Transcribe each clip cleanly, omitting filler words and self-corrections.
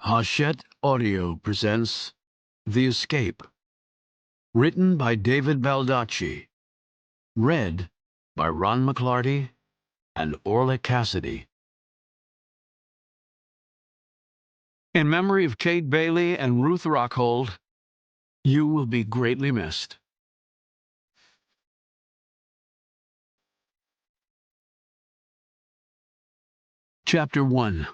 Hachette Audio presents The Escape, written by David Baldacci, read by Ron McClarty and Orla Cassidy. In memory of Kate Bailey and Ruth Rockhold, you will be greatly missed. Chapter 1.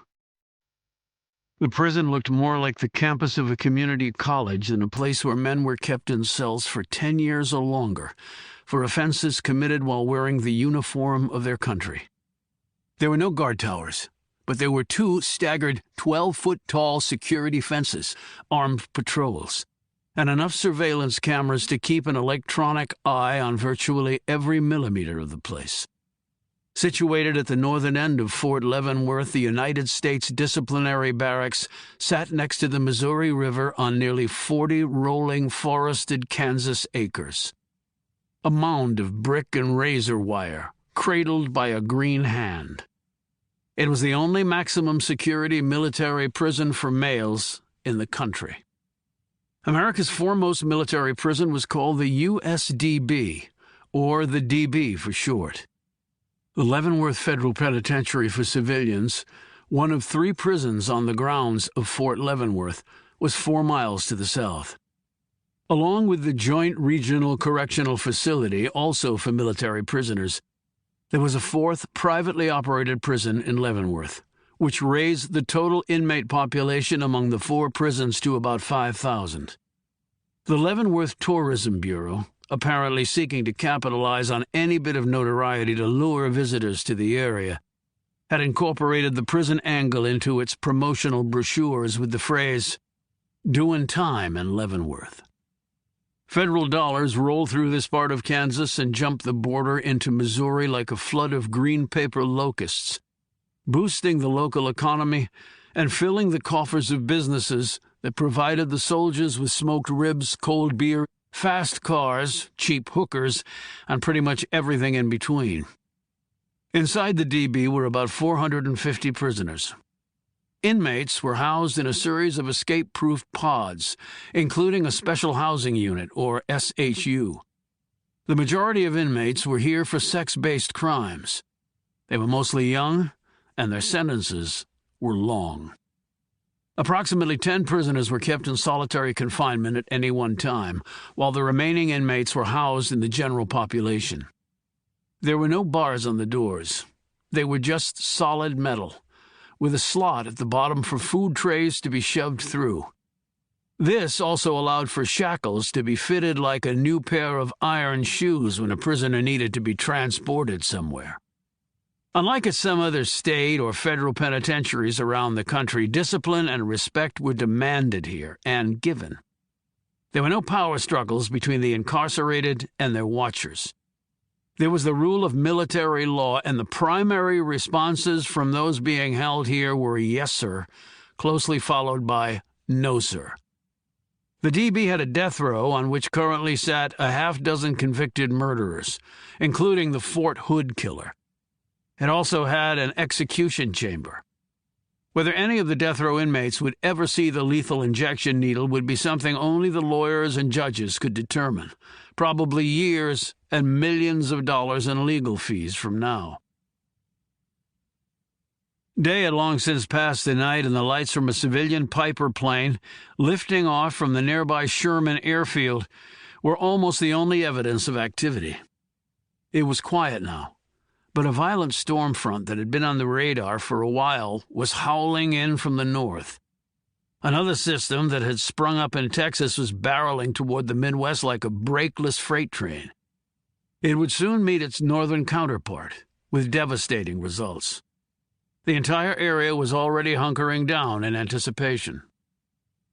The prison looked more like the campus of a community college than a place where men were kept in cells for 10 years or longer for offenses committed while wearing the uniform of their country. There were no guard towers, but there were 2 staggered 12-foot-tall security fences, armed patrols, and enough surveillance cameras to keep an electronic eye on virtually every millimeter of the place. Situated at the northern end of Fort Leavenworth, the United States Disciplinary Barracks sat next to the Missouri River on nearly 40 rolling forested Kansas acres. A mound of brick and razor wire, cradled by a green hand. It was the only maximum security military prison for males in the country. America's foremost military prison was called the USDB, or the DB for short. The Leavenworth Federal Penitentiary for Civilians, one of 3 prisons on the grounds of Fort Leavenworth, was 4 miles to the south. Along with the Joint Regional Correctional Facility, also for military prisoners, there was a 4th privately operated prison in Leavenworth, which raised the total inmate population among the 4 prisons to about 5,000. The Leavenworth Tourism Bureau, apparently seeking to capitalize on any bit of notoriety to lure visitors to the area, had incorporated the prison angle into its promotional brochures with the phrase, "Doing time in Leavenworth." Federal dollars rolled through this part of Kansas and jumped the border into Missouri like a flood of green paper locusts, boosting the local economy and filling the coffers of businesses that provided the soldiers with smoked ribs, cold beer, fast cars, cheap hookers, and pretty much everything in between. Inside the DB were about 450 prisoners. Inmates were housed in a series of escape-proof pods, including a special housing unit, or SHU. The majority of inmates were here for sex-based crimes. They were mostly young, and their sentences were long. Approximately 10 prisoners were kept in solitary confinement at any one time, while the remaining inmates were housed in the general population. There were no bars on the doors. They were just solid metal, with a slot at the bottom for food trays to be shoved through. This also allowed for shackles to be fitted like a new pair of iron shoes when a prisoner needed to be transported somewhere. Unlike at some other state or federal penitentiaries around the country, discipline and respect were demanded here and given. There were no power struggles between the incarcerated and their watchers. There was the rule of military law, and the primary responses from those being held here were "yes, sir," closely followed by "no, sir." The DB had a death row on which currently sat a half-dozen convicted murderers, including the Fort Hood killer. It also had an execution chamber. Whether any of the death row inmates would ever see the lethal injection needle would be something only the lawyers and judges could determine, probably years and millions of dollars in legal fees from now. Day had long since passed the night, and the lights from a civilian Piper plane lifting off from the nearby Sherman airfield were almost the only evidence of activity. It was quiet now, but a violent storm front that had been on the radar for a while was howling in from the north. Another system that had sprung up in Texas was barreling toward the Midwest like a brakeless freight train. It would soon meet its northern counterpart, with devastating results. The entire area was already hunkering down in anticipation.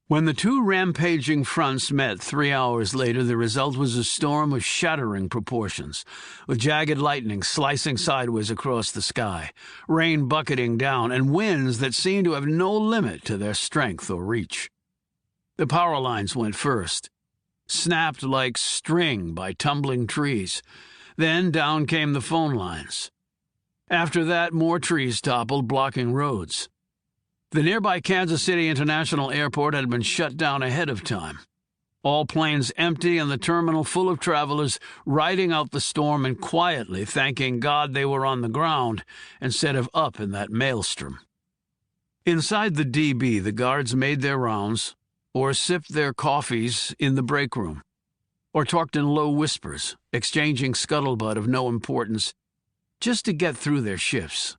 When the 2 rampaging fronts met 3 hours later, the result was a storm of shattering proportions, with jagged lightning slicing sideways across the sky, rain bucketing down, and winds that seemed to have no limit to their strength or reach. The power lines went first, snapped like string by tumbling trees. Then down came the phone lines. After that, more trees toppled, blocking roads. The nearby Kansas City International Airport had been shut down ahead of time. All planes empty and the terminal full of travelers riding out the storm and quietly thanking God they were on the ground instead of up in that maelstrom. Inside the DB, the guards made their rounds, or sipped their coffees in the break room, or talked in low whispers, exchanging scuttlebutt of no importance, just to get through their shifts.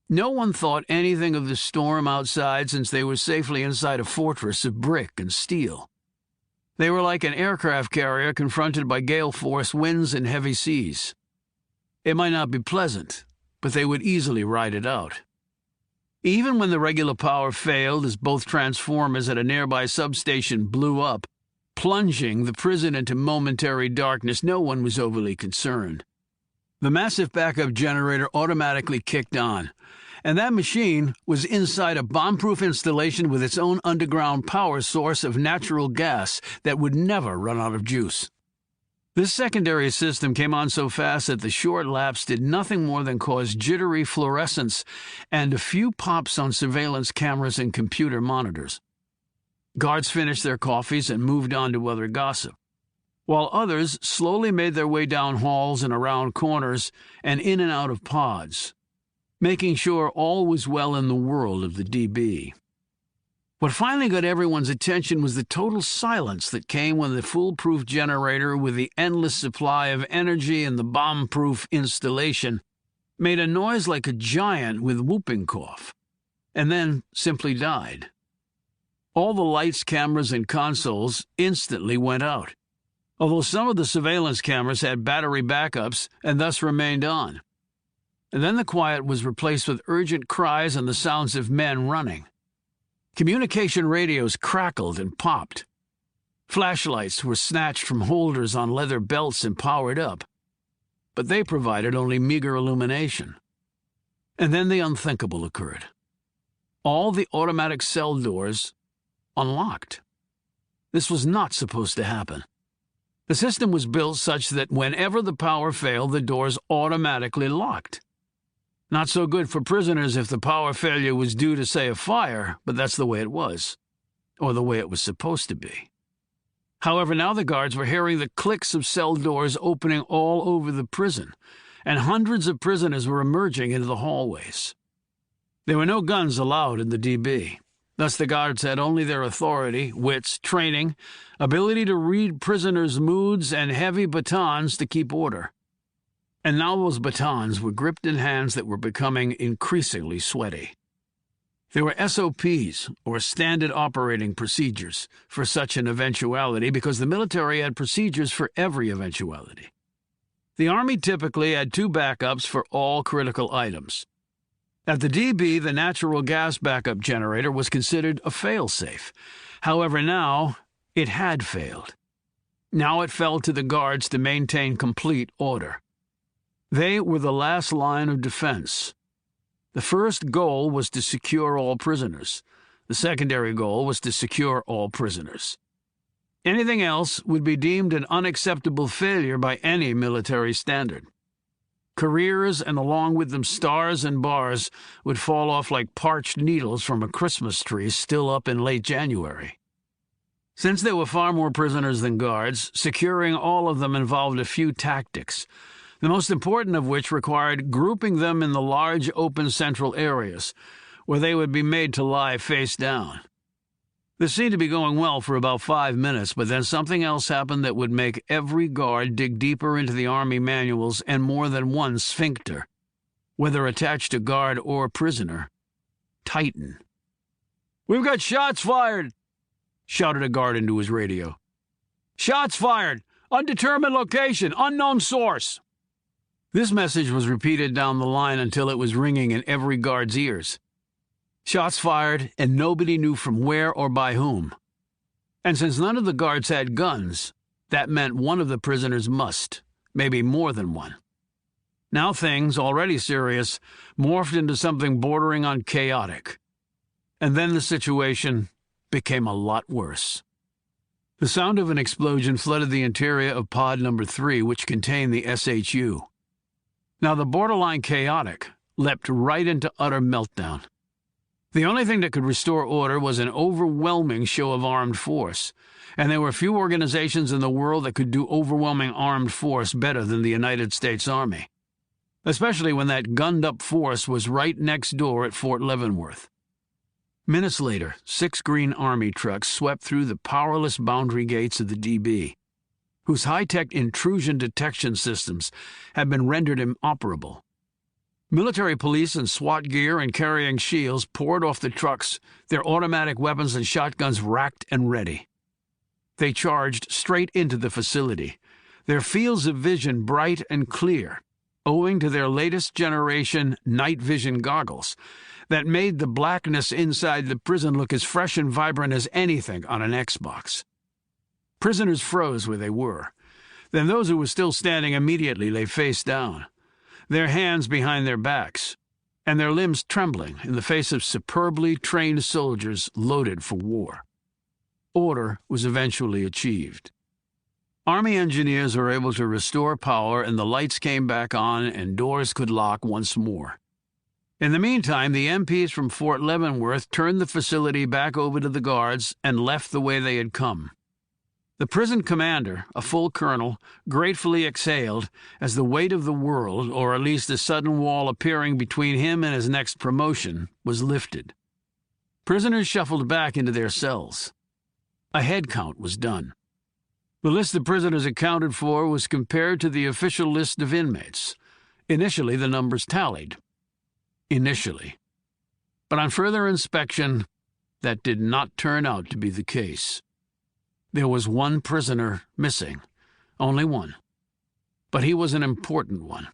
No one thought anything of the storm outside since they were safely inside a fortress of brick and steel. They were like an aircraft carrier confronted by gale-force winds and heavy seas. It might not be pleasant, but they would easily ride it out. Even when the regular power failed as both transformers at a nearby substation blew up, plunging the prison into momentary darkness, no one was overly concerned. The massive backup generator automatically kicked on, and that machine was inside a bomb-proof installation with its own underground power source of natural gas that would never run out of juice. This secondary system came on so fast that the short lapse did nothing more than cause jittery fluorescence and a few pops on surveillance cameras and computer monitors. Guards finished their coffees and moved on to other gossip, while others slowly made their way down halls and around corners and in and out of pods, making sure all was well in the world of the DB. What finally got everyone's attention was the total silence that came when the foolproof generator with the endless supply of energy and the bomb-proof installation made a noise like a giant with whooping cough, and then simply died. All the lights, cameras, and consoles instantly went out, although some of the surveillance cameras had battery backups and thus remained on. And then the quiet was replaced with urgent cries and the sounds of men running. Communication radios crackled and popped. Flashlights were snatched from holders on leather belts and powered up, but they provided only meager illumination. And then the unthinkable occurred. All the automatic cell doors unlocked. This was not supposed to happen. The system was built such that whenever the power failed, the doors automatically locked. Not so good for prisoners if the power failure was due to, say, a fire, but that's the way it was, or the way it was supposed to be. However, now the guards were hearing the clicks of cell doors opening all over the prison, and hundreds of prisoners were emerging into the hallways. There were no guns allowed in the DB. Thus the guards had only their authority, wits, training, ability to read prisoners' moods, and heavy batons to keep order. And now those batons were gripped in hands that were becoming increasingly sweaty. There were SOPs, or standard operating procedures, for such an eventuality because the military had procedures for every eventuality. The Army typically had 2 backups for all critical items. At the DB, the natural gas backup generator was considered a fail-safe. However, now it had failed. Now it fell to the guards to maintain complete order. They were the last line of defense. The first goal was to secure all prisoners. The secondary goal was to secure all prisoners. Anything else would be deemed an unacceptable failure by any military standard. Careers, and along with them stars and bars, would fall off like parched needles from a Christmas tree still up in late January. Since there were far more prisoners than guards, securing all of them involved a few tactics, the most important of which required grouping them in the large open central areas, where they would be made to lie face down. This seemed to be going well for about 5 minutes, but then something else happened that would make every guard dig deeper into the Army manuals and more than one sphincter, whether attached to guard or prisoner, tighten. "We've got shots fired!" shouted a guard into his radio. "Shots fired! Undetermined location! Unknown source!" This message was repeated down the line until it was ringing in every guard's ears. Shots fired, and nobody knew from where or by whom. And since none of the guards had guns, that meant one of the prisoners must, maybe more than one. Now things, already serious, morphed into something bordering on chaotic. And then the situation became a lot worse. The sound of an explosion flooded the interior of pod number 3, which contained the SHU. Now the borderline chaotic leapt right into utter meltdown. The only thing that could restore order was an overwhelming show of armed force, and there were few organizations in the world that could do overwhelming armed force better than the United States Army, especially when that gunned-up force was right next door at Fort Leavenworth. Minutes later, 6 green Army trucks swept through the powerless boundary gates of the DB, whose high-tech intrusion detection systems had been rendered inoperable. Military police in SWAT gear and carrying shields poured off the trucks, their automatic weapons and shotguns racked and ready. They charged straight into the facility, their fields of vision bright and clear, owing to their latest generation night vision goggles that made the blackness inside the prison look as fresh and vibrant as anything on an Xbox. Prisoners froze where they were. Then those who were still standing immediately lay face down, their hands behind their backs, and their limbs trembling in the face of superbly trained soldiers loaded for war. Order was eventually achieved. Army engineers were able to restore power, and the lights came back on and doors could lock once more. In the meantime, the MPs from Fort Leavenworth turned the facility back over to the guards and left the way they had come. The prison commander, a full colonel, gratefully exhaled as the weight of the world, or at least the sudden wall appearing between him and his next promotion, was lifted. Prisoners shuffled back into their cells. A head count was done. The list of prisoners accounted for was compared to the official list of inmates. Initially, the numbers tallied. Initially. But on further inspection, that did not turn out to be the case. There was one prisoner missing, only one. But he was an important one.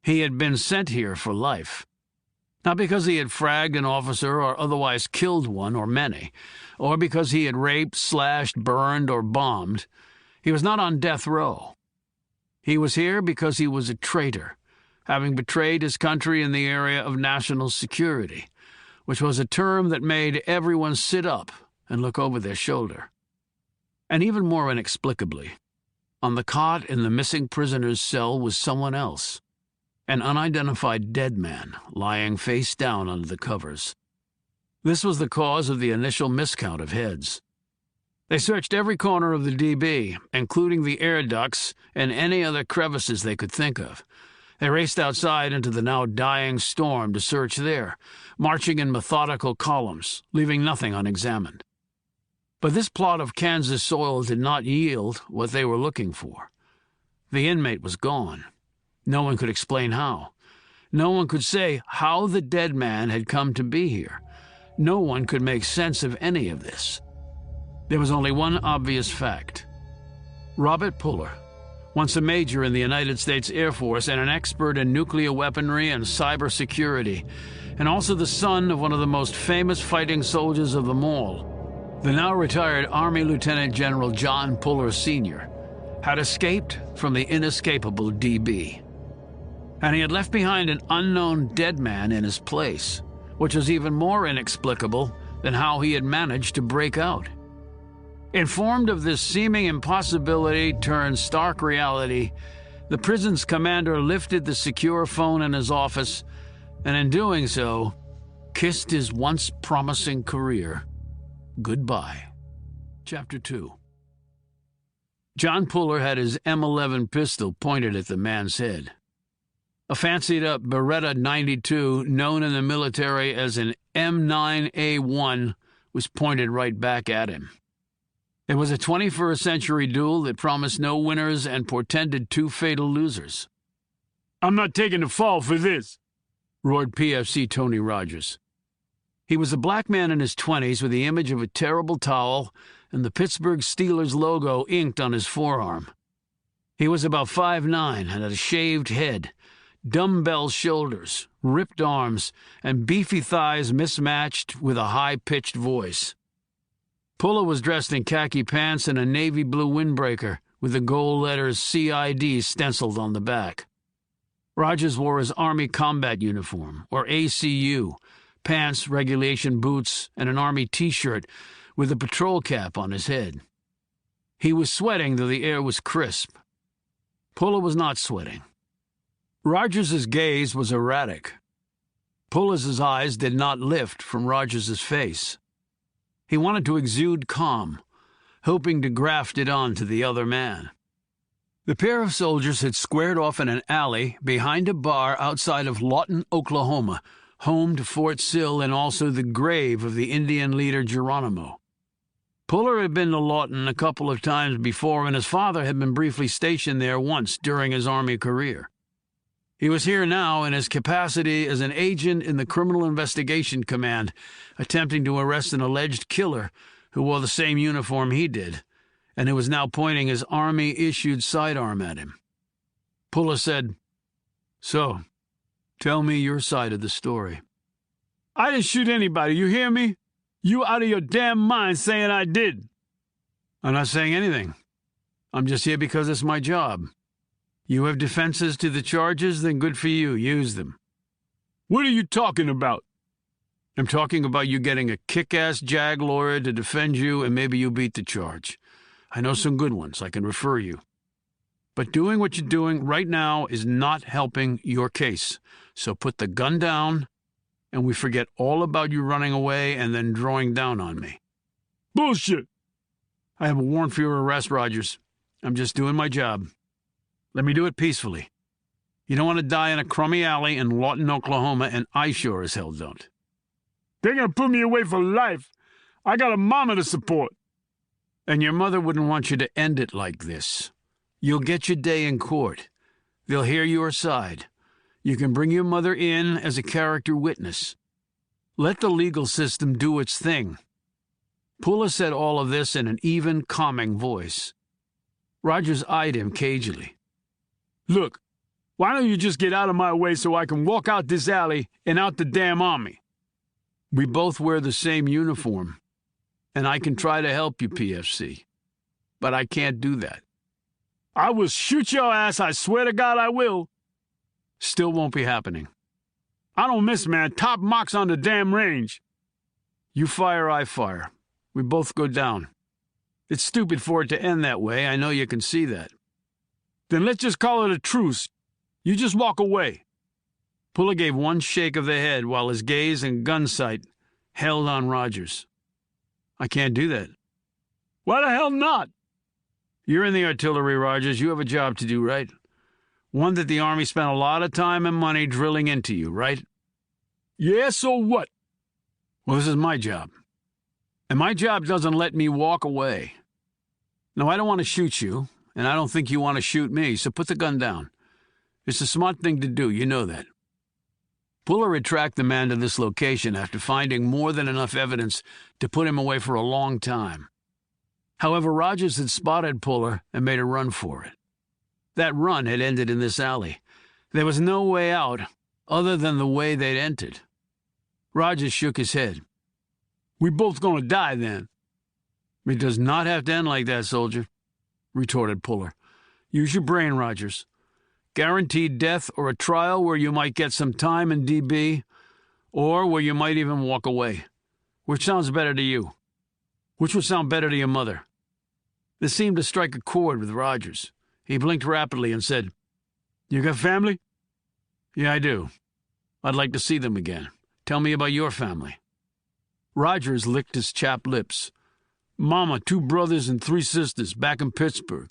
He had been sent here for life. Not because he had fragged an officer or otherwise killed one or many, or because he had raped, slashed, burned, or bombed. He was not on death row. He was here because he was a traitor, having betrayed his country in the area of national security, which was a term that made everyone sit up and look over their shoulder. And even more inexplicably, on the cot in the missing prisoner's cell was someone else, an unidentified dead man lying face down under the covers. This was the cause of the initial miscount of heads. They searched every corner of the DB, including the air ducts and any other crevices they could think of. They raced outside into the now dying storm to search there, marching in methodical columns, leaving nothing unexamined. But this plot of Kansas soil did not yield what they were looking for. The inmate was gone. No one could explain how. No one could say how the dead man had come to be here. No one could make sense of any of this. There was only one obvious fact. Robert Puller, once a major in the United States Air Force and an expert in nuclear weaponry and cybersecurity, and also the son of one of the most famous fighting soldiers of them all, the now-retired Army Lieutenant General John Puller Sr., had escaped from the inescapable DB. And he had left behind an unknown dead man in his place, which was even more inexplicable than how he had managed to break out. Informed of this seeming impossibility turned stark reality, the prison's commander lifted the secure phone in his office, and in doing so, kissed his once promising career goodbye. Chapter 2. John Puller had his M11 pistol pointed at the man's head. A fancied-up Beretta 92, known in the military as an M9A1, was pointed right back at him. It was a 21st century duel that promised no winners and portended 2 fatal losers. "I'm not taking the fall for this," roared PFC Tony Rogers. He was a black man in his 20s with the image of a terrible towel and the Pittsburgh Steelers logo inked on his forearm. He was about 5'9" and had a shaved head, dumbbell shoulders, ripped arms, and beefy thighs mismatched with a high-pitched voice. Puller was dressed in khaki pants and a navy blue windbreaker with the gold letters CID stenciled on the back. Rogers wore his Army combat uniform, or ACU, pants, regulation boots, and an Army T-shirt with a patrol cap on his head. He was sweating, though the air was crisp. Puller was not sweating. Rogers's gaze was erratic. Puller's eyes did not lift from Rogers's face. He wanted to exude calm, hoping to graft it on to the other man. The pair of soldiers had squared off in an alley behind a bar outside of Lawton, Oklahoma, home to Fort Sill and also the grave of the Indian leader Geronimo. Puller had been to Lawton a couple of times before, and his father had been briefly stationed there once during his Army career. He was here now in his capacity as an agent in the Criminal Investigation Command, attempting to arrest an alleged killer who wore the same uniform he did, and who was now pointing his Army-issued sidearm at him. Puller said, "So, tell me your side of the story." "I didn't shoot anybody, you hear me? You out of your damn mind saying I did." "I'm not saying anything. I'm just here because it's my job. You have defenses to the charges, then good for you. Use them." "What are you talking about?" "I'm talking about you getting a kick-ass JAG lawyer to defend you, and maybe you beat the charge. I know some good ones. I can refer you. But doing what you're doing right now is not helping your case. So put the gun down, and we forget all about you running away and then drawing down on me." "Bullshit." "I have a warrant for your arrest, Rogers. I'm just doing my job. Let me do it peacefully. You don't want to die in a crummy alley in Lawton, Oklahoma, and I sure as hell don't." "They're gonna put me away for life. I got a mama to support." "And your mother wouldn't want you to end it like this. You'll get your day in court. They'll hear your side. You can bring your mother in as a character witness. Let the legal system do its thing." Puller said all of this in an even, calming voice. Rogers eyed him cagily. "Look, why don't you just get out of my way so I can walk out this alley and out the damn Army?" "We both wear the same uniform, and I can try to help you, PFC. But I can't do that." "I will shoot your ass, I swear to God I will." "Still won't be happening." "I don't miss, man. Top marks on the damn range." "You fire, I fire. We both go down. It's stupid for it to end that way. I know you can see that." "Then let's just call it a truce. You just walk away." Puller gave one shake of the head while his gaze and gun sight held on Rogers. "I can't do that." "Why the hell not?" "You're in the artillery, Rogers. You have a job to do, right? One that the Army spent a lot of time and money drilling into you, right?" "Yeah, so what?" "Well, this is my job. And my job doesn't let me walk away. Now, I don't want to shoot you, and I don't think you want to shoot me, so put the gun down. It's a smart thing to do, you know that." Puller had tracked the man to this location after finding more than enough evidence to put him away for a long time. However, Rogers had spotted Puller and made a run for it. That run had ended in this alley. There was no way out other than the way they'd entered. Rogers shook his head. "We both gonna die then." "It does not have to end like that, soldier," retorted Puller. "Use your brain, Rogers. Guaranteed death or a trial where you might get some time in DB, or where you might even walk away. Which sounds better to you? Which would sound better to your mother?" This seemed to strike a chord with Rogers. He blinked rapidly and said, "You got family?" "Yeah, I do. I'd like to see them again. Tell me about your family." Rogers licked his chapped lips. "Mama, 2 brothers and 3 sisters back in Pittsburgh.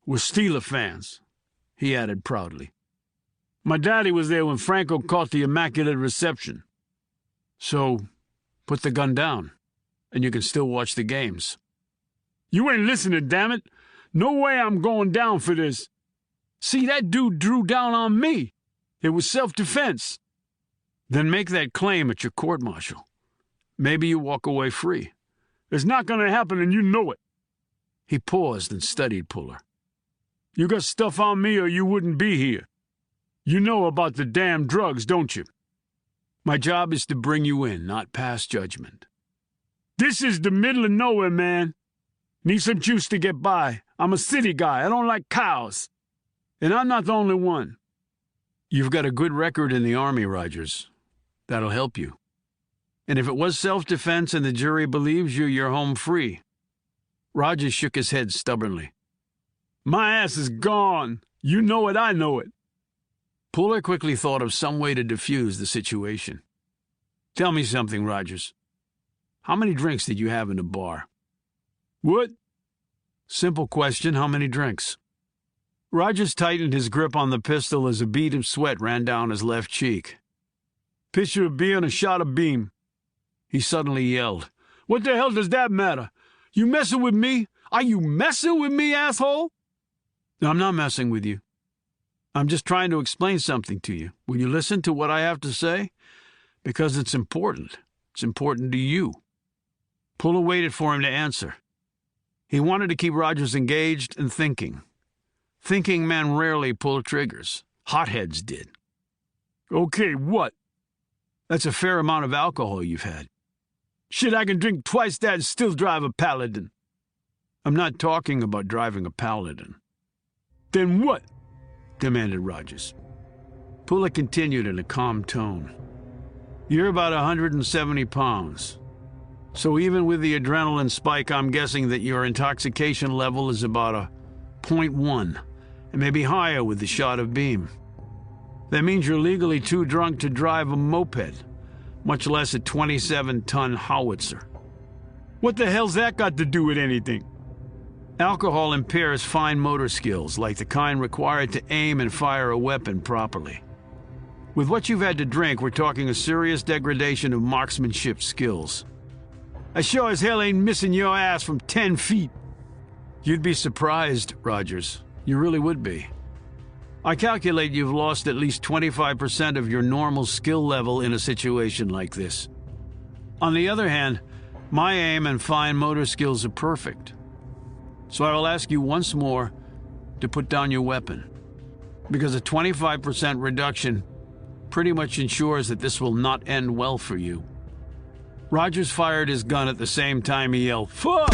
We're Steeler fans," he added proudly. "My daddy was there when Franco caught the Immaculate Reception." "So, put the gun down, and you can still watch the games." "You ain't listening, damn it. No way I'm going down for this. See, that dude drew down on me. It was self-defense." "Then make that claim at your court-martial. Maybe you walk away free." "It's not going to happen, and you know it." He paused and studied Puller. "You got stuff on me or you wouldn't be here. You know about the damn drugs, don't you?" "My job is to bring you in, not pass judgment." "This is the middle of nowhere, man. Need some juice to get by. I'm a city guy. I don't like cows. And I'm not the only one." "You've got a good record in the Army, Rogers. That'll help you. And if it was self-defense and the jury believes you, you're home free." Rogers shook his head stubbornly. "My ass is gone. You know it, I know it." Puller quickly thought of some way to defuse the situation. Tell me something, Rogers. How many drinks did you have in the bar? What? Simple question, how many drinks? Rogers tightened his grip on the pistol as a bead of sweat ran down his left cheek. Pitcher of beer and a shot of beam. He suddenly yelled. What the hell does that matter? You messing with me? Are you messing with me, asshole? I'm not messing with you. I'm just trying to explain something to you. Will you listen to what I have to say? Because it's important. It's important to you. Puller waited for him to answer. He wanted to keep Rogers engaged and thinking. Thinking men rarely pull triggers. Hotheads did. Okay, what? That's a fair amount of alcohol you've had. Shit, I can drink twice that and still drive a Paladin. I'm not talking about driving a Paladin. Then what? Demanded Rogers. Puller continued in a calm tone. You're about 170 pounds. So even with the adrenaline spike, I'm guessing that your intoxication level is about a 0.1, and maybe higher with the shot of beam. That means you're legally too drunk to drive a moped, much less a 27-ton howitzer. What the hell's that got to do with anything? Alcohol impairs fine motor skills, like the kind required to aim and fire a weapon properly. With what you've had to drink, we're talking a serious degradation of marksmanship skills. I sure as hell ain't missing your ass from 10 feet. You'd be surprised, Rogers. You really would be. I calculate you've lost at least 25% of your normal skill level in a situation like this. On the other hand, my aim and fine motor skills are perfect. So I will ask you once more to put down your weapon, because a 25% reduction pretty much ensures that this will not end well for you. Rogers fired his gun at the same time he yelled, "Fuck!"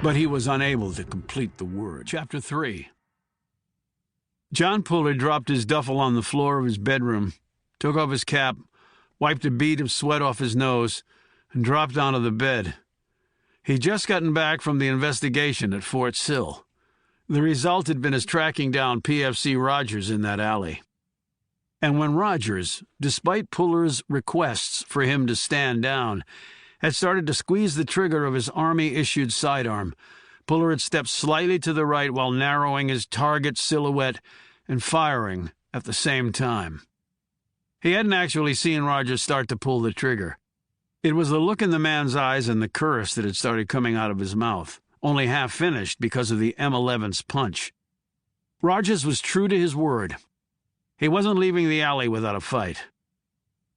But he was unable to complete the word. Chapter 3. John Puller dropped his duffel on the floor of his bedroom, took off his cap, wiped a bead of sweat off his nose, and dropped onto the bed. He'd just gotten back from the investigation at Fort Sill. The result had been his tracking down PFC Rogers in that alley. And when Rogers, despite Puller's requests for him to stand down, had started to squeeze the trigger of his Army-issued sidearm, Puller had stepped slightly to the right while narrowing his target silhouette and firing at the same time. He hadn't actually seen Rogers start to pull the trigger. It was the look in the man's eyes and the curse that had started coming out of his mouth, only half finished because of the M11's punch. Rogers was true to his word. He wasn't leaving the alley without a fight.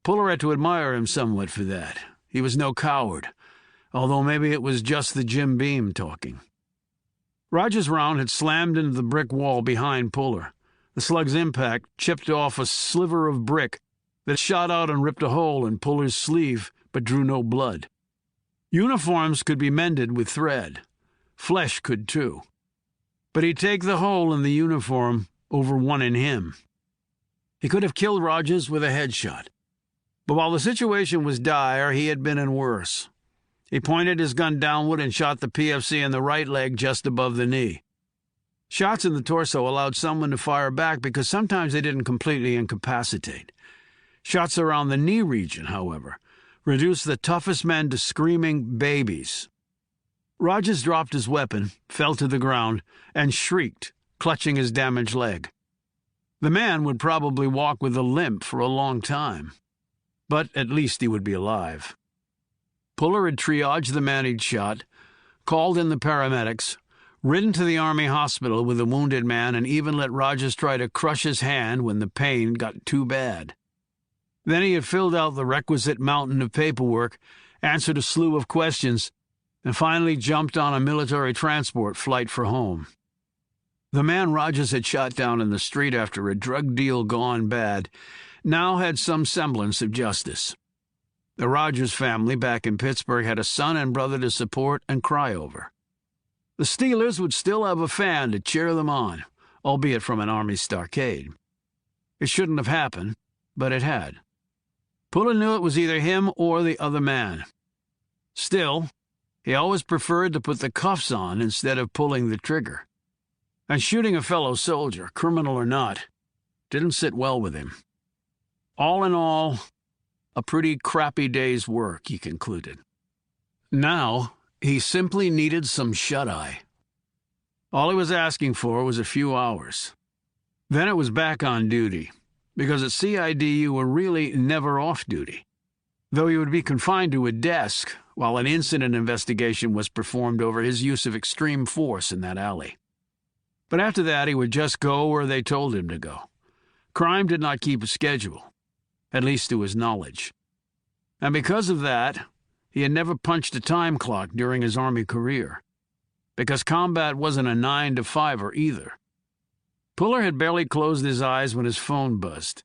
Puller had to admire him somewhat for that. He was no coward, although maybe it was just the Jim Beam talking. Rogers' round had slammed into the brick wall behind Puller. The slug's impact chipped off a sliver of brick that shot out and ripped a hole in Puller's sleeve, but drew no blood. Uniforms could be mended with thread. Flesh could too. But he'd take the hole in the uniform over one in him. He could have killed Rogers with a headshot. But while the situation was dire, he had been in worse. He pointed his gun downward and shot the PFC in the right leg just above the knee. Shots in the torso allowed someone to fire back because sometimes they didn't completely incapacitate. Shots around the knee region, however, reduced the toughest men to screaming babies. Rogers dropped his weapon, fell to the ground, and shrieked, clutching his damaged leg. The man would probably walk with a limp for a long time, but at least he would be alive. Puller had triaged the man he'd shot, called in the paramedics, ridden to the Army hospital with the wounded man, and even let Rogers try to crush his hand when the pain got too bad. Then he had filled out the requisite mountain of paperwork, answered a slew of questions, and finally jumped on a military transport flight for home. The man Rogers had shot down in the street after a drug deal gone bad now had some semblance of justice. The Rogers family back in Pittsburgh had a son and brother to support and cry over. The Steelers would still have a fan to cheer them on, albeit from an Army stockade. It shouldn't have happened, but it had. Puller knew it was either him or the other man. Still, he always preferred to put the cuffs on instead of pulling the trigger. And shooting a fellow soldier, criminal or not, didn't sit well with him. All in all, a pretty crappy day's work, he concluded. Now, he simply needed some shut-eye. All he was asking for was a few hours. Then it was back on duty, because at CID you were really never off duty, though he would be confined to a desk while an incident investigation was performed over his use of extreme force in that alley. But after that he would just go where they told him to go. Crime did not keep a schedule, at least to his knowledge. And because of that, he had never punched a time clock during his Army career, because combat wasn't a 9-to-5er either. Puller had barely closed his eyes when his phone buzzed.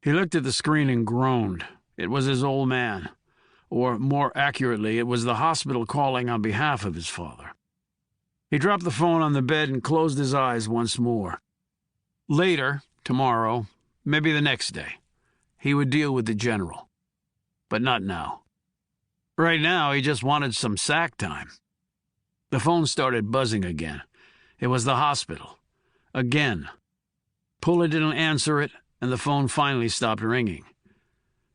He looked at the screen and groaned. It was his old man, or more accurately, it was the hospital calling on behalf of his father. He dropped the phone on the bed and closed his eyes once more. Later, tomorrow, maybe the next day, he would deal with the general. But not now. Right now, he just wanted some sack time. The phone started buzzing again. It was the hospital. Again. Puller didn't answer it, and the phone finally stopped ringing.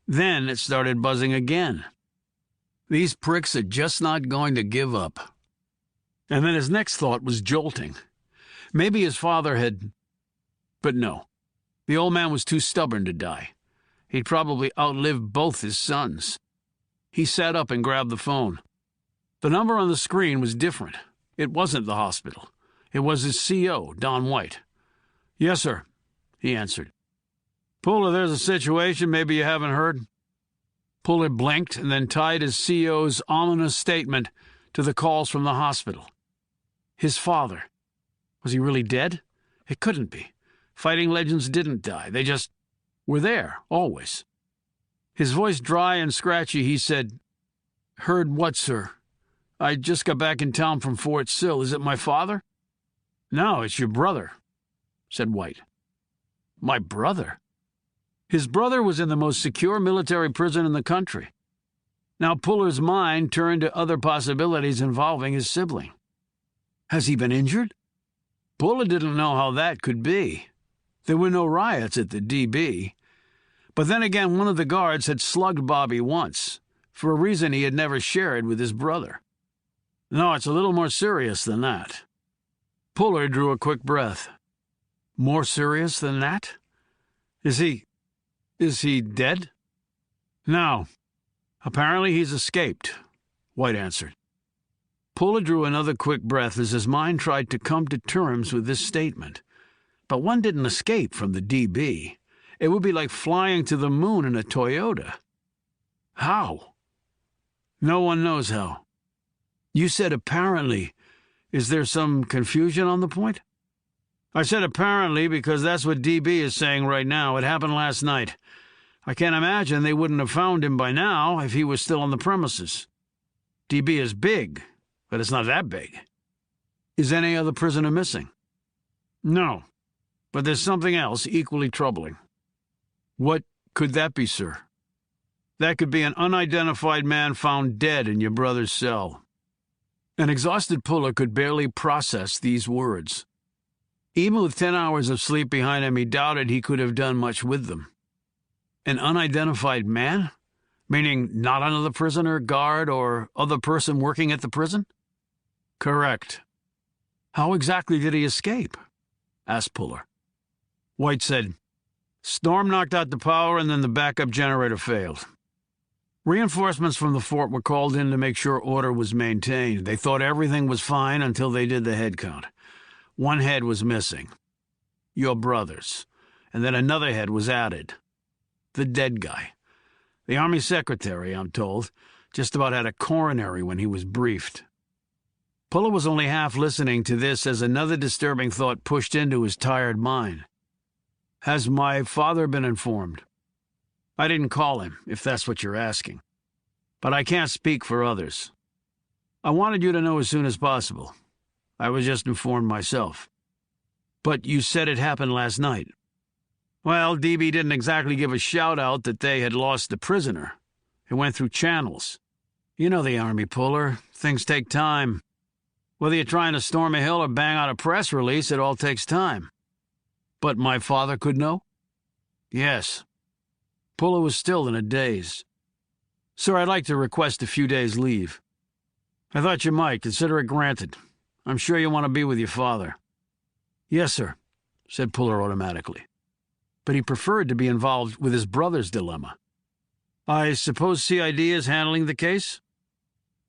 Then it started buzzing again. These pricks are just not going to give up. And then his next thought was jolting. Maybe his father had... But no. The old man was too stubborn to die. He'd probably outlived both his sons. He sat up and grabbed the phone. The number on the screen was different. It wasn't the hospital. It was his CO, Don White. "Yes, sir," he answered. "Puller, there's a situation maybe you haven't heard." Puller blinked and then tied his CO's ominous statement to the calls from the hospital. His father. Was he really dead? It couldn't be. Fighting legends didn't die. They just were there, always. His voice dry and scratchy, he said, "Heard what, sir? I just got back in town from Fort Sill. Is it my father?" "No, it's your brother," said White. My brother? His brother was in the most secure military prison in the country. Now Puller's mind turned to other possibilities involving his sibling. Has he been injured? Puller didn't know how that could be. There were no riots at the DB. But then again, one of the guards had slugged Bobby once, for a reason he had never shared with his brother. No, it's a little more serious than that. Puller drew a quick breath. More serious than that? Is he dead? No. Apparently he's escaped, White answered. Puller drew another quick breath as his mind tried to come to terms with this statement. But one didn't escape from the DB. It would be like flying to the moon in a Toyota. How? No one knows how. You said apparently. Is there some confusion on the point? I said apparently because that's what DB is saying right now. It happened last night. I can't imagine they wouldn't have found him by now if he was still on the premises. DB is big, but it's not that big. Is any other prisoner missing? No, but there's something else equally troubling. What could that be, sir? That could be an unidentified man found dead in your brother's cell. An exhausted Puller could barely process these words. Even with 10 hours of sleep behind him, he doubted he could have done much with them. An unidentified man? Meaning not another prisoner, guard, or other person working at the prison? Correct. How exactly did he escape? Asked Puller. White said, Storm knocked out the power and then the backup generator failed. Reinforcements from the fort were called in to make sure order was maintained. They thought everything was fine until they did the head count. One head was missing. Your brother's. And then another head was added. The dead guy. The Army secretary, I'm told, just about had a coronary when he was briefed. Puller was only half listening to this as another disturbing thought pushed into his tired mind. Has my father been informed? I didn't call him, if that's what you're asking. But I can't speak for others. I wanted you to know as soon as possible. I was just informed myself. But you said it happened last night. Well, DB didn't exactly give a shout-out that they had lost the prisoner. It went through channels. You know the Army, Puller. Things take time. Whether you're trying to storm a hill or bang out a press release, it all takes time. But my father could know? Yes. Puller was still in a daze. Sir, I'd like to request a few days' leave. I thought you might. Consider it granted. I'm sure you want to be with your father. Yes, sir, said Puller automatically. But he preferred to be involved with his brother's dilemma. I suppose CID is handling the case?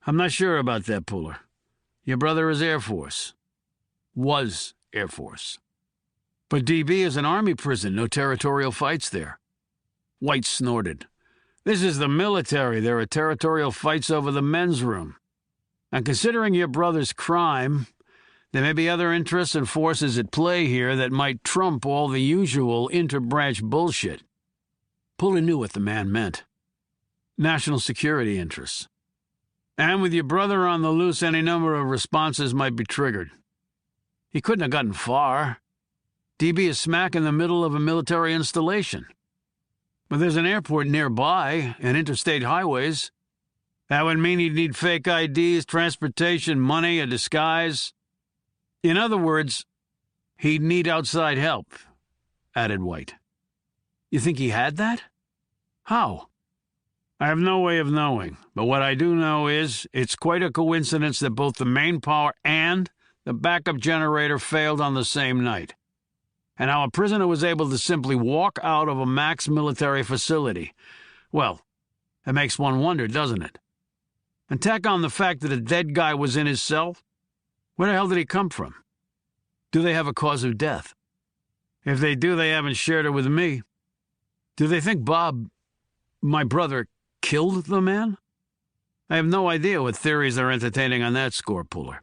I'm not sure about that, Puller. Your brother is Air Force. Was Air Force. But DB is an army prison, no territorial fights there. White snorted. This is the military. There are territorial fights over the men's room. And considering your brother's crime, there may be other interests and forces at play here that might trump all the usual interbranch bullshit. Puller knew what the man meant. National security interests. And with your brother on the loose, any number of responses might be triggered. He couldn't have gotten far. DB is smack in the middle of a military installation. But there's an airport nearby and interstate highways. That would mean he'd need fake IDs, transportation, money, a disguise. In other words, he'd need outside help, added White. You think he had that? How? I have no way of knowing, but what I do know is it's quite a coincidence that both the main power and the backup generator failed on the same night. And how a prisoner was able to simply walk out of a max military facility. Well, it makes one wonder, doesn't it? And tack on the fact that a dead guy was in his cell. Where the hell did he come from? Do they have a cause of death? If they do, they haven't shared it with me. Do they think Bob, my brother, killed the man? I have no idea what theories they're entertaining on that score, Puller.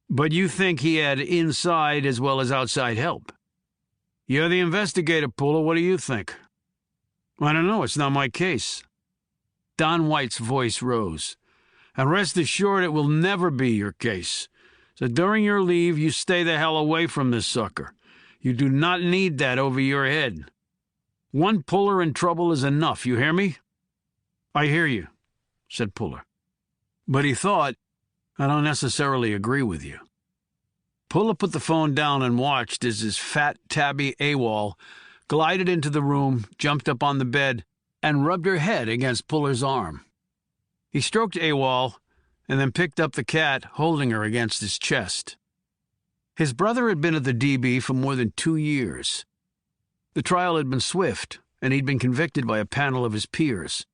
But you think he had inside as well as outside help? You're the investigator, Puller. What do you think? I don't know. It's not my case. Don White's voice rose. And rest assured it will never be your case. So during your leave, you stay the hell away from this sucker. You do not need that over your head. One Puller in trouble is enough, you hear me? I hear you, said Puller. But he thought, I don't necessarily agree with you. Puller put the phone down and watched as his fat tabby AWOL glided into the room, jumped up on the bed, and rubbed her head against Puller's arm. He stroked AWOL and then picked up the cat, holding her against his chest. His brother had been at the DB for more than 2 years. The trial had been swift, and he'd been convicted by a panel of his peers.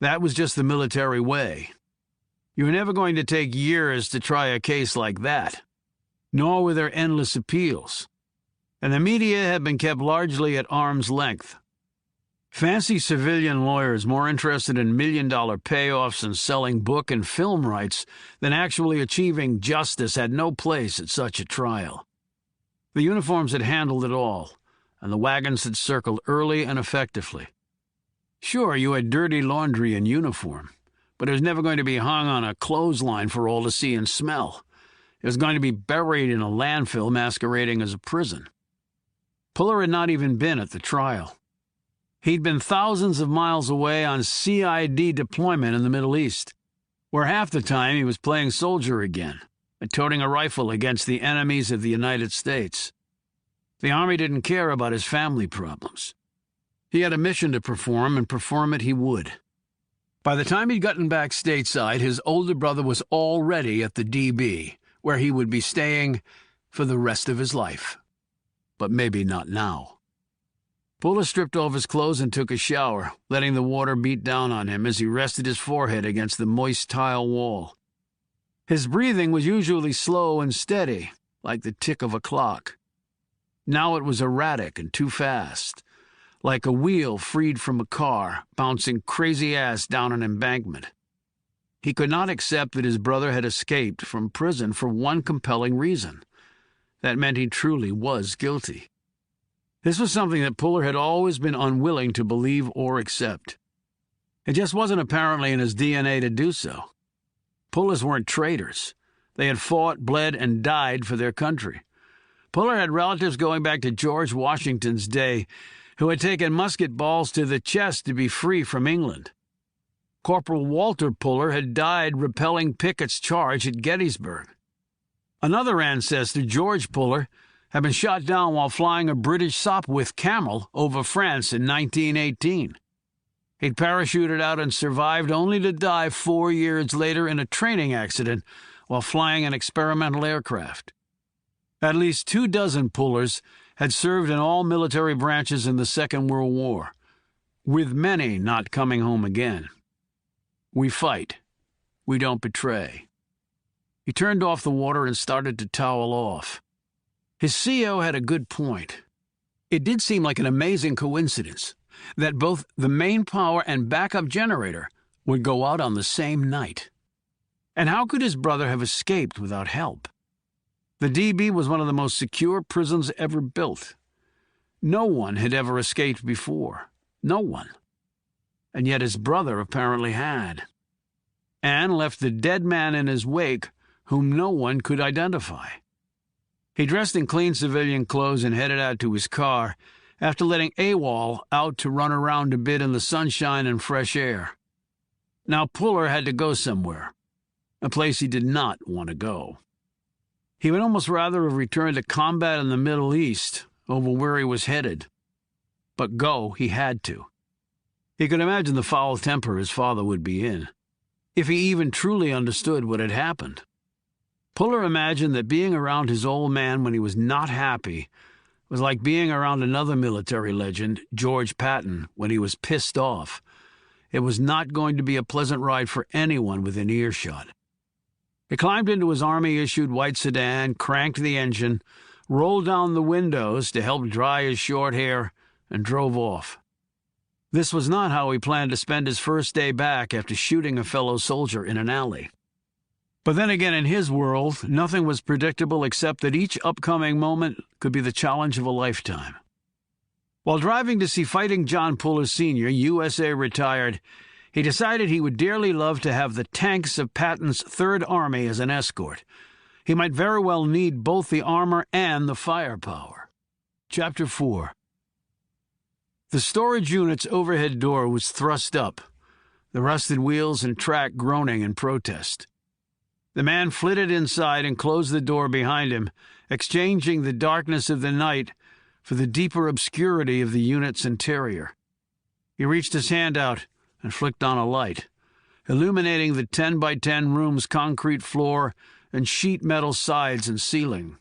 That was just the military way. You were never going to take years to try a case like that, nor were there endless appeals. And the media had been kept largely at arm's length. Fancy civilian lawyers more interested in million-dollar payoffs and selling book and film rights than actually achieving justice had no place at such a trial. The uniforms had handled it all, and the wagons had circled early and effectively. Sure, you had dirty laundry in uniform, but it was never going to be hung on a clothesline for all to see and smell. It was going to be buried in a landfill masquerading as a prison. Puller had not even been at the trial. He'd been thousands of miles away on CID deployment in the Middle East, where half the time he was playing soldier again, and toting a rifle against the enemies of the United States. The Army didn't care about his family problems. He had a mission to perform, and perform it he would. By the time he'd gotten back stateside, his older brother was already at the DB, where he would be staying for the rest of his life. But maybe not now. Puller stripped off his clothes and took a shower, letting the water beat down on him as he rested his forehead against the moist tile wall. His breathing was usually slow and steady, like the tick of a clock. Now it was erratic and too fast, like a wheel freed from a car, bouncing crazy ass down an embankment. He could not accept that his brother had escaped from prison for one compelling reason. That meant he truly was guilty. This was something that Puller had always been unwilling to believe or accept. It just wasn't apparently in his DNA to do so. Pullers weren't traitors. They had fought, bled, and died for their country. Puller had relatives going back to George Washington's day who had taken musket balls to the chest to be free from England. Corporal Walter Puller had died repelling Pickett's charge at Gettysburg. Another ancestor, George Puller, had been shot down while flying a British Sopwith Camel over France in 1918. He'd parachuted out and survived only to die 4 years later in a training accident while flying an experimental aircraft. At least 24 pullers had served in all military branches in the Second World War, with many not coming home again. We fight. We don't betray. He turned off the water and started to towel off. His CO had a good point. It did seem like an amazing coincidence that both the main power and backup generator would go out on the same night. And how could his brother have escaped without help? The DB was one of the most secure prisons ever built. No one had ever escaped before. No one. And yet his brother apparently had. And left the dead man in his wake whom no one could identify. He dressed in clean civilian clothes and headed out to his car after letting AWOL out to run around a bit in the sunshine and fresh air. Now Puller had to go somewhere, a place he did not want to go. He would almost rather have returned to combat in the Middle East over where he was headed. But go he had to. He could imagine the foul temper his father would be in, if he even truly understood what had happened. Puller imagined that being around his old man when he was not happy was like being around another military legend, George Patton, when he was pissed off. It was not going to be a pleasant ride for anyone within earshot. He climbed into his Army-issued white sedan, cranked the engine, rolled down the windows to help dry his short hair, and drove off. This was not how he planned to spend his first day back after shooting a fellow soldier in an alley. But then again, in his world, nothing was predictable except that each upcoming moment could be the challenge of a lifetime. While driving to see Fighting John Puller Sr., USA retired, he decided he would dearly love to have the tanks of Patton's Third Army as an escort. He might very well need both the armor and the firepower. Chapter 4. The storage unit's overhead door was thrust up, the rusted wheels and track groaning in protest. The man flitted inside and closed the door behind him, exchanging the darkness of the night for the deeper obscurity of the unit's interior. He reached his hand out and flicked on a light, illuminating the 10-by-10 room's concrete floor and sheet metal sides and ceiling.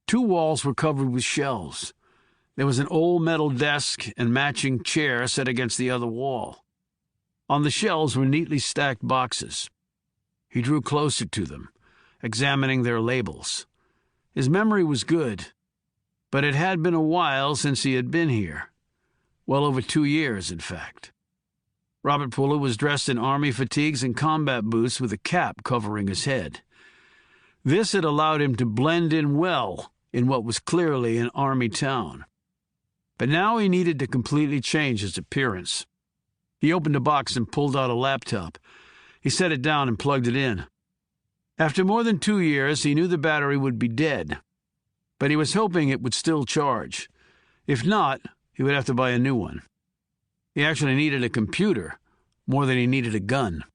2 walls were covered with shelves. There was an old metal desk and matching chair set against the other wall. On the shelves were neatly stacked boxes. He drew closer to them, examining their labels. His memory was good, but it had been a while since he had been here. Well over 2 years, in fact. Robert Puller was dressed in Army fatigues and combat boots with a cap covering his head. This had allowed him to blend in well in what was clearly an Army town. But now he needed to completely change his appearance. He opened a box and pulled out a laptop. He set it down and plugged it in. After more than 2 years, he knew the battery would be dead, but he was hoping it would still charge. If not, he would have to buy a new one. He actually needed a computer more than he needed a gun.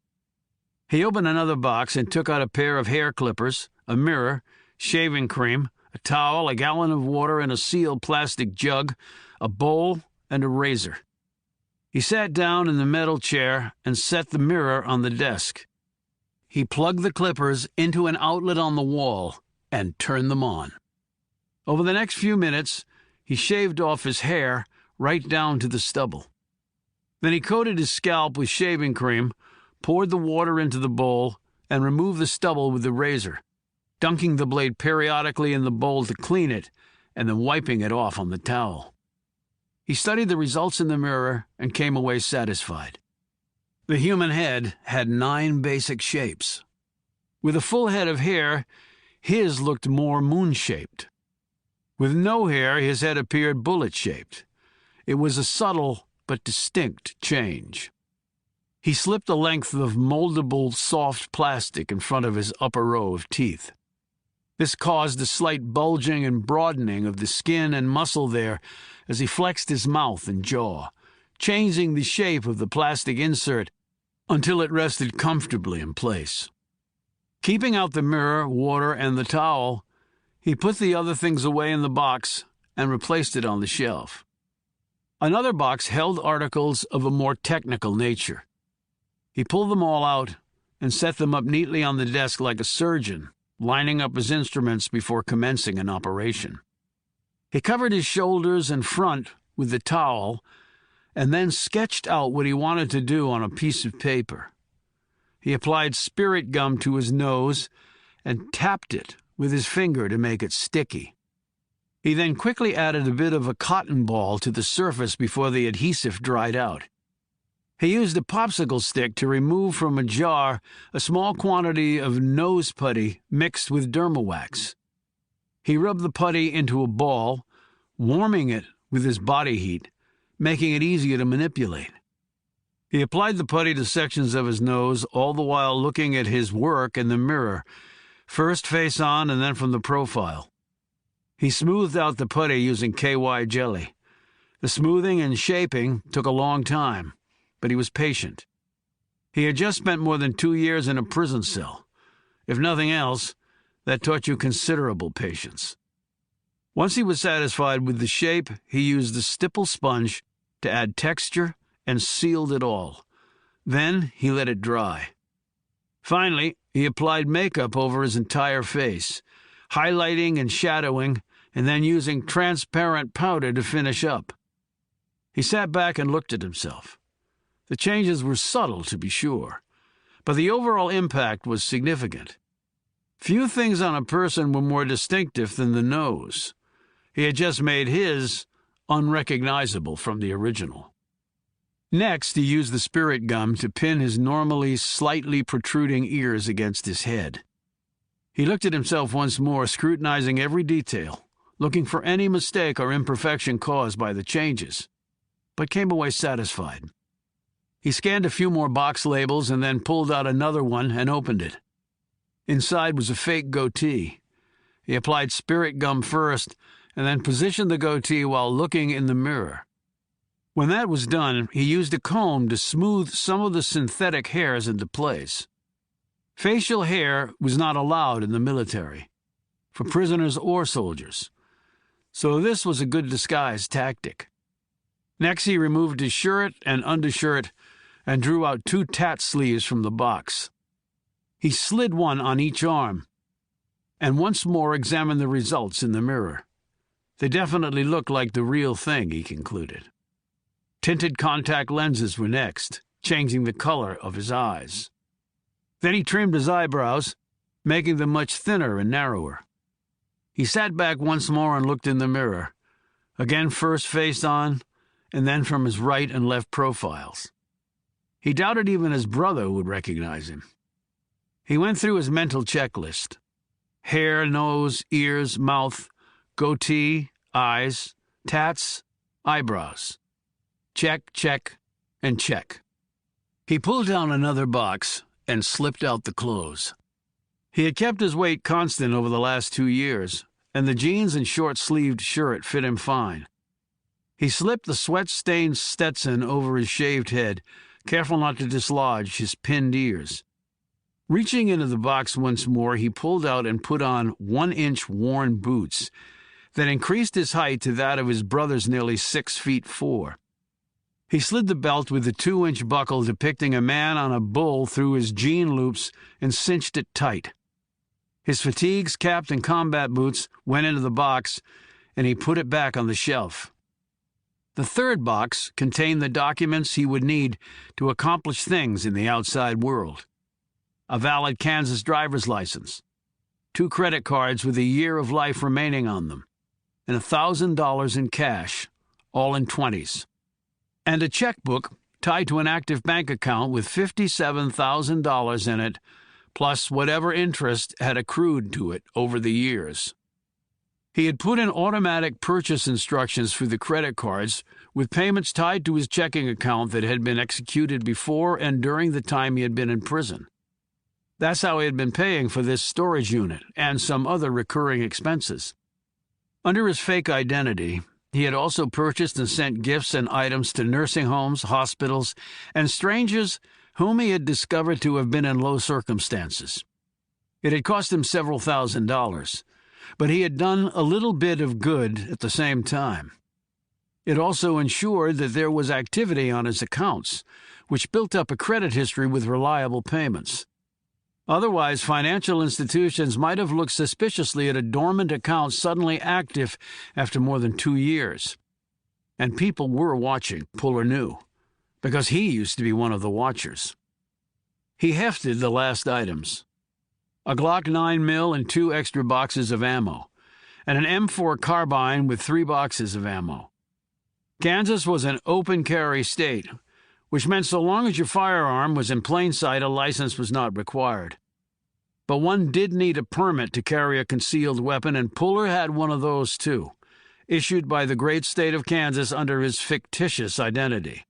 He opened another box and took out a pair of hair clippers, a mirror, shaving cream, a towel, a gallon of water in a sealed plastic jug, a bowl, and a razor. He sat down in the metal chair and set the mirror on the desk. He plugged the clippers into an outlet on the wall and turned them on. Over the next few minutes, he shaved off his hair right down to the stubble. Then he coated his scalp with shaving cream, poured the water into the bowl, and removed the stubble with the razor, dunking the blade periodically in the bowl to clean it, and then wiping it off on the towel. He studied the results in the mirror and came away satisfied. The human head had 9 basic shapes. With a full head of hair, his looked more moon-shaped. With no hair, his head appeared bullet-shaped. It was a subtle but distinct change. He slipped a length of moldable, soft plastic in front of his upper row of teeth. This caused a slight bulging and broadening of the skin and muscle there as he flexed his mouth and jaw, changing the shape of the plastic insert until it rested comfortably in place. Keeping out the mirror, water, and the towel, He put the other things away in the box and replaced it on the shelf. Another box held articles of a more technical nature. He pulled them all out and set them up neatly on the desk like a surgeon, lining up his instruments before commencing an operation. He covered his shoulders and front with the towel and then sketched out what he wanted to do on a piece of paper. He applied spirit gum to his nose and tapped it with his finger to make it sticky. He then quickly added a bit of a cotton ball to the surface before the adhesive dried out. He used a popsicle stick to remove from a jar a small quantity of nose putty mixed with Dermawax. He rubbed the putty into a ball, warming it with his body heat, making it easier to manipulate. He applied the putty to sections of his nose, all the while looking at his work in the mirror, first face on and then from the profile. He smoothed out the putty using KY jelly. The smoothing and shaping took a long time, but he was patient. He had just spent more than 2 years in a prison cell. If nothing else, that taught you considerable patience. Once he was satisfied with the shape, he used a stipple sponge to add texture and sealed it all. Then he let it dry. Finally, he applied makeup over his entire face, highlighting and shadowing, and then using transparent powder to finish up. He sat back and looked at himself. The changes were subtle, to be sure, but the overall impact was significant. Few things on a person were more distinctive than the nose. He had just made his unrecognizable from the original. Next, he used the spirit gum to pin his normally slightly protruding ears against his head. He looked at himself once more, scrutinizing every detail, looking for any mistake or imperfection caused by the changes, but came away satisfied. He scanned a few more box labels and then pulled out another one and opened it. Inside was a fake goatee. He applied spirit gum first and then positioned the goatee while looking in the mirror. When that was done, he used a comb to smooth some of the synthetic hairs into place. Facial hair was not allowed in the military, for prisoners or soldiers, so this was a good disguise tactic. Next, he removed his shirt and undershirt and drew out 2 tat sleeves from the box. He slid one on each arm and once more examined the results in the mirror. They definitely looked like the real thing, he concluded. Tinted contact lenses were next, changing the color of his eyes. Then he trimmed his eyebrows, making them much thinner and narrower. He sat back once more and looked in the mirror, again first face on, and then from his right and left profiles. He doubted even his brother would recognize him. He went through his mental checklist: hair, nose, ears, mouth, goatee, eyes, tats, eyebrows. Check, check, and check. He pulled down another box and slipped out the clothes. He had kept his weight constant over the last 2 years, and the jeans and short-sleeved shirt fit him fine. He slipped the sweat-stained Stetson over his shaved head, careful not to dislodge his pinned ears. Reaching into the box once more, he pulled out and put on 1-inch worn boots that increased his height to that of his brother's nearly 6'4". He slid the belt with the 2-inch buckle depicting a man on a bull through his jean loops and cinched it tight. His fatigues, cap, and combat boots went into the box, and he put it back on the shelf. The third box contained the documents he would need to accomplish things in the outside world: a valid Kansas driver's license, 2 credit cards with a year of life remaining on them, and $1,000 in cash, all in 20s, and a checkbook tied to an active bank account with $57,000 in it, plus whatever interest had accrued to it over the years. He had put in automatic purchase instructions for the credit cards, with payments tied to his checking account that had been executed before and during the time he had been in prison. That's how he had been paying for this storage unit and some other recurring expenses. Under his fake identity, he had also purchased and sent gifts and items to nursing homes, hospitals, and strangers whom he had discovered to have been in low circumstances. It had cost him several $1,000s, but he had done a little bit of good at the same time. It also ensured that there was activity on his accounts, which built up a credit history with reliable payments. Otherwise, financial institutions might have looked suspiciously at a dormant account suddenly active after more than 2 years. And people were watching, Puller knew, because he used to be one of the watchers. He hefted the last items: a Glock 9mm and 2 extra boxes of ammo, and an M4 carbine with 3 boxes of ammo. Kansas was an open-carry state, which meant so long as your firearm was in plain sight, a license was not required. But one did need a permit to carry a concealed weapon, and Puller had one of those too, issued by the great state of Kansas under his fictitious identity.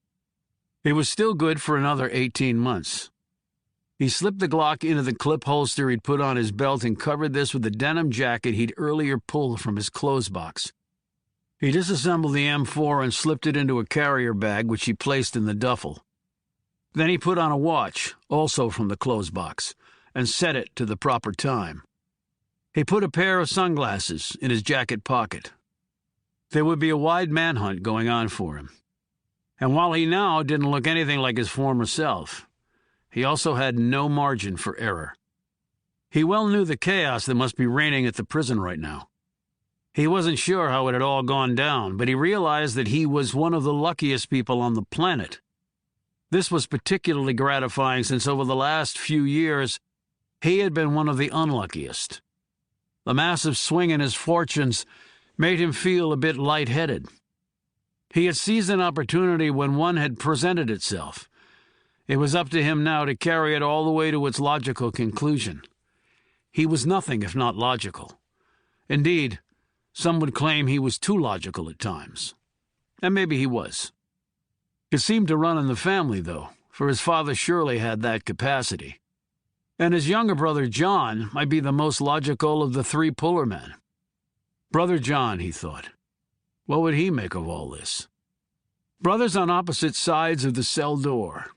It was still good for another 18 months. He slipped the Glock into the clip holster he'd put on his belt and covered this with a denim jacket he'd earlier pulled from his clothes box. He disassembled the M4 and slipped it into a carrier bag, which he placed in the duffel. Then he put on a watch, also from the clothes box, and set it to the proper time. He put a pair of sunglasses in his jacket pocket. There would be a wide manhunt going on for him. And while he now didn't look anything like his former self, he also had no margin for error. He well knew the chaos that must be reigning at the prison right now. He wasn't sure how it had all gone down, but he realized that he was one of the luckiest people on the planet. This was particularly gratifying since over the last few years, he had been one of the unluckiest. The massive swing in his fortunes made him feel a bit lightheaded. He had seized an opportunity when one had presented itself. It was up to him now to carry it all the way to its logical conclusion. He was nothing if not logical. Indeed, some would claim he was too logical at times. And maybe he was. It seemed to run in the family, though, for his father surely had that capacity. And his younger brother John might be the most logical of the 3 Puller men. Brother John, he thought. What would he make of all this? Brothers on opposite sides of the cell door.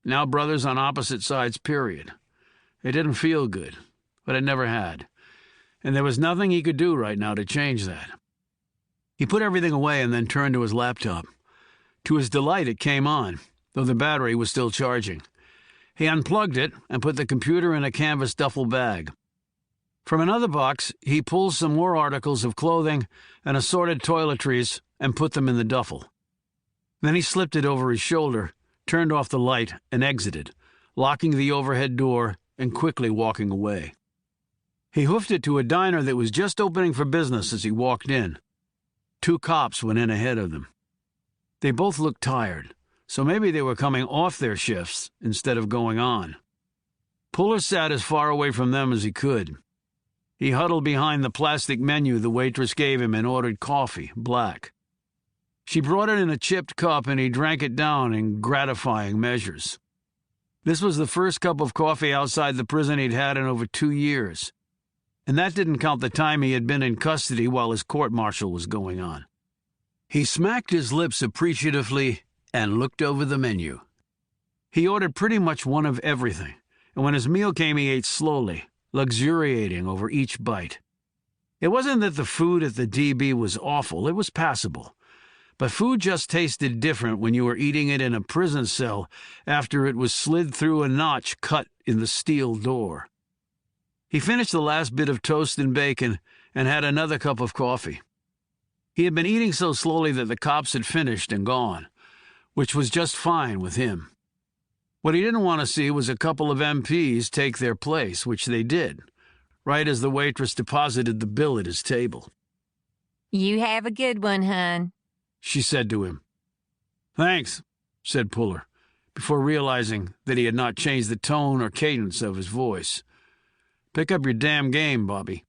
Now brothers on opposite sides, period. It didn't feel good, but it never had. And there was nothing he could do right now to change that. He put everything away and then turned to his laptop. To his delight, it came on, though the battery was still charging. He unplugged it and put the computer in a canvas duffel bag. From another box, he pulled some more articles of clothing and assorted toiletries and put them in the duffel. Then he slipped it over his shoulder, turned off the light, and exited, locking the overhead door and quickly walking away. He hoofed it to a diner that was just opening for business as he walked in. 2 cops went in ahead of them. They both looked tired, so maybe they were coming off their shifts instead of going on. Puller sat as far away from them as he could. He huddled behind the plastic menu the waitress gave him and ordered coffee, black. She brought it in a chipped cup and he drank it down in gratifying measures. This was the first cup of coffee outside the prison he'd had in over 2 years. And that didn't count the time he had been in custody while his court-martial was going on. He smacked his lips appreciatively and looked over the menu. He ordered pretty much one of everything, and when his meal came he ate slowly, luxuriating over each bite. It wasn't that the food at the DB was awful, it was passable. But food just tasted different when you were eating it in a prison cell after it was slid through a notch cut in the steel door. He finished the last bit of toast and bacon and had another cup of coffee. He had been eating so slowly that the cops had finished and gone, which was just fine with him. What he didn't want to see was a couple of MPs take their place, which they did, right as the waitress deposited the bill at his table. "You have a good one, hon," she said to him. "Thanks," said Puller, before realizing that he had not changed the tone or cadence of his voice. "Pick up your damn game, Bobby."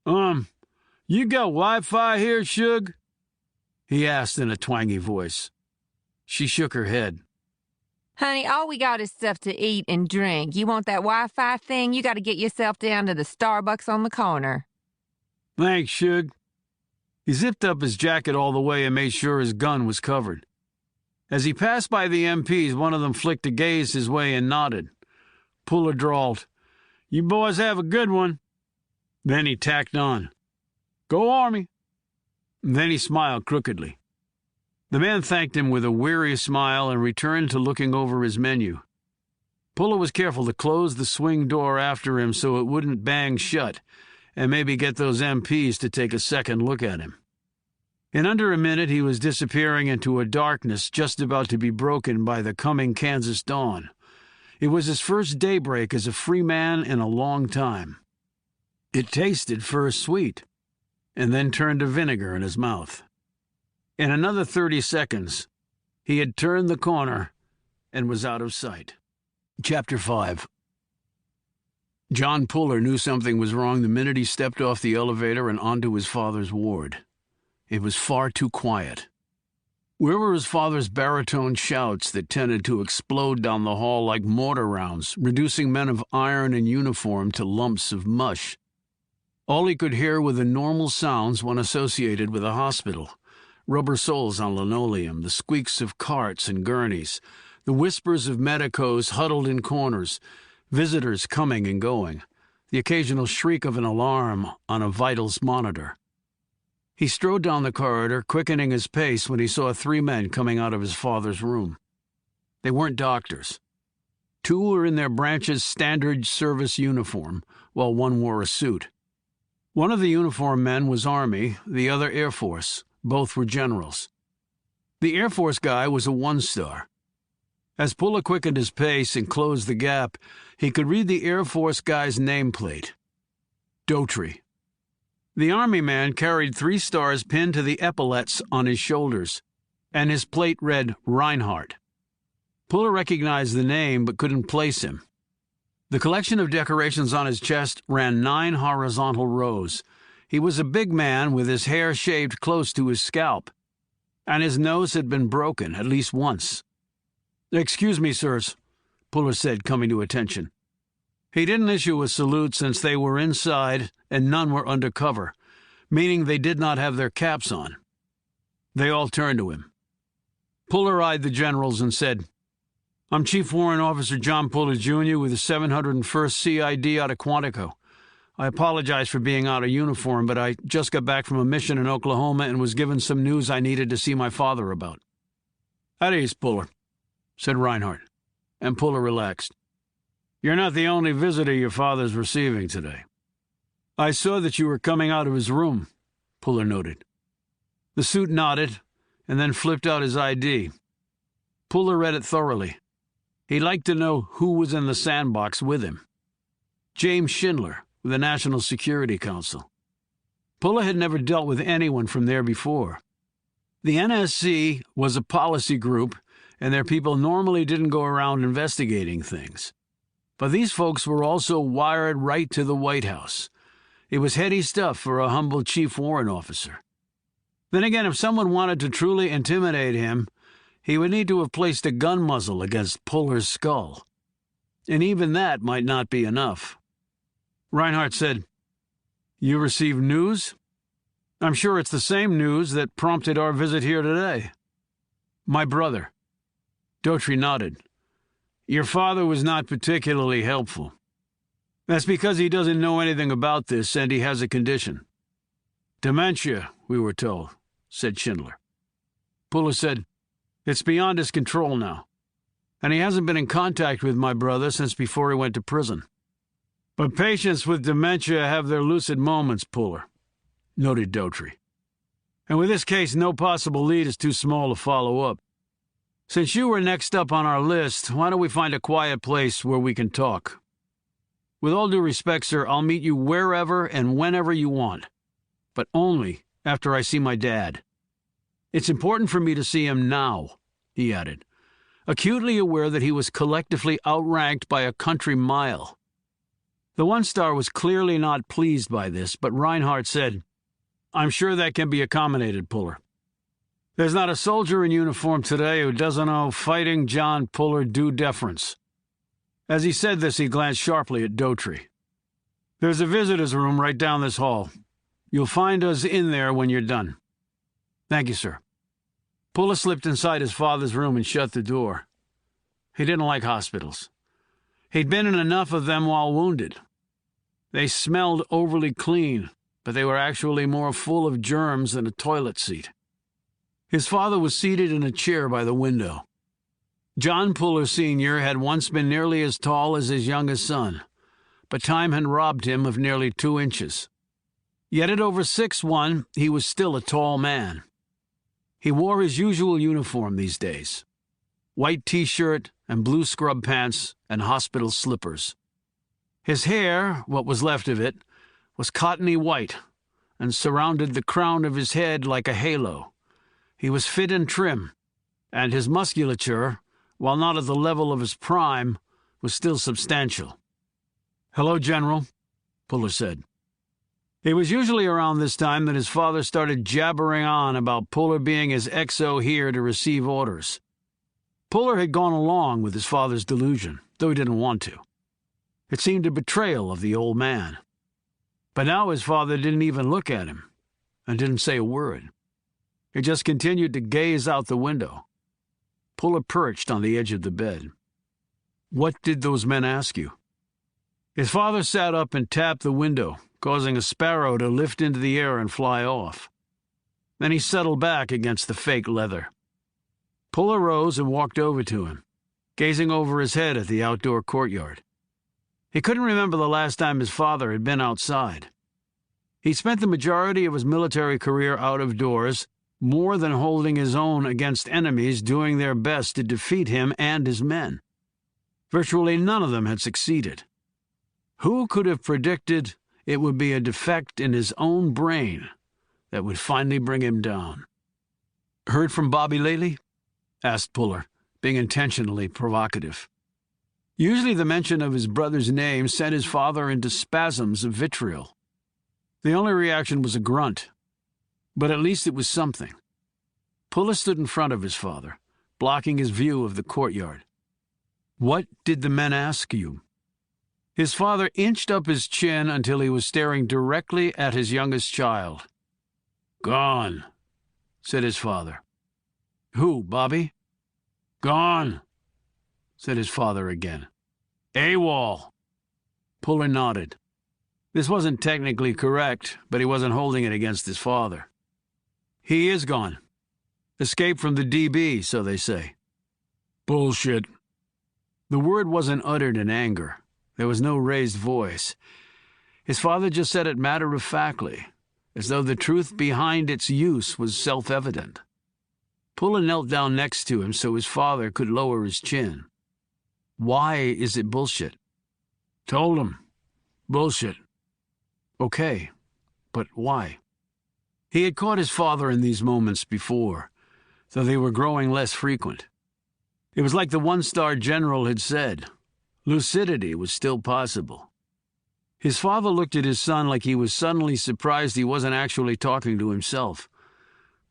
You got Wi-Fi here, Shug?" he asked in a twangy voice. She shook her head. "Honey, all we got is stuff to eat and drink. You want that Wi-Fi thing? You got to get yourself down to the Starbucks on the corner." "Thanks, Shug." He zipped up his jacket all the way and made sure his gun was covered. As he passed by the MPs, one of them flicked a gaze his way and nodded. Puller drawled, "You boys have a good one." Then he tacked on, "Go Army!" And then he smiled crookedly. The man thanked him with a weary smile and returned to looking over his menu. Puller was careful to close the swing door after him so it wouldn't bang shut, and maybe get those MPs to take a second look at him. In under a minute, he was disappearing into a darkness just about to be broken by the coming Kansas dawn. It was his first daybreak as a free man in a long time. It tasted first sweet, and then turned to vinegar in his mouth. In another 30 seconds, he had turned the corner and was out of sight. Chapter 5. John Puller knew something was wrong the minute he stepped off the elevator and onto his father's ward. It was far too quiet. Where were his father's baritone shouts that tended to explode down the hall like mortar rounds, reducing men of iron and uniform to lumps of mush? All he could hear were the normal sounds one associated with a hospital: rubber soles on linoleum, the squeaks of carts and gurneys, the whispers of medicos huddled in corners, visitors coming and going, the occasional shriek of an alarm on a vitals monitor. He strode down the corridor, quickening his pace when he saw 3 men coming out of his father's room. They weren't doctors. 2 were in their branch's standard service uniform, while 1 wore a suit. One of the uniformed men was Army, the other Air Force. Both were generals. The Air Force guy was a 1-star. As Puller quickened his pace and closed the gap, he could read the Air Force guy's nameplate: Daughtry. The Army man carried 3 stars pinned to the epaulets on his shoulders, and his plate read Reinhardt. Puller recognized the name but couldn't place him. The collection of decorations on his chest ran 9 horizontal rows. He was a big man with his hair shaved close to his scalp, and his nose had been broken at least once. "Excuse me, sirs," Puller said, coming to attention. He didn't issue a salute since they were inside and none were under cover, meaning they did not have their caps on. They all turned to him. Puller eyed the generals and said, "I'm Chief Warrant Officer John Puller, Jr. with the 701st CID out of Quantico. I apologize for being out of uniform, but I just got back from a mission in Oklahoma and was given some news I needed to see my father about." "At ease, Puller," said Reinhardt, and Puller relaxed. "You're not the only visitor your father's receiving today." "I saw that you were coming out of his room," Puller noted. The suit nodded and then flipped out his ID. Puller read it thoroughly. He'd like to know who was in the sandbox with him. James Schindler, with the National Security Council. Puller had never dealt with anyone from there before. The NSC was a policy group, and their people normally didn't go around investigating things. But these folks were also wired right to the White House. It was heady stuff for a humble chief warrant officer. Then again, if someone wanted to truly intimidate him, he would need to have placed a gun muzzle against Puller's skull. And even that might not be enough. Reinhardt said, "You received news? I'm sure it's the same news that prompted our visit here today." "My brother." Daughtry nodded. "Your father was not particularly helpful. That's because he doesn't know anything about this, and he has a condition." "Dementia, we were told," said Schindler. Puller said, "It's beyond his control now, and he hasn't been in contact with my brother since before he went to prison." "But patients with dementia have their lucid moments, Puller," noted Daughtry. "And with this case, no possible lead is too small to follow up. Since you were next up on our list, why don't we find a quiet place where we can talk? With all due respect, sir, I'll meet you wherever and whenever you want, but only after I see my dad. It's important for me to see him now," he added, acutely aware that he was collectively outranked by a country mile. The 1-star was clearly not pleased by this, but Reinhardt said, "I'm sure that can be accommodated, Puller. There's not a soldier in uniform today who doesn't owe fighting John Puller due deference." As he said this, he glanced sharply at Daughtry. "There's a visitor's room right down this hall. You'll find us in there when you're done." "Thank you, sir." Puller slipped inside his father's room and shut the door. He didn't like hospitals. He'd been in enough of them while wounded. They smelled overly clean, but they were actually more full of germs than a toilet seat. His father was seated in a chair by the window. John Puller Sr. had once been nearly as tall as his youngest son, but time had robbed him of nearly 2 inches. Yet at over 6'1", he was still a tall man. He wore his usual uniform these days: white t-shirt and blue scrub pants and hospital slippers. His hair, what was left of it, was cottony white and surrounded the crown of his head like a halo. He was fit and trim, and his musculature, while not at the level of his prime, was still substantial. "Hello, General," Puller said. It was usually around this time that his father started jabbering on about Puller being his XO here to receive orders. Puller had gone along with his father's delusion, though he didn't want to. It seemed a betrayal of the old man. But now his father didn't even look at him, and didn't say a word. He just continued to gaze out the window. Puller perched on the edge of the bed. "What did those men ask you?" His father sat up and tapped the window, causing a sparrow to lift into the air and fly off. Then he settled back against the fake leather. Puller rose and walked over to him, gazing over his head at the outdoor courtyard. He couldn't remember the last time his father had been outside. He spent the majority of his military career out of doors, more than holding his own against enemies doing their best to defeat him and his men. Virtually none of them had succeeded. Who could have predicted it would be a defect in his own brain that would finally bring him down? "Heard from Bobby lately?" asked Puller, being intentionally provocative. Usually the mention of his brother's name sent his father into spasms of vitriol. The only reaction was a grunt, but at least it was something. Puller stood in front of his father, blocking his view of the courtyard. "What did the men ask you?" His father inched up his chin until he was staring directly at his youngest child. "Gone," said his father. "Who, Bobby?" "Gone," said his father again. "AWOL." Puller nodded. This wasn't technically correct, but he wasn't holding it against his father. "He is gone. Escaped from the DB, so they say." "Bullshit." The word wasn't uttered in anger. There was no raised voice. His father just said it matter-of-factly, as though the truth behind its use was self-evident. Puller knelt down next to him so his father could lower his chin. "Why is it bullshit?" "Told him. Bullshit." "Okay, but why?" He had caught his father in these moments before, though they were growing less frequent. It was like the one-star general had said: lucidity was still possible. His father looked at his son like he was suddenly surprised he wasn't actually talking to himself.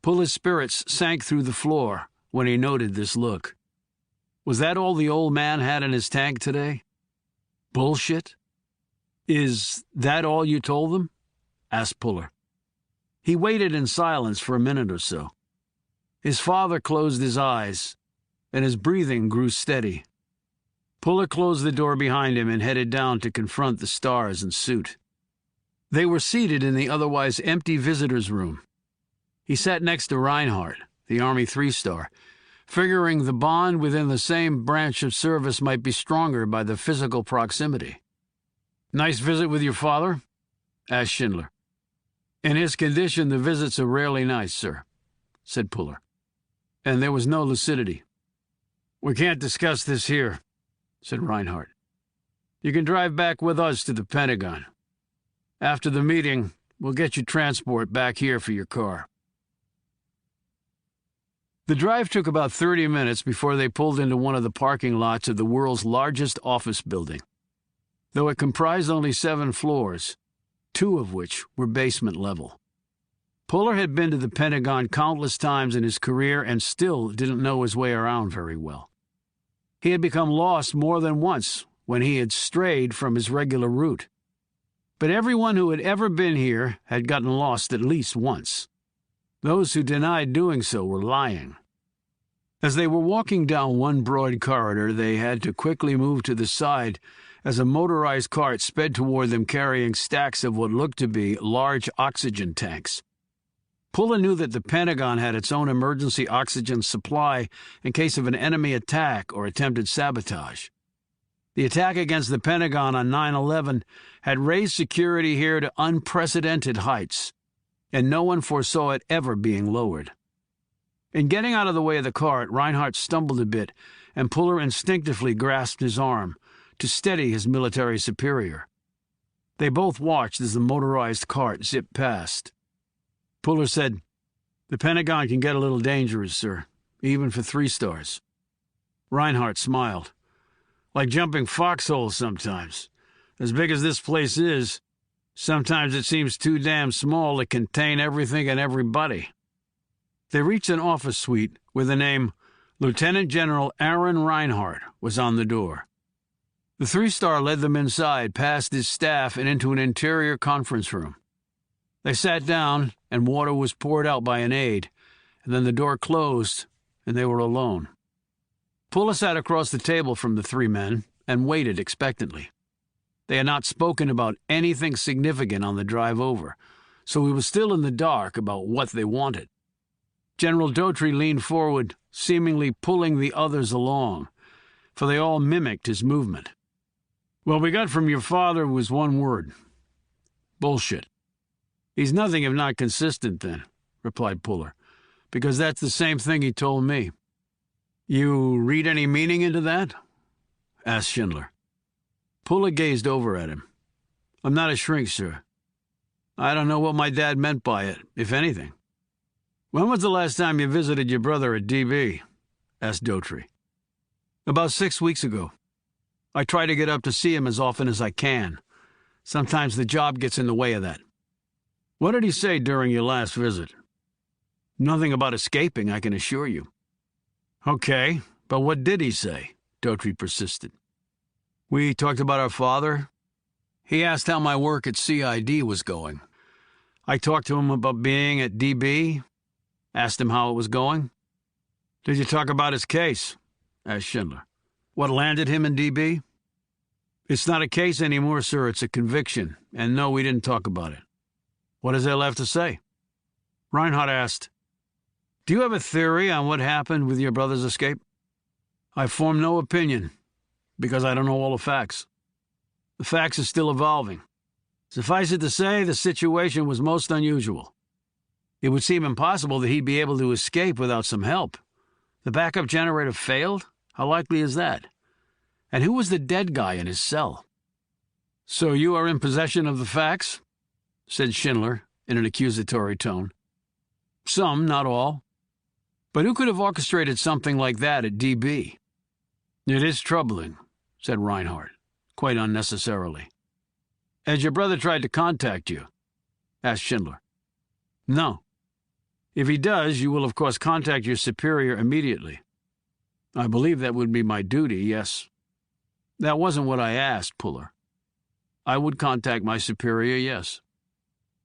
Puller's spirits sank through the floor when he noted this look. Was that all the old man had in his tank today? Bullshit? "Is that all you told them?" asked Puller. He waited in silence for a minute or so. His father closed his eyes, and his breathing grew steady. Puller closed the door behind him and headed down to confront the stars and suit. They were seated in the otherwise empty visitors' room. He sat next to Reinhardt, the Army 3-star, figuring the bond within the same branch of service might be stronger by the physical proximity. "Nice visit with your father?" asked Schindler. "In his condition, the visits are rarely nice, sir," said Puller. And there was no lucidity. "We can't discuss this here," said Reinhardt. "You can drive back with us to the Pentagon. After the meeting, we'll get you transport back here for your car." The drive took about 30 minutes before they pulled into one of the parking lots of the world's largest office building. Though it comprised only 7 floors, 2 of which were basement level. Puller had been to the Pentagon countless times in his career and still didn't know his way around very well. He had become lost more than once when he had strayed from his regular route. But everyone who had ever been here had gotten lost at least once. Those who denied doing so were lying. As they were walking down one broad corridor, they had to quickly move to the side as a motorized cart sped toward them carrying stacks of what looked to be large oxygen tanks. Puller knew that the Pentagon had its own emergency oxygen supply in case of an enemy attack or attempted sabotage. The attack against the Pentagon on 9/11 had raised security here to unprecedented heights, and no one foresaw it ever being lowered. In getting out of the way of the cart, Reinhardt stumbled a bit, and Puller instinctively grasped his arm to steady his military superior. They both watched as the motorized cart zipped past. Puller said, "The Pentagon can get a little dangerous, sir, even for 3 stars. Reinhardt smiled. "Like jumping foxholes sometimes. As big as this place is, sometimes it seems too damn small to contain everything and everybody." They reached an office suite where the name Lieutenant General Aaron Reinhardt was on the door. The 3-star led them inside, past his staff, and into an interior conference room. They sat down, and water was poured out by an aide, and then the door closed, and they were alone. Puller sat across the table from the 3 men and waited expectantly. They had not spoken about anything significant on the drive over, so he was still in the dark about what they wanted. General Daughtry leaned forward, seemingly pulling the others along, for they all mimicked his movement. "What we got from your father was one word: bullshit." "He's nothing if not consistent, then," replied Puller, "because that's the same thing he told me." "You read any meaning into that?" asked Schindler. Puller gazed over at him. "I'm not a shrink, sir. I don't know what my dad meant by it, if anything." "When was the last time you visited your brother at DB?" asked Daughtry. "About 6 weeks ago. I try to get up to see him as often as I can. Sometimes the job gets in the way of that." "What did he say during your last visit?" "Nothing about escaping, I can assure you." "Okay, but what did he say?" Daughtry persisted. "We talked about our father. He asked how my work at CID was going. I talked to him about being at DB, asked him how it was going." "Did you talk about his case?" asked Schindler. "What landed him in DB?" "It's not a case anymore, sir. It's a conviction. And no, we didn't talk about it." "What is there left to say?" Reinhardt asked, "Do you have a theory on what happened with your brother's escape?" "I form no opinion, because I don't know all the facts. The facts are still evolving. Suffice it to say, the situation was most unusual. It would seem impossible that he'd be able to escape without some help. The backup generator failed? How likely is that? And who was the dead guy in his cell?" "So you are in possession of the facts?" said Schindler in an accusatory tone. "Some, not all. But who could have orchestrated something like that at DB?" "It is troubling," said Reinhardt, quite unnecessarily. "Has your brother tried to contact you?" asked Schindler. "No. If he does, you will of course contact your superior immediately." "I believe that would be my duty, yes." "That wasn't what I asked, Puller." "I would contact my superior, yes."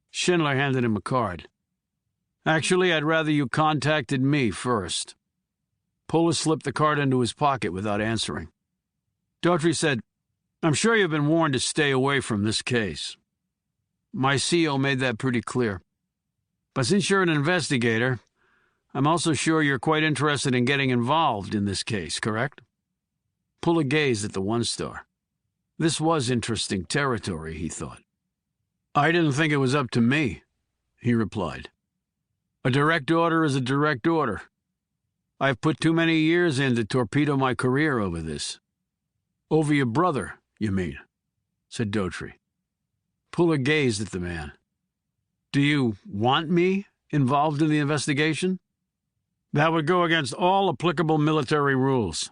Schindler handed him a card. "Actually, I'd rather you contacted me first." Puller slipped the card into his pocket without answering. Daughtry said, "I'm sure you've been warned to stay away from this case." "My CO made that pretty clear. But since you're an investigator, I'm also sure you're quite interested in getting involved in this case, correct?" Puller gazed at the 1-star. This was interesting territory, he thought. "I didn't think it was up to me," he replied. "A direct order is a direct order. I've put too many years in to torpedo my career over this." "Over your brother, you mean?" said Daughtry. Puller gazed at the man. "Do you want me involved in the investigation?" "That would go against all applicable military rules,"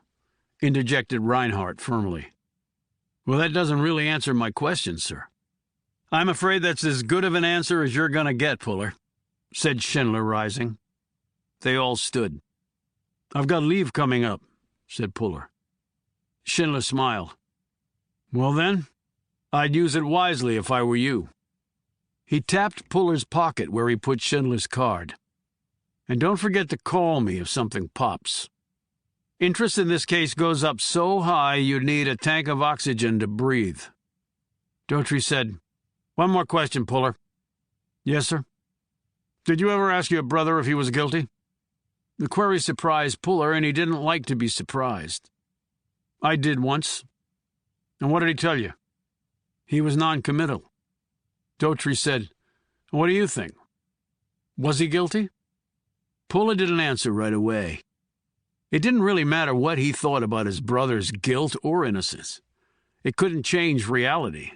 interjected Reinhardt firmly. "Well, that doesn't really answer my question, sir." "I'm afraid that's as good of an answer as you're going to get, Puller," said Schindler, rising. They all stood. "I've got leave coming up," said Puller. Schindler smiled. "Well then, I'd use it wisely if I were you." He tapped Puller's pocket where he put Schindler's card. "And don't forget to call me if something pops." Interest in this case goes up so high you'd need a tank of oxygen to breathe. Daughtry said, "One more question, Puller." "Yes, sir." "Did you ever ask your brother if he was guilty?" The query surprised Puller, and he didn't like to be surprised. "I did once." "And what did he tell you?" "He was non-committal." Daughtry said, "What do you think? Was he guilty?" Puller didn't answer right away. It didn't really matter what he thought about his brother's guilt or innocence. It couldn't change reality.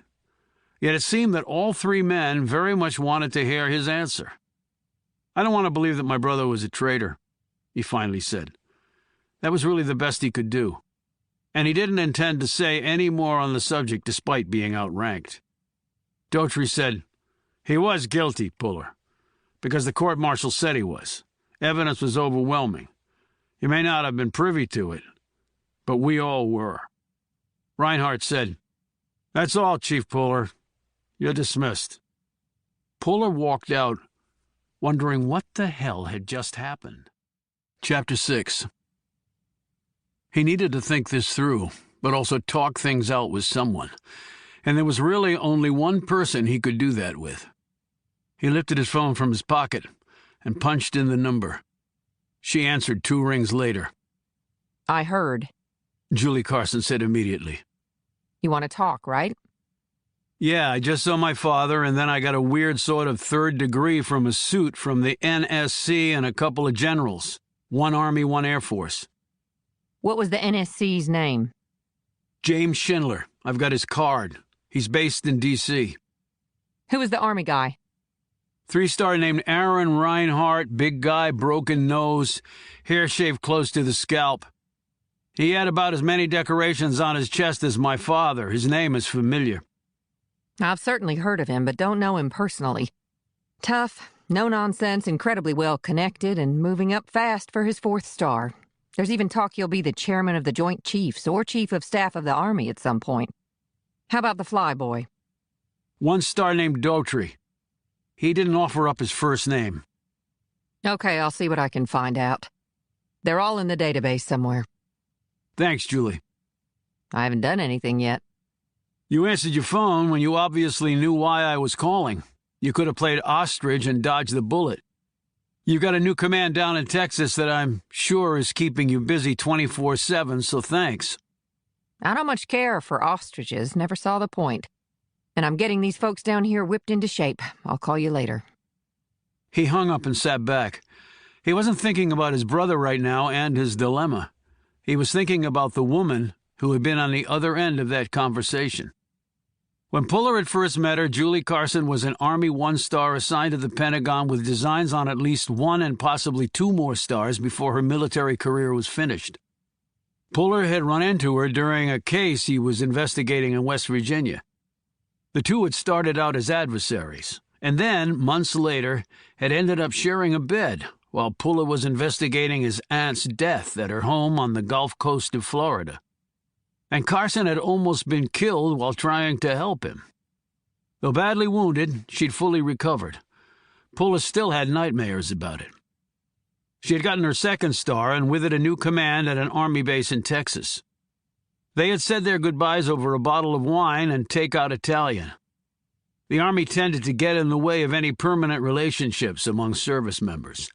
Yet it seemed that all three men very much wanted to hear his answer. "I don't want to believe that my brother was a traitor," he finally said. That was really the best he could do. And he didn't intend to say any more on the subject despite being outranked. Daughtry said, "He was guilty, Puller, because the court-martial said he was. Evidence was overwhelming. You may not have been privy to it, but we all were." Reinhardt said, "That's all, Chief Puller. You're dismissed." Puller walked out, wondering what the hell had just happened. Chapter 6. He needed to think this through, but also talk things out with someone, and there was really only one person he could do that with. He lifted his phone from his pocket and punched in the number. She answered 2 rings later. "I heard." Julie Carson said immediately. "You want to talk, right?" "Yeah, I just saw my father, and then I got a weird sort of 3rd degree from a suit from the NSC and a couple of generals. 1 Army, 1 Air Force." "What was the NSC's name?" "James Schindler. I've got his card. He's based in D.C. "Who was the Army guy?" 3-star named Aaron Reinhardt, big guy, broken nose, hair shaved close to the scalp. He had about as many decorations on his chest as my father. His name is familiar." "I've certainly heard of him, but don't know him personally. Tough, no nonsense, incredibly well connected, and moving up fast for his 4th star. There's even talk he'll be the chairman of the Joint Chiefs or Chief of Staff of the Army at some point. How about the flyboy?" 1-star named Daughtry. He didn't offer up his first name. "Okay, I'll see what I can find out. They're all in the database somewhere." "Thanks, Julie." "I haven't done anything yet." "You answered your phone when you obviously knew why I was calling. You could have played ostrich and dodged the bullet. You got a new command down in Texas that I'm sure is keeping you busy 24/7, so thanks." "I don't much care for ostriches, never saw the point. And I'm getting these folks down here whipped into shape. I'll call you later." He hung up and sat back. He wasn't thinking about his brother right now and his dilemma. He was thinking about the woman who had been on the other end of that conversation. When Puller had first met her, Julie Carson was an Army 1-star assigned to the Pentagon with designs on at least 1 and possibly 2 more stars before her military career was finished. Puller had run into her during a case he was investigating in West Virginia. The two had started out as adversaries, and then, months later, had ended up sharing a bed while Puller was investigating his aunt's death at her home on the Gulf Coast of Florida. And Carson had almost been killed while trying to help him. Though badly wounded, she'd fully recovered. Puller still had nightmares about it. She had gotten her 2nd star and with it a new command at an Army base in Texas. They had said their goodbyes over a bottle of wine and take-out Italian. The Army tended to get in the way of any permanent relationships among service members.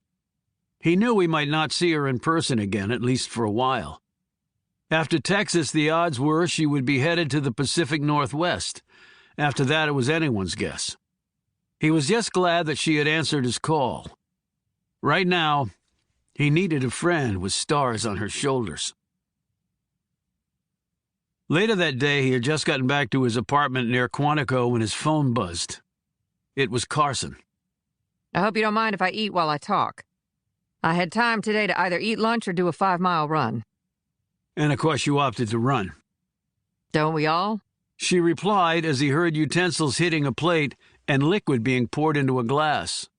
He knew he might not see her in person again, at least for a while. After Texas, the odds were she would be headed to the Pacific Northwest. After that, it was anyone's guess. He was just glad that she had answered his call. Right now, he needed a friend with stars on her shoulders. Later that day, he had just gotten back to his apartment near Quantico when his phone buzzed. It was Carson. "I hope you don't mind if I eat while I talk. I had time today to either eat lunch or do a 5-mile run." And of course you opted to run. "Don't we all?" She replied as he heard utensils hitting a plate and liquid being poured into a glass.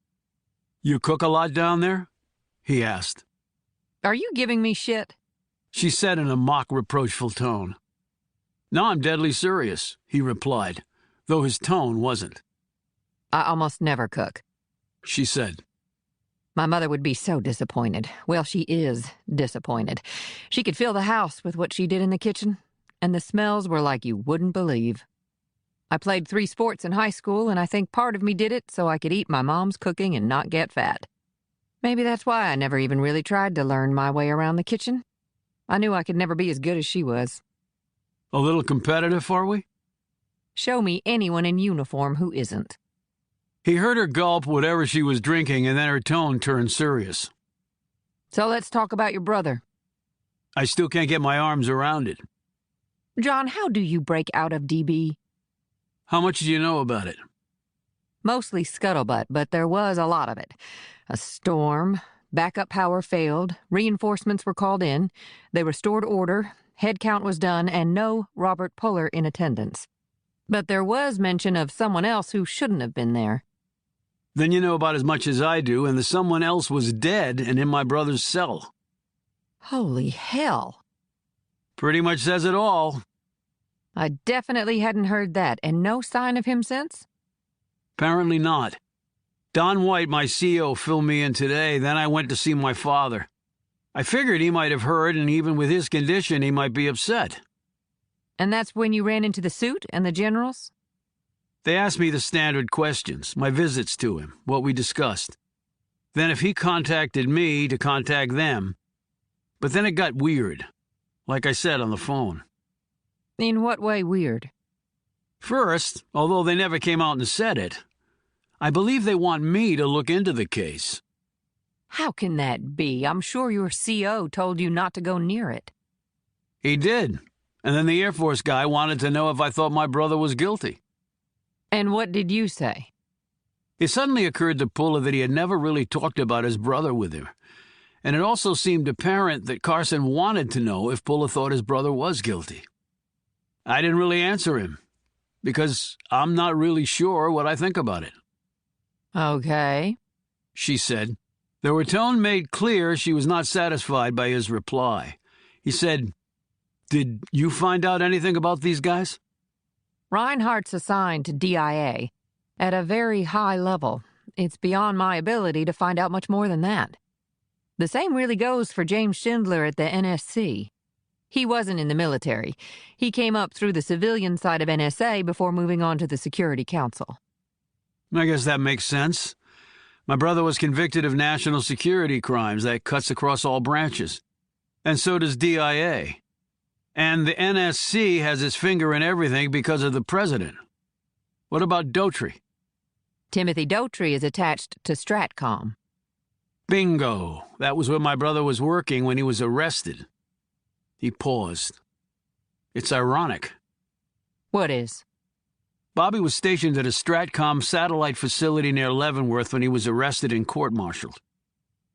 "You cook a lot down there?" he asked. "Are you giving me shit?" She said in a mock reproachful tone. "No, I'm deadly serious," he replied, though his tone wasn't. "I almost never cook." She said. My mother would be so disappointed. Well, she is disappointed. She could fill the house with what she did in the kitchen, and the smells were like you wouldn't believe. I played 3 sports in high school, and I think part of me did it so I could eat my mom's cooking and not get fat. Maybe that's why I never even really tried to learn my way around the kitchen. I knew I could never be as good as she was. A little competitive, are we? Show me anyone in uniform who isn't. He heard her gulp whatever she was drinking, and then her tone turned serious. So let's talk about your brother. I still can't get my arms around it. John, how do you break out of DB? How much do you know about it? Mostly scuttlebutt, but there was a lot of it. A storm, backup power failed, reinforcements were called in, they restored order, head count was done, and no Robert Puller in attendance. But there was mention of someone else who shouldn't have been there. Then you know about as much as I do, and the someone else was dead and in my brother's cell. Holy hell. Pretty much says it all. I definitely hadn't heard that, and no sign of him since? Apparently not. Don White, my CO, filled me in today, then I went to see my father. I figured he might have heard, and even with his condition, he might be upset. And that's when you ran into the suit and the generals? They asked me the standard questions, my visits to him, what we discussed. Then if he contacted me, to contact them. But then it got weird, like I said on the phone. In what way weird? First, although they never came out and said it, I believe they want me to look into the case. How can that be? I'm sure your CO told you not to go near it. He did. And then the Air Force guy wanted to know if I thought my brother was guilty. And what did you say? It suddenly occurred to Puller that he had never really talked about his brother with him. And it also seemed apparent that Carson wanted to know if Puller thought his brother was guilty. I didn't really answer him, because I'm not really sure what I think about it. Okay, she said. Though her tone made clear she was not satisfied by his reply. He said, "Did you find out anything about these guys?" Reinhardt's assigned to DIA at a very high level. It's beyond my ability to find out much more than that. The same really goes for James Schindler at the NSC. He wasn't in the military. He came up through the civilian side of NSA before moving on to the Security Council. I guess that makes sense. My brother was convicted of national security crimes that cuts across all branches. And so does DIA. And the NSC has its finger in everything because of the president. What about Daughtry? Timothy Daughtry is attached to Stratcom. Bingo! That was where my brother was working when he was arrested. He paused. It's ironic. What is? Bobby was stationed at a Stratcom satellite facility near Leavenworth when he was arrested and court-martialed.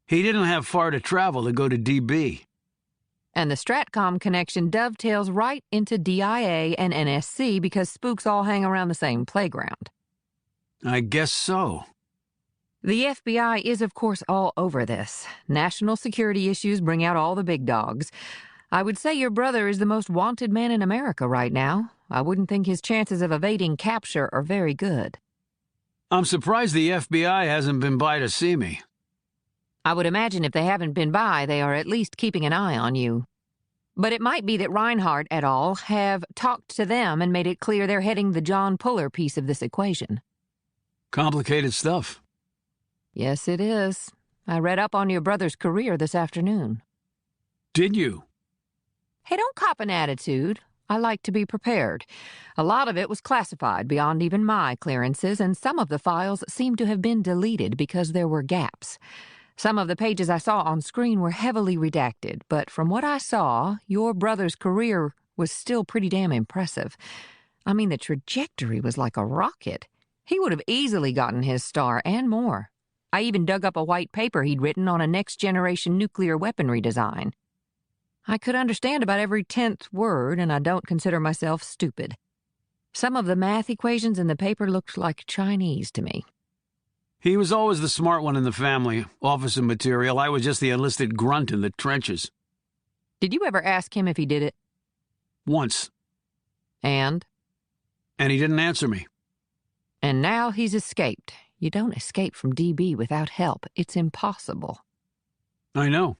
He didn't have far to travel to go to DB. And the Stratcom connection dovetails right into DIA and NSC because spooks all hang around the same playground. I guess so. The FBI is, of course, all over this. National security issues bring out all the big dogs. I would say your brother is the most wanted man in America right now. I wouldn't think his chances of evading capture are very good. I'm surprised the FBI hasn't been by to see me. I would imagine if they haven't been by, they are at least keeping an eye on you. But it might be that Reinhardt et al. Have talked to them and made it clear they're heading the John Puller piece of this equation. Complicated stuff. Yes, it is. I read up on your brother's career this afternoon. Did you? Hey, don't cop an attitude. I like to be prepared. A lot of it was classified beyond even my clearances, and some of the files seemed to have been deleted because there were gaps. Some of the pages I saw on screen were heavily redacted, but from what I saw, your brother's career was still pretty damn impressive. I mean, the trajectory was like a rocket. He would have easily gotten his star and more. I even dug up a white paper he'd written on a next-generation nuclear weaponry design. I could understand about every 10th word, and I don't consider myself stupid. Some of the math equations in the paper looked like Chinese to me. He was always the smart one in the family, officer material. I was just the enlisted grunt in the trenches. Did you ever ask him if he did it? Once. And? And he didn't answer me. And now he's escaped. You don't escape from DB without help. It's impossible. I know.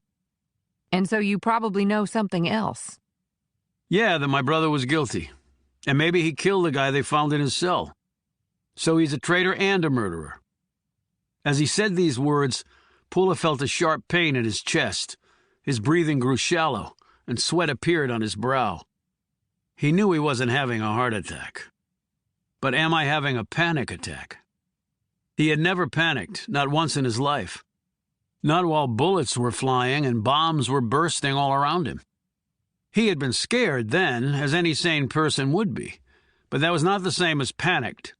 And so you probably know something else. Yeah, that my brother was guilty. And maybe he killed the guy they found in his cell. So he's a traitor and a murderer. As he said these words, Pula felt a sharp pain in his chest. His breathing grew shallow, and sweat appeared on his brow. He knew he wasn't having a heart attack. But am I having a panic attack? He had never panicked, not once in his life. Not while bullets were flying and bombs were bursting all around him. He had been scared then, as any sane person would be, but that was not the same as panicked.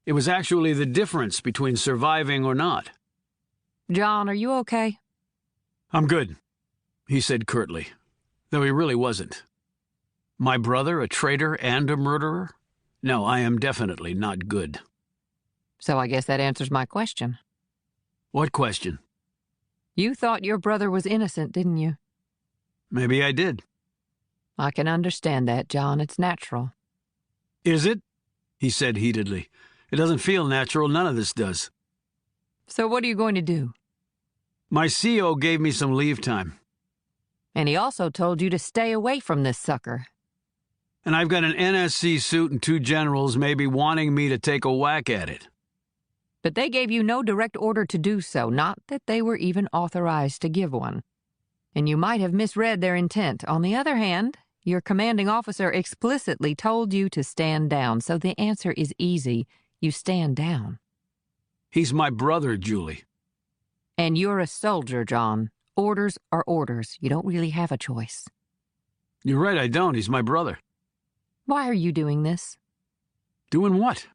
It was actually the difference between surviving or not. John, are you okay? I'm good, he said curtly, though he really wasn't. My brother, a traitor and a murderer? No, I am definitely not good. So I guess that answers my question. What question? You thought your brother was innocent, didn't you? Maybe I did. I can understand that, John. It's natural. Is it? He said heatedly. It doesn't feel natural. None of this does. So what are you going to do? My CO gave me some leave time. And he also told you to stay away from this sucker. And I've got an NSC suit and 2 generals maybe wanting me to take a whack at it. But they gave you no direct order to do so, not that they were even authorized to give one. And you might have misread their intent. On the other hand, your commanding officer explicitly told you to stand down, so the answer is easy. You stand down. He's my brother, Julie. And you're a soldier, John. Orders are orders. You don't really have a choice. You're right, I don't. He's my brother. Why are you doing this? Doing what?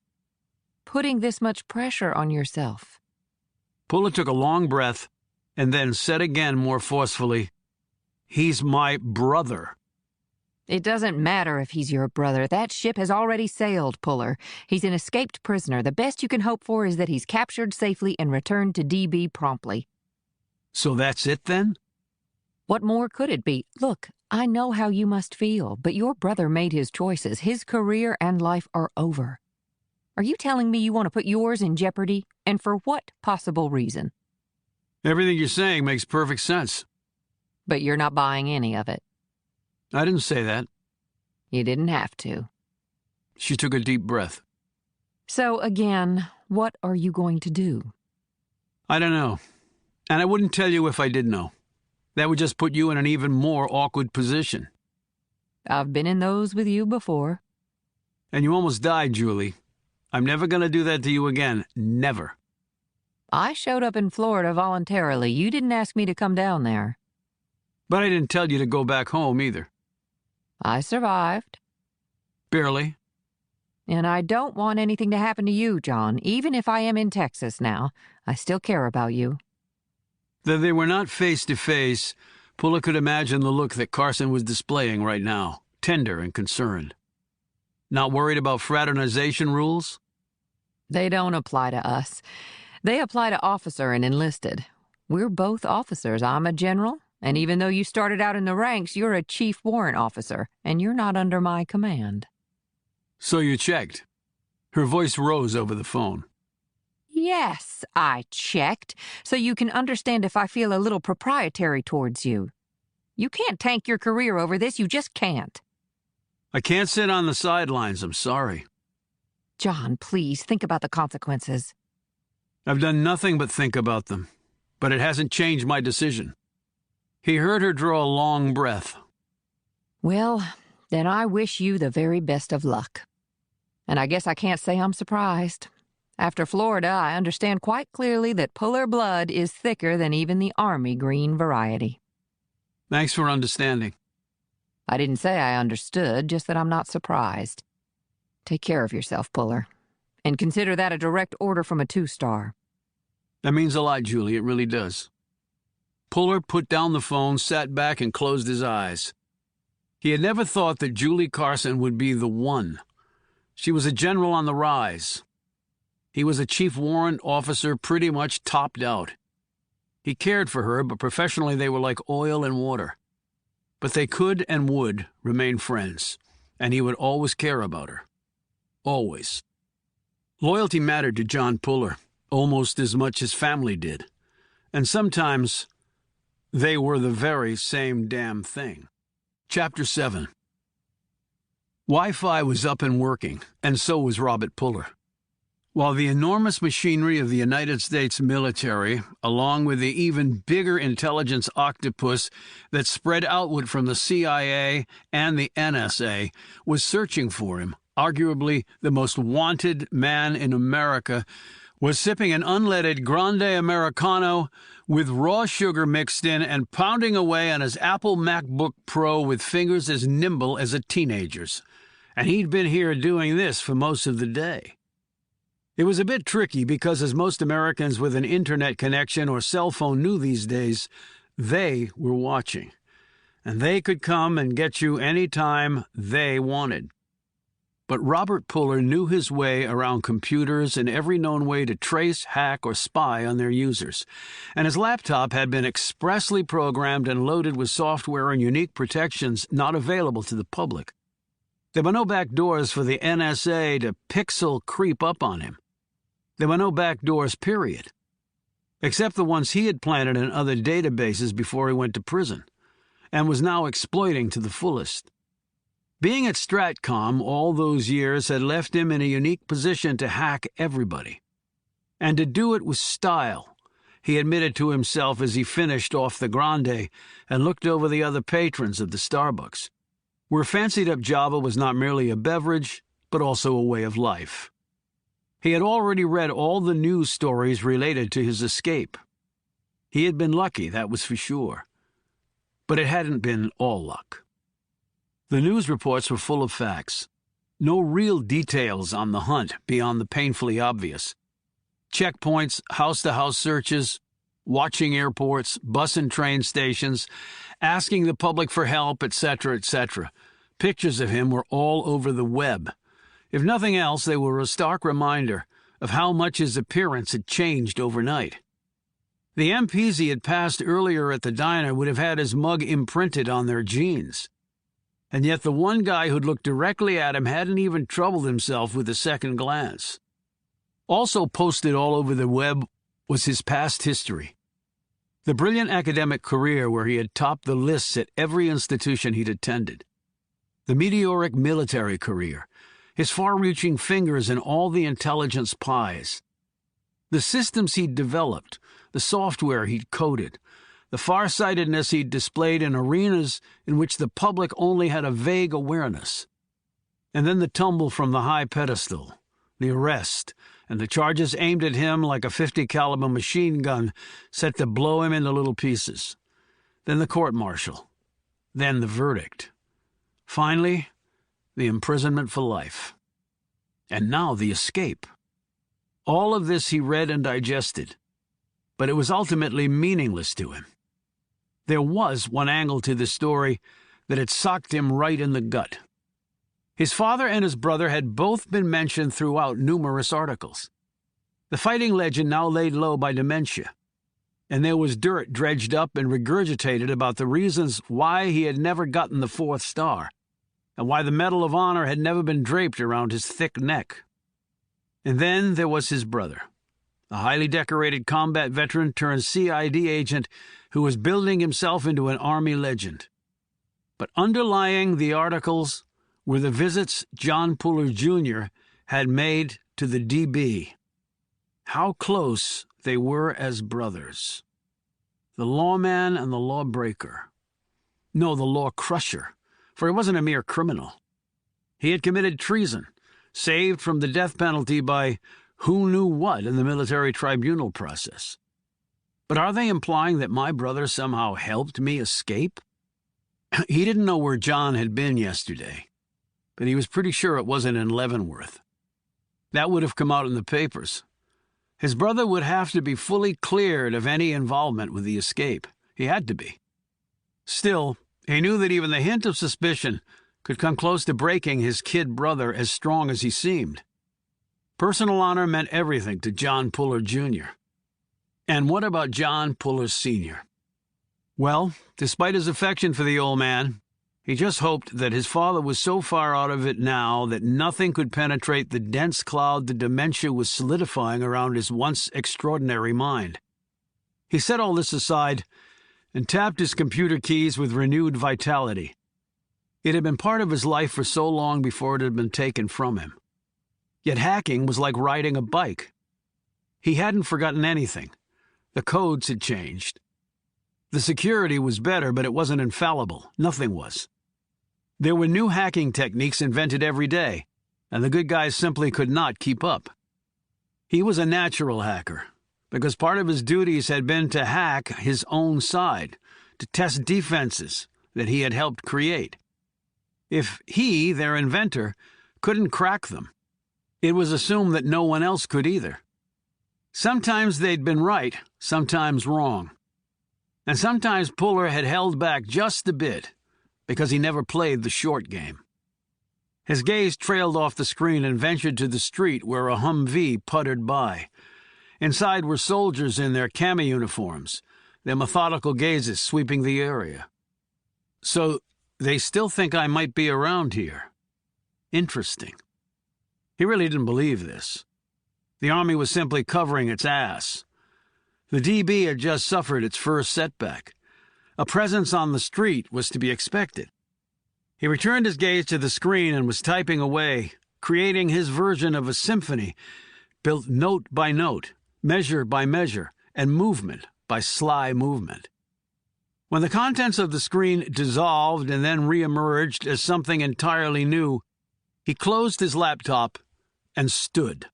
Putting this much pressure on yourself. Pula took a long breath and then said again more forcefully, He's my brother. It doesn't matter if he's your brother. That ship has already sailed, Puller. He's an escaped prisoner. The best you can hope for is that he's captured safely and returned to DB promptly. So that's it, then? What more could it be? Look, I know how you must feel, but your brother made his choices. His career and life are over. Are you telling me you want to put yours in jeopardy? And for what possible reason? Everything you're saying makes perfect sense. But you're not buying any of it. I didn't say that. You didn't have to. She took a deep breath. So again, what are you going to do? I don't know. And I wouldn't tell you if I did know. That would just put you in an even more awkward position. I've been in those with you before. And you almost died, Julie. I'm never going to do that to you again. Never. I showed up in Florida voluntarily. You didn't ask me to come down there. But I didn't tell you to go back home either. I survived. Barely. And I don't want anything to happen to you, John. Even if I am in Texas now, I still care about you. Though they were not face to face, Pula could imagine the look that Carson was displaying right now, tender and concerned. Not worried about fraternization rules? They don't apply to us. They apply to officer and enlisted. We're both officers. I'm a general, and even though you started out in the ranks, you're a chief warrant officer, and you're not under my command. So you checked. Her voice rose over the phone. Yes, I checked, so you can understand if I feel a little proprietary towards you. You can't tank your career over this, you just can't. I can't sit on the sidelines, I'm sorry. John, please, think about the consequences. I've done nothing but think about them, but it hasn't changed my decision. He heard her draw a long breath. Well, then I wish you the very best of luck. And I guess I can't say I'm surprised. After Florida, I understand quite clearly that Puller blood is thicker than even the Army green variety. Thanks for understanding. I didn't say I understood, just that I'm not surprised. Take care of yourself, Puller. And consider that a direct order from a 2-star. That means a lot, Julie. It really does. Puller put down the phone, sat back, and closed his eyes. He had never thought that Julie Carson would be the one. She was a general on the rise. He was a chief warrant officer pretty much topped out. He cared for her, but professionally they were like oil and water. But they could and would remain friends, and he would always care about her. Always. Loyalty mattered to John Puller, almost as much as family did. And sometimes they were the very same damn thing. Chapter 7. Wi-Fi was up and working, and so was Robert Puller. While the enormous machinery of the United States military, along with the even bigger intelligence octopus that spread outward from the CIA and the NSA, was searching for him, arguably the most wanted man in America was sipping an unleaded Grande Americano with raw sugar mixed in and pounding away on his Apple MacBook Pro with fingers as nimble as a teenager's. And he'd been here doing this for most of the day. It was a bit tricky because, as most Americans with an internet connection or cell phone knew these days, they were watching. And they could come and get you any time they wanted. But Robert Puller knew his way around computers and every known way to trace, hack, or spy on their users. And his laptop had been expressly programmed and loaded with software and unique protections not available to the public. There were no back doors for the NSA to pixel creep up on him. There were no back doors, period. Except the ones he had planted in other databases before he went to prison, and was now exploiting to the fullest. Being at Stratcom all those years had left him in a unique position to hack everybody. And to do it with style, he admitted to himself as he finished off the Grande and looked over the other patrons of the Starbucks, where fancied-up Java was not merely a beverage, but also a way of life. He had already read all the news stories related to his escape. He had been lucky, that was for sure. But it hadn't been all luck. The news reports were full of facts. No real details on the hunt beyond the painfully obvious. Checkpoints, house-to-house searches, watching airports, bus and train stations, asking the public for help, etc., etc. Pictures of him were all over the web. If nothing else, they were a stark reminder of how much his appearance had changed overnight. The MPs he had passed earlier at the diner would have had his mug imprinted on their jeans. And yet the one guy who'd looked directly at him hadn't even troubled himself with a second glance. Also posted all over the web was his past history. The brilliant academic career where he had topped the lists at every institution he'd attended. The meteoric military career. His far-reaching fingers in all the intelligence pies. The systems he'd developed, the software he'd coded, the far-sightedness he'd displayed in arenas in which the public only had a vague awareness. And then the tumble from the high pedestal, the arrest, and the charges aimed at him like a .50 caliber machine gun set to blow him into little pieces. Then the court-martial. Then the verdict. Finally, the imprisonment for life. And now the escape. All of this he read and digested, but it was ultimately meaningless to him. There was one angle to the story that had socked him right in the gut. His father and his brother had both been mentioned throughout numerous articles. The fighting legend now laid low by dementia, and there was dirt dredged up and regurgitated about the reasons why he had never gotten the 4th star, and why the Medal of Honor had never been draped around his thick neck. And then there was his brother, a highly decorated combat veteran turned CID agent who was building himself into an Army legend. But underlying the articles were the visits John Puller Jr. had made to the DB. How close they were as brothers. The lawman and the lawbreaker. No, the law crusher, for he wasn't a mere criminal. He had committed treason, saved from the death penalty by who knew what in the military tribunal process. But are they implying that my brother somehow helped me escape? He didn't know where John had been yesterday, but he was pretty sure it wasn't in Leavenworth. That would have come out in the papers. His brother would have to be fully cleared of any involvement with the escape. He had to be. Still, he knew that even the hint of suspicion could come close to breaking his kid brother as strong as he seemed. Personal honor meant everything to John Puller Jr. And what about John Puller Sr.? Well, despite his affection for the old man, He just hoped that his father was so far out of it now that nothing could penetrate the dense cloud the dementia was solidifying around his once extraordinary mind. He set all this aside and tapped his computer keys with renewed vitality. It had been part of his life for so long before it had been taken from him. Yet hacking was like riding a bike. He hadn't forgotten anything. The codes had changed. The security was better, but it wasn't infallible. Nothing was. There were new hacking techniques invented every day, and the good guys simply could not keep up. He was a natural hacker, because part of his duties had been to hack his own side, to test defenses that he had helped create. If he, their inventor, couldn't crack them, it was assumed that no one else could either. Sometimes they'd been right, sometimes wrong. And sometimes Puller had held back just a bit, because he never played the short game. His gaze trailed off the screen and ventured to the street where a Humvee puttered by. Inside were soldiers in their cami uniforms, their methodical gazes sweeping the area. So they still think I might be around here. Interesting. He really didn't believe this. The Army was simply covering its ass. The DB had just suffered its first setback. A presence on the street was to be expected. He returned his gaze to the screen and was typing away, creating his version of a symphony, built note by note, measure by measure, and movement by sly movement. When the contents of the screen dissolved and then reemerged as something entirely new, he closed his laptop and stood.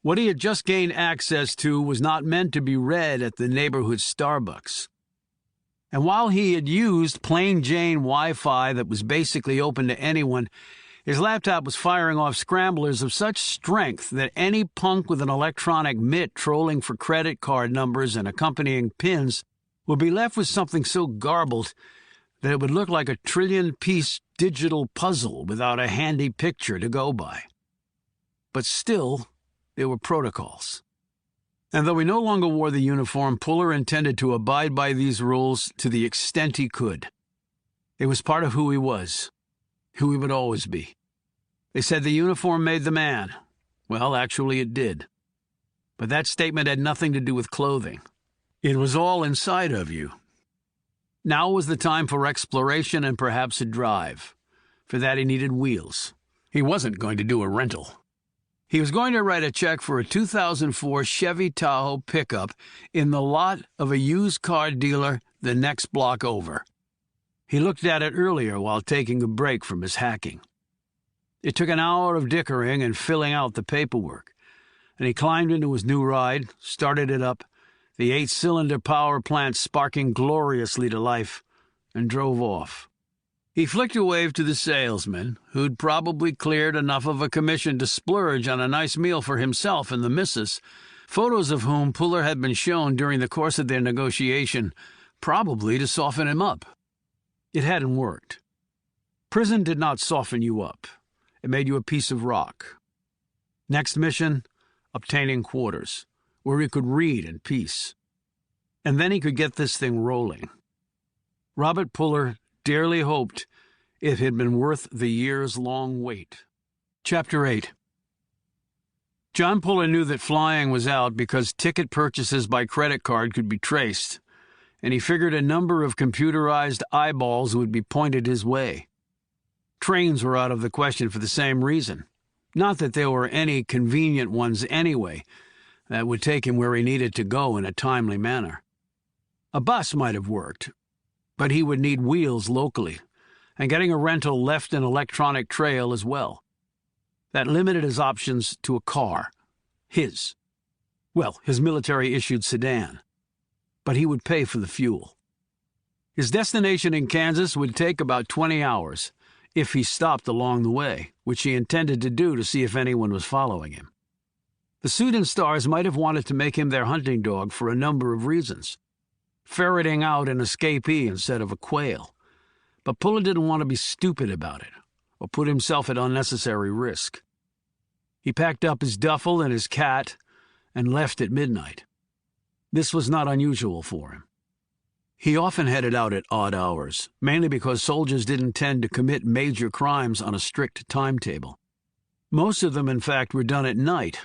What he had just gained access to was not meant to be read at the neighborhood Starbucks. And while he had used plain Jane Wi-Fi that was basically open to anyone, his laptop was firing off scramblers of such strength that any punk with an electronic mitt trolling for credit card numbers and accompanying pins would be left with something so garbled that it would look like a trillion-piece digital puzzle without a handy picture to go by. But still, there were protocols. And though he no longer wore the uniform, Puller intended to abide by these rules to the extent he could. It was part of who he was, who he would always be. They said the uniform made the man. Well, actually it did. But that statement had nothing to do with clothing. It was all inside of you. Now was the time for exploration and perhaps a drive. For that he needed wheels. He wasn't going to do a rental. He was going to write a check for a 2004 Chevy Tahoe pickup in the lot of a used car dealer the next block over. He looked at it earlier while taking a break from his hacking. It took an hour of dickering and filling out the paperwork, and he climbed into his new ride, started it up, the 8-cylinder power plant sparking gloriously to life, and drove off. He flicked a wave to the salesman, who'd probably cleared enough of a commission to splurge on a nice meal for himself and the missus, photos of whom Puller had been shown during the course of their negotiation, probably to soften him up. It hadn't worked. Prison did not soften you up. It made you a piece of rock. Next mission, obtaining quarters, where he could read in peace. And then he could get this thing rolling. Robert Puller dearly hoped it had been worth the years-long wait. Chapter 8. John Puller knew that flying was out because ticket purchases by credit card could be traced, and he figured a number of computerized eyeballs would be pointed his way. Trains were out of the question for the same reason. Not that there were any convenient ones anyway that would take him where he needed to go in a timely manner. A bus might have worked, but he would need wheels locally, and getting a rental left an electronic trail as well. That limited his options to a car. His. Well, his military-issued sedan. But he would pay for the fuel. His destination in Kansas would take about 20 hours, if he stopped along the way, which he intended to do to see if anyone was following him. The Sudan Stars might have wanted to make him their hunting dog for a number of reasons, ferreting out an escapee instead of a quail. But Puller didn't want to be stupid about it, or put himself at unnecessary risk. He packed up his duffel and his cat and left at midnight. This was not unusual for him. He often headed out at odd hours, mainly because soldiers didn't tend to commit major crimes on a strict timetable. Most of them, in fact, were done at night,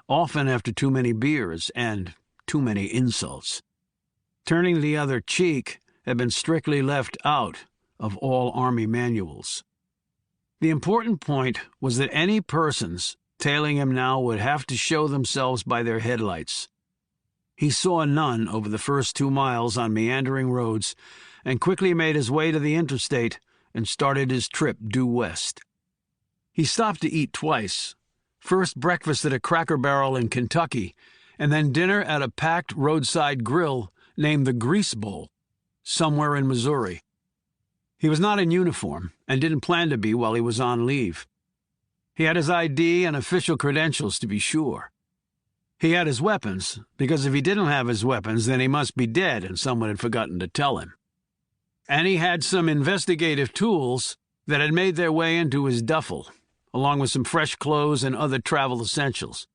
often after too many beers and too many insults. Turning the other cheek had been strictly left out of all Army manuals. The important point was that any persons tailing him now would have to show themselves by their headlights. He saw none over the first 2 miles on meandering roads and quickly made his way to the interstate and started his trip due west. He stopped to eat twice, first breakfast at a Cracker Barrel in Kentucky, and then dinner at a packed roadside grill named the Grease Bowl, somewhere in Missouri. He was not in uniform and didn't plan to be while he was on leave. He had his ID and official credentials, to be sure. He had his weapons, because if he didn't have his weapons, then he must be dead and someone had forgotten to tell him. And he had some investigative tools that had made their way into his duffel, along with some fresh clothes and other travel essentials.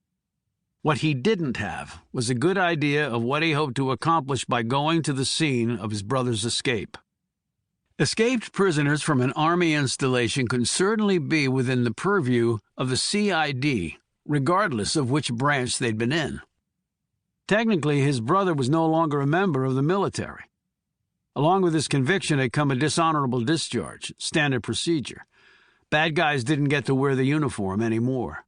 What he didn't have was a good idea of what he hoped to accomplish by going to the scene of his brother's escape. Escaped prisoners from an Army installation could certainly be within the purview of the CID, regardless of which branch they'd been in. Technically, his brother was no longer a member of the military. Along with his conviction had come a dishonorable discharge, standard procedure. Bad guys didn't get to wear the uniform anymore.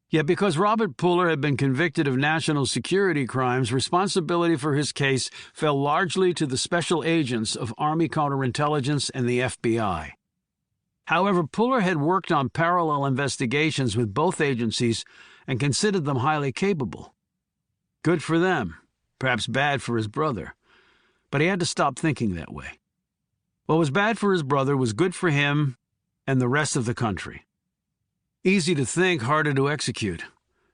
Yet because Robert Puller had been convicted of national security crimes, responsibility for his case fell largely to the special agents of Army counterintelligence and the FBI. However, Puller had worked on parallel investigations with both agencies and considered them highly capable. Good for them, perhaps bad for his brother. But he had to stop thinking that way. What was bad for his brother was good for him and the rest of the country. Easy to think, harder to execute,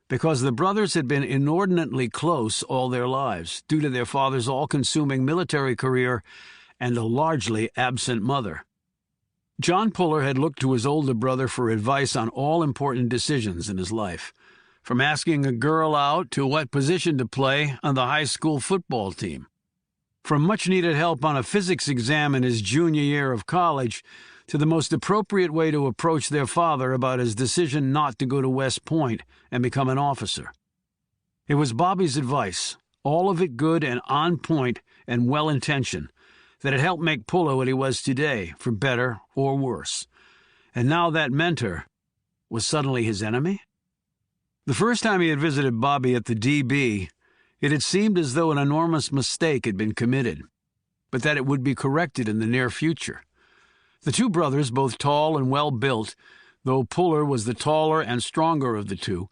because the brothers had been inordinately close all their lives due to their father's all-consuming military career and a largely absent mother. John Puller had looked to his older brother for advice on all important decisions in his life, from asking a girl out to what position to play on the high school football team. From much-needed help on a physics exam in his junior year of college to the most appropriate way to approach their father about his decision not to go to West Point and become an officer. It was Bobby's advice, all of it good and on point and well-intentioned, that had helped make Puller what he was today, for better or worse. And now that mentor was suddenly his enemy? The first time he had visited Bobby at the DB, it had seemed as though an enormous mistake had been committed, but that it would be corrected in the near future. The two brothers, both tall and well-built, though Puller was the taller and stronger of the two,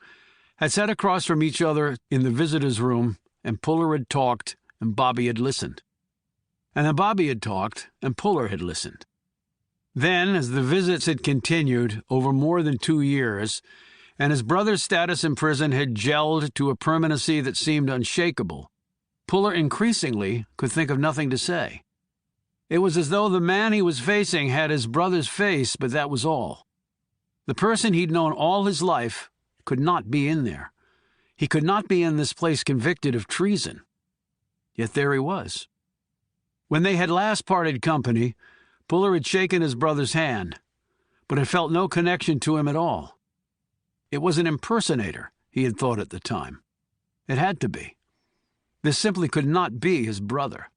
had sat across from each other in the visitor's room, and Puller had talked, and Bobby had listened. And then Bobby had talked, and Puller had listened. Then, as the visits had continued over more than 2 years, and his brother's status in prison had gelled to a permanency that seemed unshakable, Puller increasingly could think of nothing to say. It was as though the man he was facing had his brother's face, but that was all. The person he'd known all his life could not be in there. He could not be in this place convicted of treason. Yet there he was. When they had last parted company, Puller had shaken his brother's hand, but had felt no connection to him at all. It was an impersonator, he had thought at the time. It had to be. This simply could not be his brother.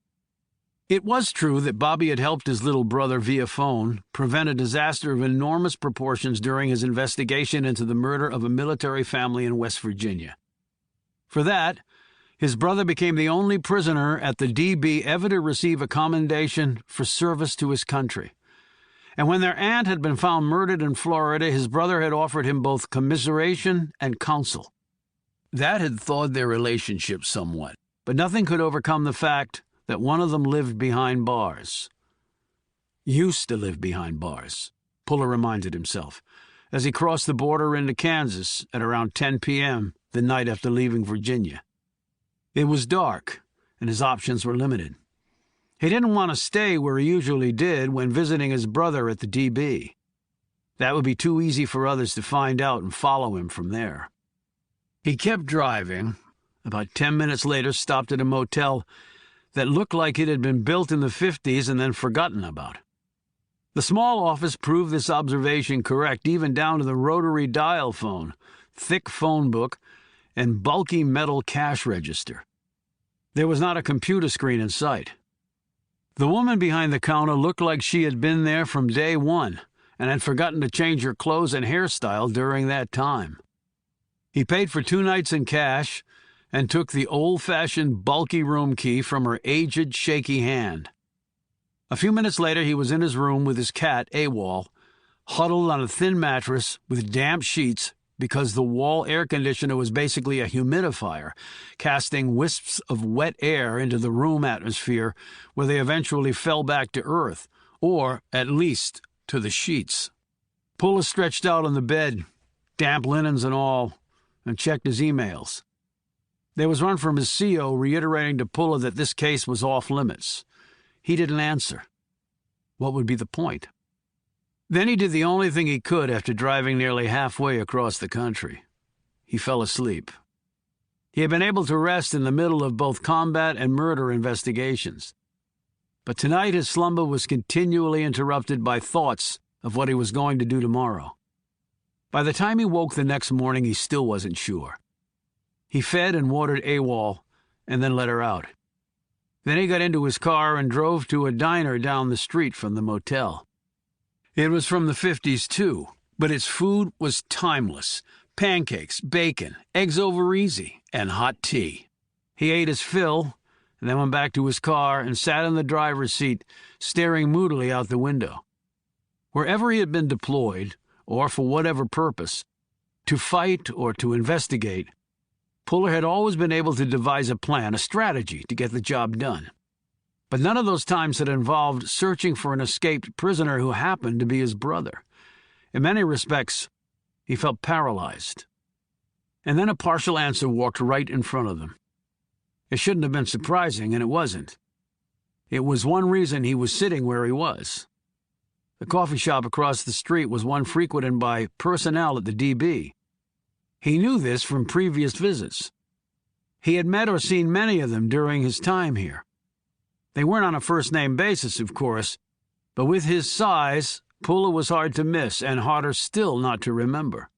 It was true that Bobby had helped his little brother via phone prevent a disaster of enormous proportions during his investigation into the murder of a military family in West Virginia. For that, his brother became the only prisoner at the DB ever to receive a commendation for service to his country. And when their aunt had been found murdered in Florida, his brother had offered him both commiseration and counsel. That had thawed their relationship somewhat, but nothing could overcome the fact that one of them lived behind bars. Used to live behind bars, Puller reminded himself, as he crossed the border into Kansas at around 10 p.m. the night after leaving Virginia. It was dark, and his options were limited. He didn't want to stay where he usually did when visiting his brother at the DB. That would be too easy for others to find out and follow him from there. He kept driving. About 10 minutes later, stopped at a motel that looked like it had been built in the 50s and then forgotten about. The small office proved this observation correct, even down to the rotary dial phone, thick phone book, and bulky metal cash register. There was not a computer screen in sight. The woman behind the counter looked like she had been there from day one and had forgotten to change her clothes and hairstyle during that time. He paid for 2 nights in cash and took the old-fashioned bulky room key from her aged, shaky hand. A few minutes later, he was in his room with his cat, AWOL, huddled on a thin mattress with damp sheets because the wall air conditioner was basically a humidifier, casting wisps of wet air into the room atmosphere where they eventually fell back to earth, or, at least, to the sheets. Puller stretched out on the bed, damp linens and all, and checked his emails. There was one from his CO reiterating to Puller that this case was off limits. He didn't answer. What would be the point? Then he did the only thing he could after driving nearly halfway across the country. He fell asleep. He had been able to rest in the middle of both combat and murder investigations. But tonight his slumber was continually interrupted by thoughts of what he was going to do tomorrow. By the time he woke the next morning, he still wasn't sure. He fed and watered AWOL and then let her out. Then he got into his car and drove to a diner down the street from the motel. It was from the 50s, too, but its food was timeless. Pancakes, bacon, eggs over easy, and hot tea. He ate his fill, and then went back to his car and sat in the driver's seat, staring moodily out the window. Wherever he had been deployed, or for whatever purpose, to fight or to investigate, Puller had always been able to devise a plan, a strategy to get the job done. But none of those times had involved searching for an escaped prisoner who happened to be his brother. In many respects, he felt paralyzed. And then a partial answer walked right in front of them. It shouldn't have been surprising, and it wasn't. It was one reason he was sitting where he was. The coffee shop across the street was one frequented by personnel at the DB. He knew this from previous visits. He had met or seen many of them during his time here. They weren't on a first-name basis, of course, but with his size, Puller was hard to miss and harder still not to remember.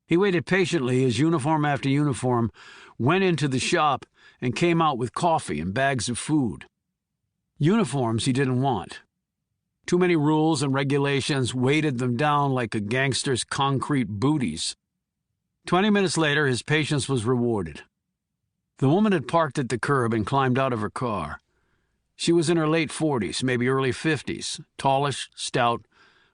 He waited patiently as uniform after uniform went into the shop and came out with coffee and bags of food. Uniforms he didn't want. Too many rules and regulations weighted them down like a gangster's concrete booties. 20 minutes later, his patience was rewarded. The woman had parked at the curb and climbed out of her car. She was in her late 40s, maybe early 50s, tallish, stout,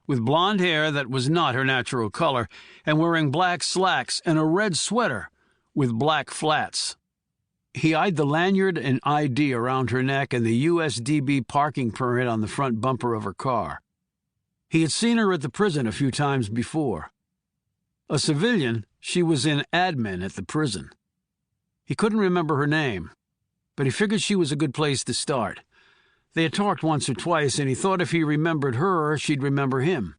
with blonde hair that was not her natural color, and wearing black slacks and a red sweater with black flats. He eyed the lanyard and ID around her neck and the USDB parking permit on the front bumper of her car. He had seen her at the prison a few times before. A civilian, she was in admin at the prison. He couldn't remember her name, but he figured she was a good place to start. They had talked once or twice, and he thought if he remembered her, she'd remember him.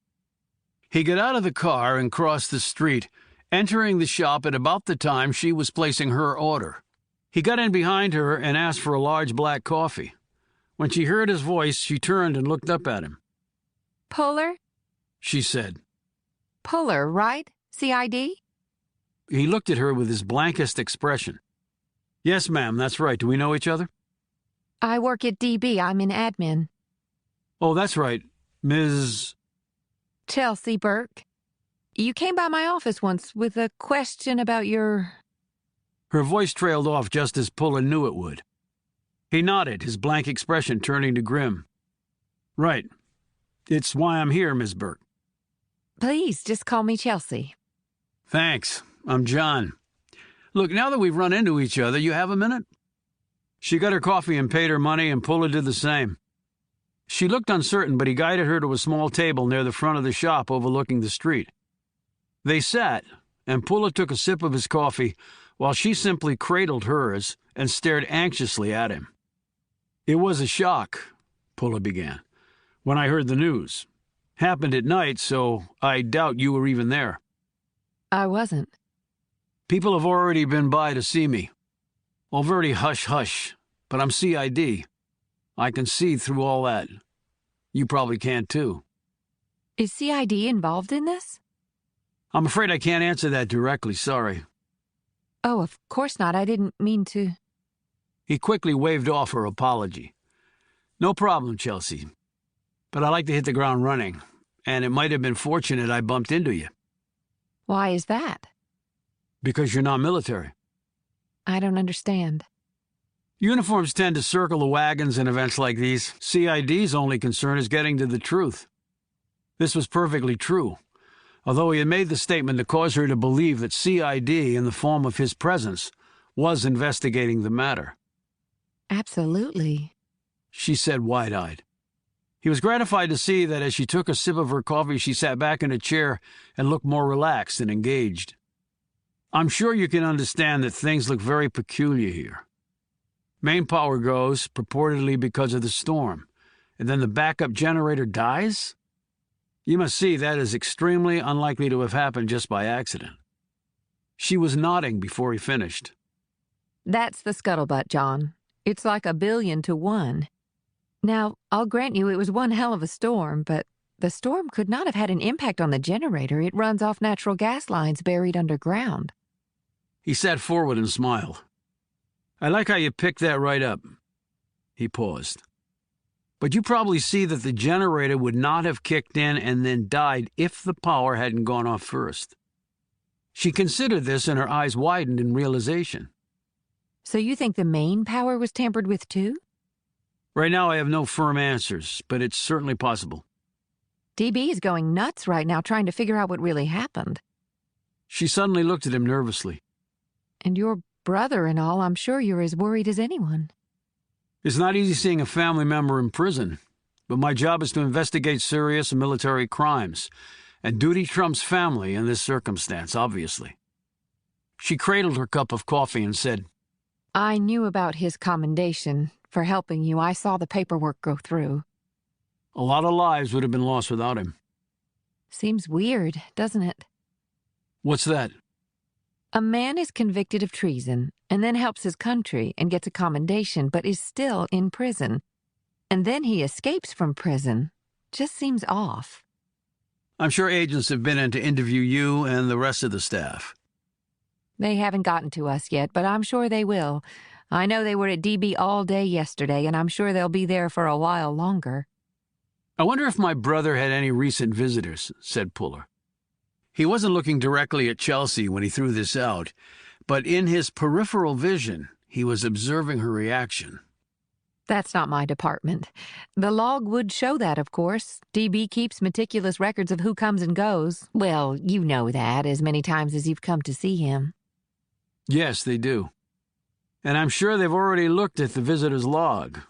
He got out of the car and crossed the street, entering the shop at about the time she was placing her order. He got in behind her and asked for a large black coffee. When she heard his voice, she turned and looked up at him. Puller? She said. Puller, right? CID? He looked at her with his blankest expression. Yes, ma'am, that's right. Do we know each other? I work at DB. I'm in admin. Oh, that's right. Ms. Chelsea Burke. You came by my office once with a question about your... Her voice trailed off just as Puller knew it would. He nodded, his blank expression turning to grim. Right. It's why I'm here, Miss Burke. Please, just call me Chelsea. Thanks. I'm John. Look, now that we've run into each other, you have a minute? She got her coffee and paid her money, and Puller did the same. She looked uncertain, but he guided her to a small table near the front of the shop overlooking the street. They sat, and Puller took a sip of his coffee, while she simply cradled hers and stared anxiously at him. It was a shock, Puller began, when I heard the news. Happened at night, so I doubt you were even there. I wasn't. People have already been by to see me. Oh, very hush-hush. But I'm CID. I can see through all that. You probably can too. Is CID involved in this? I'm afraid I can't answer that directly, sorry. Oh, of course not. I didn't mean to. He quickly waved off her apology. No problem, Chelsea. But I like to hit the ground running, and it might have been fortunate I bumped into you. Why is that? Because you're not military. I don't understand. Uniforms tend to circle the wagons in events like these. CID's only concern is getting to the truth. This was perfectly true, although he had made the statement to cause her to believe that CID, in the form of his presence, was investigating the matter. Absolutely, she said wide-eyed. He was gratified to see that as she took a sip of her coffee, she sat back in a chair and looked more relaxed and engaged. I'm sure you can understand that things look very peculiar here. Main power goes, purportedly because of the storm, and then the backup generator dies? You must see that is extremely unlikely to have happened just by accident. She was nodding before he finished. That's the scuttlebutt, John. It's like 1,000,000,000 to 1. Now, I'll grant you it was one hell of a storm, but the storm could not have had an impact on the generator. It runs off natural gas lines buried underground. He sat forward and smiled. I like how you picked that right up. He paused. But you probably see that the generator would not have kicked in and then died if the power hadn't gone off first. She considered this and her eyes widened in realization. So you think the main power was tampered with too? Right now I have no firm answers, but it's certainly possible. DB is going nuts right now trying to figure out what really happened. She suddenly looked at him nervously. And your brother and all, I'm sure you're as worried as anyone. It's not easy seeing a family member in prison, but my job is to investigate serious military crimes, and duty trumps family in this circumstance, obviously. She cradled her cup of coffee and said, I knew about his commendation for helping you. I saw the paperwork go through. A lot of lives would have been lost without him. Seems weird, doesn't it? What's that? A man is convicted of treason and then helps his country and gets a commendation but is still in prison. And then he escapes from prison. Just seems off. I'm sure agents have been in to interview you and the rest of the staff. They haven't gotten to us yet, but I'm sure they will. I know they were at DB all day yesterday, and I'm sure they'll be there for a while longer. I wonder if my brother had any recent visitors, said Puller. He wasn't looking directly at Chelsea when he threw this out, but in his peripheral vision, he was observing her reaction. That's not my department. The log would show that, of course. DB keeps meticulous records of who comes and goes. Well, you know that as many times as you've come to see him. Yes, they do. And I'm sure they've already looked at the visitor's log.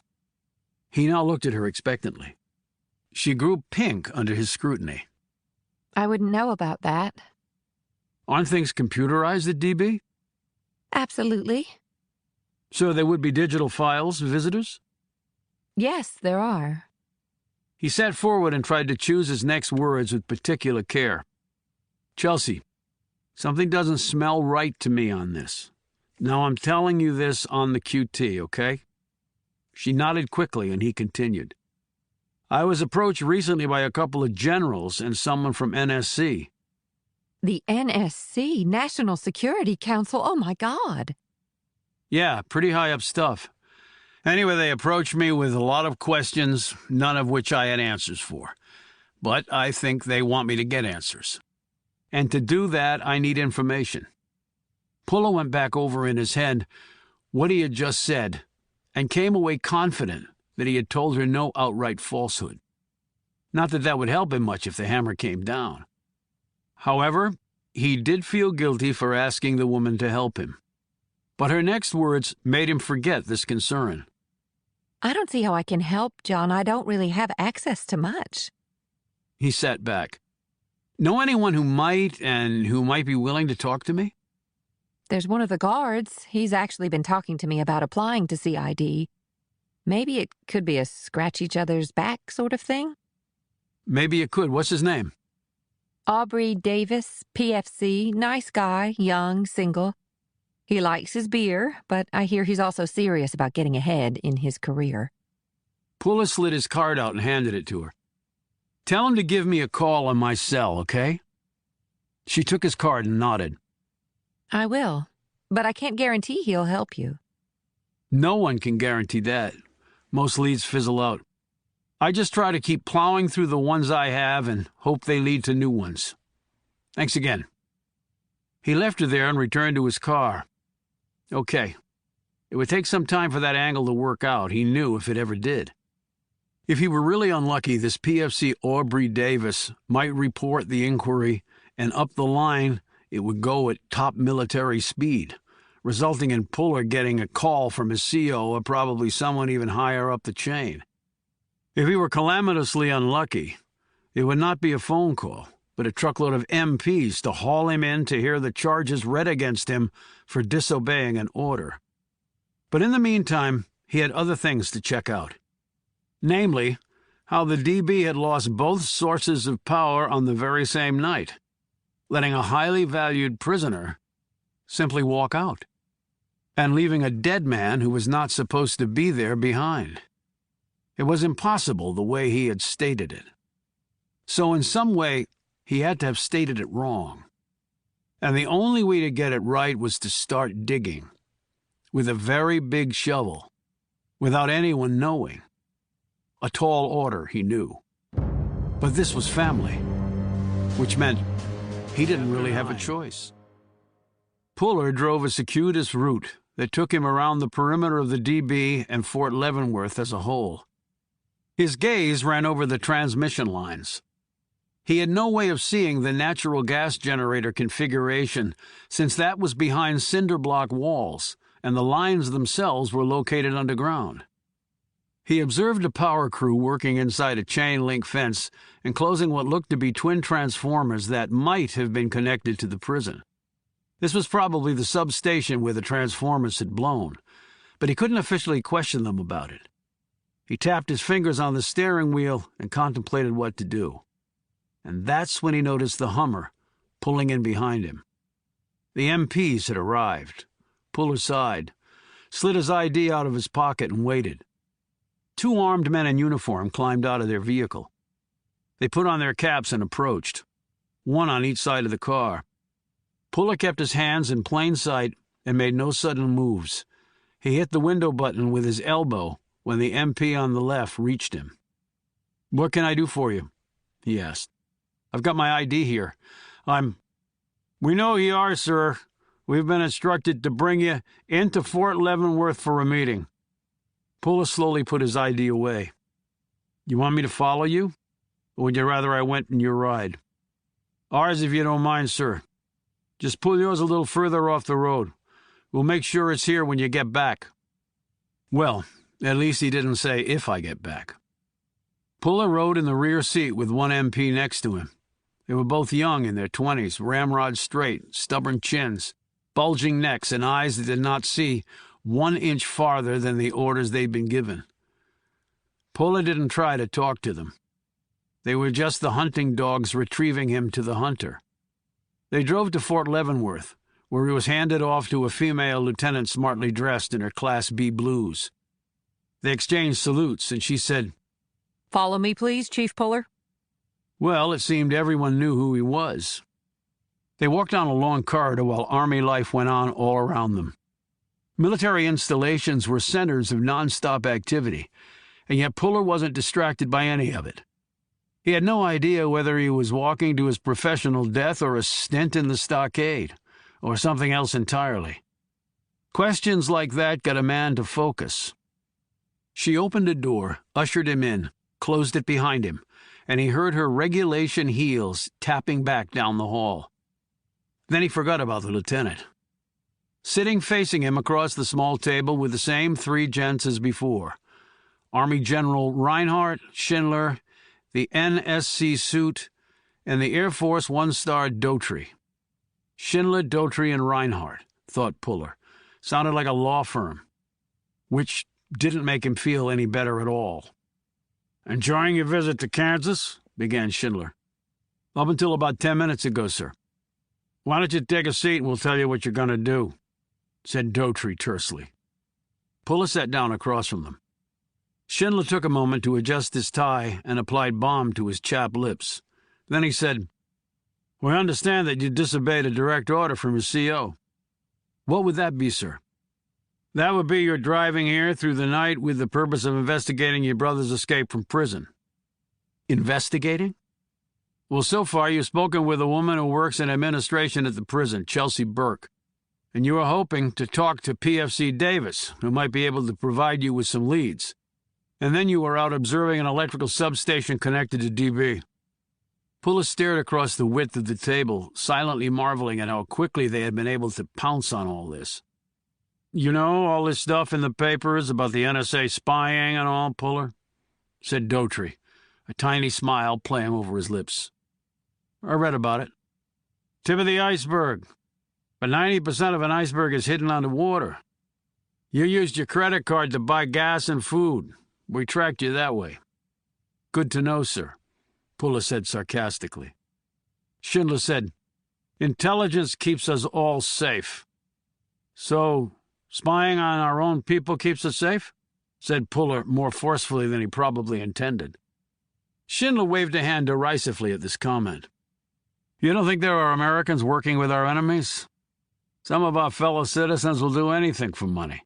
He now looked at her expectantly. She grew pink under his scrutiny. I wouldn't know about that. Aren't things computerized at DB? Absolutely. So there would be digital files of visitors? Yes, there are. He sat forward and tried to choose his next words with particular care. Chelsea, something doesn't smell right to me on this. Now I'm telling you this on the QT, okay? She nodded quickly and he continued. I was approached recently by a couple of generals and someone from NSC. The NSC, National Security Council, oh my God. Yeah, pretty high up stuff. Anyway, they approached me with a lot of questions, none of which I had answers for. But I think they want me to get answers. And to do that, I need information. Puller went back over in his head what he had just said and came away confident that he had told her no outright falsehood. Not that that would help him much if the hammer came down. However, he did feel guilty for asking the woman to help him. But her next words made him forget this concern. I don't see how I can help, John. I don't really have access to much. He sat back. Know anyone who might be willing to talk to me? There's one of the guards. He's actually been talking to me about applying to CID. Maybe it could be a scratch each other's back sort of thing? Maybe it could. What's his name? Aubrey Davis, PFC. Nice guy, young, single. He likes his beer, but I hear he's also serious about getting ahead in his career. Puller slid his card out and handed it to her. Tell him to give me a call on my cell, okay? She took his card and nodded. I will, but I can't guarantee he'll help you. No one can guarantee that. Most leads fizzle out. I just try to keep plowing through the ones I have and hope they lead to new ones. Thanks again. He left her there and returned to his car. Okay. It would take some time for that angle to work out, he knew, if it ever did. If he were really unlucky, this PFC Aubrey Davis might report the inquiry, and up the line it would go at top military speed, resulting in Puller getting a call from his CO or probably someone even higher up the chain. If he were calamitously unlucky, it would not be a phone call, but a truckload of MPs to haul him in to hear the charges read against him for disobeying an order. But in the meantime, he had other things to check out. Namely, how the DB had lost both sources of power on the very same night, letting a highly valued prisoner simply walk out, and leaving a dead man who was not supposed to be there behind. It was impossible the way he had stated it. So in some way, he had to have stated it wrong. And the only way to get it right was to start digging, with a very big shovel, without anyone knowing. A tall order, he knew. But this was family, which meant he didn't really have a choice. Puller drove a circuitous route that took him around the perimeter of the DB and Fort Leavenworth as a whole. His gaze ran over the transmission lines. He had no way of seeing the natural gas generator configuration, since that was behind cinder block walls, and the lines themselves were located underground. He observed a power crew working inside a chain-link fence and closing what looked to be twin transformers that might have been connected to the prison. This was probably the substation where the transformers had blown, but he couldn't officially question them about it. He tapped his fingers on the steering wheel and contemplated what to do. And that's when he noticed the Hummer pulling in behind him. The MPs had arrived. Puller sighed, slid his ID out of his pocket and waited. Two armed men in uniform climbed out of their vehicle. They put on their caps and approached, one on each side of the car. Puller kept his hands in plain sight and made no sudden moves. He hit the window button with his elbow when the MP on the left reached him. "What can I do for you?" he asked. "I've got my ID here. We know who you are, sir. We've been instructed to bring you into Fort Leavenworth for a meeting." Puller slowly put his ID away. "You want me to follow you? Or would you rather I went in your ride?" "Ours, if you don't mind, sir. Just pull yours a little further off the road. We'll make sure it's here when you get back." Well, at least he didn't say, "if I get back." Puller rode in the rear seat with one MP next to him. They were both young, in their 20s, ramrod straight, stubborn chins, bulging necks, and eyes that did not see 1 inch farther than the orders they'd been given. Puller didn't try to talk to them. They were just the hunting dogs retrieving him to the hunter. They drove to Fort Leavenworth, where he was handed off to a female lieutenant smartly dressed in her Class B blues. They exchanged salutes, and she said, "Follow me, please, Chief Puller." Well, it seemed everyone knew who he was. They walked down a long corridor while Army life went on all around them. Military installations were centers of non-stop activity, and yet Puller wasn't distracted by any of it. He had no idea whether he was walking to his professional death or a stint in the stockade, or something else entirely. Questions like that got a man to focus. She opened a door, ushered him in, closed it behind him, and he heard her regulation heels tapping back down the hall. Then he forgot about the lieutenant. Sitting facing him across the small table were the same 3 gents as before: Army General Reinhardt, Schindler, the NSC suit, and the Air Force 1-star Daughtry. Schindler, Daughtry, and Reinhardt, thought Puller. Sounded like a law firm, which didn't make him feel any better at all. "Enjoying your visit to Kansas?" began Schindler. "Up until about 10 minutes ago, sir." "Why don't you take a seat and we'll tell you what you're going to do." said Daughtry tersely. Puller sat down across from them. Schindler took a moment to adjust his tie and applied balm to his chapped lips. Then he said, "We understand that you disobeyed a direct order from your CO. What would that be, sir?" "That would be your driving here through the night with the purpose of investigating your brother's escape from prison." "Investigating?" "Well, so far you've spoken with a woman who works in administration at the prison, Chelsea Burke, and you were hoping to talk to PFC Davis, who might be able to provide you with some leads. And then you were out observing an electrical substation connected to DB." Puller stared across the width of the table, silently marveling at how quickly they had been able to pounce on all this. "You know all this stuff in the papers about the NSA spying and all, Puller?" said Daughtry, a tiny smile playing over his lips. "I read about it." "Tip of the iceberg. But 90% of an iceberg is hidden underwater. You used your credit card to buy gas and food. We tracked you that way." "Good to know, sir," Puller said sarcastically. Schindler said, "Intelligence keeps us all safe." "So, spying on our own people keeps us safe?" said Puller more forcefully than he probably intended. Schindler waved a hand derisively at this comment. "You don't think there are Americans working with our enemies? Some of our fellow citizens will do anything for money.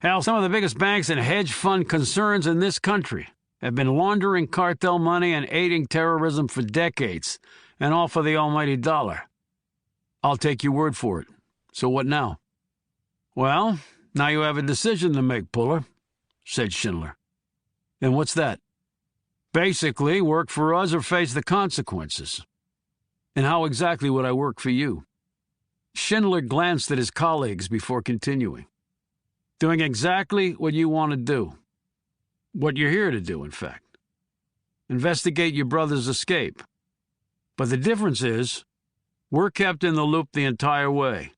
Hell, some of the biggest banks and hedge fund concerns in this country have been laundering cartel money and aiding terrorism for decades, and all for the almighty dollar." "I'll take your word for it. So what now?" "Well, now you have a decision to make, Puller," said Schindler. "And what's that?" "Basically, work for us or face the consequences." "And how exactly would I work for you?" Schindler glanced at his colleagues before continuing. "Doing exactly what you want to do. What you're here to do, in fact. Investigate your brother's escape. But the difference is, we're kept in the loop the entire way.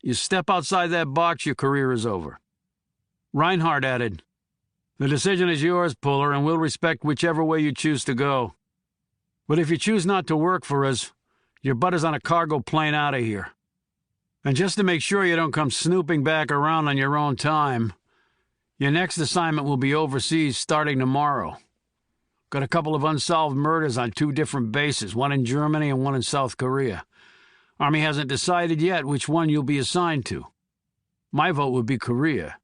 You step outside that box, your career is over." Reinhardt added, "The decision is yours, Puller, and we'll respect whichever way you choose to go. But if you choose not to work for us, your butt is on a cargo plane out of here. And just to make sure you don't come snooping back around on your own time, your next assignment will be overseas starting tomorrow. Got a couple of unsolved murders on 2 different bases, one in Germany and one in South Korea. Army hasn't decided yet which one you'll be assigned to. My vote would be Korea,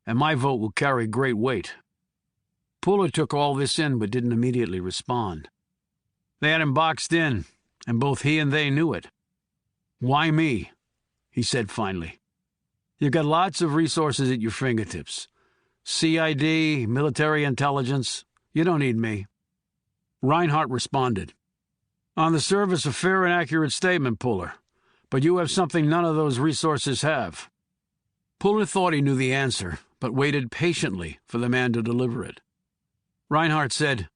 and my vote will carry great weight." Puller took all this in but didn't immediately respond. They had him boxed in, and both he and they knew it. "Why me?" he said finally. "You've got lots of resources at your fingertips. CID, military intelligence. You don't need me." Reinhardt responded, "On the surface, a fair and accurate statement, Puller. But you have something none of those resources have." Puller thought he knew the answer, but waited patiently for the man to deliver it. Reinhardt said,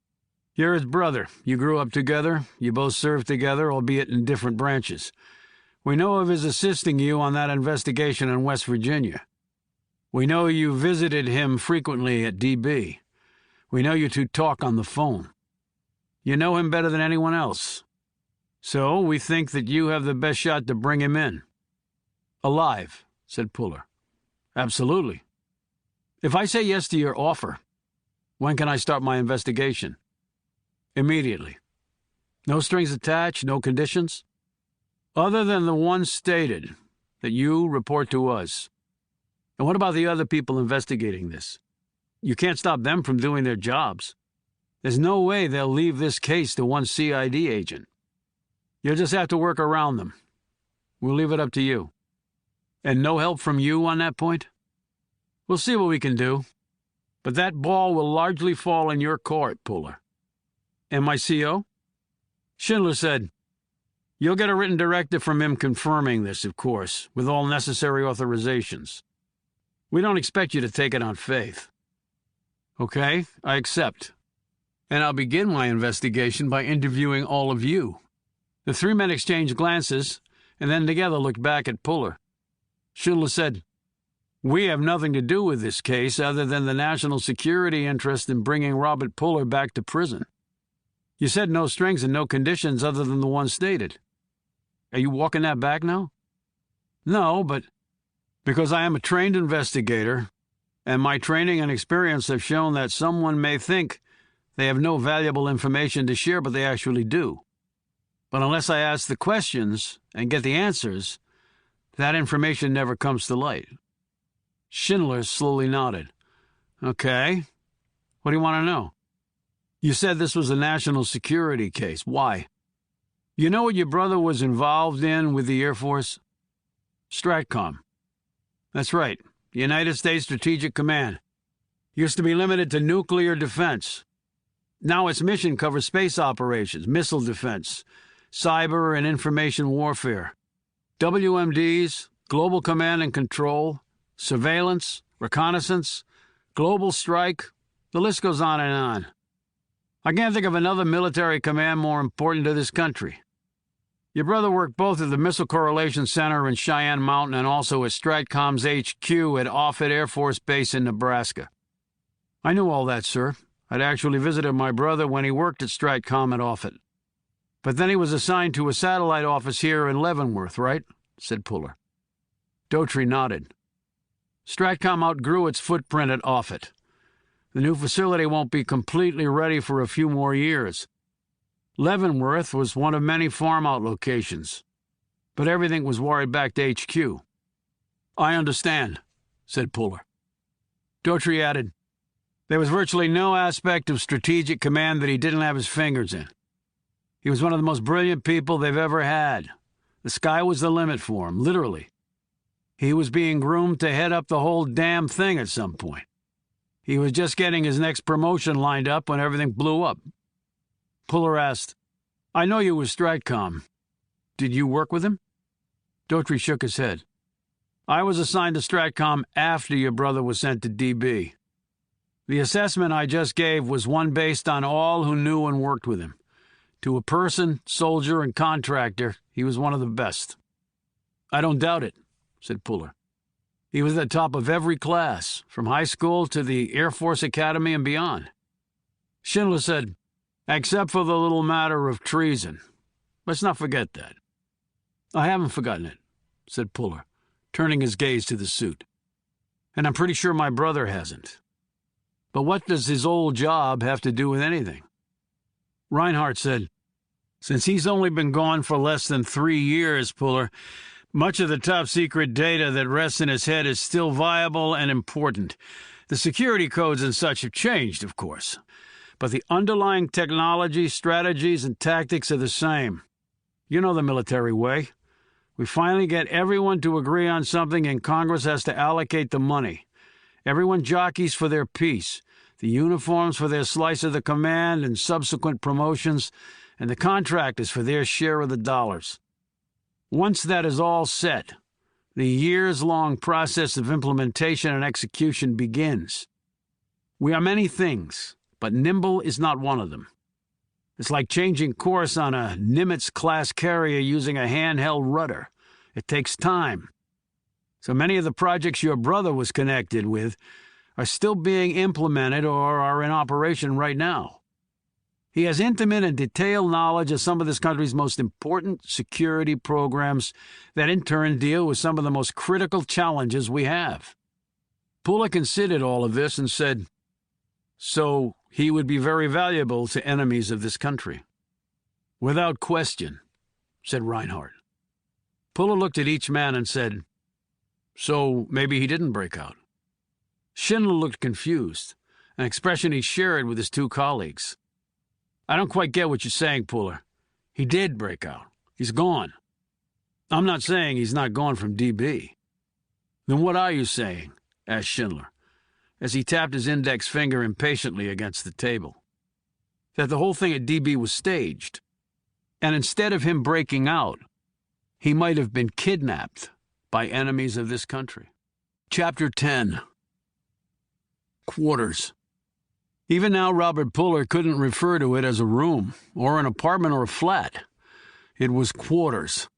"You're his brother. You grew up together. You both served together, albeit in different branches. We know of his assisting you on that investigation in West Virginia. We know you visited him frequently at DB. We know you two talk on the phone. You know him better than anyone else. So we think that you have the best shot to bring him in." "Alive," said Puller. "Absolutely. If I say yes to your offer, when can I start my investigation?" "Immediately. No strings attached, no conditions?" "Other than the one stated, that you report to us." "And what about the other people investigating this? You can't stop them from doing their jobs. There's no way they'll leave this case to one CID agent. You'll just have to work around them. We'll leave it up to you." "And no help from you on that point?" "We'll see what we can do. But that ball will largely fall in your court, Puller." "And my CO?" Schindler said, "You'll get a written directive from him confirming this, of course, with all necessary authorizations. We don't expect you to take it on faith." "Okay, I accept. And I'll begin my investigation by interviewing all of you." The 3 men exchanged glances, and then together looked back at Puller. Schindler said, "We have nothing to do with this case other than the national security interest in bringing Robert Puller back to prison. You said no strings and no conditions other than the one stated. Are you walking that back now?" "No, but..." Because I am a trained investigator, and my training and experience have shown that someone may think they have no valuable information to share, but they actually do. But unless I ask the questions and get the answers, that information never comes to light. Schindler slowly nodded. Okay. What do you want to know? You said this was a national security case. Why? You know what your brother was involved in with the Air Force? STRATCOM. That's right. United States Strategic Command. Used to be limited to nuclear defense. Now its mission covers space operations, missile defense, cyber and information warfare, WMDs, global command and control, surveillance, reconnaissance, global strike. The list goes on and on. I can't think of another military command more important to this country. Your brother worked both at the Missile Correlation Center in Cheyenne Mountain and also at STRATCOM's HQ at Offutt Air Force Base in Nebraska. I knew all that, sir. I'd actually visited my brother when he worked at STRATCOM at Offutt. But then he was assigned to a satellite office here in Leavenworth, right? Said Puller. Daughtry nodded. STRATCOM outgrew its footprint at Offutt. The new facility won't be completely ready for a few more years. Leavenworth was one of many farm-out locations, but everything was wired back to HQ. I understand, said Puller. Daughtry added, there was virtually no aspect of strategic command that he didn't have his fingers in. He was one of the most brilliant people they've ever had. The sky was the limit for him, literally. He was being groomed to head up the whole damn thing at some point. He was just getting his next promotion lined up when everything blew up. Puller asked, I know you was STRATCOM. Did you work with him? Daughtry shook his head. I was assigned to STRATCOM after your brother was sent to DB. The assessment I just gave was one based on all who knew and worked with him. To a person, soldier, and contractor, he was one of the best. I don't doubt it, said Puller. He was at the top of every class, from high school to the Air Force Academy and beyond. Schindler said, except for the little matter of treason. Let's not forget that. I haven't forgotten it, said Puller, turning his gaze to the suit. And I'm pretty sure my brother hasn't. But what does his old job have to do with anything? Reinhardt said, since he's only been gone for less than 3 years, Puller, much of the top-secret data that rests in his head is still viable and important. The security codes and such have changed, of course. But the underlying technology, strategies, and tactics are the same. You know the military way. We finally get everyone to agree on something, and Congress has to allocate the money. Everyone jockeys for their piece, the uniforms for their slice of the command and subsequent promotions, and the contractors for their share of the dollars. Once that is all set, the years-long process of implementation and execution begins. We are many things, but nimble is not one of them. It's like changing course on a Nimitz-class carrier using a handheld rudder. It takes time. So many of the projects your brother was connected with are still being implemented or are in operation right now. He has intimate and detailed knowledge of some of this country's most important security programs that in turn deal with some of the most critical challenges we have. Puller considered all of this and said, so he would be very valuable to enemies of this country. Without question, said Reinhardt. Puller looked at each man and said, so maybe he didn't break out. Schindler looked confused, an expression he shared with his two colleagues. I don't quite get what you're saying, Puller. He did break out. He's gone. I'm not saying he's not gone from DB. Then what are you saying? Asked Schindler, as he tapped his index finger impatiently against the table. That the whole thing at DB was staged, and instead of him breaking out, he might have been kidnapped by enemies of this country. Chapter 10. Quarters. Even now, Robert Puller couldn't refer to it as a room, or an apartment, or a flat. It was quarters.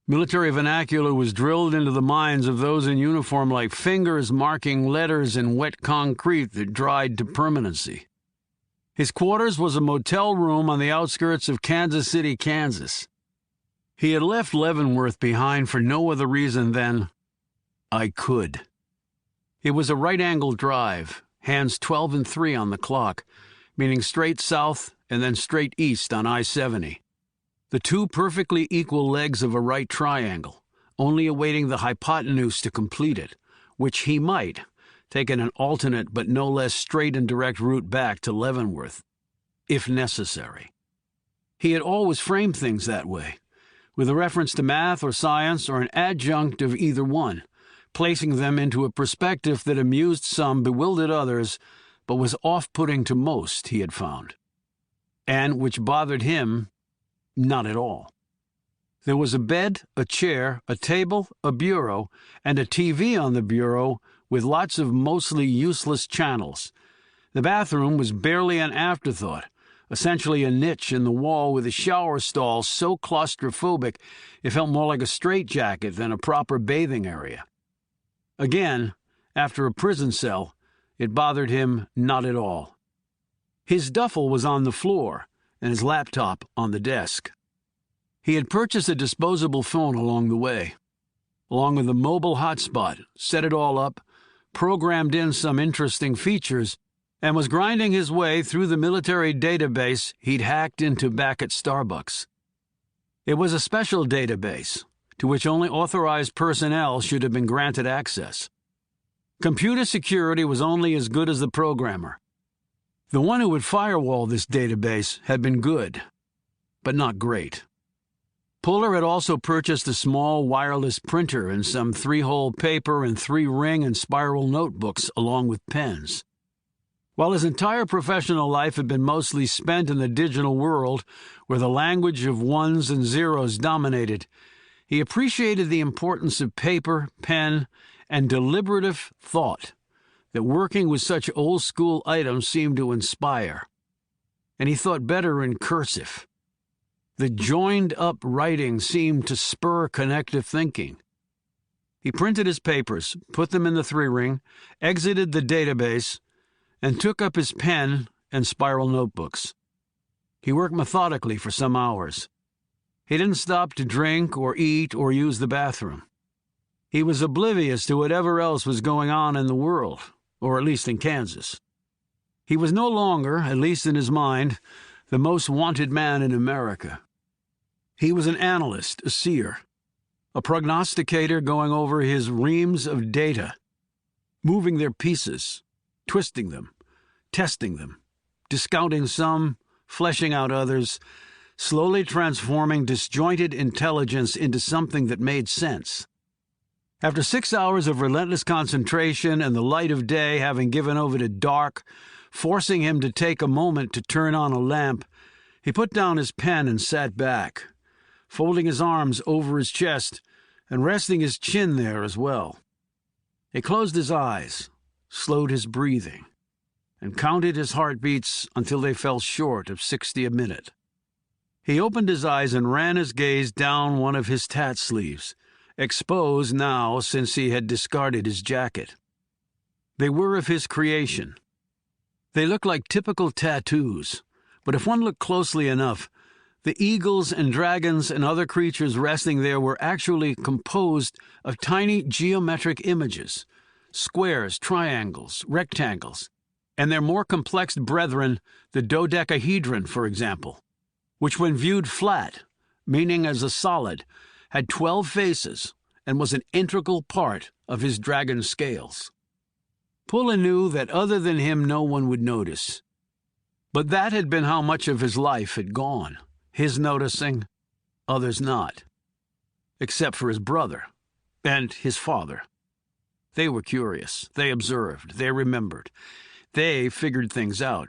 Military vernacular was drilled into the minds of those in uniform like fingers marking letters in wet concrete that dried to permanency. His quarters was a motel room on the outskirts of Kansas City, Kansas. He had left Leavenworth behind for no other reason than I could. It was a right-angle drive, hands 12 and 3 on the clock, meaning straight south and then straight east on I-70. The two perfectly equal legs of a right triangle, only awaiting the hypotenuse to complete it, which he might, taking an alternate but no less straight and direct route back to Leavenworth, if necessary. He had always framed things that way, with a reference to math or science or an adjunct of either one, placing them into a perspective that amused some, bewildered others, but was off-putting to most, he had found, and which bothered him not at all. There was a bed, a chair, a table, a bureau, and a TV on the bureau with lots of mostly useless channels. The bathroom was barely an afterthought, essentially a niche in the wall with a shower stall so claustrophobic it felt more like a straitjacket than a proper bathing area. Again, after a prison cell, it bothered him not at all. His duffel was on the floor, and his laptop on the desk. He had purchased a disposable phone along the way, along with a mobile hotspot, set it all up, programmed in some interesting features, and was grinding his way through the military database he'd hacked into back at Starbucks. It was a special database, to which only authorized personnel should have been granted access. Computer security was only as good as the programmer. The one who would firewall this database had been good, but not great. Puller had also purchased a small wireless printer and some 3-hole paper and 3-ring and spiral notebooks along with pens. While his entire professional life had been mostly spent in the digital world, where the language of ones and zeros dominated, he appreciated the importance of paper, pen, and deliberative thought that working with such old-school items seemed to inspire. And he thought better in cursive. The joined-up writing seemed to spur connective thinking. He printed his papers, put them in the 3-ring, exited the database, and took up his pen and spiral notebooks. He worked methodically for some hours. He didn't stop to drink or eat or use the bathroom. He was oblivious to whatever else was going on in the world, or at least in Kansas. He was no longer, at least in his mind, the most wanted man in America. He was an analyst, a seer, a prognosticator going over his reams of data, moving their pieces, twisting them, testing them, discounting some, fleshing out others, slowly transforming disjointed intelligence into something that made sense. After 6 hours of relentless concentration and the light of day having given over to dark, forcing him to take a moment to turn on a lamp, he put down his pen and sat back, folding his arms over his chest and resting his chin there as well. He closed his eyes, slowed his breathing, and counted his heartbeats until they fell short of 60 a minute. He opened his eyes and ran his gaze down one of his tat sleeves, exposed now since he had discarded his jacket. They were of his creation. They looked like typical tattoos, but if one looked closely enough, the eagles and dragons and other creatures resting there were actually composed of tiny geometric images, squares, triangles, rectangles, and their more complex brethren, the dodecahedron, for example, which when viewed flat, meaning as a solid, had 12 faces and was an integral part of his dragon scales. Puller knew that other than him no one would notice. But that had been how much of his life had gone, his noticing, others not. Except for his brother and his father. They were curious, they observed, they remembered. They figured things out.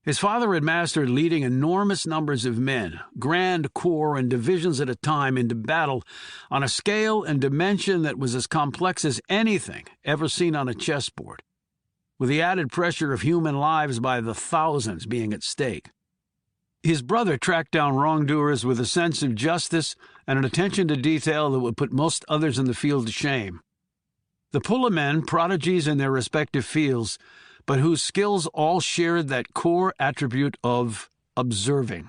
His father had mastered leading enormous numbers of men, grand corps and divisions at a time, into battle on a scale and dimension that was as complex as anything ever seen on a chessboard, with the added pressure of human lives by the thousands being at stake. His brother tracked down wrongdoers with a sense of justice and an attention to detail that would put most others in the field to shame. The Puller men, prodigies in their respective fields, but whose skills all shared that core attribute of observing.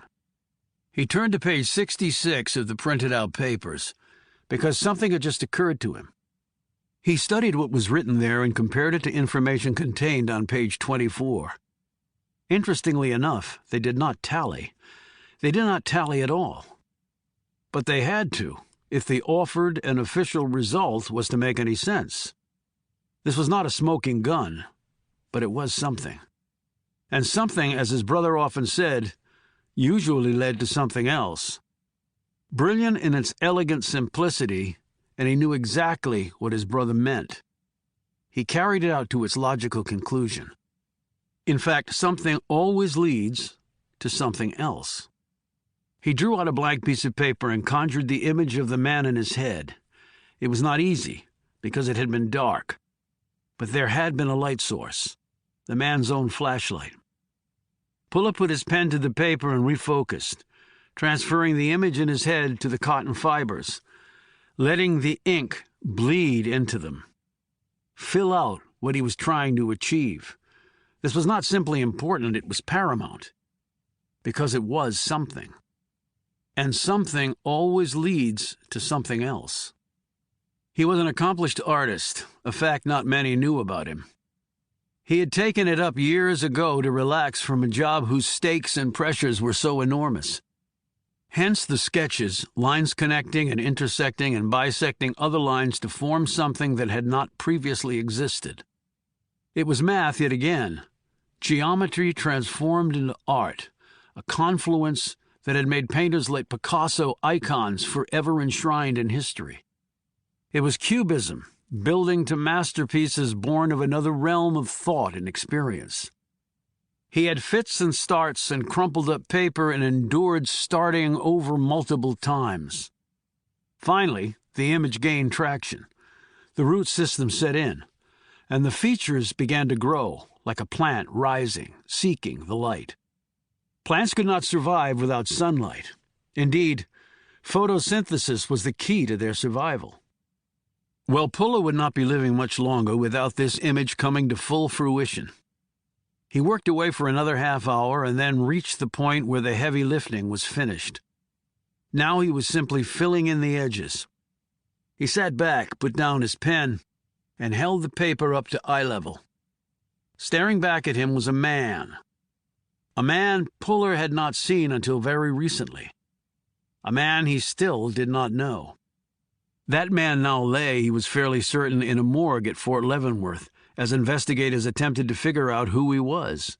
He turned to page 66 of the printed-out papers, because something had just occurred to him. He studied what was written there and compared it to information contained on page 24. Interestingly enough, they did not tally. They did not tally at all. But they had to, if the offered and official result was to make any sense. This was not a smoking gun, but it was something. And something, as his brother often said, usually led to something else. Brilliant in its elegant simplicity, and he knew exactly what his brother meant. He carried it out to its logical conclusion. In fact, something always leads to something else. He drew out a blank piece of paper and conjured the image of the man in his head. It was not easy, because it had been dark. But there had been a light source, the man's own flashlight. Puller put his pen to the paper and refocused, transferring the image in his head to the cotton fibers, letting the ink bleed into them, fill out what he was trying to achieve. This was not simply important, it was paramount, because it was something. And something always leads to something else. He was an accomplished artist, a fact not many knew about him. He had taken it up years ago to relax from a job whose stakes and pressures were so enormous. Hence the sketches, lines connecting and intersecting and bisecting other lines to form something that had not previously existed. It was math yet again, geometry transformed into art, a confluence that had made painters like Picasso icons forever enshrined in history. It was cubism, building to masterpieces born of another realm of thought and experience. He had fits and starts and crumpled up paper and endured starting over multiple times. Finally, the image gained traction. The root system set in, and the features began to grow, like a plant rising, seeking the light. Plants could not survive without sunlight. Indeed, photosynthesis was the key to their survival. Well, Puller would not be living much longer without this image coming to full fruition. He worked away for another half hour and then reached the point where the heavy lifting was finished. Now he was simply filling in the edges. He sat back, put down his pen, and held the paper up to eye level. Staring back at him was a man Puller had not seen until very recently, a man he still did not know. That man now lay, he was fairly certain, in a morgue at Fort Leavenworth, as investigators attempted to figure out who he was,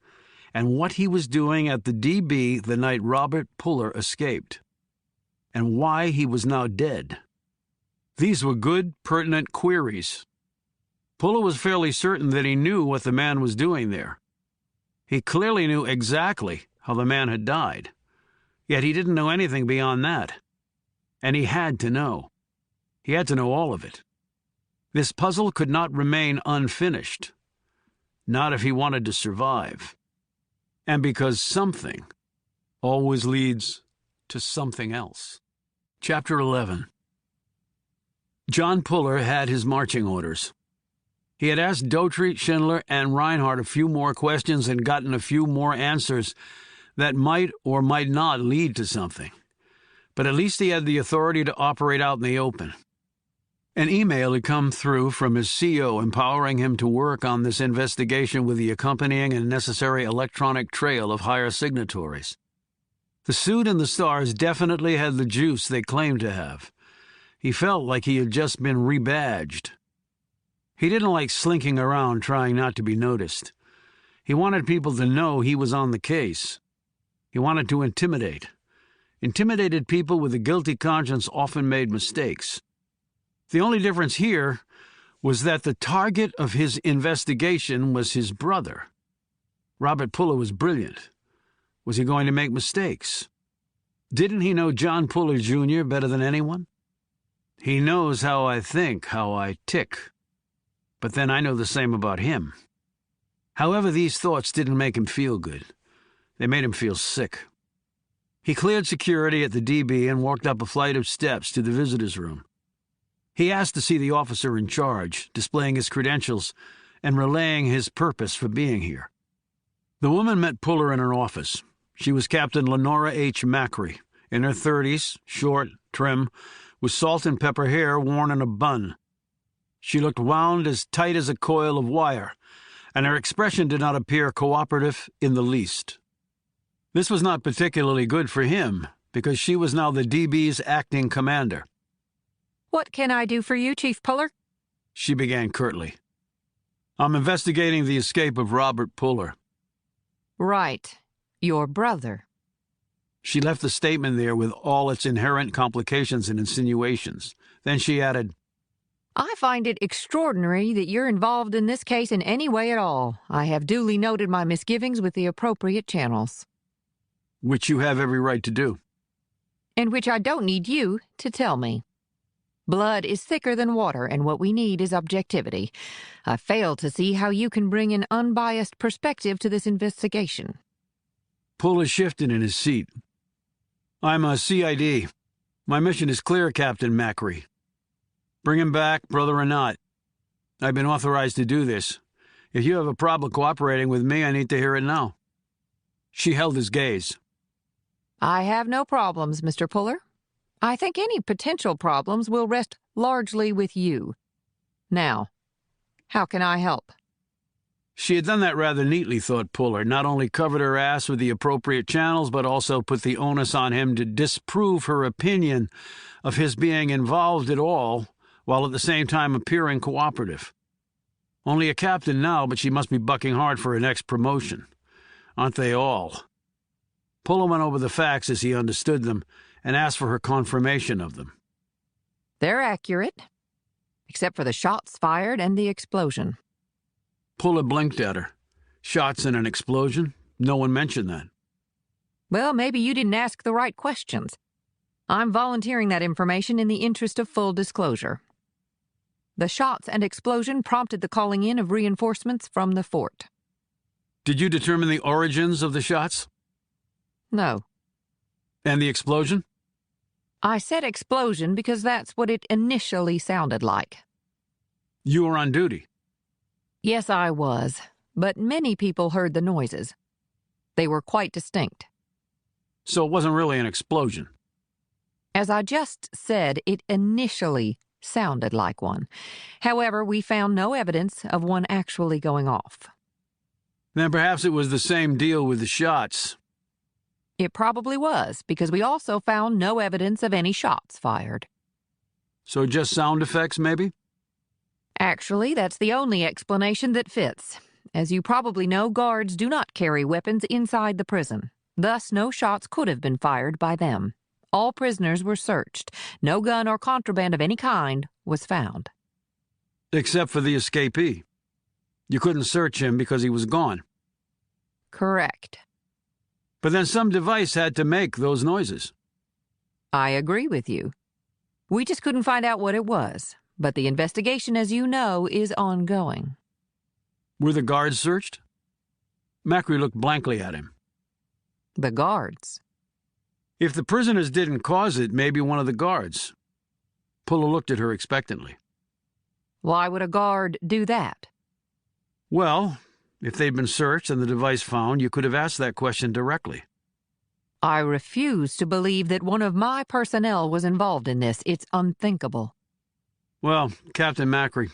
and what he was doing at the DB the night Robert Puller escaped, and why he was now dead. These were good, pertinent queries. Puller was fairly certain that he knew what the man was doing there. He clearly knew exactly how the man had died, yet he didn't know anything beyond that. And he had to know. He had to know all of it. This puzzle could not remain unfinished, not if he wanted to survive. And because something always leads to something else. Chapter 11. John Puller had his marching orders. He had asked Daughtry, Schindler, and Reinhardt a few more questions and gotten a few more answers that might or might not lead to something. But at least he had the authority to operate out in the open. An email had come through from his CO empowering him to work on this investigation with the accompanying and necessary electronic trail of higher signatories. The suit and the stars definitely had the juice they claimed to have. He felt like he had just been rebadged. He didn't like slinking around trying not to be noticed. He wanted people to know he was on the case. He wanted to intimidate. Intimidated people with a guilty conscience often made mistakes. The only difference here was that the target of his investigation was his brother. Robert Puller was brilliant. Was he going to make mistakes? Didn't he know John Puller, Jr. better than anyone? He knows how I think, how I tick. But then I know the same about him. However, these thoughts didn't make him feel good. They made him feel sick. He cleared security at the DB and walked up a flight of steps to the visitor's room. He asked to see the officer in charge, displaying his credentials and relaying his purpose for being here. The woman met Puller in her office. She was Captain Lenora H. Macri, in her 30s, short, trim, with salt and pepper hair worn in a bun. She looked wound as tight as a coil of wire, and her expression did not appear cooperative in the least. This was not particularly good for him, because she was now the DB's acting commander. "What can I do for you, Chief Puller?" She began curtly. "I'm investigating the escape of Robert Puller." "Right. Your brother." She left the statement there with all its inherent complications and insinuations. Then she added, "I find it extraordinary that you're involved in this case in any way at all. I have duly noted my misgivings with the appropriate channels." "Which you have every right to do." "And which I don't need you to tell me. Blood is thicker than water, and what we need is objectivity. I fail to see how you can bring an unbiased perspective to this investigation." Puller shifted in his seat. "I'm a CID. My mission is clear, Captain Macri. Bring him back, brother or not. I've been authorized to do this. If you have a problem cooperating with me, I need to hear it now." She held his gaze. "I have no problems, Mr. Puller. I think any potential problems will rest largely with you. Now, how can I help?" She had done that rather neatly, thought Puller, not only covered her ass with the appropriate channels, but also put the onus on him to disprove her opinion of his being involved at all, while at the same time appearing cooperative. Only a captain now, but she must be bucking hard for her next promotion. Aren't they all? Puller went over the facts as he understood them, and asked for her confirmation of them. "They're accurate, except for the shots fired and the explosion." Puller blinked at her. Shots and an explosion? No one mentioned that. "Well, maybe you didn't ask the right questions. I'm volunteering that information in the interest of full disclosure. The shots and explosion prompted the calling in of reinforcements from the fort." Did you determine the origins of the shots? "No. And the explosion?" I said explosion because that's what it initially sounded like." You were on duty. "Yes, I was, but many people heard the noises. They were quite distinct." So it wasn't really an explosion. "As I just said, it initially sounded like one. However, we found no evidence of one actually going off." Then perhaps it was the same deal with the shots. "It probably was, because we also found no evidence of any shots fired." So just sound effects, maybe? Actually, that's the only explanation that fits. As you probably know, guards do not carry weapons inside the prison. Thus, no shots could have been fired by them. All prisoners were searched. No gun or contraband of any kind was found. Except for the escapee. You couldn't search him because he was gone. Correct. But then some device had to make those noises. I agree with you. We just couldn't find out what it was. But the investigation, as you know, is ongoing. Were the guards searched? Macri looked blankly at him. The guards? If the prisoners didn't cause it, maybe one of the guards. Puller looked at her expectantly. Why would a guard do that? Well, if they'd been searched and the device found, you could have asked that question directly. I refuse to believe that one of my personnel was involved in this. It's unthinkable. Well, Captain Macri,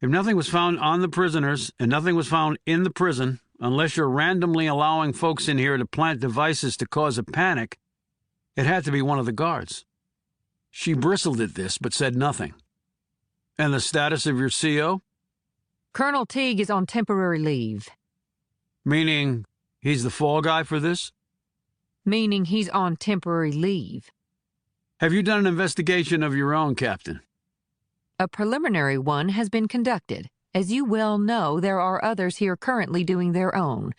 if nothing was found on the prisoners and nothing was found in the prison, unless you're randomly allowing folks in here to plant devices to cause a panic, it had to be one of the guards. She bristled at this, but said nothing. And the status of your CO? Colonel Teague is on temporary leave. Meaning he's the fall guy for this? Meaning he's on temporary leave. Have you done an investigation of your own, Captain? A preliminary one has been conducted. As you well know, there are others here currently doing their own.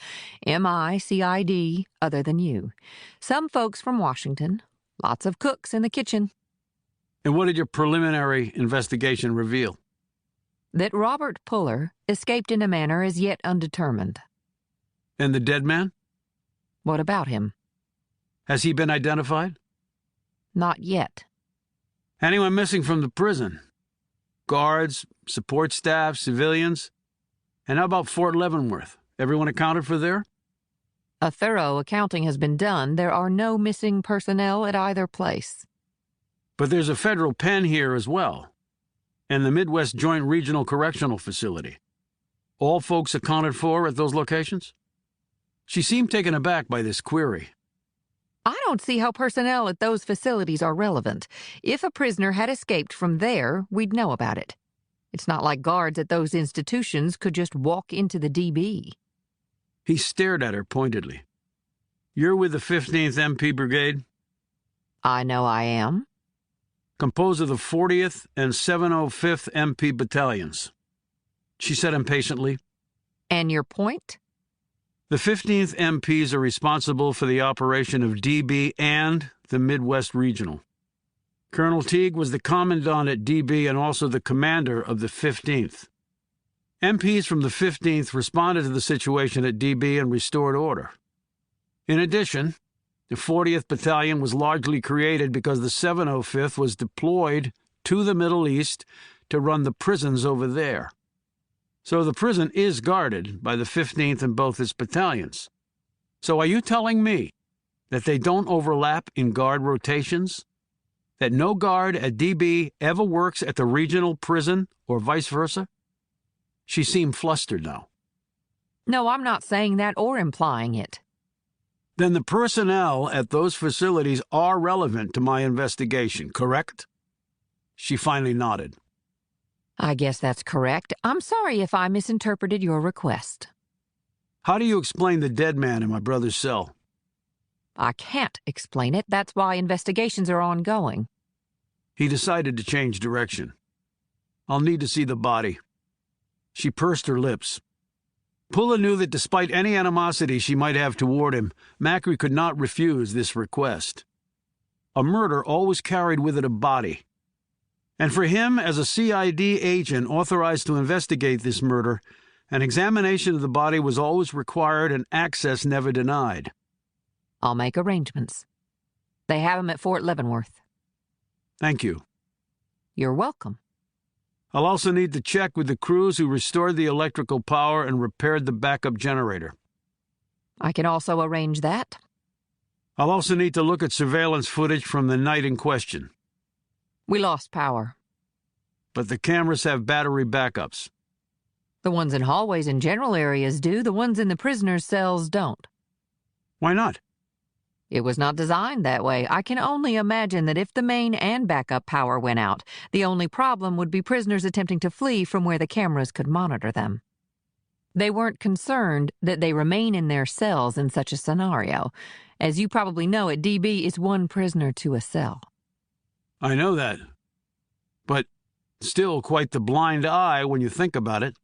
MI, CID, other than you. Some folks from Washington. Lots of cooks in the kitchen. And what did your preliminary investigation reveal? That Robert Puller escaped in a manner as yet undetermined. And the dead man? What about him? Has he been identified? Not yet. Anyone missing from the prison? Guards, support staff, civilians? And how about Fort Leavenworth? Everyone accounted for there? A thorough accounting has been done. There are no missing personnel at either place. But there's a federal pen here as well. and the Midwest Joint Regional Correctional Facility. All folks accounted for at those locations? She seemed taken aback by this query. I don't see how personnel at those facilities are relevant. If a prisoner had escaped from there, we'd know about it. It's not like guards at those institutions could just walk into the DB. He stared at her pointedly. You're with the 15th MP Brigade? I know I am. Composed of the 40th and 705th MP battalions. She said impatiently. And your point? The 15th MPs are responsible for the operation of DB and the Midwest Regional. Colonel Teague was the commandant at DB and also the commander of the 15th. MPs from the 15th responded to the situation at DB and restored order. In addition, the 40th Battalion was largely created because the 705th was deployed to the Middle East to run the prisons over there. So the prison is guarded by the 15th and both its battalions. So are you telling me that they don't overlap in guard rotations? That no guard at DB ever works at the regional prison or vice versa? She seemed flustered now. No, I'm not saying that or implying it. Then the personnel at those facilities are relevant to my investigation, correct? She finally nodded. I guess that's correct. I'm sorry if I misinterpreted your request. How do you explain the dead man in my brother's cell? I can't explain it. That's why investigations are ongoing. He decided to change direction. I'll need to see the body. She pursed her lips. Pulla knew that despite any animosity she might have toward him, Macri could not refuse this request. A murder always carried with it a body. And for him, as a CID agent authorized to investigate this murder, an examination of the body was always required and access never denied. I'll make arrangements. They have him at Fort Leavenworth. Thank you. You're welcome. I'll also need to check with the crews who restored the electrical power and repaired the backup generator. I can also arrange that. I'll also need to look at surveillance footage from the night in question. We lost power. But the cameras have battery backups. The ones in hallways and general areas do. The ones in the prisoners' cells don't. Why not? It was not designed that way. I can only imagine that if the main and backup power went out, the only problem would be prisoners attempting to flee from where the cameras could monitor them. They weren't concerned that they remain in their cells in such a scenario. As you probably know, at DB, it's one prisoner to a cell. I know that. But still quite the blind eye when you think about it.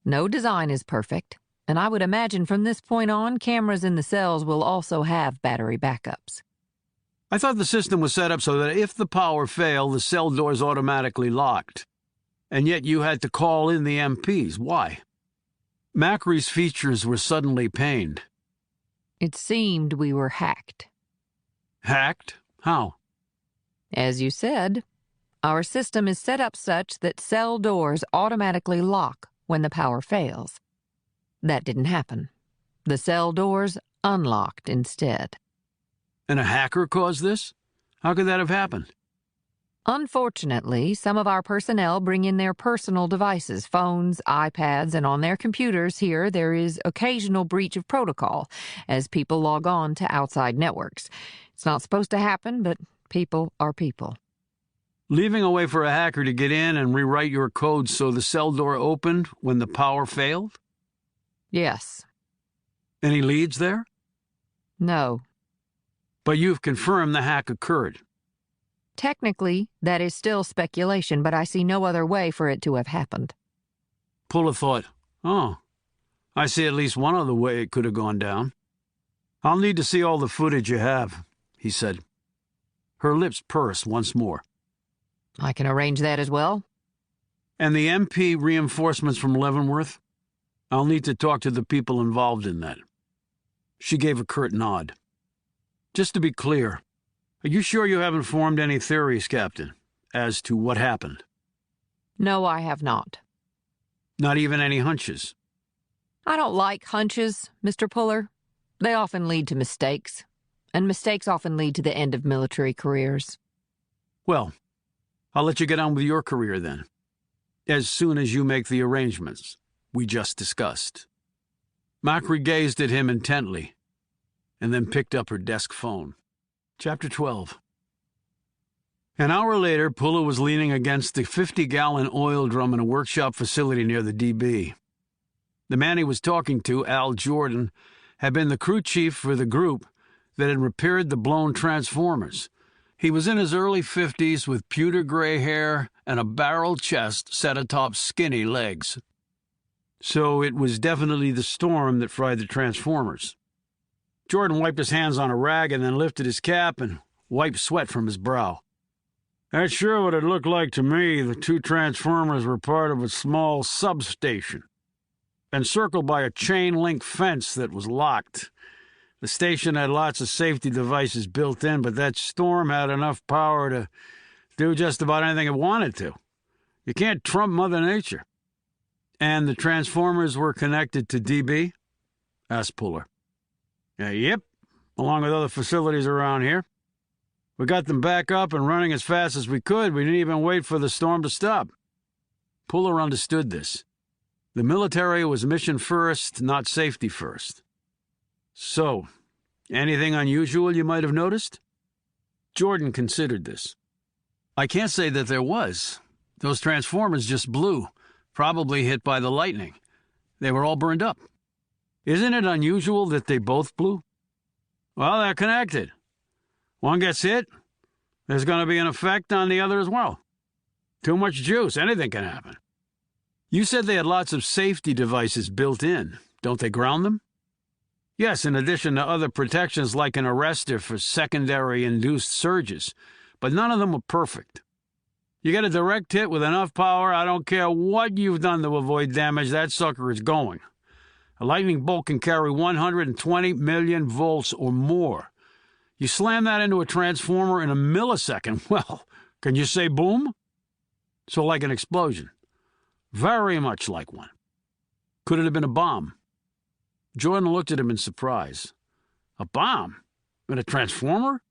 No design is perfect, and I would imagine from this point on, cameras in the cells will also have battery backups. I thought the system was set up so that if the power failed, the cell doors automatically locked. And yet you had to call in the MPs. Why? Macri's features were suddenly pained. It seemed we were hacked. Hacked? How? As you said, our system is set up such that cell doors automatically lock when the power fails. That didn't happen. The cell doors unlocked instead. And a hacker caused this? How could that have happened? Unfortunately, some of our personnel bring in their personal devices, phones, iPads, and on their computers here there is occasional breach of protocol as people log on to outside networks. It's not supposed to happen, but people are people. Leaving a way for a hacker to get in and rewrite your code so the cell door opened when the power failed? Yes. Any leads there? No. But you've confirmed the hack occurred. Technically, that is still speculation, but I see no other way for it to have happened. Pulla thought, oh, I see at least one other way it could have gone down. I'll need to see all the footage you have, he said. Her lips pursed once more. I can arrange that as well. And the MP reinforcements from Leavenworth? I'll need to talk to the people involved in that. She gave a curt nod. Just to be clear, are you sure you haven't formed any theories, Captain, as to what happened? No, I have not. Not even any hunches? I don't like hunches, Mr. Puller. They often lead to mistakes, and mistakes often lead to the end of military careers. Well, I'll let you get on with your career then, as soon as you make the arrangements we just discussed." Macri gazed at him intently, and then picked up her desk phone. Chapter 12. An hour later, Puller was leaning against the 50-gallon oil drum in a workshop facility near the DB. The man he was talking to, Al Jordan, had been the crew chief for the group that had repaired the blown transformers. He was in his early 50s with pewter gray hair and a barrel chest set atop skinny legs. So it was definitely the storm that fried the transformers. Jordan wiped his hands on a rag and then lifted his cap and wiped sweat from his brow. "That's sure what it looked like to me. The two transformers were part of a small substation, encircled by a chain-link fence that was locked. The station had lots of safety devices built in, but that storm had enough power to do just about anything it wanted to. You can't trump Mother Nature." "And the transformers were connected to DB?" asked Puller. Yep, along with other facilities around here. We got them back up and running as fast as we could. We didn't even wait for the storm to stop." Puller understood this. The military was mission first, not safety first. "So, anything unusual you might have noticed?" Jordan considered this. "I can't say that there was. Those transformers just blew, probably hit by the lightning. They were all burned up." "Isn't it unusual that they both blew?" "Well, they're connected. One gets hit, there's going to be an effect on the other as well. Too much juice, anything can happen." "You said they had lots of safety devices built in. Don't they ground them?" "Yes, in addition to other protections like an arrestor for secondary induced surges, but none of them were perfect. You get a direct hit with enough power, I don't care what you've done to avoid damage, that sucker is going. A lightning bolt can carry 120 million volts or more. You slam that into a transformer in a millisecond, well, can you say boom? So like an explosion. Very much like one." "Could it have been a bomb?" Jordan looked at him in surprise. "A bomb? In a transformer?"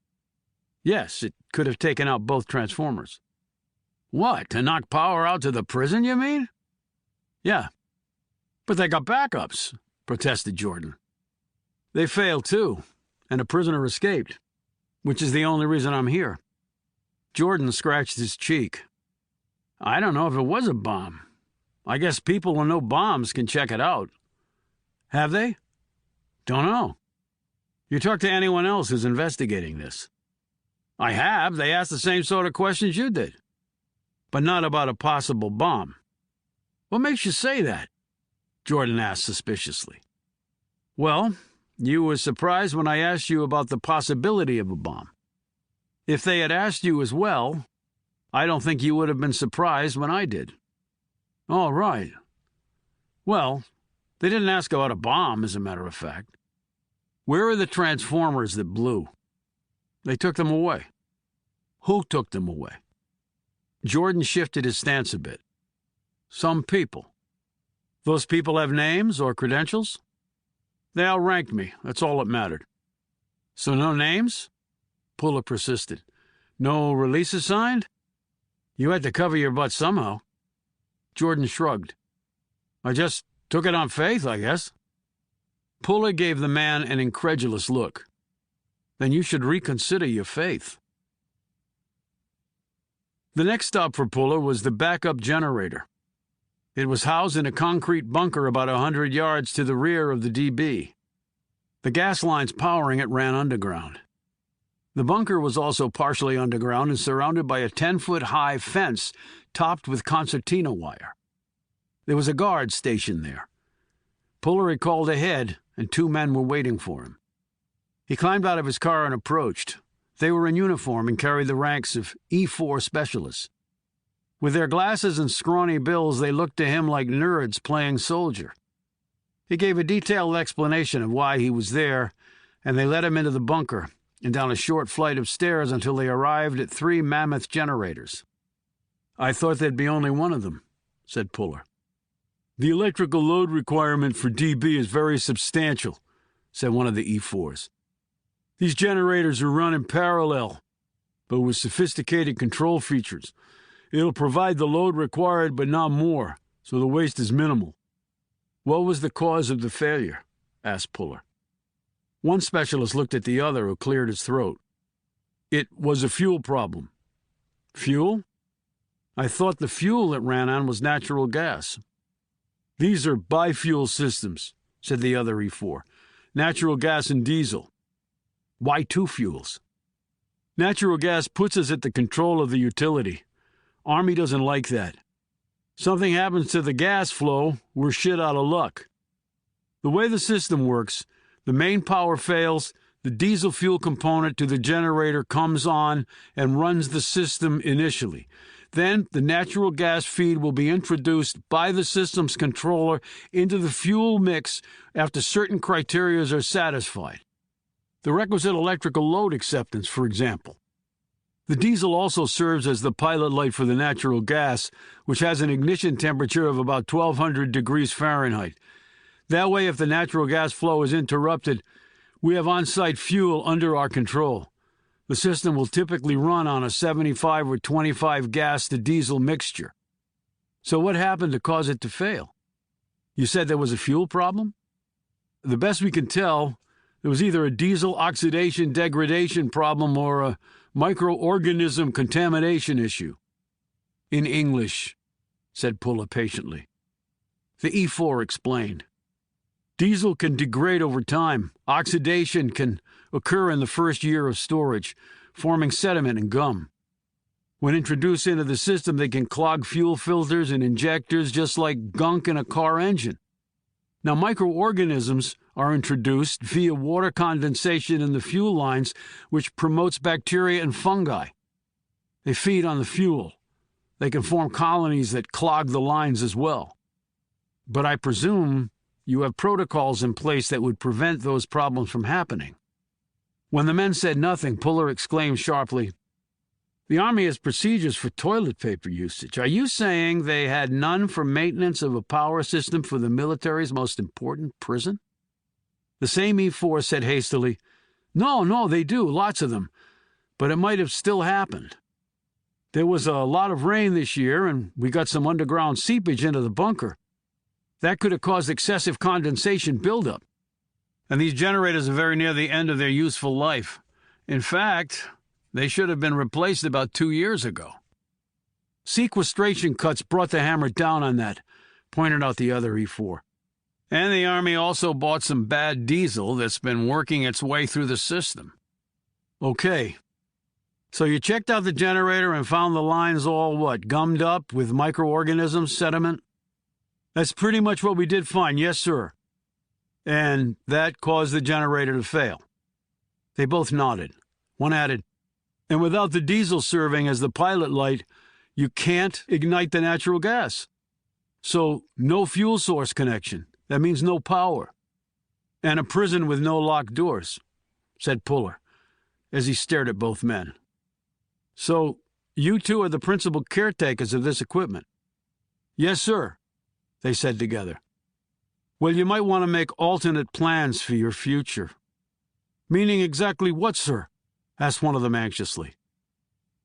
"Yes, it could have taken out both transformers." "What, to knock power out to the prison, you mean?" "Yeah." "But they got backups," protested Jordan. "They failed, too, and a prisoner escaped, which is the only reason I'm here." Jordan scratched his cheek. "I don't know if it was a bomb. I guess people who know bombs can check it out." "Have they?" "Don't know. You talk to anyone else who's investigating this?" "I have. They asked the same sort of questions you did." "But not about a possible bomb." "What makes you say that?" Jordan asked suspiciously. "Well, you were surprised when I asked you about the possibility of a bomb. If they had asked you as well, I don't think you would have been surprised when I did." "All right. Well, they didn't ask about a bomb, as a matter of fact. Where are the transformers that blew?" "They took them away." "Who took them away?" Jordan shifted his stance a bit. "Some people." "Those people have names or credentials?" "They outranked me. That's all that mattered." "So no names?" Puller persisted. "No releases signed?" "You had to cover your butt somehow." Jordan shrugged. "I just took it on faith, I guess." Puller gave the man an incredulous look. "Then you should reconsider your faith." The next stop for Puller was the backup generator. It was housed in a concrete bunker about 100 yards to the rear of the DB. The gas lines powering it ran underground. The bunker was also partially underground and surrounded by a 10-foot-high fence topped with concertina wire. There was a guard stationed there. Puller had called ahead, and 2 men were waiting for him. He climbed out of his car and approached. They were in uniform and carried the ranks of E4 specialists. With their glasses and scrawny bills, they looked to him like nerds playing soldier. He gave a detailed explanation of why he was there, and they led him into the bunker and down a short flight of stairs until they arrived at 3 mammoth generators. "I thought there'd be only one of them," said Puller. "The electrical load requirement for DB is very substantial," said one of the E4s. "These generators are run in parallel, but with sophisticated control features. It'll provide the load required, but not more, so the waste is minimal. What was the cause of the failure? Asked Puller. One specialist looked at the other, who cleared his throat. It was a fuel problem. Fuel? I thought the fuel it ran on was natural gas. These are bi-fuel systems, said the other E4. Natural gas and diesel. Why two fuels? Natural gas puts us at the control of the utility. Army doesn't like that. Something happens to the gas flow, we're shit out of luck. The way the system works, the main power fails, the diesel fuel component to the generator comes on and runs the system initially. Then the natural gas feed will be introduced by the system's controller into the fuel mix after certain criteria are satisfied. The requisite electrical load acceptance, for example. The diesel also serves as the pilot light for the natural gas, which has an ignition temperature of about 1200 degrees Fahrenheit. That way, if the natural gas flow is interrupted, we have on-site fuel under our control. The system will typically run on a 75 or 25 gas-to-diesel mixture. So what happened to cause it to fail? You said there was a fuel problem? The best we can tell, there was either a diesel oxidation degradation problem or a microorganism contamination issue. In English, said Puller patiently. The E4 explained. Diesel can degrade over time. Oxidation can occur in the first year of storage, forming sediment and gum. When introduced into the system, they can clog fuel filters and injectors just like gunk in a car engine. Now, microorganisms are introduced via water condensation in the fuel lines, which promotes bacteria and fungi. They feed on the fuel. They can form colonies that clog the lines as well. But I presume you have protocols in place that would prevent those problems from happening. When the men said nothing, Puller exclaimed sharply, "The Army has procedures for toilet paper usage. Are you saying they had none for maintenance of a power system for the military's most important prison?" The same E4 said hastily, No, they do, lots of them. But it might have still happened. There was a lot of rain this year, and we got some underground seepage into the bunker. That could have caused excessive condensation buildup. And these generators are very near the end of their useful life. In fact, they should have been replaced about 2 years ago. Sequestration cuts brought the hammer down on that, pointed out the other E4. And the Army also bought some bad diesel that's been working its way through the system. Okay. So you checked out the generator and found the lines all, gummed up with microorganisms, sediment? That's pretty much what we did find, yes, sir. And that caused the generator to fail. They both nodded. One added, and without the diesel serving as the pilot light, you can't ignite the natural gas. So no fuel source connection. That means no power. And a prison with no locked doors, said Puller, as he stared at both men. So you two are the principal caretakers of this equipment? Yes, sir, they said together. Well, you might want to make alternate plans for your future. Meaning exactly what, sir? Asked one of them anxiously.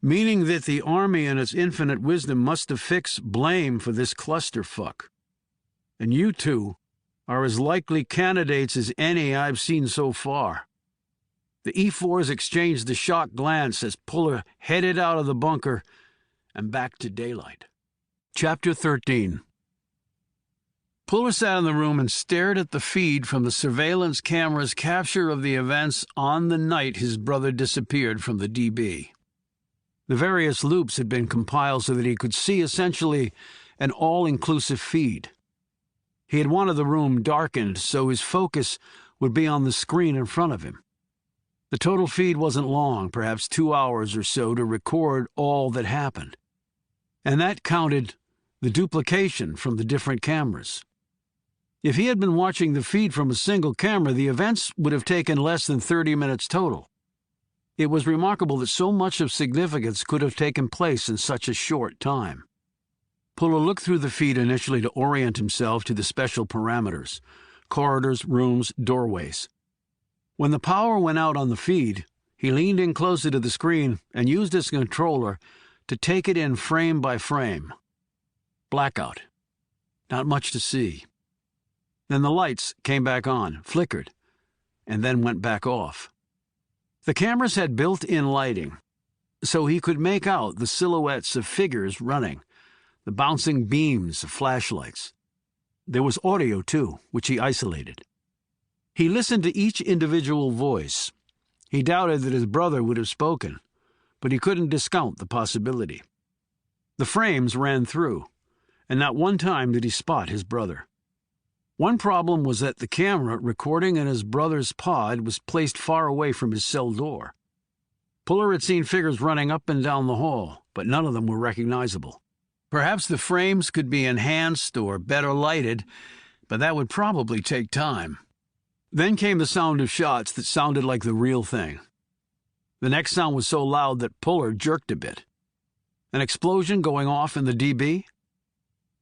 Meaning that the Army in its infinite wisdom must affix blame for this clusterfuck. And you two are as likely candidates as any I've seen so far. The E4s exchanged a shocked glance as Puller headed out of the bunker and back to daylight. Chapter 13. Puller sat in the room and stared at the feed from the surveillance camera's capture of the events on the night his brother disappeared from the DB. The various loops had been compiled so that he could see essentially an all-inclusive feed. He had wanted the room darkened so his focus would be on the screen in front of him. The total feed wasn't long, perhaps 2 hours or so, to record all that happened. And that counted the duplication from the different cameras. If he had been watching the feed from a single camera, the events would have taken less than 30 minutes total. It was remarkable that so much of significance could have taken place in such a short time. Puller looked through the feed initially to orient himself to the special parameters: corridors, rooms, doorways. When the power went out on the feed, he leaned in closer to the screen and used his controller to take it in frame by frame. Blackout. Not much to see. Then the lights came back on, flickered, and then went back off. The cameras had built-in lighting, so he could make out the silhouettes of figures running, the bouncing beams of flashlights. There was audio, too, which he isolated. He listened to each individual voice. He doubted that his brother would have spoken, but he couldn't discount the possibility. The frames ran through, and not one time did he spot his brother. One problem was that the camera recording in his brother's pod was placed far away from his cell door. Puller had seen figures running up and down the hall, but none of them were recognizable. Perhaps the frames could be enhanced or better lighted, but that would probably take time. Then came the sound of shots that sounded like the real thing. The next sound was so loud that Puller jerked a bit. An explosion going off in the DB?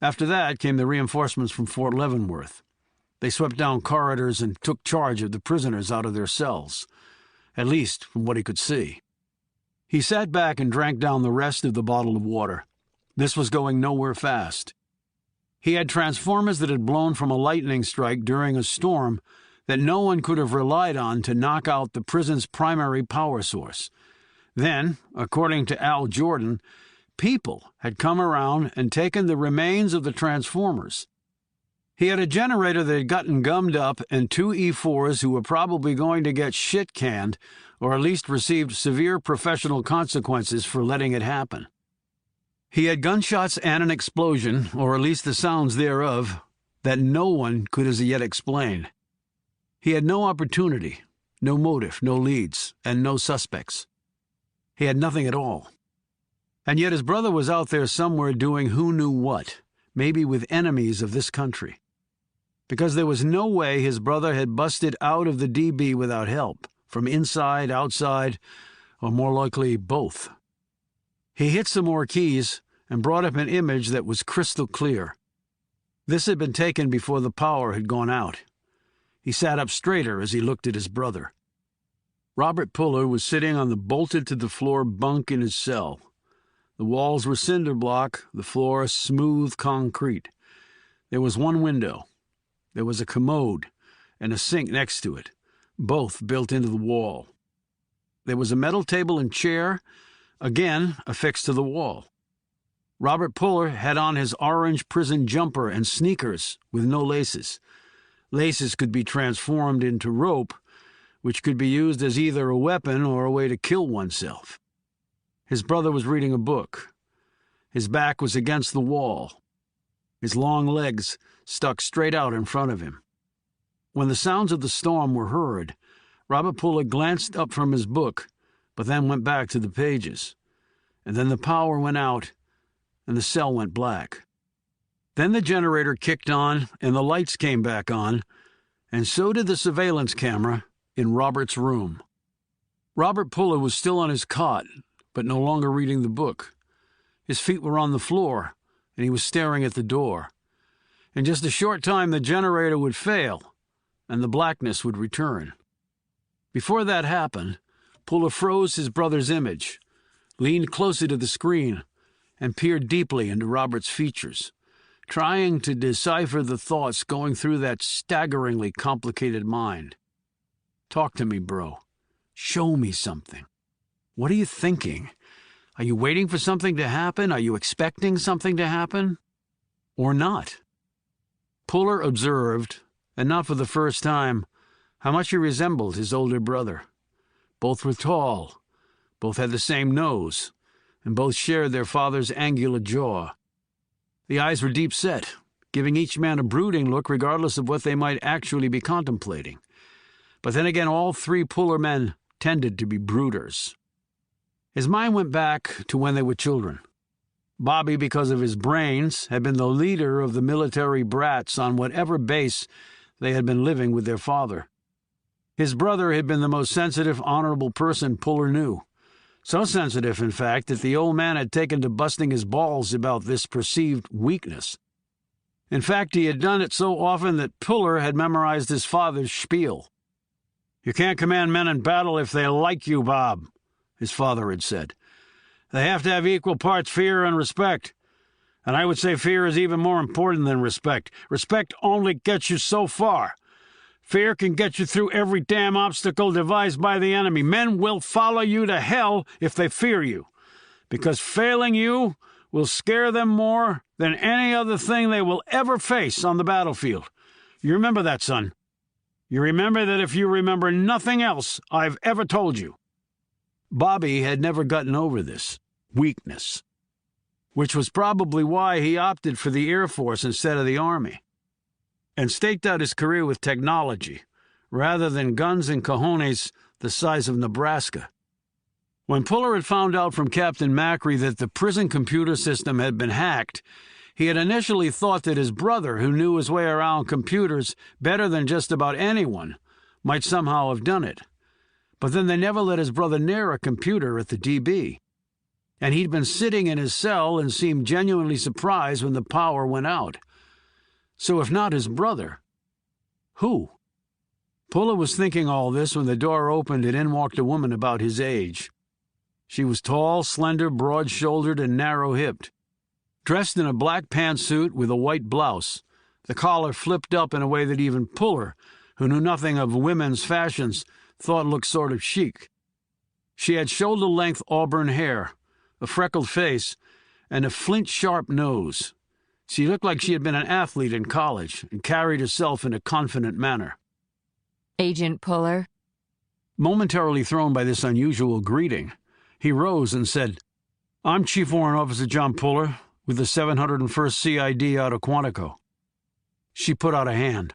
After that came the reinforcements from Fort Leavenworth. They swept down corridors and took charge of the prisoners out of their cells, at least from what he could see. He sat back and drank down the rest of the bottle of water. This was going nowhere fast. He had transformers that had blown from a lightning strike during a storm that no one could have relied on to knock out the prison's primary power source. Then, according to Al Jordan, people had come around and taken the remains of the transformers. He had a generator that had gotten gummed up and 2 E4s who were probably going to get shit-canned or at least received severe professional consequences for letting it happen. He had gunshots and an explosion, or at least the sounds thereof, that no one could as yet explain. He had no opportunity, no motive, no leads, and no suspects. He had nothing at all. And yet his brother was out there somewhere doing who knew what, maybe with enemies of this country. Because there was no way his brother had busted out of the DB without help, from inside, outside, or more likely both. He hit some more keys and brought up an image that was crystal clear. This had been taken before the power had gone out. He sat up straighter as he looked at his brother. Robert Puller was sitting on the bolted-to-the-floor bunk in his cell. The walls were cinder block, the floor smooth concrete. There was one window. There was a commode and a sink next to it, both built into the wall. There was a metal table and chair, again affixed to the wall. Robert Puller had on his orange prison jumper and sneakers with no laces. Laces could be transformed into rope, which could be used as either a weapon or a way to kill oneself. His brother was reading a book. His back was against the wall. His long legs stuck straight out in front of him. When the sounds of the storm were heard, Robert Puller glanced up from his book, but then went back to the pages. And then the power went out, and the cell went black. Then the generator kicked on, and the lights came back on, and so did the surveillance camera in Robert's room. Robert Puller was still on his cot, but no longer reading the book. His feet were on the floor, and he was staring at the door. In just a short time, the generator would fail, and the blackness would return. Before that happened, Puller froze his brother's image, leaned closer to the screen, and peered deeply into Robert's features, trying to decipher the thoughts going through that staggeringly complicated mind. Talk to me, bro. Show me something. What are you thinking? Are you waiting for something to happen? Are you expecting something to happen? Or not? Puller observed, and not for the first time, how much he resembled his older brother. Both were tall, both had the same nose, and both shared their father's angular jaw. The eyes were deep-set, giving each man a brooding look regardless of what they might actually be contemplating. But then again, all 3 Puller men tended to be brooders. His mind went back to when they were children. Bobby, because of his brains, had been the leader of the military brats on whatever base they had been living with their father. His brother had been the most sensitive, honorable person Puller knew. So sensitive, in fact, that the old man had taken to busting his balls about this perceived weakness. In fact, he had done it so often that Puller had memorized his father's spiel. "You can't command men in battle if they like you, Bob," his father had said. They have to have equal parts fear and respect. And I would say fear is even more important than respect. Respect only gets you so far. Fear can get you through every damn obstacle devised by the enemy. Men will follow you to hell if they fear you, because failing you will scare them more than any other thing they will ever face on the battlefield. You remember that, son. You remember that if you remember nothing else I've ever told you. Bobby had never gotten over this weakness, which was probably why he opted for the Air Force instead of the Army, and staked out his career with technology, rather than guns and cojones the size of Nebraska. When Puller had found out from Captain Macri that the prison computer system had been hacked, he had initially thought that his brother, who knew his way around computers better than just about anyone, might somehow have done it. But then they never let his brother near a computer at the DB, and he'd been sitting in his cell and seemed genuinely surprised when the power went out. So if not his brother, who? Puller was thinking all this when the door opened and in walked a woman about his age. She was tall, slender, broad-shouldered, and narrow-hipped, dressed in a black pantsuit with a white blouse, the collar flipped up in a way that even Puller, who knew nothing of women's fashions, thought looked sort of chic. She had shoulder-length auburn hair, a freckled face, and a flint-sharp nose. She looked like she had been an athlete in college and carried herself in a confident manner. Agent Puller? Momentarily thrown by this unusual greeting, he rose and said, "I'm Chief Warrant Officer John Puller, with the 701st CID out of Quantico." She put out a hand.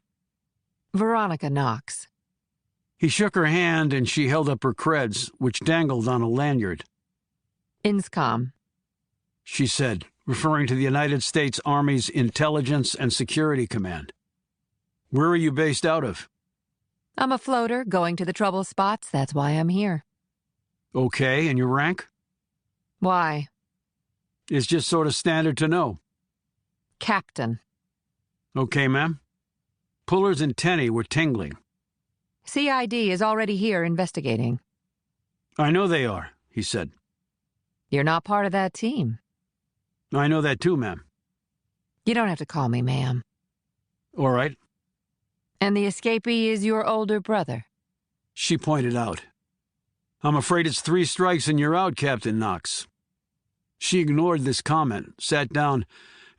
Veronica Knox. He shook her hand and she held up her creds, which dangled on a lanyard. INSCOM, she said, referring to the United States Army's Intelligence and Security Command. "Where are you based out of?" I'm a floater going to the trouble spots. That's why I'm here. Okay, and your rank? Why? It's just sort of standard to know. Captain. Okay, ma'am. Puller's antennae were tingling. CID is already here investigating. I know they are, he said. You're not part of that team. I know that too, ma'am. You don't have to call me ma'am. All right. And the escapee is your older brother? She pointed out. I'm afraid it's 3 strikes and you're out, Captain Knox. She ignored this comment, sat down,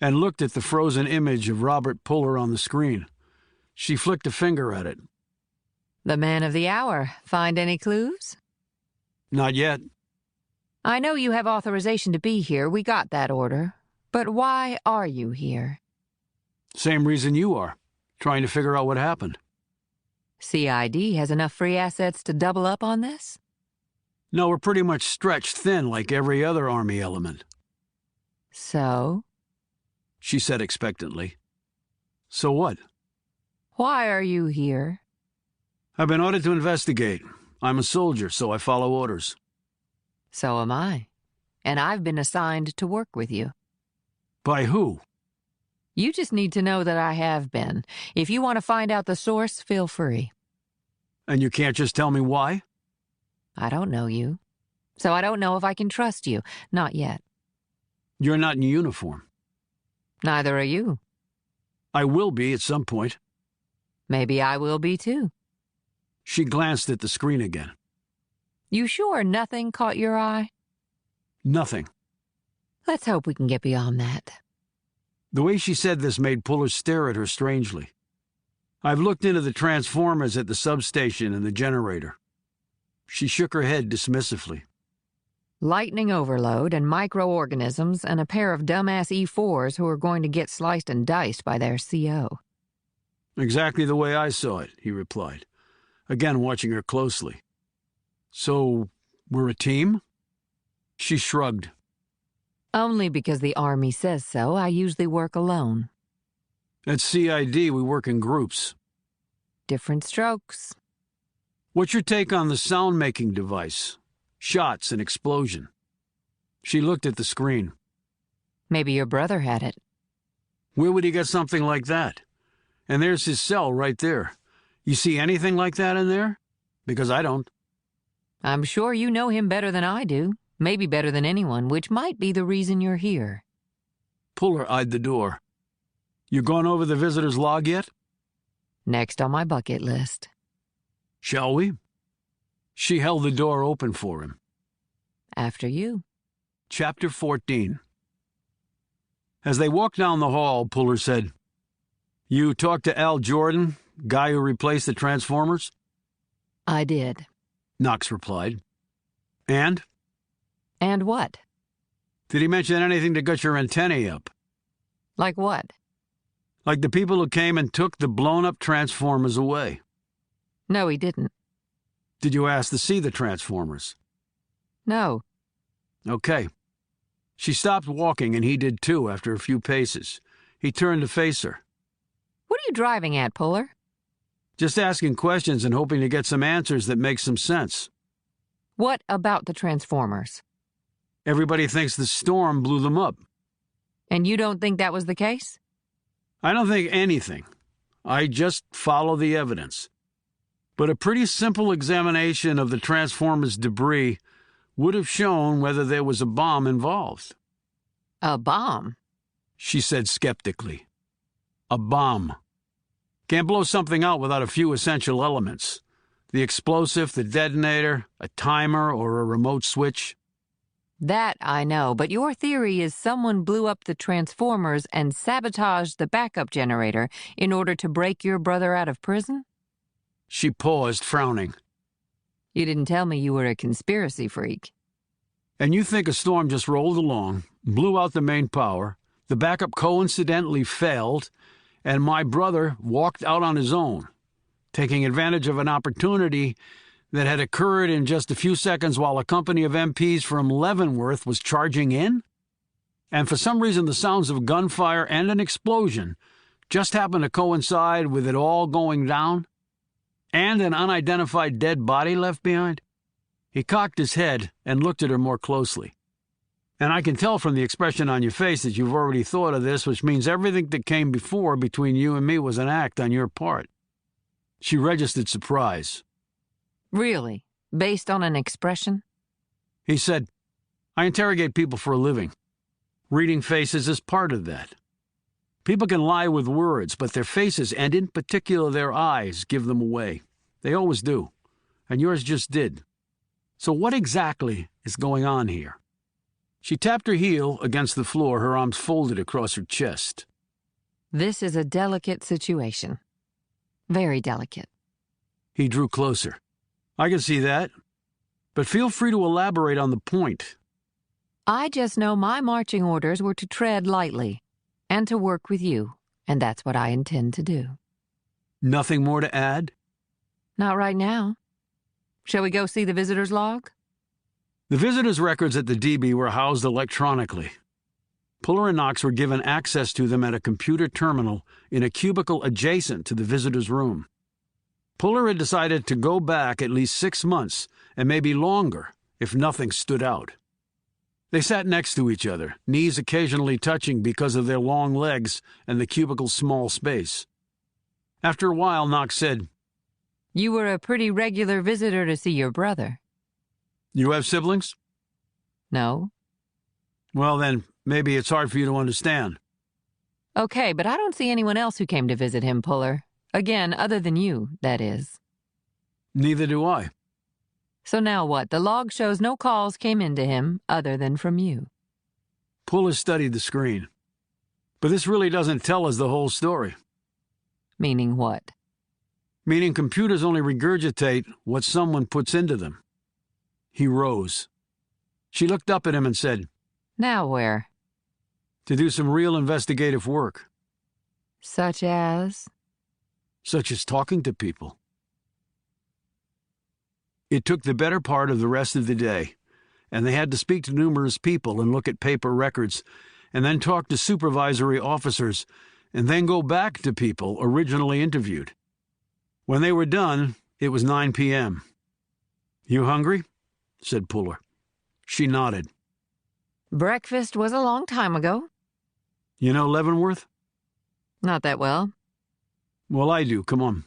and looked at the frozen image of Robert Puller on the screen. She flicked a finger at it. The man of the hour. Find any clues? Not yet. I know you have authorization to be here. We got that order. But why are you here? Same reason you are. Trying to figure out what happened. CID has enough free assets to double up on this? No, we're pretty much stretched thin like every other Army element. So? She said expectantly. So what? Why are you here? I've been ordered to investigate. I'm a soldier, so I follow orders. So am I. And I've been assigned to work with you. By who? You just need to know that I have been. If you want to find out the source, feel free. And you can't just tell me why? I don't know you. So I don't know if I can trust you. Not yet. You're not in uniform. Neither are you. I will be at some point. Maybe I will be too. She glanced at the screen again. You sure nothing caught your eye? Nothing. Let's hope we can get beyond that. The way she said this made Puller stare at her strangely. I've looked into the transformers at the substation and the generator. She shook her head dismissively. Lightning overload and microorganisms and a pair of dumbass E4s who are going to get sliced and diced by their CO. Exactly the way I saw it, he replied, again watching her closely. So, we're a team? She shrugged. Only because the Army says so. I usually work alone. At CID, we work in groups. Different strokes. What's your take on the sound-making device? Shots and explosion. She looked at the screen. Maybe your brother had it. Where would he get something like that? And there's his cell right there. You see anything like that in there? Because I don't. I'm sure you know him better than I do. Maybe better than anyone, which might be the reason you're here. Puller eyed the door. You gone over the visitor's log yet? Next on my bucket list. Shall we? She held the door open for him. After you. Chapter 14. As they walked down the hall, Puller said, You talked to Al Jordan, guy who replaced the Transformers? I did. Knox replied. And? And what? Did he mention anything that got your antennae up? Like what? Like the people who came and took the blown-up Transformers away. No, he didn't. Did you ask to see the Transformers? No. Okay. She stopped walking, and he did too after a few paces. He turned to face her. What are you driving at, Puller? Just asking questions and hoping to get some answers that make some sense. What about the Transformers? Everybody thinks the storm blew them up. And you don't think that was the case? I don't think anything. I just follow the evidence. But a pretty simple examination of the Transformers' debris would have shown whether there was a bomb involved. A bomb? She said skeptically. A bomb. Can't blow something out without a few essential elements. The explosive, the detonator, a timer, or a remote switch. That I know, but your theory is someone blew up the Transformers and sabotaged the backup generator in order to break your brother out of prison? She paused, frowning. You didn't tell me you were a conspiracy freak. And you think a storm just rolled along, blew out the main power, the backup coincidentally failed, and my brother walked out on his own, taking advantage of an opportunity that had occurred in just a few seconds while a company of MPs from Leavenworth was charging in? And for some reason the sounds of gunfire and an explosion just happened to coincide with it all going down? And an unidentified dead body left behind? He cocked his head and looked at her more closely. And I can tell from the expression on your face that you've already thought of this, which means everything that came before between you and me was an act on your part. She registered surprise. Really? Based on an expression? He said, I interrogate people for a living. Reading faces is part of that. People can lie with words, but their faces, and in particular their eyes, give them away. They always do. And yours just did. So what exactly is going on here? She tapped her heel against the floor, her arms folded across her chest. This is a delicate situation. Very delicate. He drew closer. I can see that. But feel free to elaborate on the point. I just know my marching orders were to tread lightly and to work with you, and that's what I intend to do. Nothing more to add? Not right now. Shall we go see the visitor's log? The visitors' records at the DB were housed electronically. Puller and Knox were given access to them at a computer terminal in a cubicle adjacent to the visitor's room. Puller had decided to go back at least 6 months, and maybe longer, if nothing stood out. They sat next to each other, knees occasionally touching because of their long legs and the cubicle's small space. After a while, Knox said, You were a pretty regular visitor to see your brother. You have siblings? No? Well, then, maybe it's hard for you to understand. Okay, but I don't see anyone else who came to visit him, Puller. Again, other than you, that is. Neither do I. So now what? The log shows no calls came into him, other than from you. Puller studied the screen. But this really doesn't tell us the whole story. Meaning what? Meaning computers only regurgitate what someone puts into them. He rose. She looked up at him and said, Now where? To do some real investigative work. Such as? Such as talking to people. It took the better part of the rest of the day, and they had to speak to numerous people and look at paper records, and then talk to supervisory officers, and then go back to people originally interviewed. When they were done, it was 9 p.m. You hungry? Said Puller. She nodded. Breakfast was a long time ago. You know Leavenworth? Not that well. Well, I do. Come on.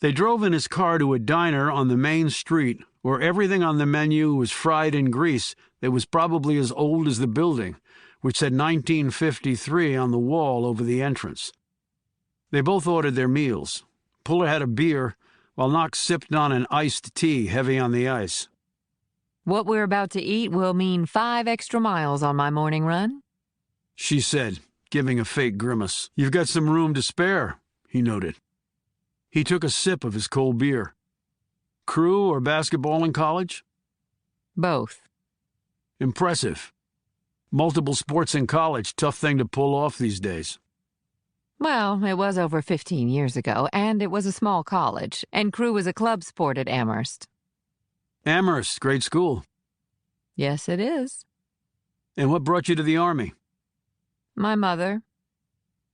They drove in his car to a diner on the main street or everything on the menu was fried in grease that was probably as old as the building, which said 1953 on the wall over the entrance. They both ordered their meals. Puller had a beer, while Knox sipped on an iced tea heavy on the ice. What we're about to eat will mean 5 extra miles on my morning run, she said, giving a fake grimace. You've got some room to spare, he noted. He took a sip of his cold beer. Crew or basketball in college? Both. Impressive. Multiple sports in college, tough thing to pull off these days. Well, it was over 15 years ago, and it was a small college, and crew was a club sport at Amherst. Amherst, great school. Yes, it is. And what brought you to the Army? My mother.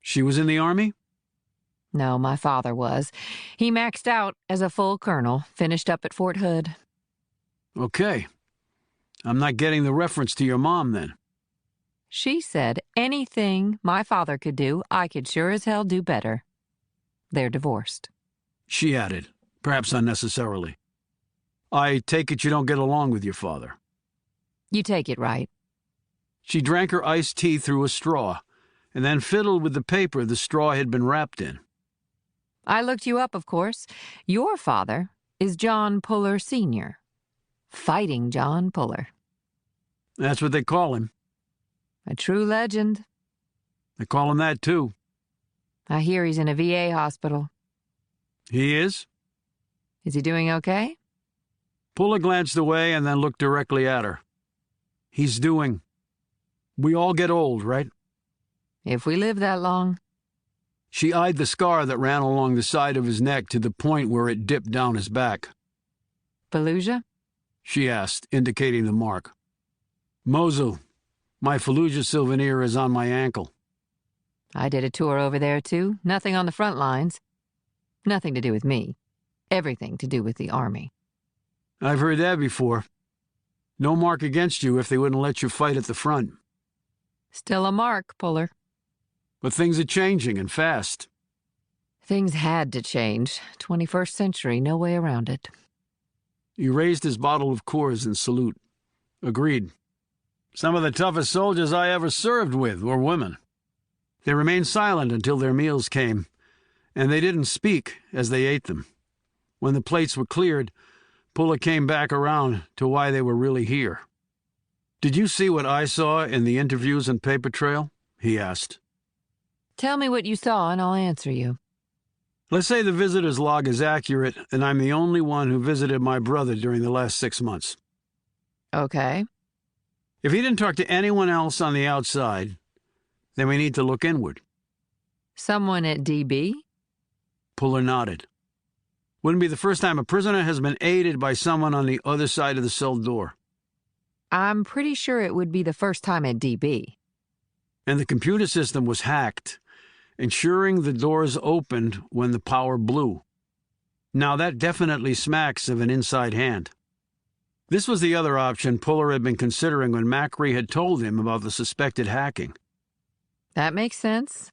She was in the Army? No, my father was. He maxed out as a full colonel, finished up at Fort Hood. Okay. I'm not getting the reference to your mom, then. She said anything my father could do, I could sure as hell do better. They're divorced. She added, perhaps unnecessarily. I take it you don't get along with your father. You take it right. She drank her iced tea through a straw, and then fiddled with the paper the straw had been wrapped in. I looked you up, of course. Your father is John Puller Sr. Fighting John Puller. That's what they call him. A true legend. They call him that, too. I hear he's in a VA hospital. He is? Is he doing okay? Puller glanced away and then looked directly at her. He's doing. We all get old, right? If we live that long. She eyed the scar that ran along the side of his neck to the point where it dipped down his back. Fallujah? She asked, indicating the mark. Mosul. My Fallujah souvenir is on my ankle. I did a tour over there, too. Nothing on the front lines. Nothing to do with me. Everything to do with the Army. I've heard that before. No mark against you if they wouldn't let you fight at the front. Still a mark, Puller. But things are changing, and fast. Things had to change. 21st century, no way around it. He raised his bottle of Coors in salute. Agreed. Some of the toughest soldiers I ever served with were women. They remained silent until their meals came, and they didn't speak as they ate them. When the plates were cleared, Puller came back around to why they were really here. Did you see what I saw in the interviews and paper trail? He asked. Tell me what you saw and I'll answer you. Let's say the visitor's log is accurate and I'm the only one who visited my brother during the last 6 months. Okay. If he didn't talk to anyone else on the outside, then we need to look inward. Someone at DB? Puller nodded. Wouldn't be the first time a prisoner has been aided by someone on the other side of the cell door. I'm pretty sure it would be the first time at DB. And the computer system was hacked, ensuring the doors opened when the power blew. Now that definitely smacks of an inside hand. This was the other option Puller had been considering when Macri had told him about the suspected hacking. That makes sense.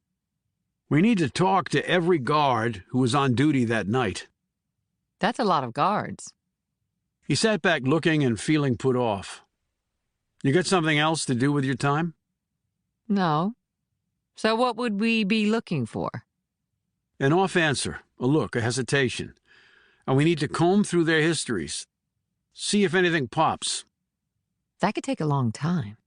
We need to talk to every guard who was on duty that night. That's a lot of guards. He sat back looking and feeling put off. You got something else to do with your time? No. So what would we be looking for? An off answer, a look, a hesitation. And we need to comb through their histories. See if anything pops. That could take a long time.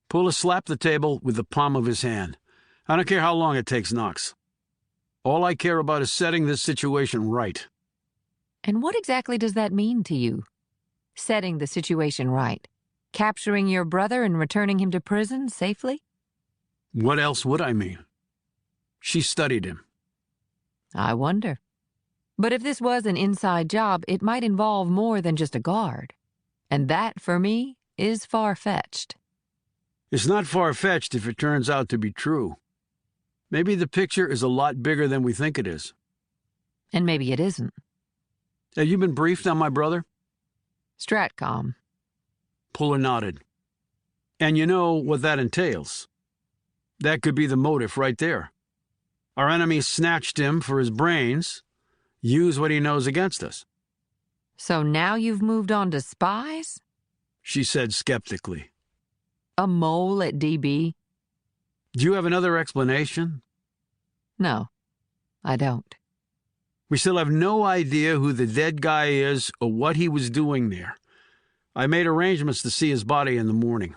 Puller slapped the table with the palm of his hand. I don't care how long it takes, Knox. All I care about is setting this situation right. And what exactly does that mean to you? Setting the situation right. Capturing your brother and returning him to prison safely? What else would I mean? She studied him. I wonder. But if this was an inside job, it might involve more than just a guard. And that, for me, is far-fetched. It's not far-fetched if it turns out to be true. Maybe the picture is a lot bigger than we think it is. And maybe it isn't. Have you been briefed on my brother? Stratcom. Puller nodded. And you know what that entails. That could be the motive right there. Our enemy snatched him for his brains, use what he knows against us. So now you've moved on to spies? She said skeptically. A mole at DB? Do you have another explanation? No, I don't. We still have no idea who the dead guy is or what he was doing there. I made arrangements to see his body in the morning.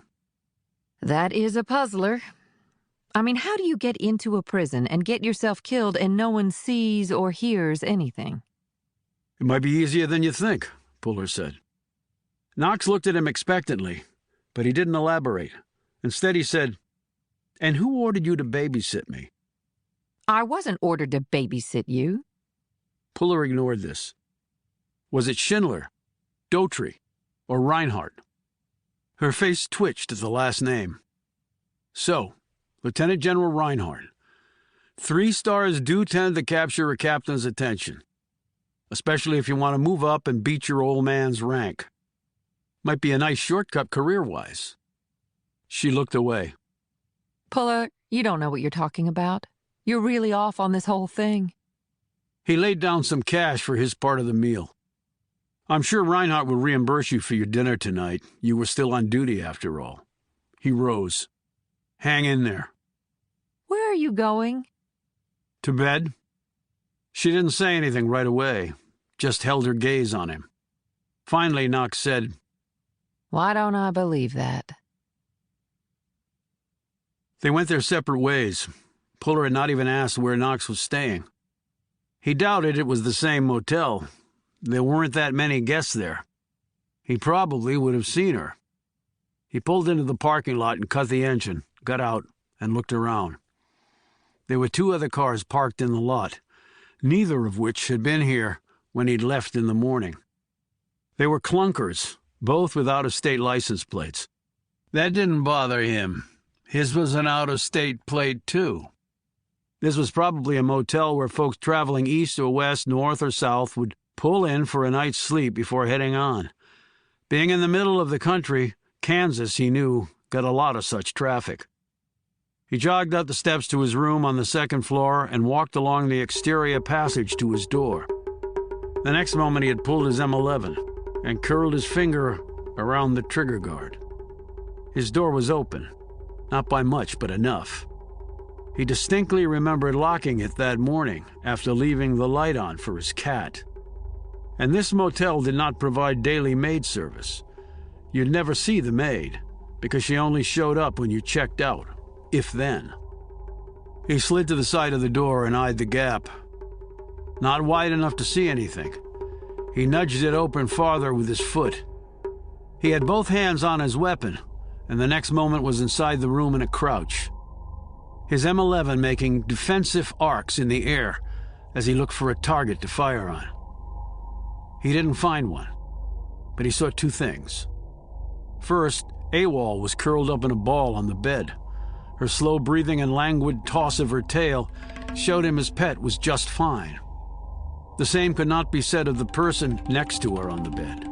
That is a puzzler. I mean, how do you get into a prison and get yourself killed and no one sees or hears anything? It might be easier than you think, Puller said. Knox looked at him expectantly, but he didn't elaborate. Instead, he said, "And who ordered you to babysit me?" I wasn't ordered to babysit you. Puller ignored this. Was it Schindler, Daughtry, or Reinhardt? Her face twitched at the last name. So, Lieutenant General Reinhardt. 3 stars do tend to capture a captain's attention, especially if you want to move up and beat your old man's rank. Might be a nice shortcut career-wise. She looked away. Puller, you don't know what you're talking about. You're really off on this whole thing. He laid down some cash for his part of the meal. I'm sure Reinhardt will reimburse you for your dinner tonight. You were still on duty, after all. He rose. Hang in there. Where are you going? To bed? She didn't say anything right away, just held her gaze on him. Finally, Knox said, Why don't I believe that? They went their separate ways. Puller had not even asked where Knox was staying. He doubted it was the same motel. There weren't that many guests there. He probably would have seen her. He pulled into the parking lot and cut the engine, got out, and looked around. There were 2 other cars parked in the lot, neither of which had been here when he'd left in the morning. They were clunkers, both with out-of-state license plates. That didn't bother him. His was an out-of-state plate, too. This was probably a motel where folks traveling east or west, north or south would pull in for a night's sleep before heading on. Being in the middle of the country, Kansas, he knew, got a lot of such traffic. He jogged up the steps to his room on the 2nd floor and walked along the exterior passage to his door. The next moment he had pulled his M11 and curled his finger around the trigger guard. His door was open, not by much, but enough. He distinctly remembered locking it that morning after leaving the light on for his cat. And this motel did not provide daily maid service. You'd never see the maid, because she only showed up when you checked out, if then. He slid to the side of the door and eyed the gap. Not wide enough to see anything. He nudged it open farther with his foot. He had both hands on his weapon, and the next moment was inside the room in a crouch. His M11 making defensive arcs in the air as he looked for a target to fire on. He didn't find one, but he saw 2 things. First, AWOL was curled up in a ball on the bed. Her slow breathing and languid toss of her tail showed him his pet was just fine. The same could not be said of the person next to her on the bed.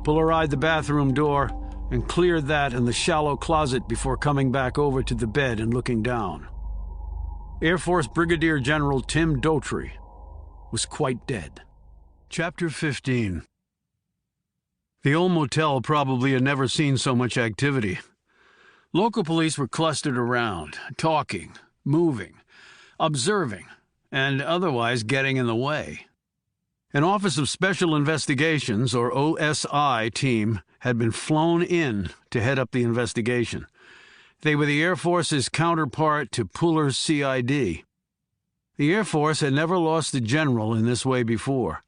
Puller eyed the bathroom door and cleared that and the shallow closet before coming back over to the bed and looking down. Air Force Brigadier General Tim Daughtry was quite dead. Chapter 15. The old motel probably had never seen so much activity. Local police were clustered around, talking, moving, observing, and otherwise getting in the way. An Office of Special Investigations, or OSI, team had been flown in to head up the investigation. They were the Air Force's counterpart to Puller's CID. The Air Force had never lost a general in this way before,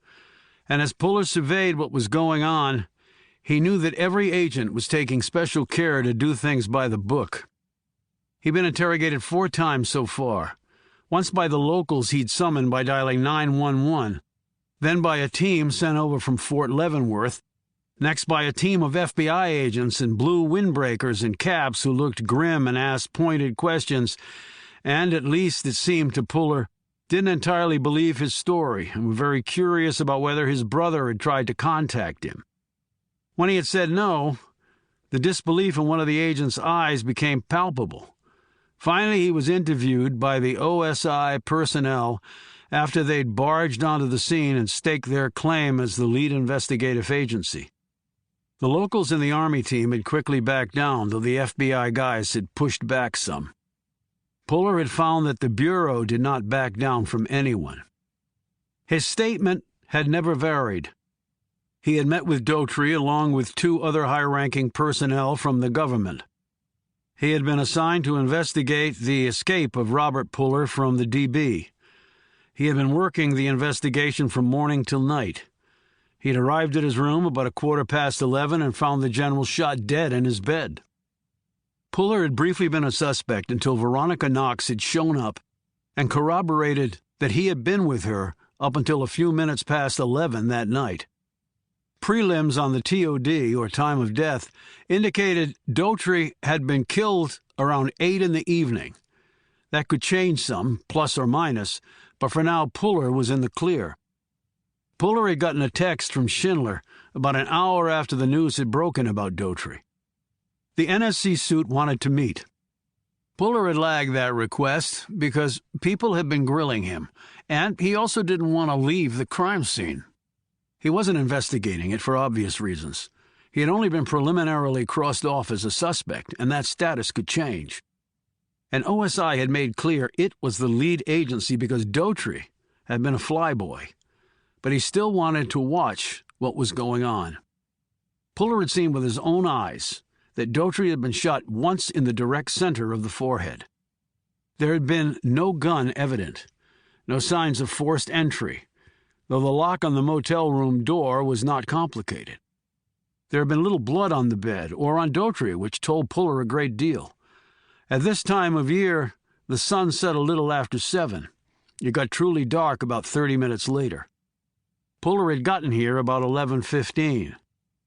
and as Puller surveyed what was going on, he knew that every agent was taking special care to do things by the book. He'd been interrogated 4 times so far, once by the locals he'd summoned by dialing 911, then by a team sent over from Fort Leavenworth, next by a team of FBI agents in blue windbreakers and caps who looked grim and asked pointed questions, and, at least it seemed to Puller, didn't entirely believe his story and were very curious about whether his brother had tried to contact him. When he had said no, the disbelief in one of the agent's eyes became palpable. Finally, he was interviewed by the OSI personnel after they'd barged onto the scene and staked their claim as the lead investigative agency. The locals in the Army team had quickly backed down, though the FBI guys had pushed back some. Puller had found that the Bureau did not back down from anyone. His statement had never varied. He had met with Daughtry along with 2 other high-ranking personnel from the government. He had been assigned to investigate the escape of Robert Puller from the DB. He had been working the investigation from morning till night. He had arrived at his room about 11:15 and found the general shot dead in his bed. Puller had briefly been a suspect until Veronica Knox had shown up and corroborated that he had been with her up until a few minutes past 11 that night. Prelims on the TOD, or time of death, indicated Daughtry had been killed around 8 in the evening. That could change some, plus or minus, but for now Puller was in the clear. Puller had gotten a text from Schindler about an hour after the news had broken about Daughtry. The NSC suit wanted to meet. Puller had lagged that request because people had been grilling him, and he also didn't want to leave the crime scene. He wasn't investigating it for obvious reasons. He had only been preliminarily crossed off as a suspect, and that status could change. And OSI had made clear it was the lead agency because Daughtry had been a flyboy. But he still wanted to watch what was going on. Puller had seen with his own eyes that Daughtry had been shot once in the direct center of the forehead. There had been no gun evident, no signs of forced entry, though the lock on the motel room door was not complicated. There had been little blood on the bed or on Daughtry, which told Puller a great deal. At this time of year, the sun set a little after 7. It got truly dark about 30 minutes later. Puller had gotten here about 11:15.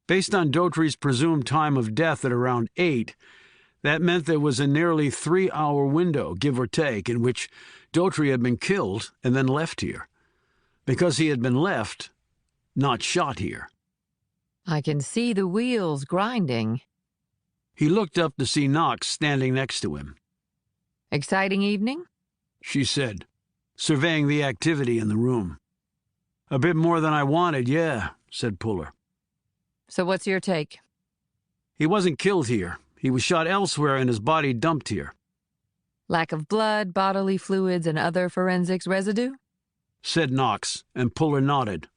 Based on Daughtry's presumed time of death at around 8, that meant there was a nearly 3-hour window, give or take, in which Daughtry had been killed and then left here. Because he had been left, not shot here. I can see the wheels grinding. He looked up to see Knox standing next to him. Exciting evening? She said, surveying the activity in the room. A bit more than I wanted, yeah, said Puller. So what's your take? He wasn't killed here. He was shot elsewhere and his body dumped here. Lack of blood, bodily fluids, and other forensics residue? Said Knox, and Puller nodded.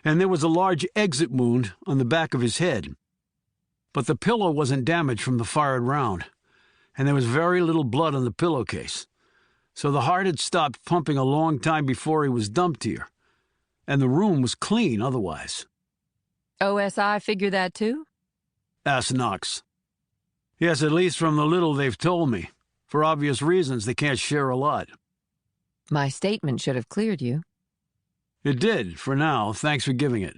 And there was a large exit wound on the back of his head. But the pillow wasn't damaged from the fired round, and there was very little blood on the pillowcase. So the heart had stopped pumping a long time before he was dumped here, and the room was clean otherwise. OSI figure that too? Asked Knox. Yes, at least from the little they've told me. For obvious reasons, they can't share a lot. My statement should have cleared you. It did, for now. Thanks for giving it.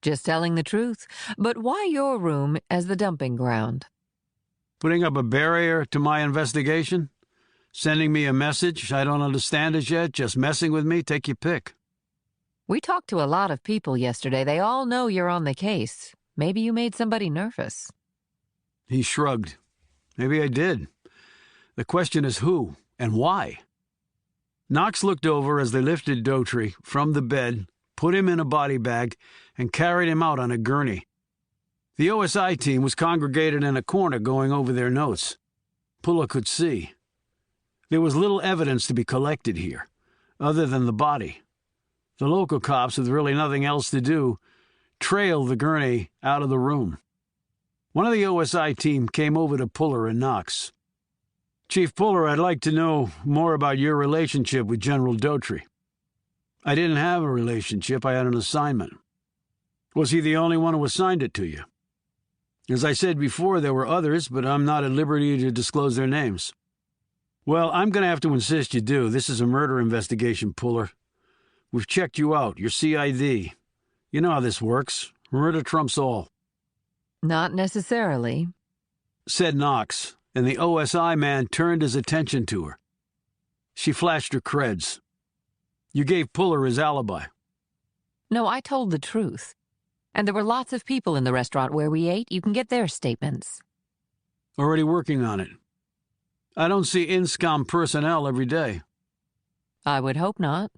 Just telling the truth. But why your room as the dumping ground? Putting up a barrier to my investigation? Sending me a message I don't understand as yet? Just messing with me? Take your pick. We talked to a lot of people yesterday. They all know you're on the case. Maybe you made somebody nervous. He shrugged. Maybe I did. The question is who and why? Knox looked over as they lifted Daughtry from the bed, put him in a body bag, and carried him out on a gurney. The OSI team was congregated in a corner going over their notes. Puller could see. There was little evidence to be collected here, other than the body. The local cops, with really nothing else to do, trailed the gurney out of the room. One of the OSI team came over to Puller and Knox. Chief Puller, I'd like to know more about your relationship with General Daughtry. I didn't have a relationship. I had an assignment. Was he the only one who assigned it to you? As I said before, there were others, but I'm not at liberty to disclose their names. Well, I'm going to have to insist you do. This is a murder investigation, Puller. We've checked you out, your CID. You know how this works. Murder trumps all. Not necessarily, said Knox, and the OSI man turned his attention to her. She flashed her creds. You gave Puller his alibi. No, I told the truth. And there were lots of people in the restaurant where we ate. You can get their statements. Already working on it. I don't see INSCOM personnel every day. I would hope not.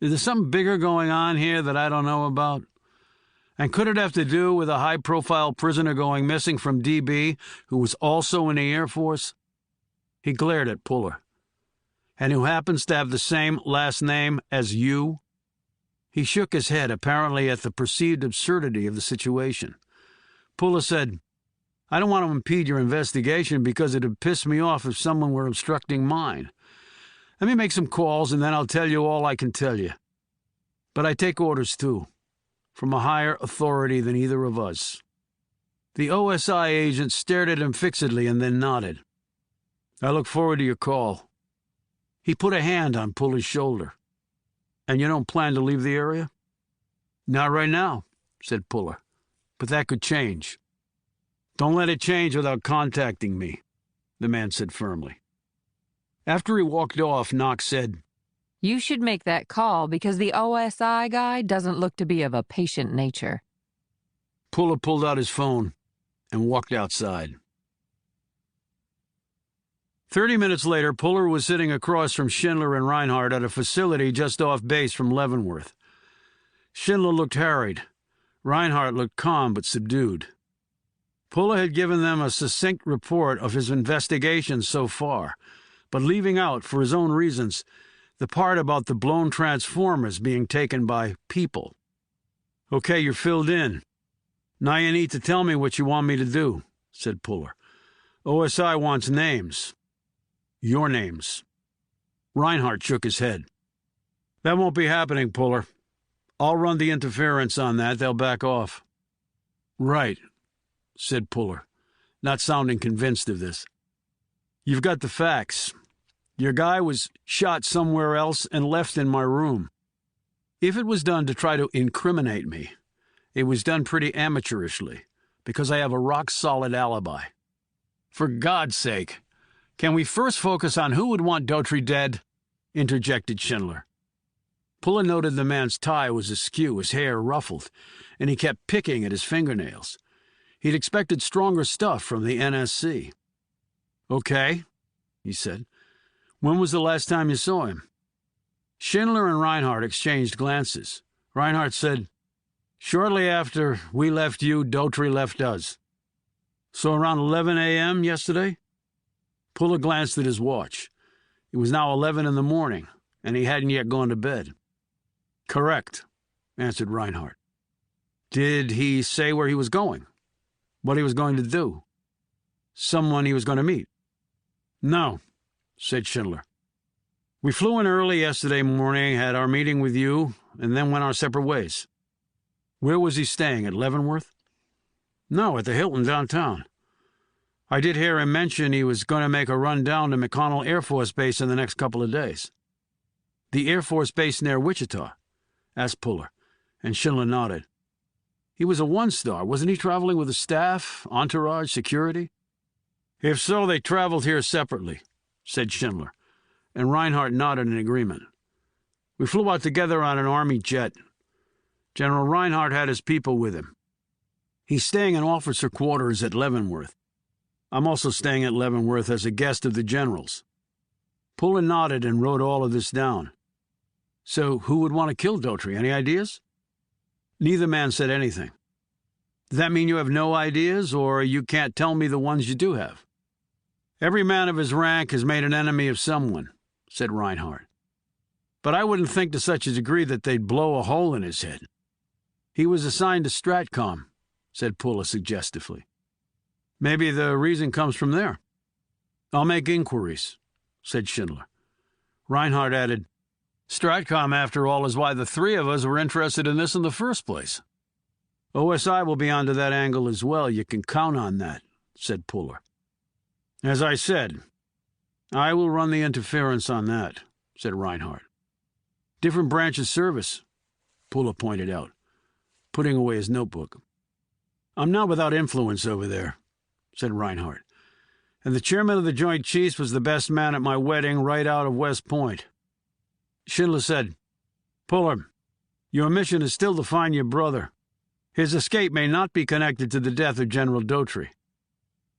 Is there something bigger going on here that I don't know about? And could it have to do with a high-profile prisoner going missing from DB who was also in the Air Force? He glared at Puller. And who happens to have the same last name as you? He shook his head, apparently at the perceived absurdity of the situation. Puller said, I don't want to impede your investigation because it'd piss me off if someone were obstructing mine. Let me make some calls and then I'll tell you all I can tell you. But I take orders too, from a higher authority than either of us. The OSI agent stared at him fixedly and then nodded. I look forward to your call. He put a hand on Puller's shoulder. And you don't plan to leave the area? Not right now, said Puller. But that could change. Don't let it change without contacting me, the man said firmly. After he walked off, Knox said, You should make that call because the OSI guy doesn't look to be of a patient nature. Puller pulled out his phone and walked outside. 30 minutes later, Puller was sitting across from Schindler and Reinhardt at a facility just off base from Leavenworth. Schindler looked harried. Reinhardt looked calm but subdued. Puller had given them a succinct report of his investigation so far, but leaving out, for his own reasons, the part about the blown transformers being taken by people. Okay, you're filled in. Now you need to tell me what you want me to do, said Puller. OSI wants names. Your names. Reinhardt shook his head. That won't be happening, Puller. I'll run the interference on that. They'll back off. Right, said Puller, not sounding convinced of this. You've got the facts. Your guy was shot somewhere else and left in my room. If it was done to try to incriminate me, it was done pretty amateurishly, because I have a rock-solid alibi. For God's sake, can we first focus on who would want Dautry dead? Interjected Schindler. Puller noted the man's tie was askew, his hair ruffled, and he kept picking at his fingernails. He'd expected stronger stuff from the NSC. Okay, he said. When was the last time you saw him? Schindler and Reinhardt exchanged glances. Reinhardt said, Shortly after we left you, Dautry left us. So around 11 a.m. yesterday? Puller glanced at his watch. It was now 11 in the morning, and he hadn't yet gone to bed. Correct, answered Reinhardt. Did he say where he was going? What he was going to do? Someone he was going to meet? No, said Schindler. We flew in early yesterday morning, had our meeting with you, and then went our separate ways. Where was he staying, at Leavenworth? No, at the Hilton downtown. I did hear him mention he was going to make a run down to McConnell Air Force Base in the next couple of days. The Air Force Base near Wichita? Asked Puller, and Schindler nodded. He was a one-star. Wasn't he traveling with a staff, entourage, security? If so, they traveled here separately, said Schindler, and Reinhardt nodded in agreement. We flew out together on an Army jet. General Reinhardt had his people with him. He's staying in officer quarters at Leavenworth. I'm also staying at Leavenworth as a guest of the general's. Puller nodded and wrote all of this down. So who would want to kill Dautry? Any ideas? Neither man said anything. Does that mean you have no ideas, or you can't tell me the ones you do have? Every man of his rank has made an enemy of someone, said Reinhardt. But I wouldn't think to such a degree that they'd blow a hole in his head. He was assigned to Stratcom, said Puller suggestively. Maybe the reason comes from there. I'll make inquiries, said Schindler. Reinhardt added, Stratcom, after all, is why the three of us were interested in this in the first place. OSI will be onto that angle as well. You can count on that, said Puller. As I said, I will run the interference on that, said Reinhardt. Different branch of service, Puller pointed out, putting away his notebook. I'm not without influence over there, said Reinhardt. And the chairman of the Joint Chiefs was the best man at my wedding right out of West Point. Schindler said, Puller, your mission is still to find your brother. His escape may not be connected to the death of General Dautry.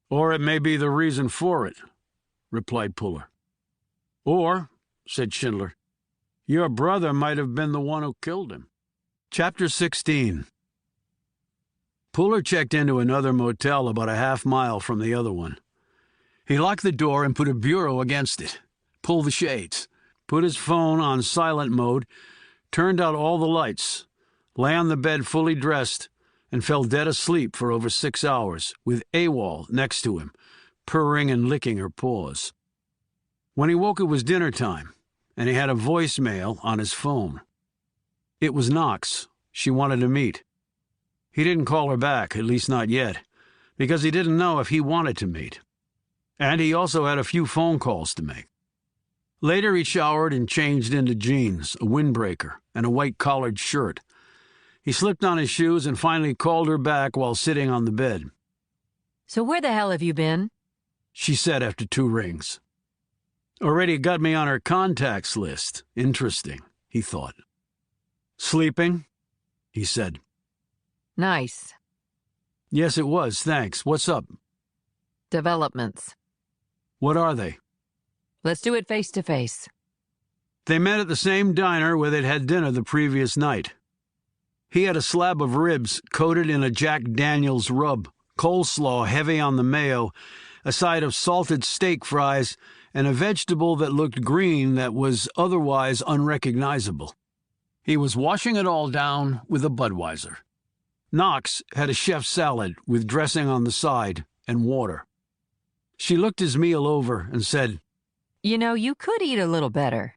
Or it may be the reason for it, replied Puller. Or said Schindler. Your brother might have been the one who killed him. Chapter 16. Puller checked into another motel about a half-mile from the other one. He locked the door and put a bureau against it, pulled the shades, put his phone on silent mode, turned out all the lights, lay on the bed fully dressed, and fell dead asleep for over 6 hours, with AWOL next to him, purring and licking her paws. When he woke, it was dinner time, and he had a voicemail on his phone. It was Knox. She wanted to meet. He didn't call her back, at least not yet, because he didn't know if he wanted to meet. And he also had a few phone calls to make. Later he showered and changed into jeans, a windbreaker, and a white collared shirt. He slipped on his shoes and finally called her back while sitting on the bed. So where the hell have you been? She said after 2 rings. Already got me on her contacts list. Interesting, he thought. Sleeping? He said. Nice. Yes, it was, thanks. What's up? Developments. What are they? Let's do it face to face. They met at the same diner where they'd had dinner the previous night. He had a slab of ribs coated in a Jack Daniels rub, coleslaw heavy on the mayo, a side of salted steak fries, and a vegetable that looked green that was otherwise unrecognizable. He was washing it all down with a Budweiser. Knox had a chef salad with dressing on the side and water. She looked his meal over and said, You know, you could eat a little better.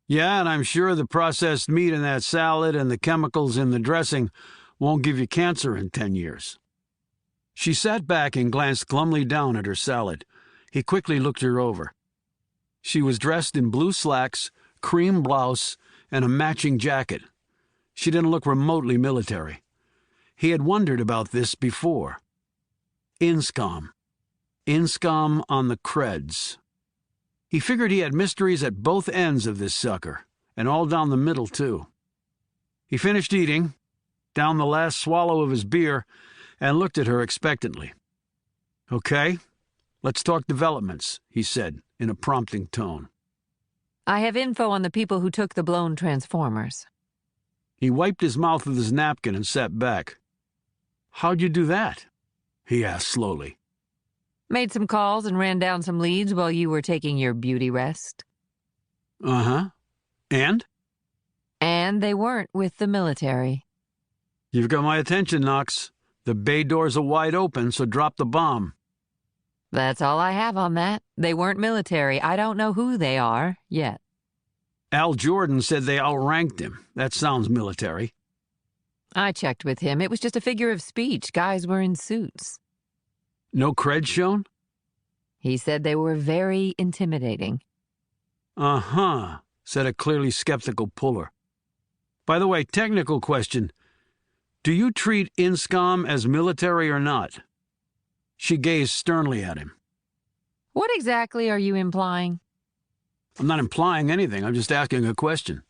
Yeah, and I'm sure the processed meat in that salad and the chemicals in the dressing won't give you cancer in 10 years. She sat back and glanced glumly down at her salad. He quickly looked her over. She was dressed in blue slacks, cream blouse, and a matching jacket. She didn't look remotely military. He had wondered about this before. INSCOM. INSCOM on the creds. He figured he had mysteries at both ends of this sucker, and all down the middle, too. He finished eating, downed the last swallow of his beer, and looked at her expectantly. Okay, let's talk developments, he said, in a prompting tone. I have info on the people who took the blown transformers. He wiped his mouth with his napkin and sat back. How'd you do that? He asked slowly. Made some calls and ran down some leads while you were taking your beauty rest. Uh-huh. And? And they weren't with the military. You've got my attention, Knox. The bay doors are wide open, so drop the bomb. That's all I have on that. They weren't military. I don't know who they are, yet. Al Jordan said they outranked him. That sounds military. I checked with him. It was just a figure of speech. Guys were in suits. No cred shown? He said they were very intimidating. Uh-huh, said a clearly skeptical Puller. By the way, technical question. Do you treat INSCOM as military or not? She gazed sternly at him. What exactly are you implying? I'm not implying anything. I'm just asking a question.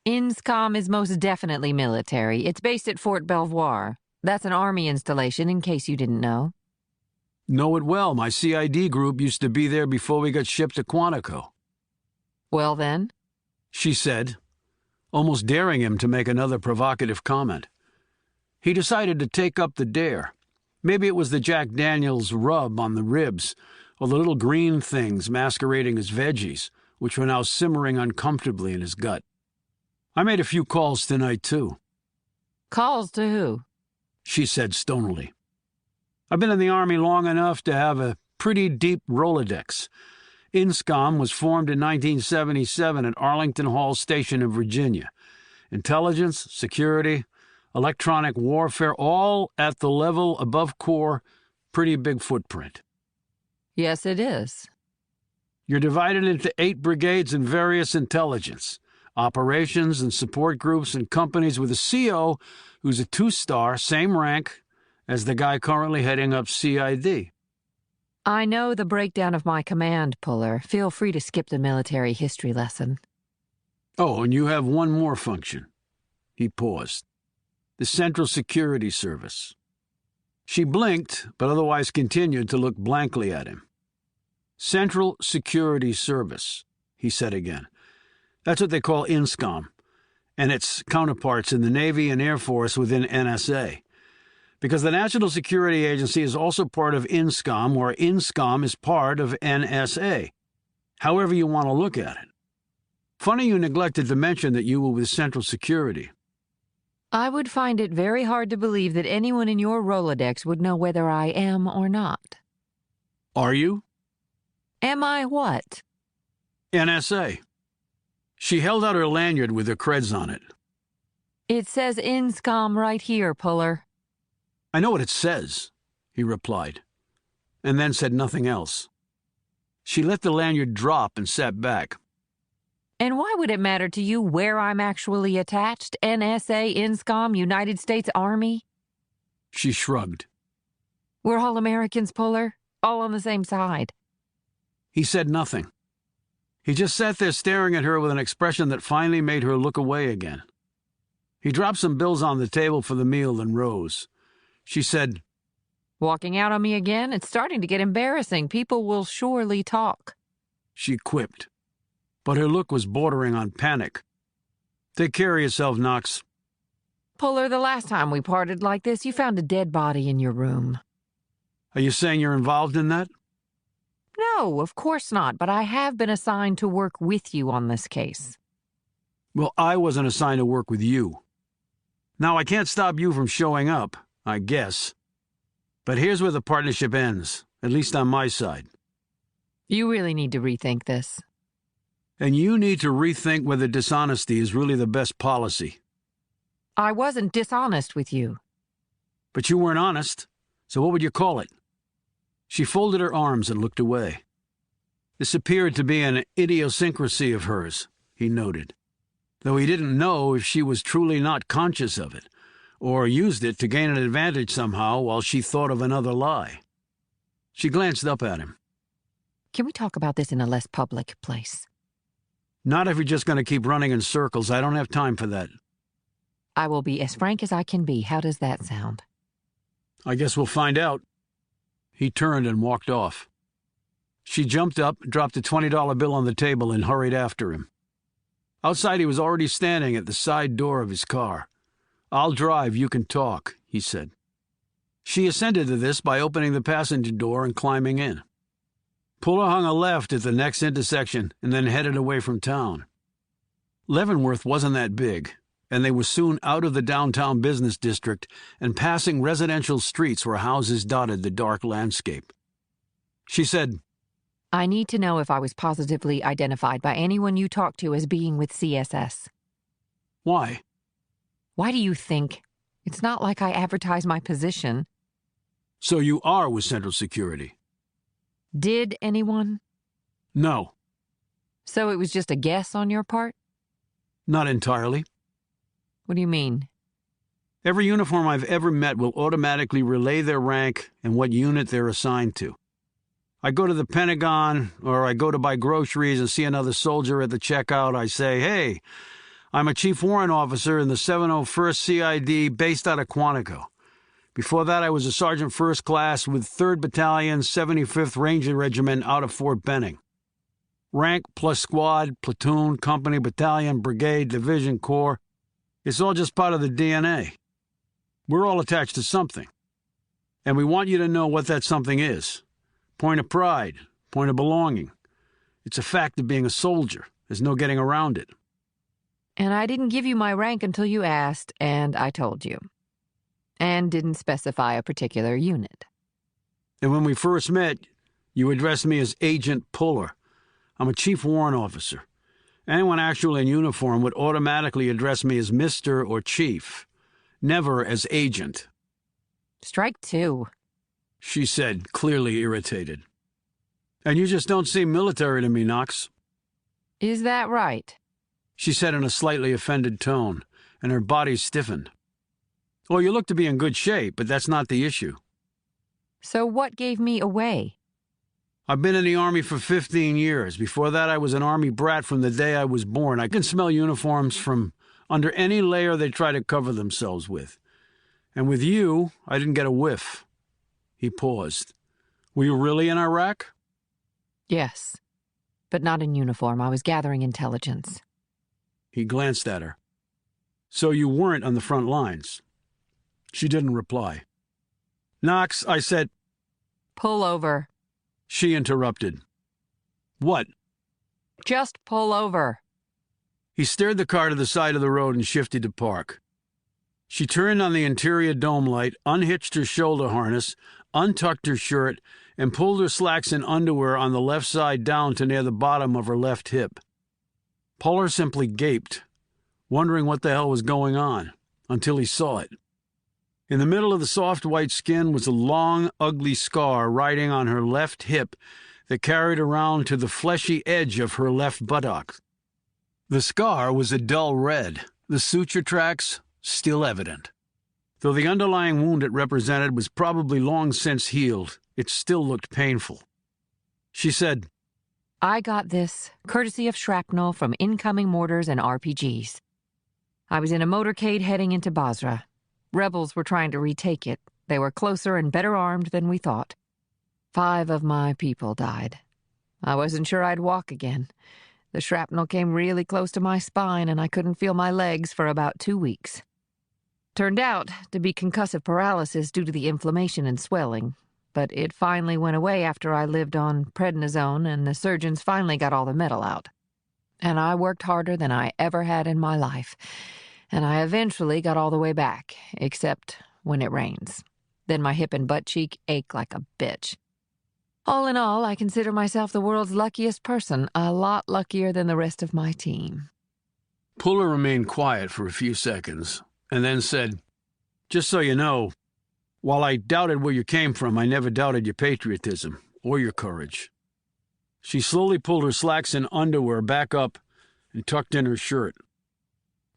INSCOM is most definitely military. It's based at Fort Belvoir. That's an Army installation, in case you didn't know. Know it well. My CID group used to be there before we got shipped to Quantico. Well then? She said, almost daring him to make another provocative comment. He decided to take up the dare. Maybe it was the Jack Daniels rub on the ribs, or the little green things masquerading as veggies, which were now simmering uncomfortably in his gut. I made a few calls tonight, too. Calls to who? She said stonily. I've been in the Army long enough to have a pretty deep Rolodex. INSCOM was formed in 1977 at Arlington Hall Station in Virginia. Intelligence, security, electronic warfare, all at the level above core, pretty big footprint. Yes, it is. You're divided into 8 brigades and various intelligence, operations and support groups and companies with a CO who's a 2-star, same rank as the guy currently heading up CID. I know the breakdown of my command, Puller. Feel free to skip the military history lesson. Oh, and you have one more function. He paused. The Central Security Service. She blinked, but otherwise continued to look blankly at him. Central Security Service. he said again. That's what they call INSCOM, and its counterparts in the Navy and Air Force within NSA. Because the National Security Agency is also part of INSCOM, or INSCOM is part of NSA. However you want to look at it. Funny you neglected to mention that you were with Central Security. I would find it very hard to believe that anyone in your Rolodex would know whether I am or not. Are you? Am I what? NSA. She held out her lanyard with her creds on it. It says INSCOM right here, Puller. I know what it says, he replied, and then said nothing else. She let the lanyard drop and sat back. And why would it matter to you where I'm actually attached? NSA, INSCOM, United States Army? She shrugged. We're all Americans, Puller. All on the same side. He said nothing. He just sat there staring at her with an expression that finally made her look away again. He dropped some bills on the table for the meal and rose. She said, Walking out on me again? It's starting to get embarrassing. People will surely talk. She quipped, but her look was bordering on panic. Take care of yourself, Knox. Puller, the last time we parted like this, you found a dead body in your room. Are you saying you're involved in that? No, of course not, but I have been assigned to work with you on this case. Well, I wasn't assigned to work with you. Now, I can't stop you from showing up, I guess. But here's where the partnership ends, at least on my side. You really need to rethink this. And you need to rethink whether dishonesty is really the best policy. I wasn't dishonest with you. But you weren't honest, so what would you call it? She folded her arms and looked away. This appeared to be an idiosyncrasy of hers, he noted, though he didn't know if she was truly not conscious of it, or used it to gain an advantage somehow while she thought of another lie. She glanced up at him. Can we talk about this in a less public place? Not if you're just going to keep running in circles. I don't have time for that. I will be as frank as I can be. How does that sound? I guess we'll find out. He turned and walked off. She jumped up, dropped a $20 bill on the table, and hurried after him. Outside, he was already standing at the side door of his car. I'll drive, you can talk, he said. She assented to this by opening the passenger door and climbing in. Puller hung a left at the next intersection and then headed away from town. Leavenworth wasn't that big, and they were soon out of the downtown business district and passing residential streets where houses dotted the dark landscape. She said, I need to know if I was positively identified by anyone you talked to as being with CSS. Why? Why do you think? It's not like I advertise my position. So you are with Central Security? Did anyone? No. So it was just a guess on your part? Not entirely. What do you mean? Every uniform I've ever met will automatically relay their rank and what unit they're assigned to. I go to the Pentagon, or I go to buy groceries and see another soldier at the checkout. I say, hey, I'm a chief warrant officer in the 701st CID based out of Quantico. Before that, I was a sergeant first class with 3rd Battalion, 75th Ranger Regiment out of Fort Benning. Rank plus squad, platoon, company, battalion, brigade, division, corps. It's all just part of the DNA. We're all attached to something. And we want you to know what that something is. Point of pride, point of belonging. It's a fact of being a soldier. There's no getting around it. And I didn't give you my rank until you asked, and I told you. And didn't specify a particular unit. And when we first met, you addressed me as Agent Puller. I'm a chief warrant officer. Anyone actually in uniform would automatically address me as Mr. or Chief, never as Agent. Strike two, she said, clearly irritated. And you just don't seem military to me, Knox. Is that right? She said in a slightly offended tone, and her body stiffened. Well, you look to be in good shape, but that's not the issue. So what gave me away? I've been in the Army for 15 years. Before that, I was an Army brat from the day I was born. I can smell uniforms from under any layer they try to cover themselves with. And with you, I didn't get a whiff. He paused. Were you really in Iraq? Yes. but not in uniform. I was gathering intelligence. He glanced at her. So you weren't on the front lines? She didn't reply. Knox, I said. Pull over. She interrupted. What? Just pull over. He steered the car to the side of the road and shifted to park. She turned on the interior dome light, unhitched her shoulder harness, untucked her shirt, and pulled her slacks and underwear on the left side down to near the bottom of her left hip. Puller simply gaped, wondering what the hell was going on, until he saw it. In the middle of the soft white skin was a long, ugly scar riding on her left hip that carried around to the fleshy edge of her left buttock. The scar was a dull red, the suture tracks still evident. Though the underlying wound it represented was probably long since healed, it still looked painful. She said, I got this, courtesy of shrapnel from incoming mortars and RPGs. I was in a motorcade heading into Basra. Rebels were trying to retake it. They were closer and better armed than we thought. 5 of my people died. I wasn't sure I'd walk again. The shrapnel came really close to my spine, and I couldn't feel my legs for about 2 weeks. Turned out to be concussive paralysis due to the inflammation and swelling, but it finally went away after I lived on prednisone and the surgeons finally got all the metal out. And I worked harder than I ever had in my life, and I eventually got all the way back, except when it rains. Then my hip and butt cheek ache like a bitch. All in all, I consider myself the world's luckiest person, a lot luckier than the rest of my team. Puller remained quiet for a few seconds, and then said, Just so you know, while I doubted where you came from, I never doubted your patriotism or your courage. She slowly pulled her slacks and underwear back up and tucked in her shirt.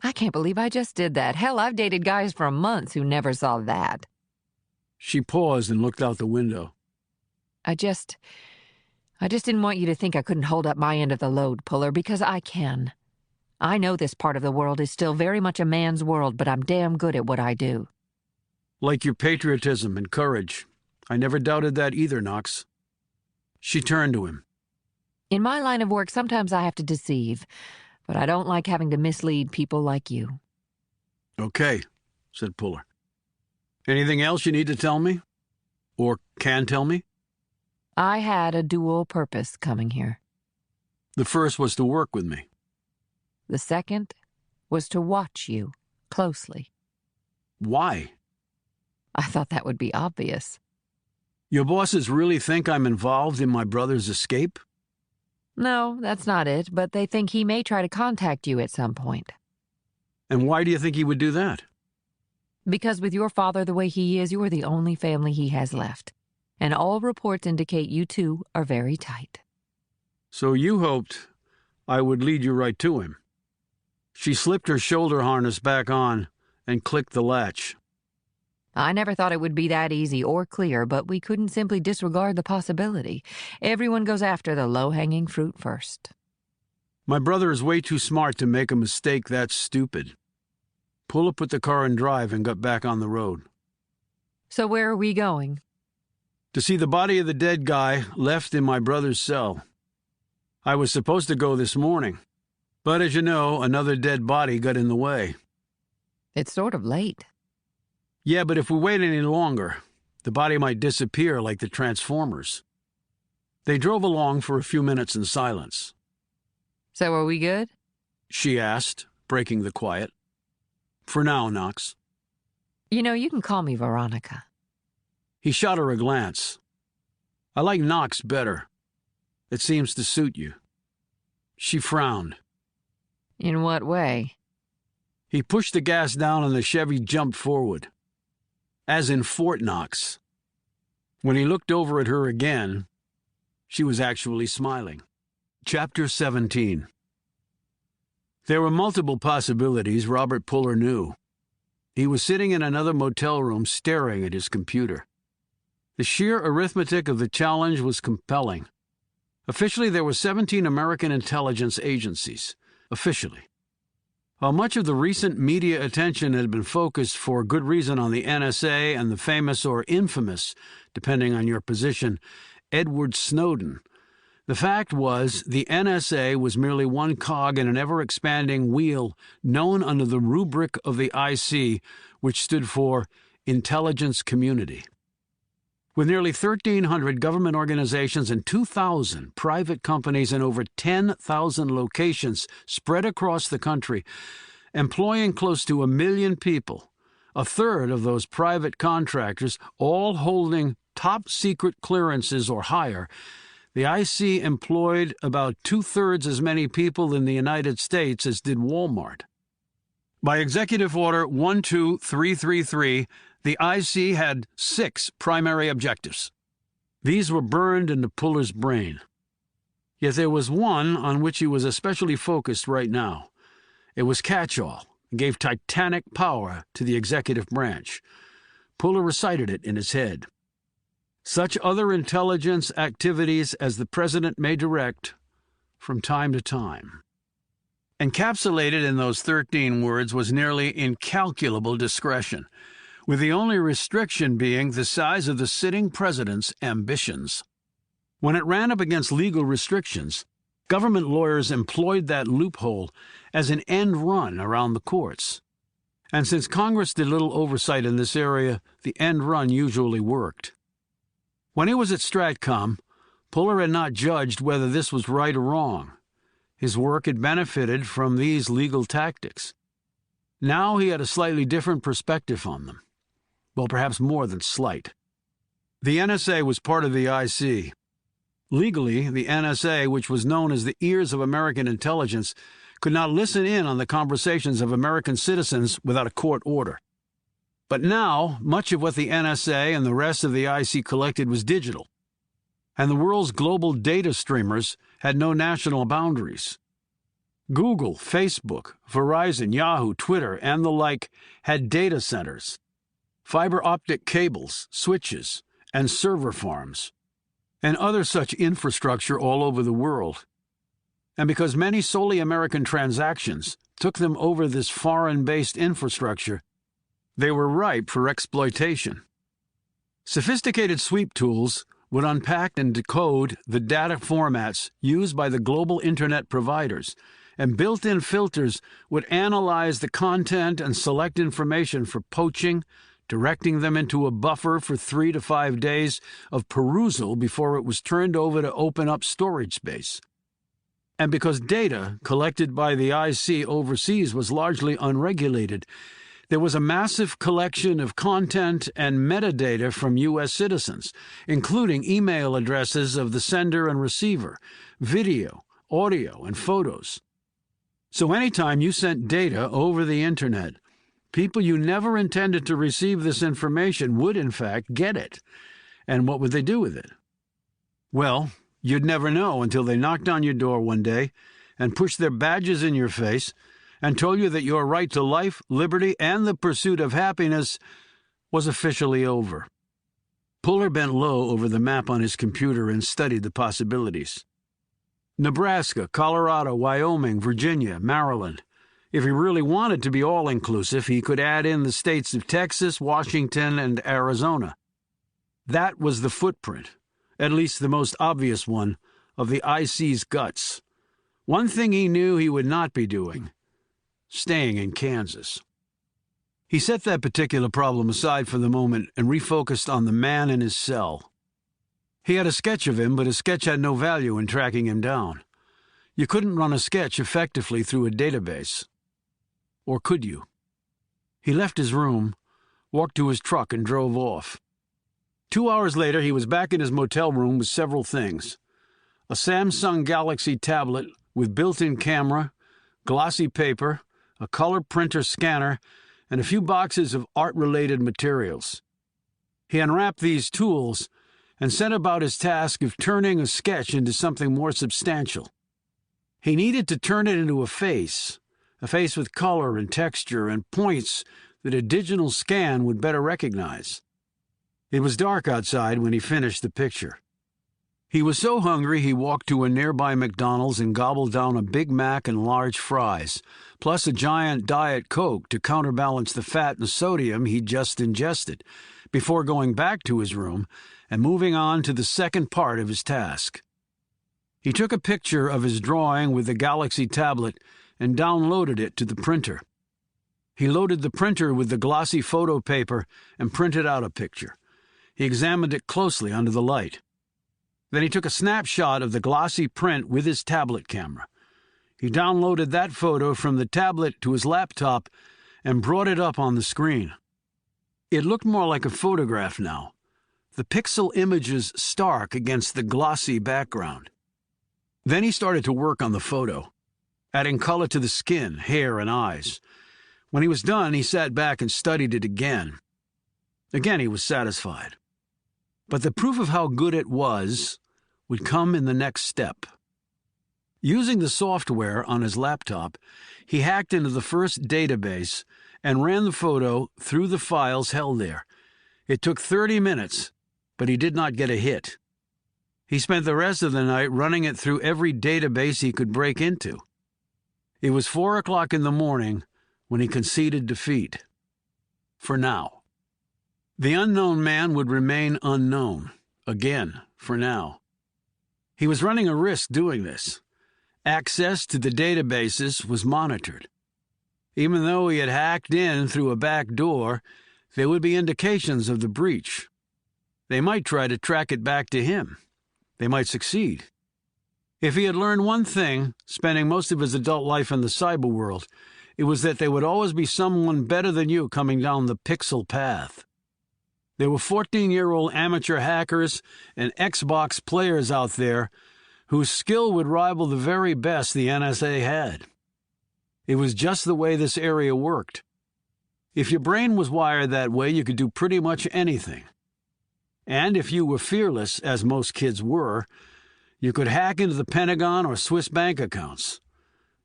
I can't believe I just did that. Hell, I've dated guys for months who never saw that. She paused and looked out the window. I just didn't want you to think I couldn't hold up my end of the load, Puller, because I can. I know this part of the world is still very much a man's world, but I'm damn good at what I do. Like your patriotism and courage. I never doubted that either, Knox. She turned to him. In my line of work, sometimes I have to deceive, but I don't like having to mislead people like you. Okay, said Puller. Anything else you need to tell me? Or can tell me? I had a dual purpose coming here. The first was to work with me. The second was to watch you closely. Why? I thought that would be obvious. Your bosses really think I'm involved in my brother's escape? No, that's not it, but they think he may try to contact you at some point. And why do you think he would do that? Because with your father the way he is, you are the only family he has left. And all reports indicate you two are very tight. So you hoped I would lead you right to him. She slipped her shoulder harness back on and clicked the latch. I never thought it would be that easy or clear, but we couldn't simply disregard the possibility. Everyone goes after the low-hanging fruit first. My brother is way too smart to make a mistake that stupid. Puller put the car in drive and got back on the road. So where are we going? To see the body of the dead guy left in my brother's cell. I was supposed to go this morning, but as you know, another dead body got in the way. It's sort of late. Yeah, but if we wait any longer, the body might disappear like the Transformers. They drove along for a few minutes in silence. So are we good? She asked, breaking the quiet. For now, Knox. You know, you can call me Veronica. He shot her a glance. I like Knox better. It seems to suit you. She frowned. In what way? He pushed the gas down and the Chevy jumped forward. As in Fort Knox. When he looked over at her again, she was actually smiling. Chapter 17. There were multiple possibilities Robert Puller knew. He was sitting in another motel room staring at his computer. The sheer arithmetic of the challenge was compelling. Officially, there were 17 American intelligence agencies. Officially. While much of the recent media attention had been focused for good reason on the NSA and the famous or infamous, depending on your position, Edward Snowden, The fact was, the NSA was merely one cog in an ever-expanding wheel known under the rubric of the IC, which stood for Intelligence Community. With nearly 1,300 government organizations and 2,000 private companies in over 10,000 locations spread across the country, employing close to 1 million people, a third of those private contractors all holding top-secret clearances or higher, the IC employed about 2/3 as many people in the United States as did Walmart. By Executive Order 12333, the IC had 6 primary objectives. These were burned into Puller's brain. Yet there was one on which he was especially focused right now. It was catch-all, and gave titanic power to the executive branch. Puller recited it in his head. Such other intelligence activities as the President may direct from time to time. Encapsulated in those 13 words was nearly incalculable discretion, with the only restriction being the size of the sitting president's ambitions. When it ran up against legal restrictions, government lawyers employed that loophole as an end run around the courts. And since Congress did little oversight in this area, the end run usually worked. When he was at Stratcom, Puller had not judged whether this was right or wrong. His work had benefited from these legal tactics. Now he had a slightly different perspective on them. Well, perhaps more than slight. The NSA was part of the IC. Legally, the NSA, which was known as the ears of American intelligence, could not listen in on the conversations of American citizens without a court order. But now, much of what the NSA and the rest of the IC collected was digital, and the world's global data streamers had no national boundaries. Google, Facebook, Verizon, Yahoo, Twitter, and the like had data centers, fiber optic cables, switches, and server farms, and other such infrastructure all over the world. And because many solely American transactions took them over this foreign-based infrastructure, they were ripe for exploitation. Sophisticated sweep tools would unpack and decode the data formats used by the global Internet providers, and built-in filters would analyze the content and select information for poaching, directing them into a buffer for 3 to 5 days of perusal before it was turned over to open up storage space. And because data collected by the IC overseas was largely unregulated, there was a massive collection of content and metadata from U.S. citizens, including email addresses of the sender and receiver, video, audio, and photos. So anytime you sent data over the Internet, people you never intended to receive this information would, in fact, get it. And what would they do with it? Well, you'd never know until they knocked on your door one day and pushed their badges in your face and told you that your right to life, liberty, and the pursuit of happiness was officially over. Puller bent low over the map on his computer and studied the possibilities. Nebraska, Colorado, Wyoming, Virginia, Maryland. If he really wanted to be all-inclusive, he could add in the states of Texas, Washington, and Arizona. That was the footprint, at least the most obvious one, of the IC's guts. One thing he knew he would not be doing: staying in Kansas. He set that particular problem aside for the moment and refocused on the man in his cell. He had a sketch of him, but his sketch had no value in tracking him down. You couldn't run a sketch effectively through a database. Or could you? He left his room, walked to his truck, and drove off. 2 hours later, he was back in his motel room with several things: a Samsung Galaxy tablet with built-in camera, glossy paper, a color printer scanner, and a few boxes of art-related materials. He unwrapped these tools and set about his task of turning a sketch into something more substantial. He needed to turn it into a face with color and texture and points that a digital scan would better recognize. It was dark outside when he finished the picture. He was so hungry he walked to a nearby McDonald's and gobbled down a Big Mac and large fries, plus a giant Diet Coke to counterbalance the fat and sodium he'd just ingested, before going back to his room and moving on to the second part of his task. He took a picture of his drawing with the Galaxy tablet and downloaded it to the printer. He loaded the printer with the glossy photo paper and printed out a picture. He examined it closely under the light. Then he took a snapshot of the glossy print with his tablet camera. He downloaded that photo from the tablet to his laptop and brought it up on the screen. It looked more like a photograph now, the pixel images stark against the glossy background. Then he started to work on the photo, adding color to the skin, hair, and eyes. When he was done, he sat back and studied it again. Again, he was satisfied. But the proof of how good it was would come in the next step. Using the software on his laptop, he hacked into the first database and ran the photo through the files held there. It took 30 minutes, but he did not get a hit. He spent the rest of the night running it through every database he could break into. It was 4 o'clock in the morning when he conceded defeat. For now. The unknown man would remain unknown, again, for now. He was running a risk doing this. Access to the databases was monitored. Even though he had hacked in through a back door, there would be indications of the breach. They might try to track it back to him. They might succeed. If he had learned one thing, spending most of his adult life in the cyber world, it was that there would always be someone better than you coming down the pixel path. There were 14-year-old amateur hackers and Xbox players out there whose skill would rival the very best the NSA had. It was just the way this area worked. If your brain was wired that way, you could do pretty much anything. And if you were fearless, as most kids were, you could hack into the Pentagon or Swiss bank accounts.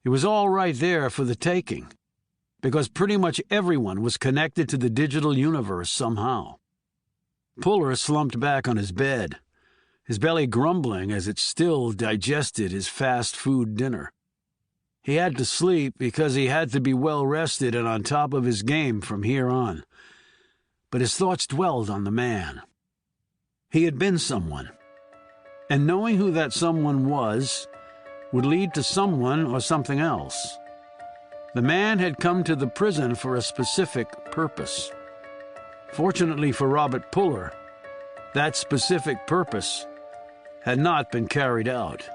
It was all right there for the taking, because pretty much everyone was connected to the digital universe somehow. Puller slumped back on his bed, his belly grumbling as it still digested his fast food dinner. He had to sleep because he had to be well rested and on top of his game from here on. But his thoughts dwelled on the man. He had been someone, and knowing who that someone was would lead to someone or something else. The man had come to the prison for a specific purpose. Fortunately for Robert Puller, that specific purpose had not been carried out.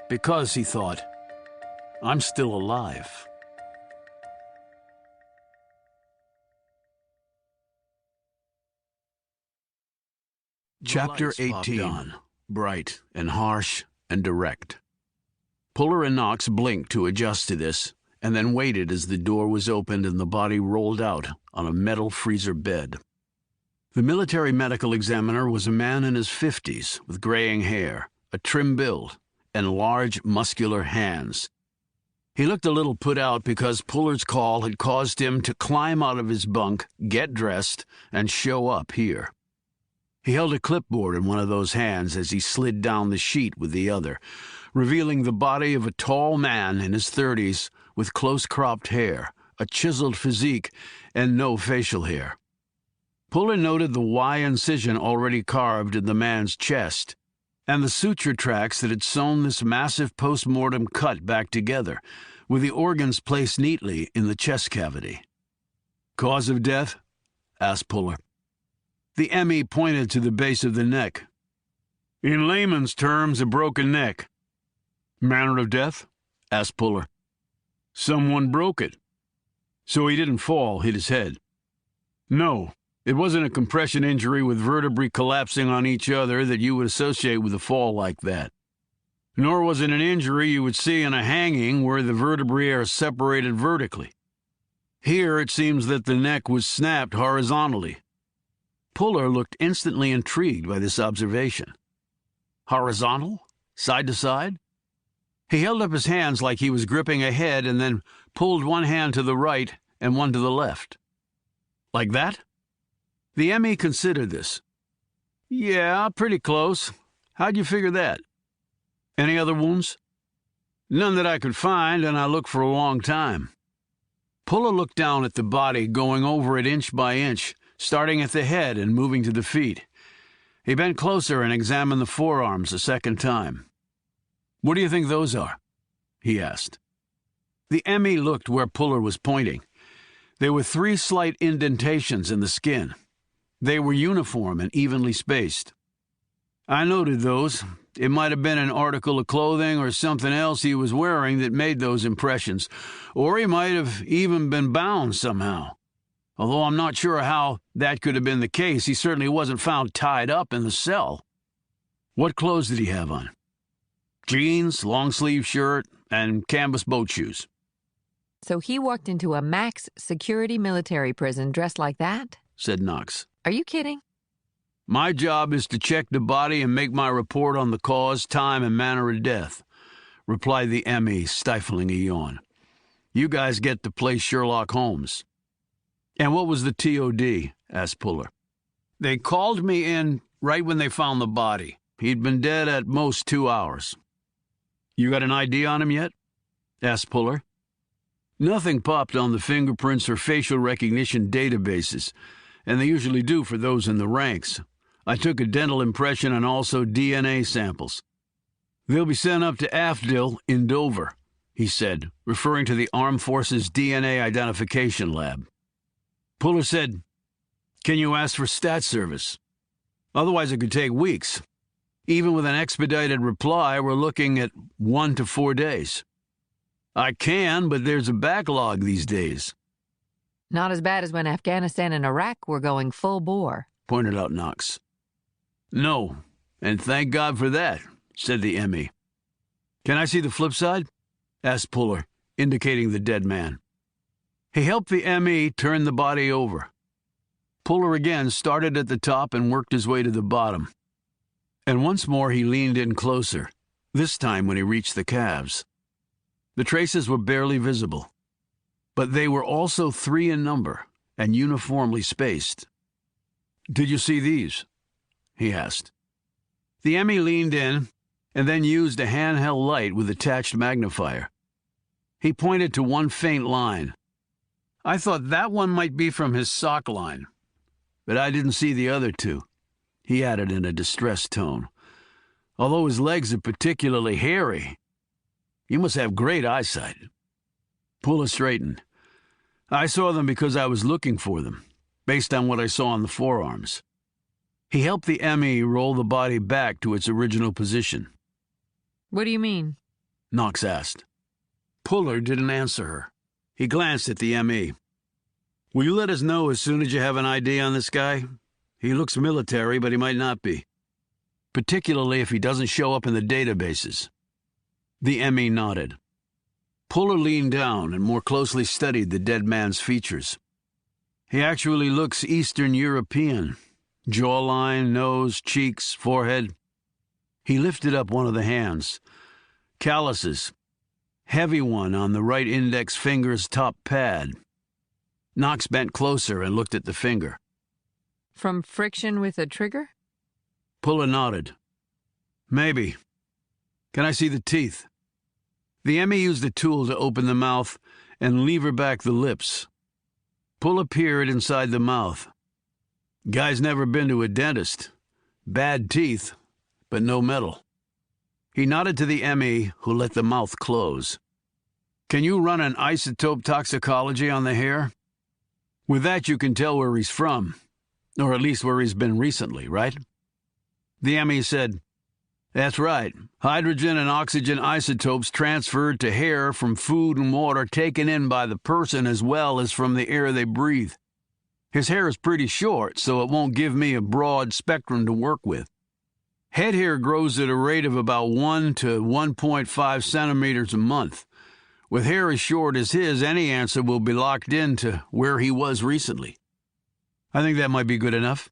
Because, he thought, I'm still alive. Chapter 18. Bright and harsh and direct. Puller and Knox blinked to adjust to this, and then waited as the door was opened and the body rolled out on a metal freezer bed. The military medical examiner was a man in his 50s with graying hair, a trim build, and large, muscular hands. He looked a little put out because Puller's call had caused him to climb out of his bunk, get dressed, and show up here. He held a clipboard in one of those hands as he slid down the sheet with the other, revealing the body of a tall man in his 30s with close-cropped hair, a chiseled physique, and no facial hair. Puller noted the Y incision already carved in the man's chest, and the suture tracks that had sewn this massive post-mortem cut back together, with the organs placed neatly in the chest cavity. "Cause of death?" asked Puller. The ME pointed to the base of the neck. "In layman's terms, a broken neck." "Manner of death?" asked Puller. "Someone broke it." "So he didn't fall, hit his head?" "No. It wasn't a compression injury with vertebrae collapsing on each other that you would associate with a fall like that. Nor was it an injury you would see in a hanging where the vertebrae are separated vertically. Here it seems that the neck was snapped horizontally." Puller looked instantly intrigued by this observation. Horizontal? Side to side? He held up his hands like he was gripping a head and then pulled one hand to the right and one to the left. "Like that?" The ME considered this. "Yeah, pretty close. How'd you figure that?" "Any other wounds?" "None that I could find, and I looked for a long time." Puller looked down at the body, going over it inch by inch, starting at the head and moving to the feet. He bent closer and examined the forearms a second time. What do you think those are? He asked. The ME looked where Puller was pointing. There were 3 slight indentations in the skin. They were uniform and evenly spaced. I noted those. It might have been an article of clothing or something else he was wearing that made those impressions, or he might have even been bound somehow. Although I'm not sure how that could have been the case, he certainly wasn't found tied up in the cell. What clothes did he have on? Jeans, long-sleeve shirt, and canvas boat shoes. So he walked into a max security military prison dressed like that? Said Knox. Are you kidding? My job is to check the body and make my report on the cause, time, and manner of death, replied the ME, stifling a yawn. You guys get to play Sherlock Holmes. And what was the TOD? Asked Puller. They called me in right when they found the body. He'd been dead at most 2 hours. You got an ID on him yet? Asked Puller. Nothing popped on the fingerprints or facial recognition databases, and they usually do for those in the ranks. I took a dental impression and also DNA samples. They'll be sent up to Afdil in Dover, he said, referring to the Armed Forces DNA identification lab. Puller said, Can you ask for stat service? Otherwise it could take weeks. Even with an expedited reply, we're looking at 1 to 4 days. I can, but there's a backlog these days. Not as bad as when Afghanistan and Iraq were going full bore, pointed out Knox. No, and thank God for that, said the ME. Can I see the flip side? Asked Puller, indicating the dead man. He helped the ME turn the body over. Puller again started at the top and worked his way to the bottom. And once more he leaned in closer, this time when he reached the calves. The traces were barely visible, but they were also 3 in number and uniformly spaced. Did you see these? He asked. The ME leaned in and then used a handheld light with attached magnifier. He pointed to one faint line. I thought that one might be from his sock line, but I didn't see the other 2, he added in a distressed tone. Although his legs are particularly hairy, you must have great eyesight. Puller straightened. I saw them because I was looking for them, based on what I saw on the forearms. He helped the ME roll the body back to its original position. What do you mean? Knox asked. Puller didn't answer her. He glanced at the ME. Will you let us know as soon as you have an ID on this guy? He looks military, but he might not be. Particularly if he doesn't show up in the databases. The ME nodded. Puller leaned down and more closely studied the dead man's features. He actually looks Eastern European. Jawline, nose, cheeks, forehead. He lifted up one of the hands. Calluses. Heavy one on the right index finger's top pad. Knox bent closer and looked at the finger. From friction with a trigger? Puller nodded. Maybe. Can I see the teeth? The ME used a tool to open the mouth and lever back the lips. Puller peered inside the mouth. Guy's never been to a dentist. Bad teeth, but no metal. He nodded to the ME, who let the mouth close. Can you run an isotope toxicology on the hair? With that you can tell where he's from, or at least where he's been recently, right? The ME said, That's right. Hydrogen and oxygen isotopes transferred to hair from food and water taken in by the person as well as from the air they breathe. His hair is pretty short, so it won't give me a broad spectrum to work with. Head hair grows at a rate of about 1 to 1.5 centimeters a month. With hair as short as his, any answer will be locked into where he was recently. I think that might be good enough.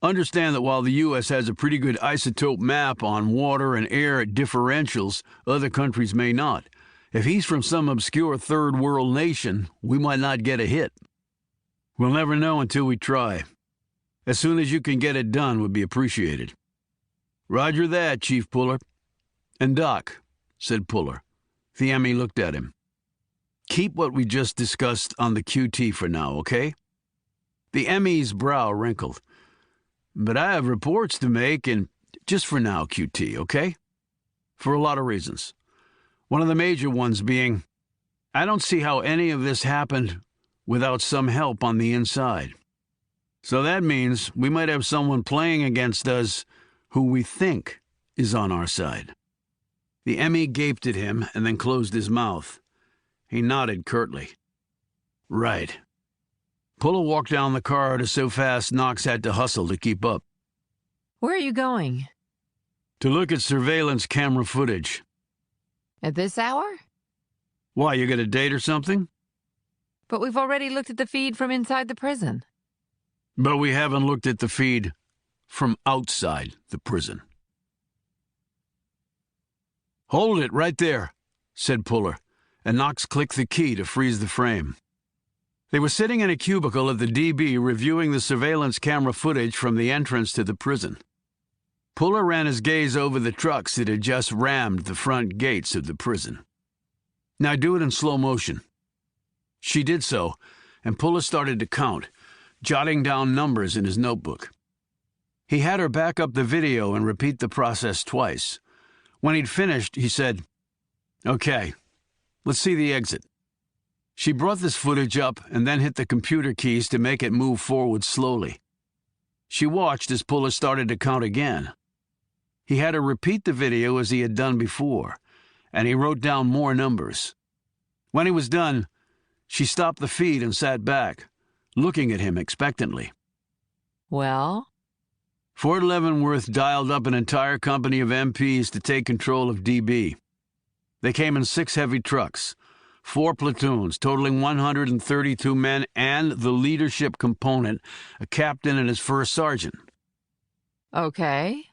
Understand that while the U.S. has a pretty good isotope map on water and air differentials, other countries may not. If he's from some obscure third world nation, we might not get a hit. We'll never know until we try. As soon as you can get it done would be appreciated. Roger that, Chief Puller. And Doc, said Puller. The ME looked at him. Keep what we just discussed on the QT for now, okay? The ME's brow wrinkled. But I have reports to make, and just for now, QT, okay? for a lot of reasons. One of the major ones being, I don't see how any of this happened without some help on the inside. So that means we might have someone playing against us who we think is on our side. The ME gaped at him and then closed his mouth. He nodded curtly. Right. Puller walked down the corridor so fast Knox had to hustle to keep up. Where are you going? To look at surveillance camera footage. At this hour? Why, you got a date or something? But we've already looked at the feed from inside the prison. But we haven't looked at the feed from outside the prison. Hold it right there, said Puller, and Knox clicked the key to freeze the frame. They were sitting in a cubicle at the DB reviewing the surveillance camera footage from the entrance to the prison. Puller ran his gaze over the trucks that had just rammed the front gates of the prison. Now do it in slow motion. She did so, and Puller started to count, jotting down numbers in his notebook. He had her back up the video and repeat the process twice. When he'd finished, he said, Okay, let's see the exit. She brought this footage up and then hit the computer keys to make it move forward slowly. She watched as Puller started to count again. He had her repeat the video as he had done before, and he wrote down more numbers. When he was done, she stopped the feed and sat back, looking at him expectantly. Well? Fort Leavenworth dialed up an entire company of MPs to take control of DB. They came in 6 heavy trucks, 4 platoons, totaling 132 men, and the leadership component, a captain and his first sergeant. Okay.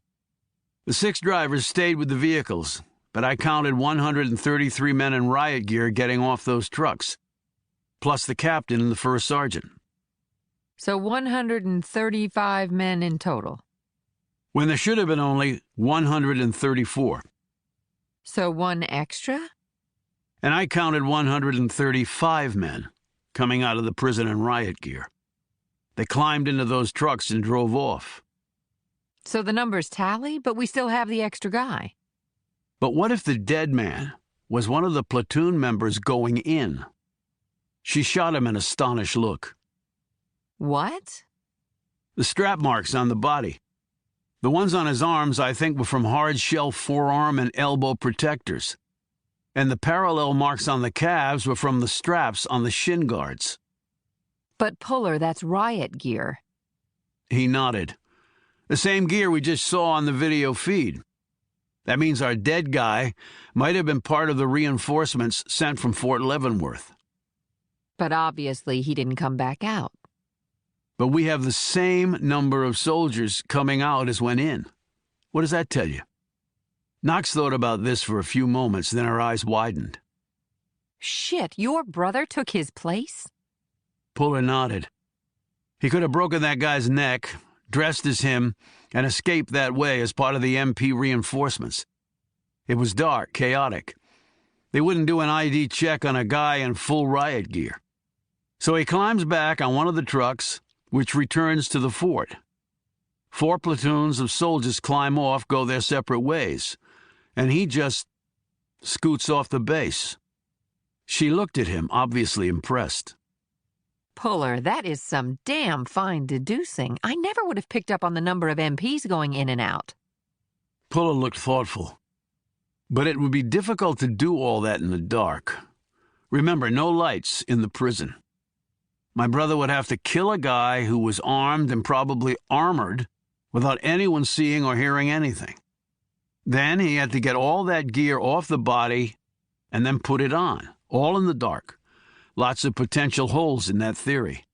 The 6 drivers stayed with the vehicles, but I counted 133 men in riot gear getting off those trucks, plus the captain and the first sergeant. So 135 men in total. When there should have been only 134. So 1 extra? And I counted 135 men coming out of the prison in riot gear. They climbed into those trucks and drove off. So the numbers tally, but we still have the extra guy. But what if the dead man was one of the platoon members going in? She shot him an astonished look. What? The strap marks on the body. The ones on his arms, I think, were from hard-shell forearm and elbow protectors. And the parallel marks on the calves were from the straps on the shin guards. But Puller, that's riot gear. He nodded. The same gear we just saw on the video feed. That means our dead guy might have been part of the reinforcements sent from Fort Leavenworth. But obviously he didn't come back out. But we have the same number of soldiers coming out as went in. What does that tell you? Knox thought about this for a few moments, then her eyes widened. Shit, your brother took his place? Puller nodded. He could have broken that guy's neck, dressed as him, and escaped that way as part of the MP reinforcements. It was dark, chaotic. They wouldn't do an ID check on a guy in full riot gear. So he climbs back on one of the trucks, which returns to the fort. 4 platoons of soldiers climb off, go their separate ways, and he just scoots off the base. She looked at him, obviously impressed. Puller, that is some damn fine deducing. I never would have picked up on the number of MPs going in and out. Puller looked thoughtful. But it would be difficult to do all that in the dark. Remember, no lights in the prison. My brother would have to kill a guy who was armed and probably armored without anyone seeing or hearing anything. Then he had to get all that gear off the body and then put it on, all in the dark. Lots of potential holes in that theory.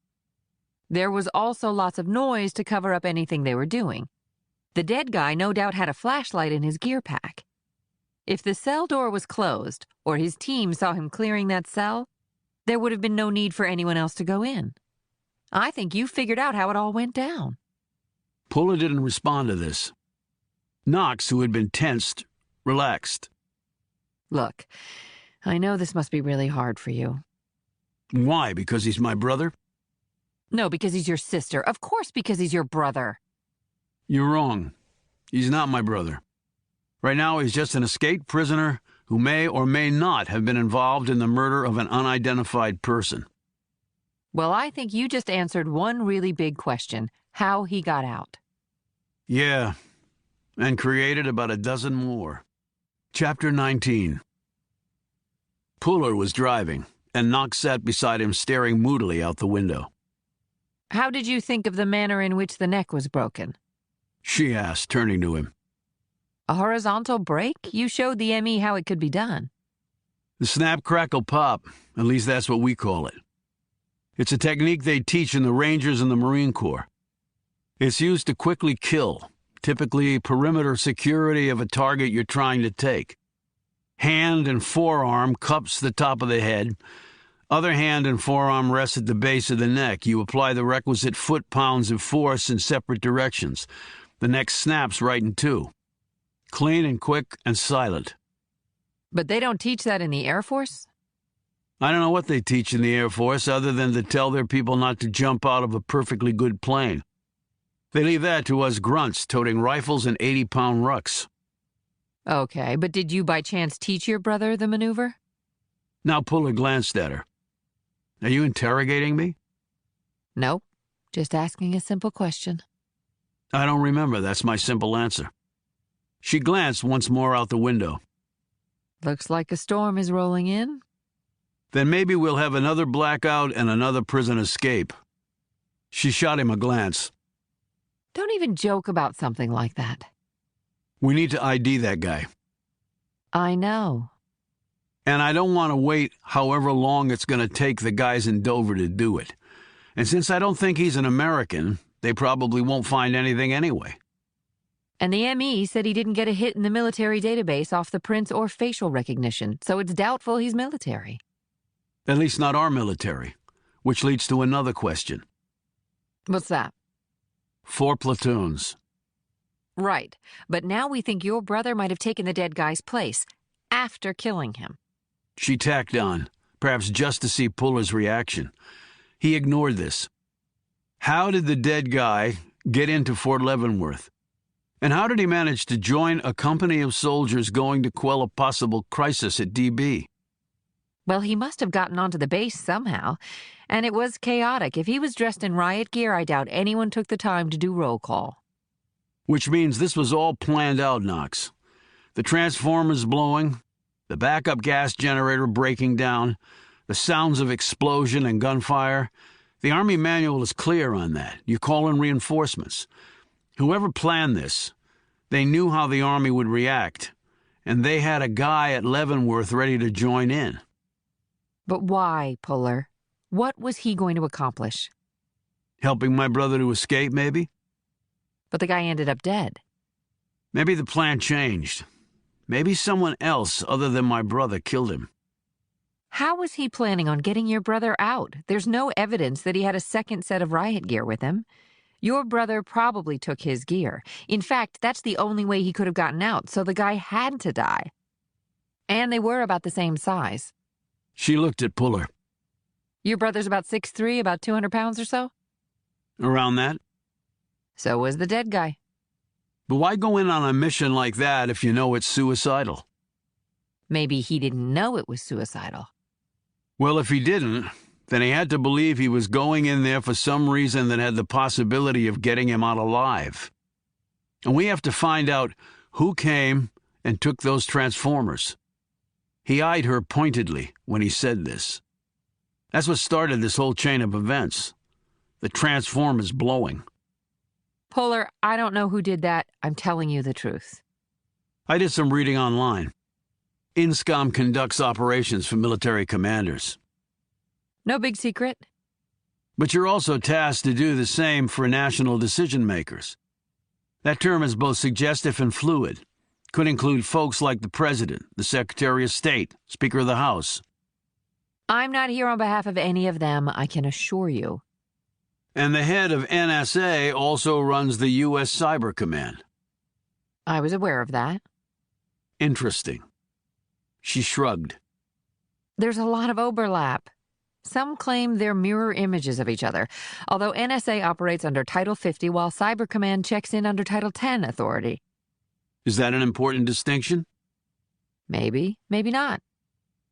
There was also lots of noise to cover up anything they were doing. The dead guy no doubt had a flashlight in his gear pack. If the cell door was closed, or his team saw him clearing that cell, there would have been no need for anyone else to go in. I think you figured out how it all went down. Puller didn't respond to this. Knox, who had been tensed, relaxed. Look, I know this must be really hard for you. Why? Because he's my brother? No, because he's your sister. Of course, because he's your brother. You're wrong. He's not my brother. Right now, he's just an escaped prisoner who may or may not have been involved in the murder of an unidentified person. Well, I think you just answered one really big question: how he got out. Yeah, and created about a dozen more. Chapter 19. Puller was driving, and Knox sat beside him staring moodily out the window. How did you think of the manner in which the neck was broken? She asked, turning to him. A horizontal break? You showed the ME how it could be done. The snap, crackle, pop, at least that's what we call it. It's a technique they teach in the Rangers and the Marine Corps. It's used to quickly kill, typically perimeter security of a target you're trying to take. Hand and forearm cups the top of the head. Other hand and forearm rests at the base of the neck. You apply the requisite foot-pounds of force in separate directions. The neck snaps right in two. Clean and quick and silent. But they don't teach that in the Air Force? I don't know what they teach in the Air Force other than to tell their people not to jump out of a perfectly good plane. They leave that to us grunts toting rifles and 80-pound rucks. Okay, but did you by chance teach your brother the maneuver? Now Puller glanced at her. Are you interrogating me? Nope, just asking a simple question. I don't remember. That's my simple answer. She glanced once more out the window. Looks like a storm is rolling in. Then maybe we'll have another blackout and another prison escape. She shot him a glance. Don't even joke about something like that. We need to ID that guy. I know. And I don't want to wait however long it's going to take the guys in Dover to do it. And since I don't think he's an American, they probably won't find anything anyway. And the ME said he didn't get a hit in the military database off the prints or facial recognition, so it's doubtful he's military. At least not our military. Which leads to another question. What's that? 4 platoons. Right, but now we think your brother might have taken the dead guy's place after killing him. She tacked on, perhaps just to see Puller's reaction. He ignored this. How did the dead guy get into Fort Leavenworth? And how did he manage to join a company of soldiers going to quell a possible crisis at DB? Well, he must have gotten onto the base somehow, and it was chaotic. If he was dressed in riot gear, I doubt anyone took the time to do roll call. Which means this was all planned out, Knox. The transformers blowing, the backup gas generator breaking down, the sounds of explosion and gunfire. The Army manual is clear on that. You call in reinforcements. Whoever planned this, they knew how the Army would react, and they had a guy at Leavenworth ready to join in. But why, Puller? What was he going to accomplish? Helping my brother to escape, maybe? But the guy ended up dead. Maybe the plan changed. Maybe someone else other than my brother killed him. How was he planning on getting your brother out? There's no evidence that he had a second set of riot gear with him. Your brother probably took his gear. In fact, that's the only way he could have gotten out, so the guy had to die. And they were about the same size. She looked at Puller. Your brother's about 6'3", about 200 pounds or so? Around that? So was the dead guy. But why go in on a mission like that if you know it's suicidal? Maybe he didn't know it was suicidal. Well, if he didn't, then he had to believe he was going in there for some reason that had the possibility of getting him out alive. And we have to find out who came and took those transformers. He eyed her pointedly when he said this. That's what started this whole chain of events. The transformers blowing. Puller, I don't know who did that. I'm telling you the truth. I did some reading online. INSCOM conducts operations for military commanders. No big secret. But you're also tasked to do the same for national decision makers. That term is both suggestive and fluid. Could include folks like the President, the Secretary of State, Speaker of the House. I'm not here on behalf of any of them, I can assure you. And the head of NSA also runs the U.S. Cyber Command. I was aware of that. Interesting. She shrugged. There's a lot of overlap. Some claim they're mirror images of each other, although NSA operates under Title 50 while Cyber Command checks in under Title 10 authority. Is that an important distinction? Maybe, maybe not.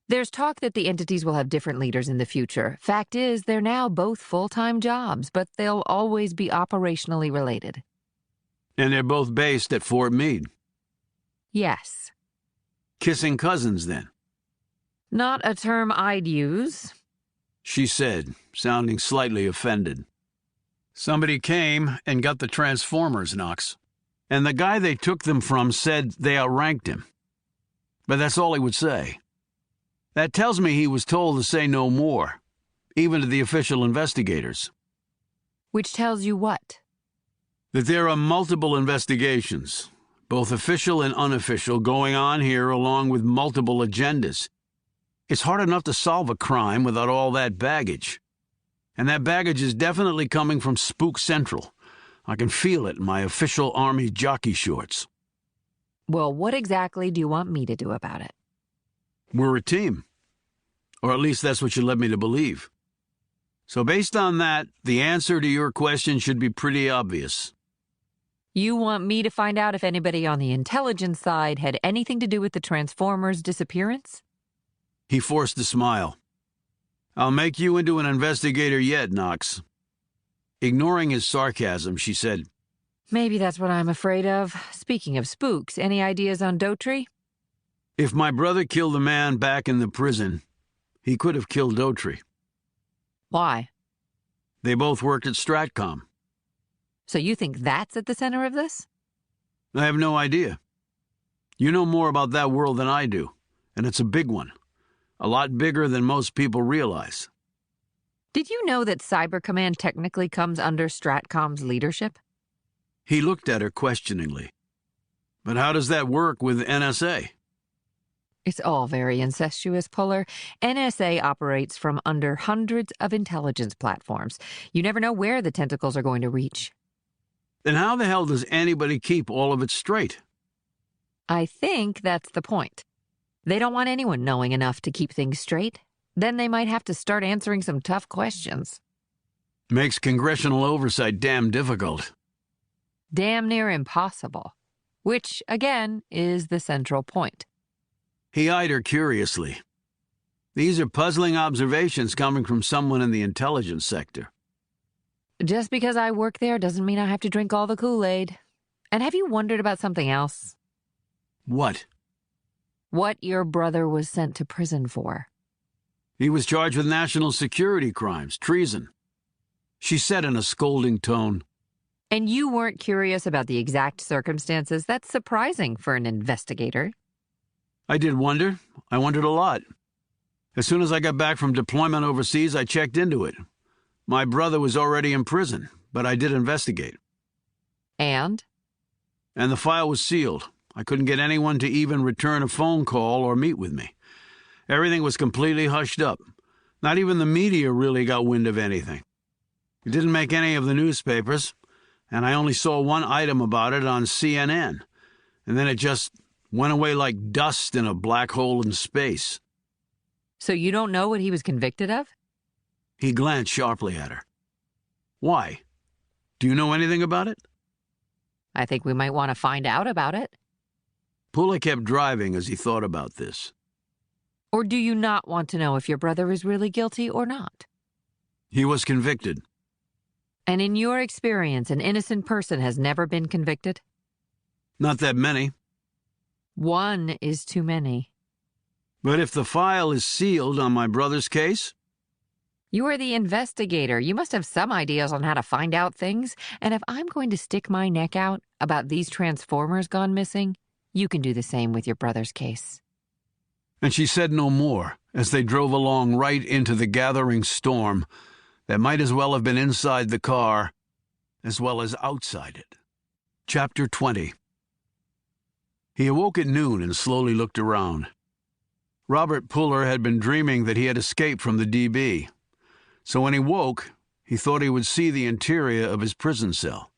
There's talk that the entities will have different leaders in the future. Fact is, they're now both full-time jobs, but they'll always be operationally related. And they're both based at Fort Meade. Yes. Kissing cousins, then? Not a term I'd use, she said, sounding slightly offended. Somebody came and got the Transformers, Knox. And the guy they took them from said they outranked him. But that's all he would say. That tells me he was told to say no more, even to the official investigators. Which tells you what? That there are multiple investigations, both official and unofficial, going on here along with multiple agendas. It's hard enough to solve a crime without all that baggage. And that baggage is definitely coming from Spook Central. I can feel it in my official Army jockey shorts. Well, what exactly do you want me to do about it? We're a team. Or at least that's what you led me to believe. So based on that, the answer to your question should be pretty obvious. You want me to find out if anybody on the intelligence side had anything to do with the Transformers' disappearance? He forced a smile. I'll make you into an investigator yet, Knox. Ignoring his sarcasm, she said, Maybe that's what I'm afraid of. Speaking of spooks, any ideas on Daughtry? If my brother killed the man back in the prison, he could have killed Daughtry. Why? They both worked at Stratcom. So you think that's at the center of this? I have no idea. You know more about that world than I do, and it's a big one. A lot bigger than most people realize. Did you know that Cyber Command technically comes under Stratcom's leadership? He looked at her questioningly. But how does that work with NSA? It's all very incestuous, Puller. NSA operates from under hundreds of intelligence platforms. You never know where the tentacles are going to reach. Then how the hell does anybody keep all of it straight? I think that's the point. They don't want anyone knowing enough to keep things straight. Then they might have to start answering some tough questions. Makes congressional oversight damn difficult. Damn near impossible. Which, again, is the central point. He eyed her curiously. These are puzzling observations coming from someone in the intelligence sector. Just because I work there doesn't mean I have to drink all the Kool-Aid. And have you wondered about something else? What? What your brother was sent to prison for. He was charged with national security crimes, treason. She said in a scolding tone. And you weren't curious about the exact circumstances? That's surprising for an investigator. I did wonder. I wondered a lot. As soon as I got back from deployment overseas, I checked into it. My brother was already in prison, but I did investigate. And? And the file was sealed. I couldn't get anyone to even return a phone call or meet with me. Everything was completely hushed up. Not even the media really got wind of anything. It didn't make any of the newspapers, and I only saw one item about it on CNN, and then it just went away like dust in a black hole in space. So you don't know what he was convicted of? He glanced sharply at her. Why? Do you know anything about it? I think we might want to find out about it. Puller kept driving as he thought about this. Or do you not want to know if your brother is really guilty or not? He was convicted. And in your experience, an innocent person has never been convicted? Not that many. One is too many. But if the file is sealed on my brother's case? You are the investigator. You must have some ideas on how to find out things. And if I'm going to stick my neck out about these Transformers gone missing, you can do the same with your brother's case. And she said no more as they drove along right into the gathering storm that might as well have been inside the car as well as outside it. Chapter 20. He awoke at noon and slowly looked around. Robert Puller had been dreaming that he had escaped from the DB. So when he woke, he thought he would see the interior of his prison cell.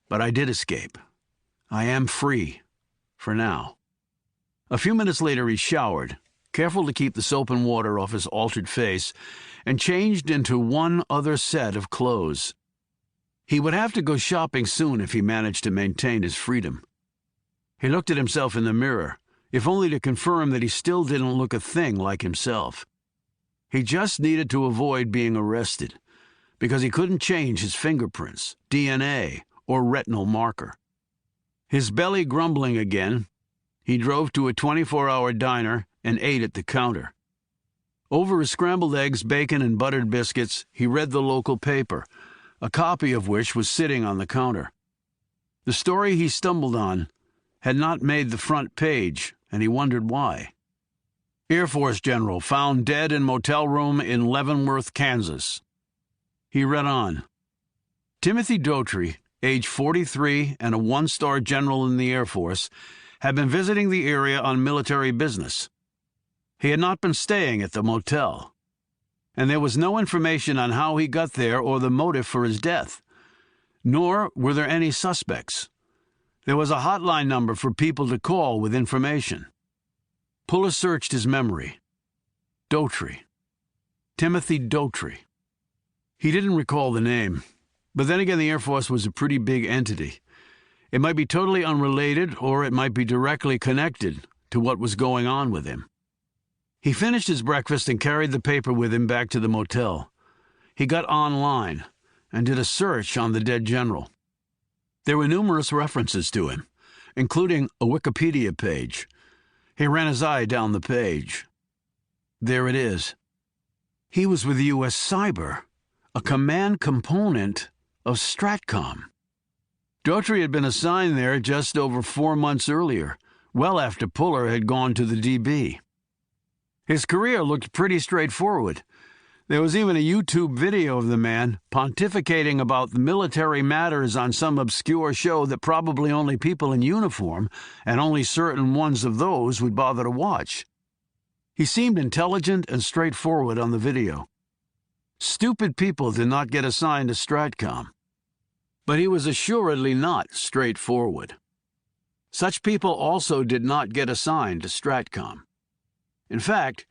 But I did escape. I am free. For now. A few minutes later he showered, careful to keep the soap and water off his altered face, and changed into one other set of clothes. He would have to go shopping soon if he managed to maintain his freedom. He looked at himself in the mirror, if only to confirm that he still didn't look a thing like himself. He just needed to avoid being arrested, because he couldn't change his fingerprints, DNA, or retinal marker. His belly grumbling again, he drove to a 24-hour diner and ate at the counter. Over his scrambled eggs, bacon, and buttered biscuits, he read the local paper, a copy of which was sitting on the counter. The story he stumbled on had not made the front page, and he wondered why. Air Force General found dead in motel room in Leavenworth, Kansas. He read on. Timothy Daughtry, age 43 and a one-star general in the Air Force, had been visiting the area on military business. He had not been staying at the motel, and there was no information on how he got there or the motive for his death, nor were there any suspects. There was a hotline number for people to call with information. Puller searched his memory. Daughtry. Timothy Daughtry. He didn't recall the name, but then again the Air Force was a pretty big entity. It might be totally unrelated, or it might be directly connected to what was going on with him. He finished his breakfast and carried the paper with him back to the motel. He got online and did a search on the dead general. There were numerous references to him, including a Wikipedia page. He ran his eye down the page. There it is. He was with U.S. Cyber, a command component of Stratcom. Daughtry had been assigned there just over 4 months earlier, well after Puller had gone to the DB. His career looked pretty straightforward. There was even a YouTube video of the man pontificating about military matters on some obscure show that probably only people in uniform, and only certain ones of those, would bother to watch. He seemed intelligent and straightforward on the video. Stupid people did not get assigned to Stratcom. But he was assuredly not straightforward. Such people also did not get assigned to Stratcom. In fact,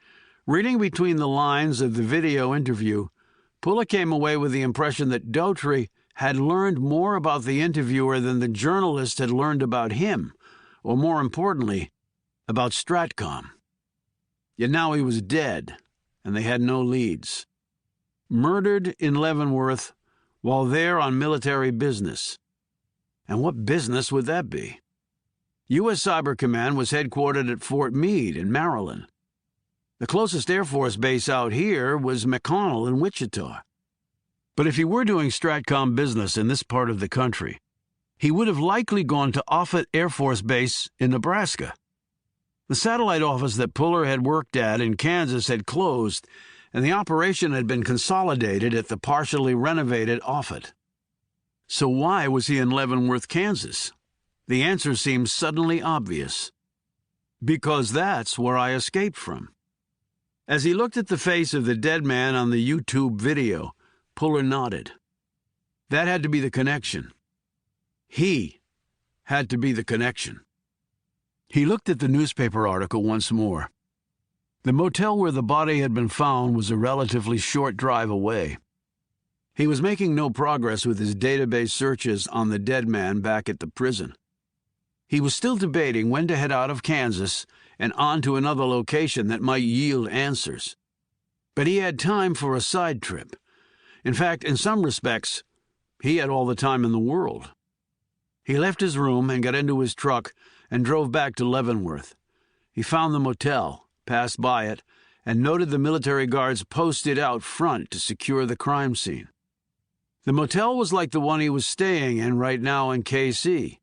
reading between the lines of the video interview, Puller came away with the impression that Daughtry had learned more about the interviewer than the journalist had learned about him, or more importantly, about Stratcom. Yet now he was dead, and they had no leads. Murdered in Leavenworth while there on military business. And what business would that be? U.S. Cyber Command was headquartered at Fort Meade in Maryland. The closest Air Force base out here was McConnell in Wichita. But if he were doing Stratcom business in this part of the country, he would have likely gone to Offutt Air Force Base in Nebraska. The satellite office that Puller had worked at in Kansas had closed, and the operation had been consolidated at the partially renovated Offutt. So why was he in Leavenworth, Kansas? The answer seems suddenly obvious. Because that's where I escaped from. As he looked at the face of the dead man on the YouTube video, Puller nodded. That had to be the connection. He had to be the connection. He looked at the newspaper article once more. The motel where the body had been found was a relatively short drive away. He was making no progress with his database searches on the dead man back at the prison. He was still debating when to head out of Kansas and on to another location that might yield answers. But he had time for a side trip. In fact, in some respects, he had all the time in the world. He left his room and got into his truck and drove back to Leavenworth. He found the motel, passed by it, and noted the military guards posted out front to secure the crime scene. The motel was like the one he was staying in right now in KC.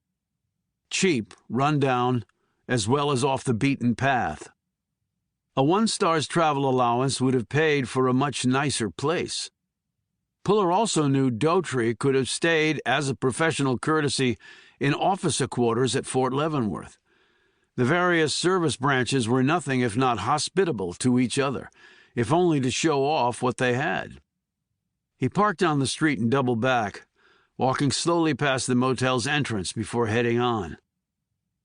Cheap, run down, as well as off the beaten path. A one-star's travel allowance would have paid for a much nicer place. Puller also knew Daughtry could have stayed, as a professional courtesy, in officer quarters at Fort Leavenworth. The various service branches were nothing if not hospitable to each other, if only to show off what they had. He parked down the street and doubled back, walking slowly past the motel's entrance before heading on.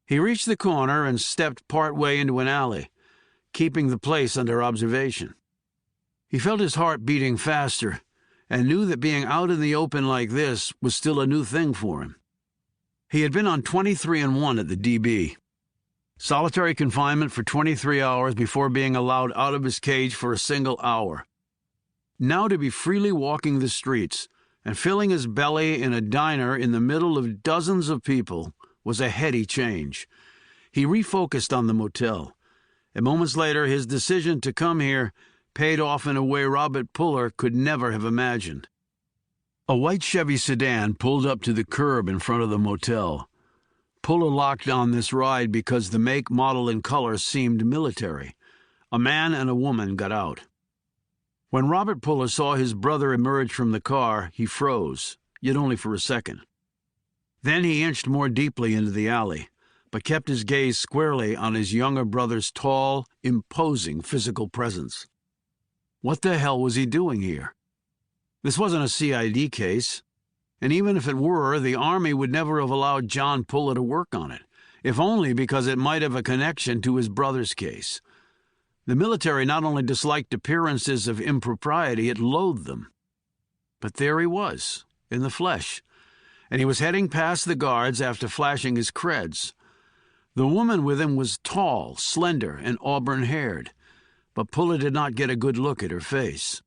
He reached the corner and stepped part way into an alley, keeping the place under observation. He felt his heart beating faster and knew that being out in the open like this was still a new thing for him. He had been on 23-1 at the DB. Solitary confinement for 23 hours before being allowed out of his cage for a single hour. Now to be freely walking the streets and filling his belly in a diner in the middle of dozens of people was a heady change. He refocused on the motel, and moments later his decision to come here paid off in a way Robert Puller could never have imagined. A white Chevy sedan pulled up to the curb in front of the motel. Puller locked on this ride because the make, model, and color seemed military. A man and a woman got out. When Robert Puller saw his brother emerge from the car, he froze, yet only for a second. Then he inched more deeply into the alley, but kept his gaze squarely on his younger brother's tall, imposing physical presence. What the hell was he doing here? This wasn't a CID case, and even if it were, the Army would never have allowed John Puller to work on it, if only because it might have a connection to his brother's case. The military not only disliked appearances of impropriety, it loathed them. But there he was, in the flesh, and he was heading past the guards after flashing his creds. The woman with him was tall, slender, and auburn-haired, but Puller did not get a good look at her face.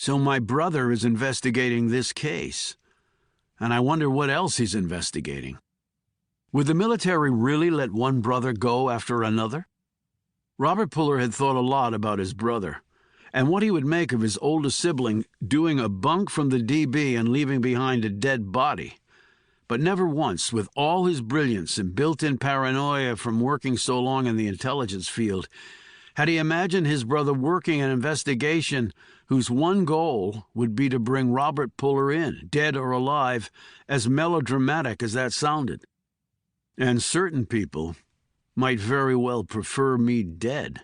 So my brother is investigating this case, and I wonder what else he's investigating. Would the military really let one brother go after another? Robert Puller had thought a lot about his brother, and what he would make of his older sibling doing a bunk from the DB and leaving behind a dead body. But never once, with all his brilliance and built-in paranoia from working so long in the intelligence field, had he imagined his brother working an investigation whose one goal would be to bring Robert Puller in, dead or alive, as melodramatic as that sounded. And certain people might very well prefer me dead.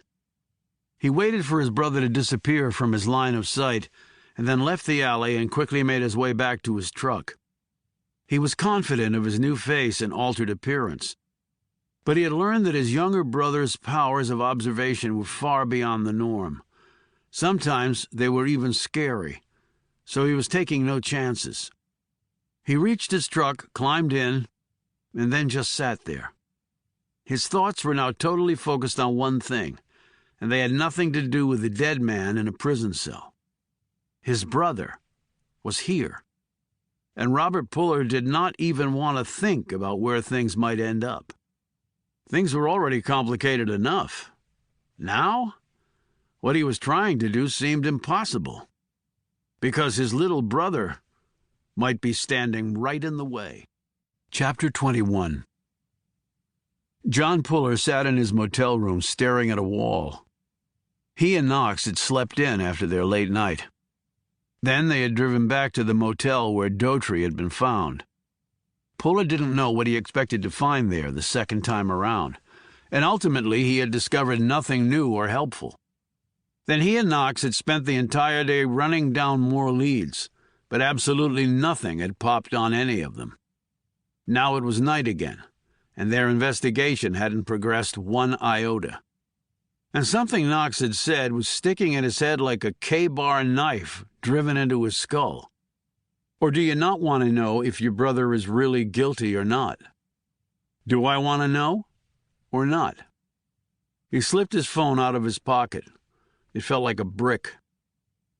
He waited for his brother to disappear from his line of sight, and then left the alley and quickly made his way back to his truck. He was confident of his new face and altered appearance, but he had learned that his younger brother's powers of observation were far beyond the norm. Sometimes they were even scary, so he was taking no chances. He reached his truck, climbed in, and then just sat there. His thoughts were now totally focused on one thing, and they had nothing to do with the dead man in a prison cell. His brother was here, and Robert Puller did not even want to think about where things might end up. Things were already complicated enough. Now, what he was trying to do seemed impossible, because his little brother might be standing right in the way. Chapter 21. John Puller sat in his motel room staring at a wall. He and Knox had slept in after their late night. Then they had driven back to the motel where Daughtry had been found. Puller didn't know what he expected to find there the second time around, and ultimately he had discovered nothing new or helpful. Then he and Knox had spent the entire day running down more leads, but absolutely nothing had popped on any of them. Now it was night again, and their investigation hadn't progressed one iota. And something Knox had said was sticking in his head like a K-bar knife driven into his skull. Or do you not want to know if your brother is really guilty or not? Do I want to know or not? He slipped his phone out of his pocket. It felt like a brick.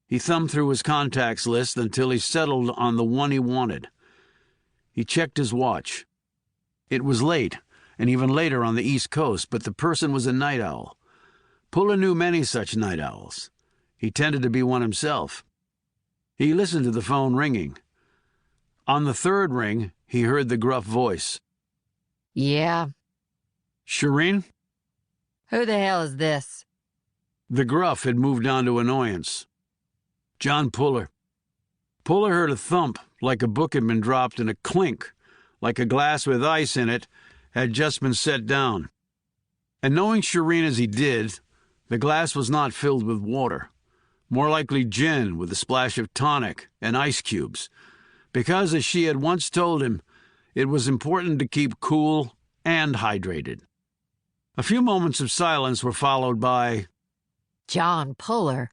He thumbed through his contacts list until he settled on the one he wanted. He checked his watch. It was late, and even later on the East Coast, but the person was a night owl. Puller knew many such night owls. He tended to be one himself. He listened to the phone ringing. On the third ring, he heard the gruff voice. Yeah. Shireen? Who the hell is this? The gruff had moved on to annoyance. John Puller. Puller heard a thump, like a book had been dropped, and a clink, like a glass with ice in it, had just been set down. And knowing Shireen as he did, the glass was not filled with water, more likely gin with a splash of tonic and ice cubes, because, as she had once told him, it was important to keep cool and hydrated. A few moments of silence were followed by, John Puller.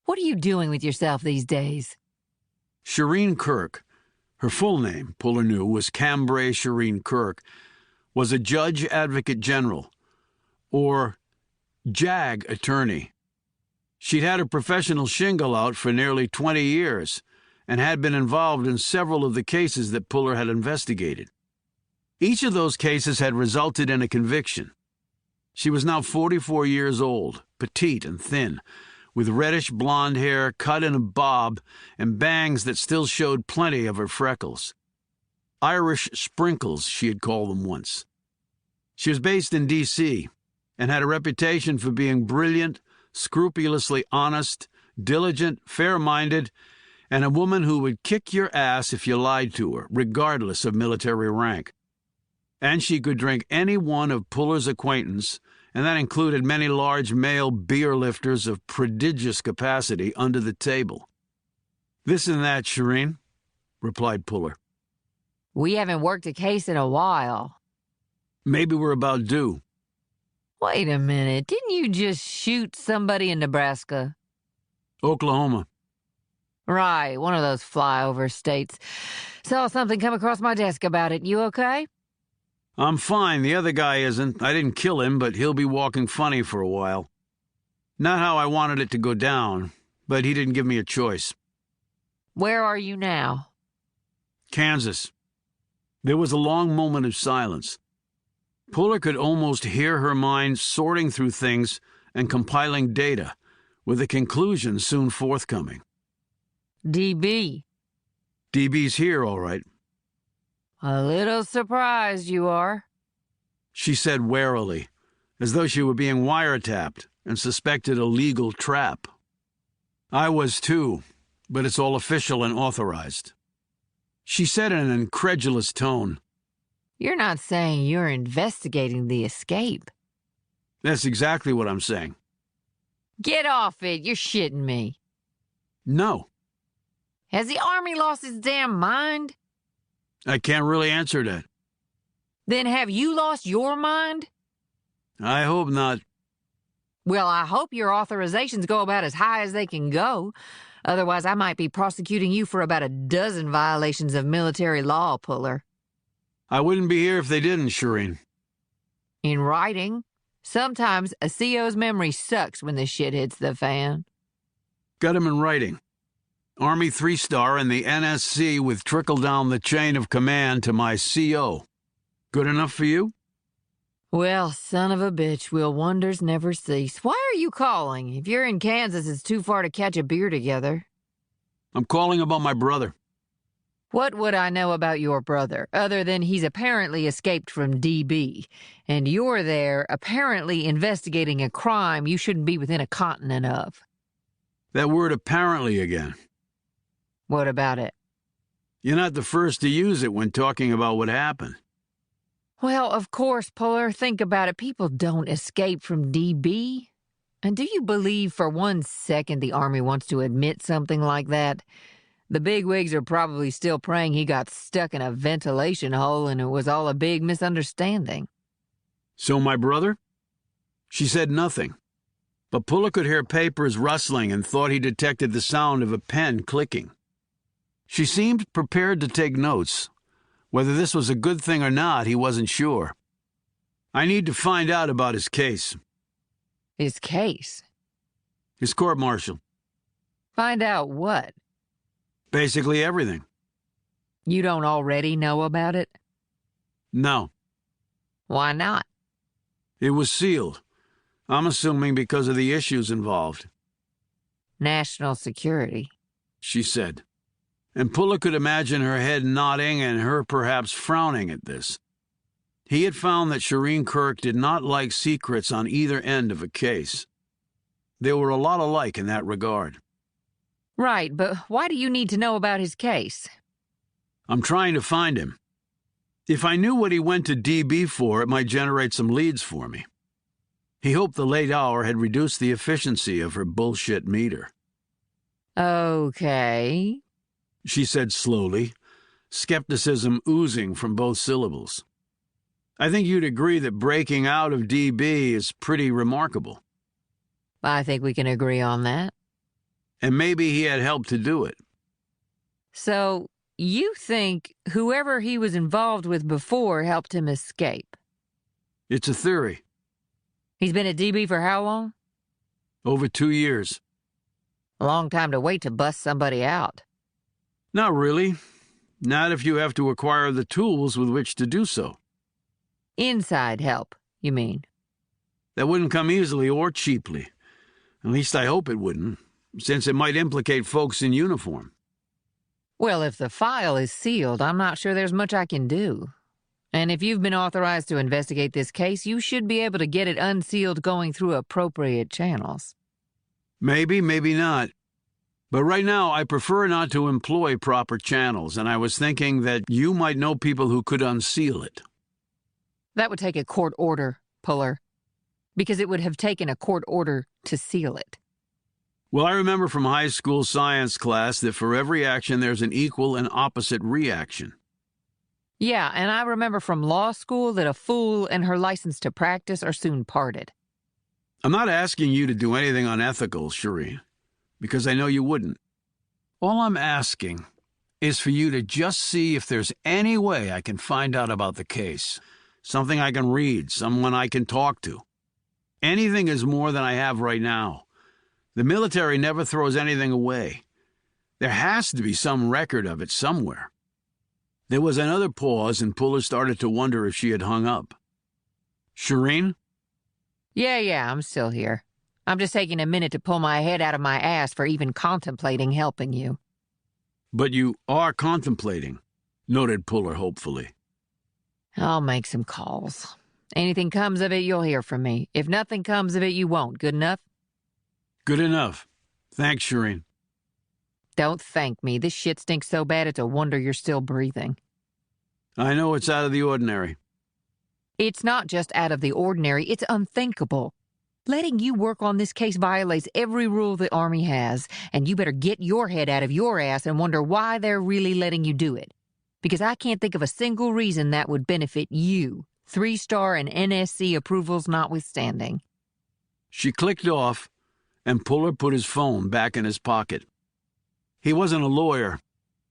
What are you doing with yourself these days? Shireen Kirk, Her full name, Puller knew, was Cambray Shireen Kirk, was a judge advocate general, or JAG attorney. She'd had her professional shingle out for nearly 20 years and had been involved in several of the cases that Puller had investigated. Each of those cases had resulted in a conviction. She was now 44 years old, petite and thin, with reddish blonde hair cut in a bob and bangs that still showed plenty of her freckles. Irish sprinkles, she had called them once. She was based in D.C. and had a reputation for being brilliant, scrupulously honest, diligent, fair-minded, and a woman who would kick your ass if you lied to her, regardless of military rank. And she could drink any one of Puller's acquaintance, and that included many large male beer lifters of prodigious capacity under the table. "This and that, Shireen," replied Puller. We haven't worked a case in a while. "Maybe we're about due." Wait a minute, didn't you just shoot somebody in Nebraska? "Oklahoma." Right, one of those flyover states. Saw something come across my desk about it. You okay? "I'm fine. The other guy isn't. I didn't kill him, but he'll be walking funny for a while. Not how I wanted it to go down, but he didn't give me a choice." Where are you now? "Kansas." There was a long moment of silence. Puller could almost hear her mind sorting through things and compiling data, with a conclusion soon forthcoming. DB. "DB's here, all right," A little surprised you are. she said warily, as though she were being wiretapped and suspected a legal trap. "I was too, but it's all official and authorized," she said in an incredulous tone. You're not saying you're investigating the escape. "That's exactly what I'm saying." Get off it, you're shitting me. "No, Has the Army lost its damn mind? I can't really answer that." Then have you lost your mind? "I hope not." Well, I hope your authorizations go about as high as they can go. Otherwise, I might be prosecuting you for about a dozen violations of military law, Puller. "I wouldn't be here if they didn't, Shireen." In writing, sometimes a CO's memory sucks when the shit hits the fan. "Got him in writing. Army 3-star and the NSC with trickle down the chain of command to my CO. Good enough for you?" Well, son of a bitch, will wonders never cease. Why are you calling? If you're in Kansas, it's too far to catch a beer together. "I'm calling about my brother." What would I know about your brother, other than he's apparently escaped from DB, and you're there apparently investigating a crime you shouldn't be within a continent of? That word "apparently" again. What about it? You're not the first to use it when talking about what happened. Well, of course, Puller, think about it. People don't escape from DB. And do you believe for 1 second the Army wants to admit something like that? The bigwigs are probably still praying he got stuck in a ventilation hole and it was all a big misunderstanding. "So my brother?" She said nothing, but Puller could hear papers rustling and thought he detected the sound of a pen clicking. She seemed prepared to take notes. Whether this was a good thing or not, he wasn't sure. "I need to find out about his case." His case? "His court-martial. Find out what? Basically everything." You don't already know about it? "No. Why not? It was sealed. I'm assuming because of the issues involved," National security. she said. And Puller could imagine her head nodding and her perhaps frowning at this. He had found that Shireen Kirk did not like secrets on either end of a case. They were a lot alike in that regard. Right, but why do you need to know about his case? "I'm trying to find him. If I knew what he went to DB for, it might generate some leads for me." He hoped the late hour had reduced the efficiency of her bullshit meter. Okay. She said slowly, skepticism oozing from both syllables. "I think you'd agree that breaking out of DB is pretty remarkable. I think we can agree on that. And maybe he had helped to do it." So, you think whoever he was involved with before helped him escape? It's a theory. He's been at DB for how long? Over 2 years. A long time to wait to bust somebody out. Not really. Not if you have to acquire the tools with which to do so. Inside help, you mean? That wouldn't come easily or cheaply. At least I hope it wouldn't, since it might implicate folks in uniform. Well, if the file is sealed, I'm not sure there's much I can do. And if you've been authorized to investigate this case, you should be able to get it unsealed going through appropriate channels. Maybe, maybe not. But right now, I prefer not to employ proper channels, and I was thinking that you might know people who could unseal it. That would take a court order, Puller, because it would have taken a court order to seal it. Well, I remember from high school science class that for every action there's an equal and opposite reaction. Yeah, and I remember from law school that a fool and her license to practice are soon parted. I'm not asking you to do anything unethical, Shireen, because I know you wouldn't. All I'm asking is for you to just see if there's any way I can find out about the case. Something I can read, someone I can talk to. Anything is more than I have right now. The military never throws anything away. There has to be some record of it somewhere. There was another pause, and Puller started to wonder if she had hung up. Shireen? Yeah, I'm still here. I'm just taking a minute to pull my head out of my ass for even contemplating helping you. But you are contemplating, noted Puller hopefully. I'll make some calls. Anything comes of it, you'll hear from me. If nothing comes of it, you won't. Good enough? Good enough. Thanks, Shireen. Don't thank me. This shit stinks so bad it's a wonder you're still breathing. I know it's out of the ordinary. It's not just out of the ordinary, it's unthinkable. Letting you work on this case violates every rule the Army has, and you better get your head out of your ass and wonder why they're really letting you do it. Because I can't think of a single reason that would benefit you, 3-star and NSC approvals notwithstanding. She clicked off, and Puller put his phone back in his pocket. He wasn't a lawyer,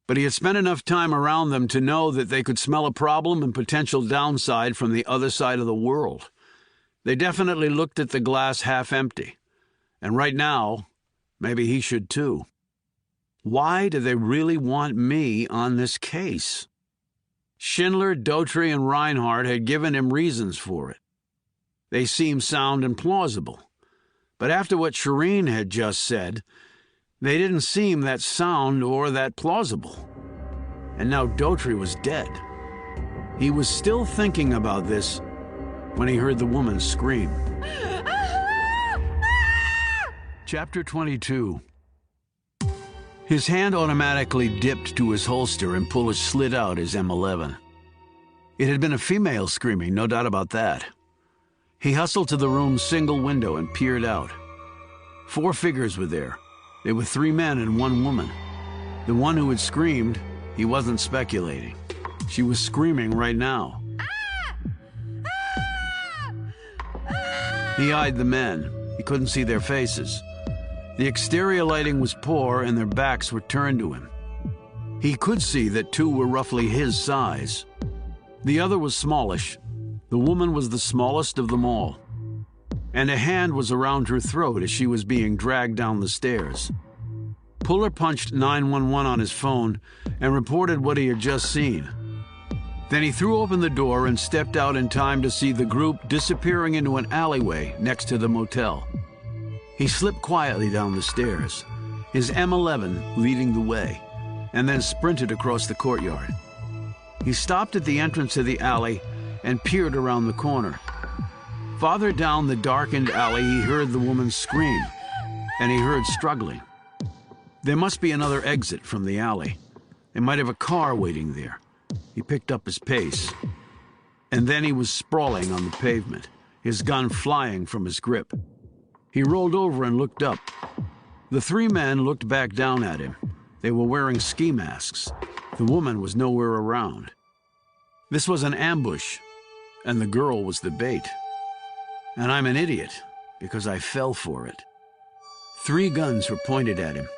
but he had spent enough time around them to know that they could smell a problem and potential downside from the other side of the world. They definitely looked at the glass half empty. And right now, maybe he should too. Why do they really want me on this case? Schindler, Daughtry, and Reinhardt had given him reasons for it. They seemed sound and plausible. But after what Shireen had just said, they didn't seem that sound or that plausible. And now Daughtry was dead. He was still thinking about this when he heard the woman scream. Chapter 22. His hand automatically dipped to his holster and Puller slid out his M11. It had been a female screaming, no doubt about that. He hustled to the room's single window and peered out. 4 figures were there. There were 3 men and 1 woman. The one who had screamed, he wasn't speculating. She was screaming right now. He eyed the men. He couldn't see their faces. The exterior lighting was poor and their backs were turned to him. He could see that 2 were roughly his size. The other was smallish. The woman was the smallest of them all. And a hand was around her throat as she was being dragged down the stairs. Puller punched 911 on his phone and reported what he had just seen. Then he threw open the door and stepped out in time to see the group disappearing into an alleyway next to the motel. He slipped quietly down the stairs, his M11 leading the way, and then sprinted across the courtyard. He stopped at the entrance to the alley and peered around the corner. Farther down the darkened alley, he heard the woman scream, and he heard struggling. There must be another exit from the alley. They might have a car waiting there. He picked up his pace. And then he was sprawling on the pavement, his gun flying from his grip. He rolled over and looked up. The 3 men looked back down at him. They were wearing ski masks. The woman was nowhere around. This was an ambush, and the girl was the bait. And I'm an idiot, because I fell for it. 3 guns were pointed at him.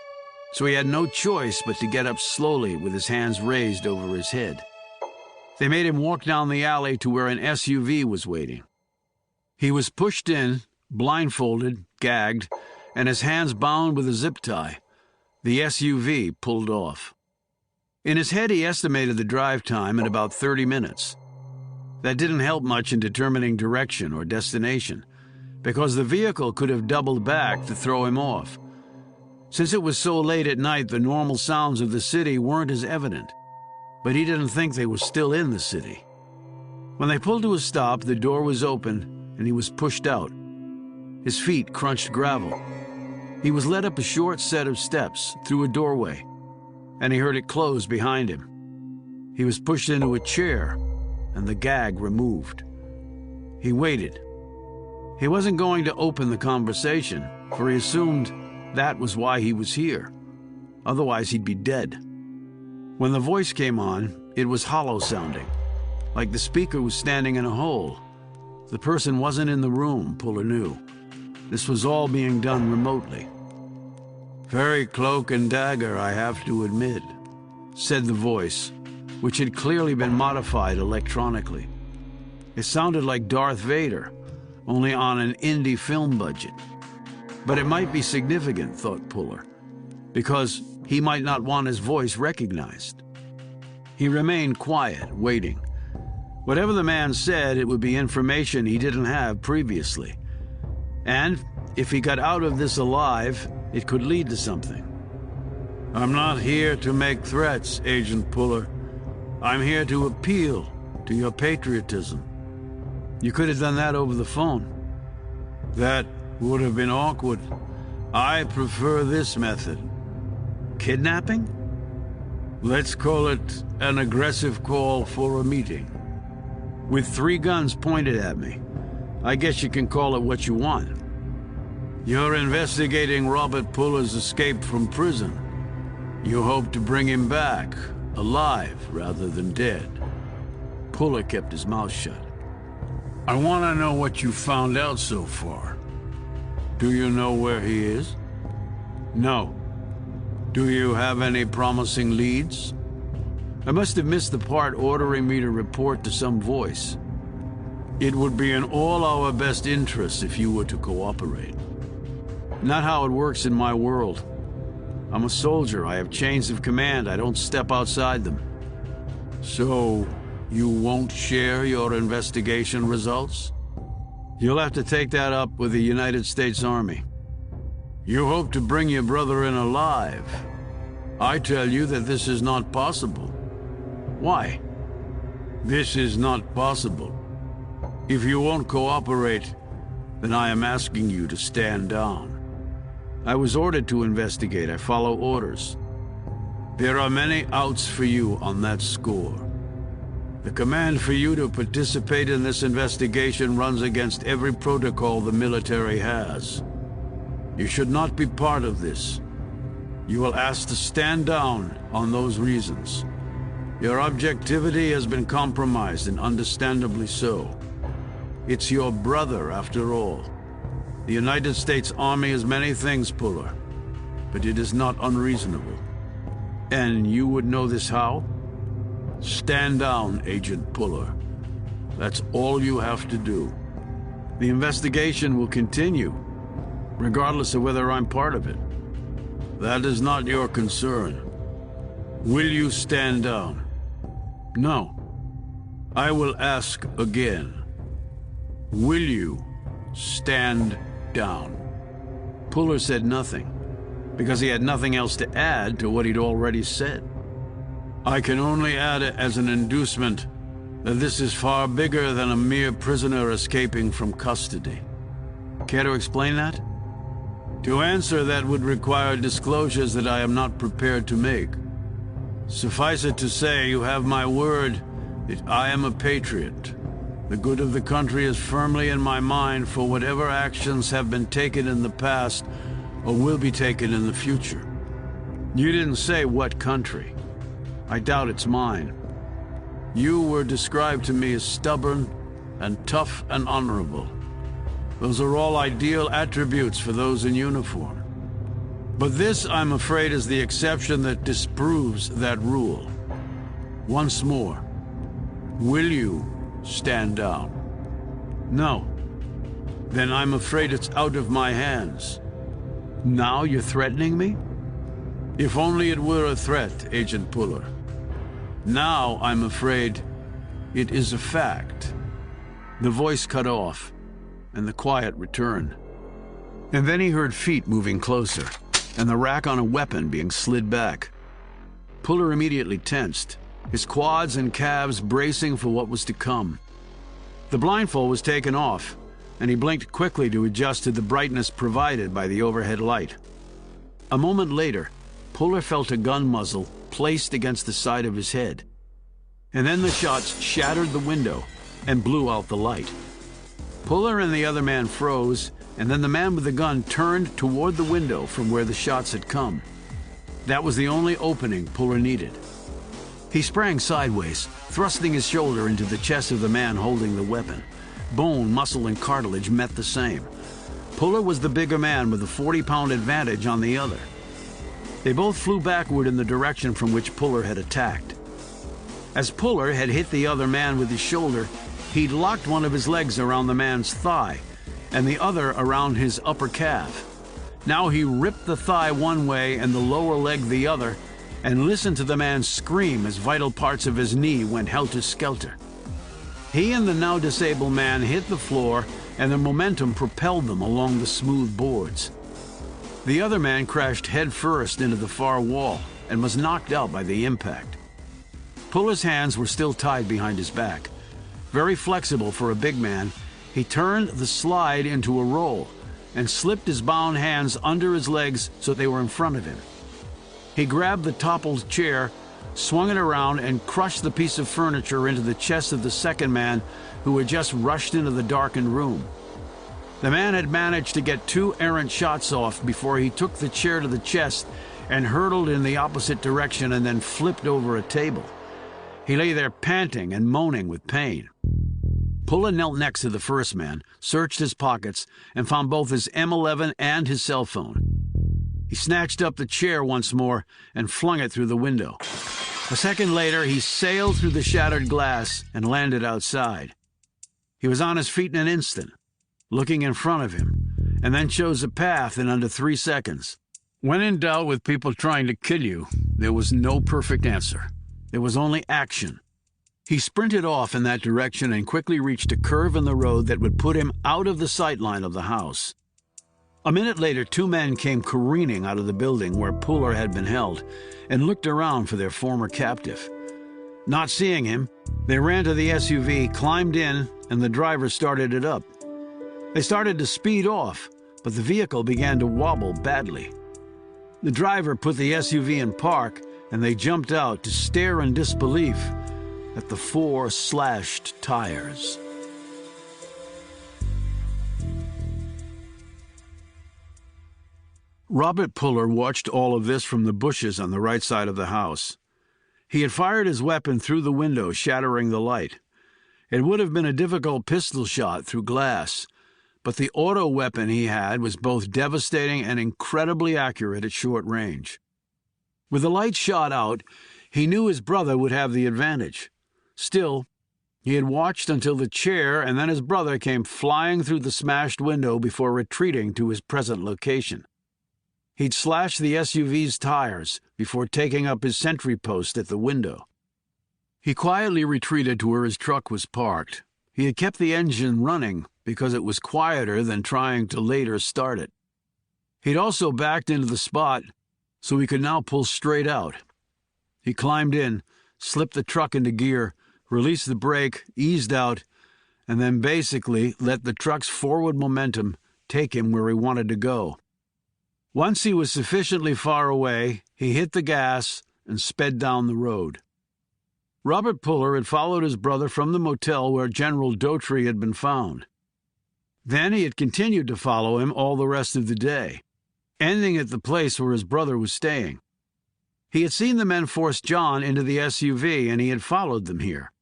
so he had no choice but to get up slowly with his hands raised over his head. They made him walk down the alley to where an SUV was waiting. He was pushed in, blindfolded, gagged, and his hands bound with a zip tie. The SUV pulled off. In his head, he estimated the drive time at about 30 minutes. That didn't help much in determining direction or destination, because the vehicle could have doubled back to throw him off. Since it was so late at night, the normal sounds of the city weren't as evident, but he didn't think they were still in the city. When they pulled to a stop, the door was open and he was pushed out. His feet crunched gravel. He was led up a short set of steps through a doorway, and he heard it close behind him. He was pushed into a chair and the gag removed. He waited. He wasn't going to open the conversation, for he assumed that was why he was here. Otherwise, he'd be dead. When the voice came on, it was hollow sounding, like the speaker was standing in a hole. The person wasn't in the room, Puller knew. This was all being done remotely. "Very cloak and dagger, I have to admit," said the voice, which had clearly been modified electronically. It sounded like Darth Vader, only on an indie film budget. But it might be significant, thought Puller, because he might not want his voice recognized. He remained quiet, waiting. Whatever the man said, it would be information he didn't have previously. And if he got out of this alive, it could lead to something. "I'm not here to make threats, Agent Puller. I'm here to appeal to your patriotism." "You could have done that over the phone." "That would have been awkward. I prefer this method." "Kidnapping?" "Let's call it an aggressive call for a meeting." "With 3 guns pointed at me. I guess you can call it what you want." "You're investigating Robert Puller's escape from prison. You hope to bring him back, alive rather than dead." Puller kept his mouth shut. "I want to know what you found out so far." "Do you know where he is?" "No." "Do you have any promising leads?" I must have missed the part ordering me to report to some voice. "It would be in all our best interests if you were to cooperate." "Not how it works in my world. I'm a soldier. I have chains of command. I don't step outside them." "So you won't share your investigation results?" "You'll have to take that up with the United States Army." "You hope to bring your brother in alive. I tell you that this is not possible." "Why?" "This is not possible. If you won't cooperate, then I am asking you to stand down." "I was ordered to investigate. I follow orders." "There are many outs for you on that score. The command for you to participate in this investigation runs against every protocol the military has. You should not be part of this. You will ask to stand down on those reasons. Your objectivity has been compromised, and understandably so. It's your brother, after all. The United States Army is many things, Puller, but it is not unreasonable. And you would know this how? Stand down, Agent Puller. That's all you have to do. The investigation will continue, regardless of whether I'm part of it. That is not your concern. Will you stand down? No. I will ask again. Will you stand down? Puller said nothing, because he had nothing else to add to what he'd already said. I can only add as an inducement that this is far bigger than a mere prisoner escaping from custody. Care to explain that? To answer that would require disclosures that I am not prepared to make. Suffice it to say, you have my word that I am a patriot. The good of the country is firmly in my mind for whatever actions have been taken in the past or will be taken in the future. You didn't say what country. I doubt it's mine. You were described to me as stubborn and tough and honorable. Those are all ideal attributes for those in uniform. But this, I'm afraid, is the exception that disproves that rule. Once more, will you stand down? No. Then I'm afraid it's out of my hands. Now you're threatening me? If only it were a threat, Agent Puller. Now I'm afraid it is a fact. The voice cut off, and the quiet returned. And then he heard feet moving closer, and the rack on a weapon being slid back. Puller immediately tensed, his quads and calves bracing for what was to come. The blindfold was taken off, and he blinked quickly to adjust to the brightness provided by the overhead light. A moment later, Puller felt a gun muzzle placed against the side of his head. And then the shots shattered the window and blew out the light. Puller and the other man froze, and then the man with the gun turned toward the window from where the shots had come. That was the only opening Puller needed. He sprang sideways, thrusting his shoulder into the chest of the man holding the weapon. Bone, muscle, and cartilage met the same. Puller was the bigger man with a 40-pound advantage on the other. They both flew backward in the direction from which Puller had attacked. As Puller had hit the other man with his shoulder, he'd locked one of his legs around the man's thigh and the other around his upper calf. Now he ripped the thigh one way and the lower leg the other, and listened to the man scream as vital parts of his knee went helter-skelter. He and the now disabled man hit the floor, and their momentum propelled them along the smooth boards. The other man crashed head-first into the far wall and was knocked out by the impact. Puller's hands were still tied behind his back. Very flexible for a big man, he turned the slide into a roll and slipped his bound hands under his legs so they were in front of him. He grabbed the toppled chair, swung it around, and crushed the piece of furniture into the chest of the second man who had just rushed into the darkened room. The man had managed to get 2 errant shots off before he took the chair to the chest and hurtled in the opposite direction and then flipped over a table. He lay there panting and moaning with pain. Puller knelt next to the first man, searched his pockets, and found both his M11 and his cell phone. He snatched up the chair once more and flung it through the window. A second later, he sailed through the shattered glass and landed outside. He was on his feet in an instant, looking in front of him, and then chose a path in under 3 seconds. When in doubt with people trying to kill you, there was no perfect answer. There was only action. He sprinted off in that direction and quickly reached a curve in the road that would put him out of the sightline of the house. A minute later, 2 men came careening out of the building where Puller had been held and looked around for their former captive. Not seeing him, they ran to the SUV, climbed in, and the driver started it up. They started to speed off, but the vehicle began to wobble badly. The driver put the SUV in park, and they jumped out to stare in disbelief at the 4 slashed tires. Robert Puller watched all of this from the bushes on the right side of the house. He had fired his weapon through the window, shattering the light. It would have been a difficult pistol shot through glass, but the auto weapon he had was both devastating and incredibly accurate at short range. With the light shot out, he knew his brother would have the advantage. Still, he had watched until the chair and then his brother came flying through the smashed window before retreating to his present location. He'd slashed the SUV's tires before taking up his sentry post at the window. He quietly retreated to where his truck was parked. He had kept the engine running because it was quieter than trying to later start it. He'd also backed into the spot so he could now pull straight out. He climbed in, slipped the truck into gear, released the brake, eased out, and then basically let the truck's forward momentum take him where he wanted to go. Once he was sufficiently far away, he hit the gas and sped down the road. Robert Puller had followed his brother from the motel where General Daughtry had been found. Then he had continued to follow him all the rest of the day, ending at the place where his brother was staying. He had seen the men force John into the SUV, and he had followed them here.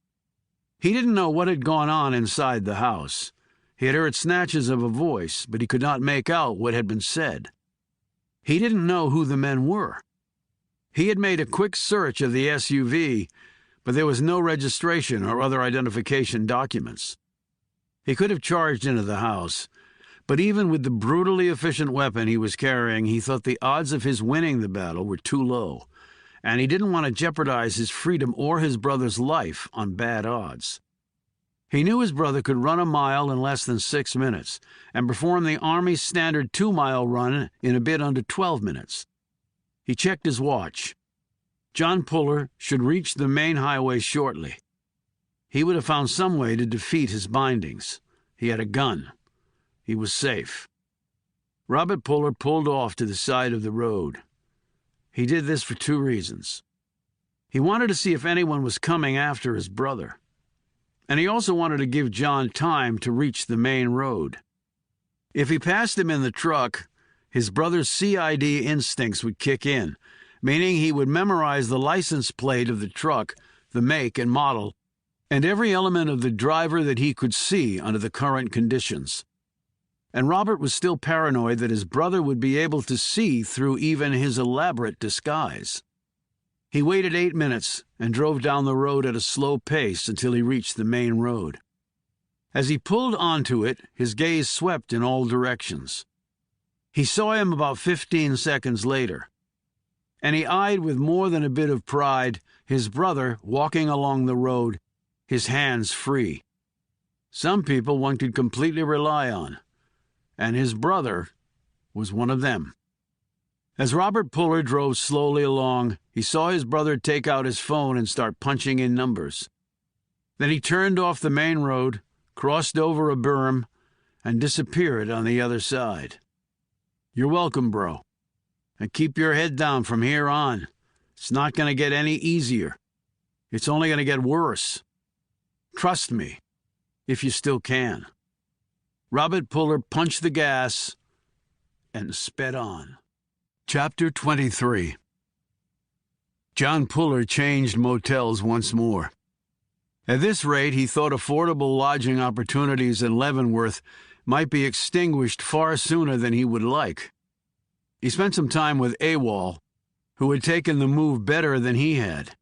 He didn't know what had gone on inside the house. He had heard snatches of a voice, but he could not make out what had been said. He didn't know who the men were. He had made a quick search of the SUV, but there was no registration or other identification documents. He could have charged into the house, but even with the brutally efficient weapon he was carrying, he thought the odds of his winning the battle were too low, and he didn't want to jeopardize his freedom or his brother's life on bad odds. He knew his brother could run a mile in less than 6 minutes and perform the Army's standard 2-mile run in a bit under 12 minutes. He checked his watch. John Puller should reach the main highway shortly. He would have found some way to defeat his bindings. He had a gun. He was safe. Robert Puller pulled off to the side of the road. He did this for 2 reasons. He wanted to see if anyone was coming after his brother, and he also wanted to give John time to reach the main road. If he passed him in the truck, his brother's CID instincts would kick in, meaning he would memorize the license plate of the truck, the make and model, and every element of the driver that he could see under the current conditions. And Robert was still paranoid that his brother would be able to see through even his elaborate disguise. He waited 8 minutes and drove down the road at a slow pace until he reached the main road. As he pulled onto it, his gaze swept in all directions. He saw him about 15 seconds later, and he eyed with more than a bit of pride his brother walking along the road, his hands free. Some people one could completely rely on, and his brother was one of them. As Robert Puller drove slowly along, he saw his brother take out his phone and start punching in numbers. Then he turned off the main road, crossed over a berm, and disappeared on the other side. "You're welcome, bro. And keep your head down from here on. It's not going to get any easier. It's only going to get worse. Trust me, if you still can." Robert Puller punched the gas and sped on. Chapter 23. John Puller changed motels once more. At this rate, he thought affordable lodging opportunities in Leavenworth might be extinguished far sooner than he would like. He spent some time with AWOL, who had taken the move better than he had.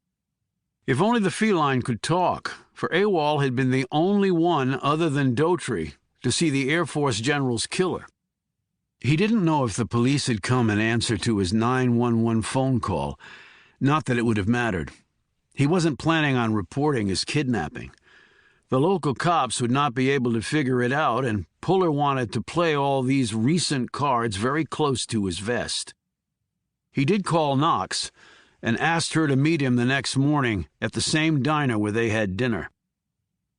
If only the feline could talk, for AWOL had been the only one other than Daughtry to see the Air Force General's killer. He didn't know if the police had come in answer to his 911 phone call, not that it would have mattered. He wasn't planning on reporting his kidnapping. The local cops would not be able to figure it out, and Puller wanted to play all these recent cards very close to his vest. He did call Knox and asked her to meet him the next morning at the same diner where they had dinner.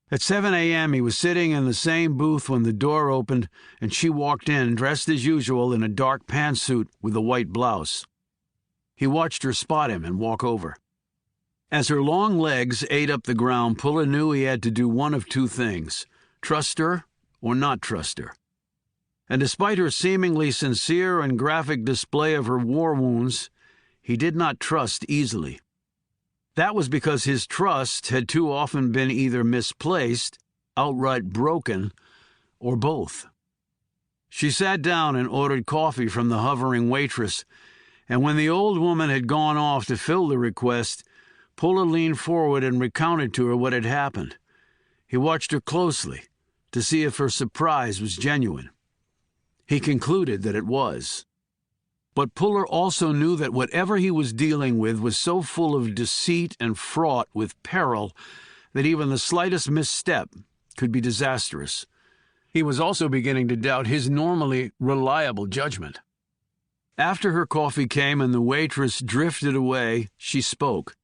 At 7 a.m., he was sitting in the same booth when the door opened, and she walked in, dressed as usual in a dark pantsuit with a white blouse. He watched her spot him and walk over. As her long legs ate up the ground, Puller knew he had to do one of 2 things: trust her or not trust her. And despite her seemingly sincere and graphic display of her war wounds, he did not trust easily. That was because his trust had too often been either misplaced, outright broken, or both. She sat down and ordered coffee from the hovering waitress, and when the old woman had gone off to fill the request, Puller leaned forward and recounted to her what had happened. He watched her closely to see if her surprise was genuine. He concluded that it was. But Puller also knew that whatever he was dealing with was so full of deceit and fraught with peril that even the slightest misstep could be disastrous. He was also beginning to doubt his normally reliable judgment. After her coffee came and the waitress drifted away, she spoke.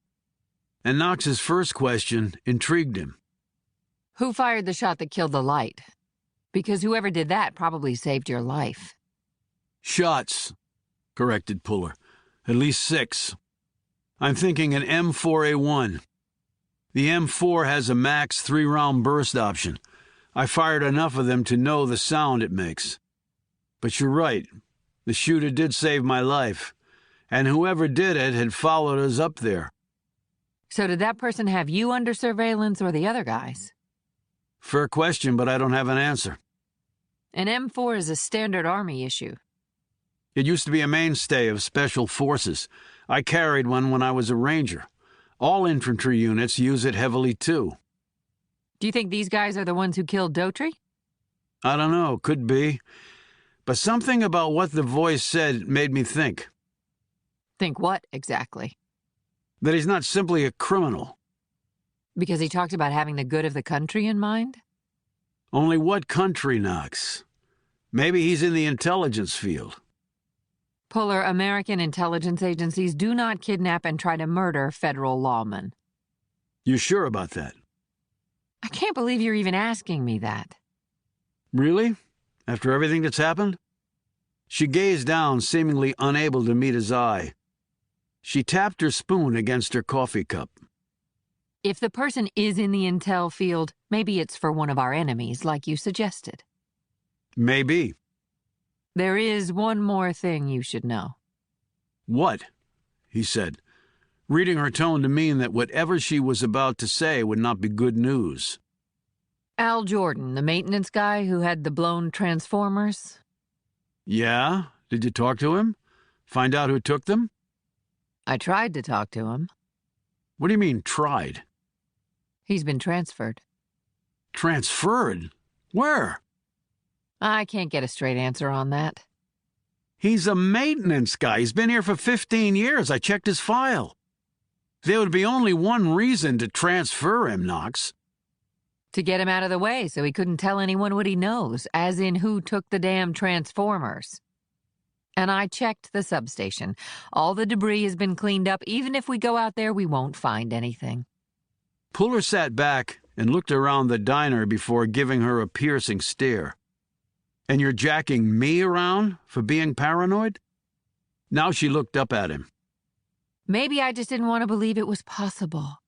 And Knox's first question intrigued him. Who fired the shot that killed the light? Because whoever did that probably saved your life. "Shots," corrected Puller. "At least 6. I'm thinking an M4A1. The M4 has a max 3-round burst option. I fired enough of them to know the sound it makes. But you're right. The shooter did save my life, and whoever did it had followed us up there." So did that person have you under surveillance or the other guys? Fair question, but I don't have an answer. An M4 is a standard Army issue. It used to be a mainstay of special forces. I carried one when I was a ranger. All infantry units use it heavily, too. Do you think these guys are the ones who killed Daughtry? I don't know, could be. But something about what the voice said made me think. Think what, exactly? That he's not simply a criminal. Because he talked about having the good of the country in mind? Only what country, Knox? Maybe he's in the intelligence field. Puller, American intelligence agencies do not kidnap and try to murder federal lawmen. You sure about that? I can't believe you're even asking me that. Really? After everything that's happened? She gazed down, seemingly unable to meet his eye. She tapped her spoon against her coffee cup. If the person is in the intel field, maybe it's for one of our enemies, like you suggested. Maybe. There is one more thing you should know. What? He said, reading her tone to mean that whatever she was about to say would not be good news. Al Jordan, the maintenance guy who had the blown transformers? Yeah? Did you talk to him? Find out who took them? I tried to talk to him. What do you mean, tried? He's been transferred. Transferred? Where? I can't get a straight answer on that. He's a maintenance guy. He's been here for 15 years. I checked his file. There would be only one reason to transfer him, Knox. To get him out of the way so he couldn't tell anyone what he knows, as in who took the damn transformers. And I checked the substation. All the debris has been cleaned up. Even if we go out there, we won't find anything. Puller sat back and looked around the diner before giving her a piercing stare. And you're jacking me around for being paranoid? Now she looked up at him. Maybe I just didn't want to believe it was possible.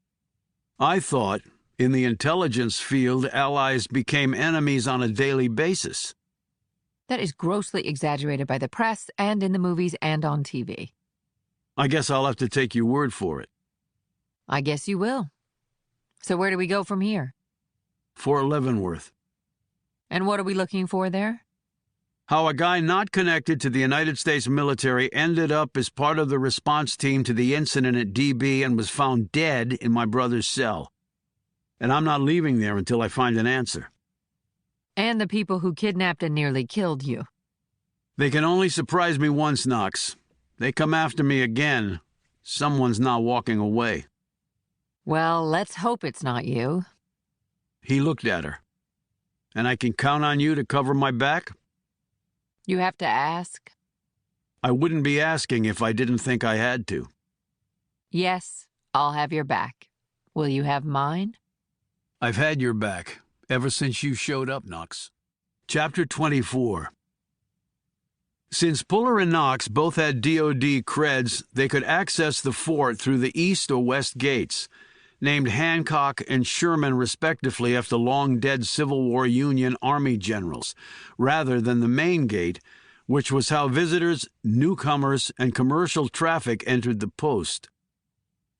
I thought, in the intelligence field, allies became enemies on a daily basis. That is grossly exaggerated by the press and in the movies and on TV. I guess I'll have to take your word for it. I guess you will. So where do we go from here? Fort Leavenworth. And what are we looking for there? How a guy not connected to the United States military ended up as part of the response team to the incident at DB and was found dead in my brother's cell. And I'm not leaving there until I find an answer. And the people who kidnapped and nearly killed you. They can only surprise me once, Knox. They come after me again. Someone's not walking away. Well, let's hope it's not you. He looked at her. And I can count on you to cover my back? You have to ask. I wouldn't be asking if I didn't think I had to. Yes, I'll have your back. Will you have mine? I've had your back ever since you showed up, Knox. Chapter 24. Since Puller and Knox both had DoD creds, they could access the fort through the east or west gates, named Hancock and Sherman respectively after long-dead Civil War Union Army generals, rather than the main gate, which was how visitors, newcomers, and commercial traffic entered the post.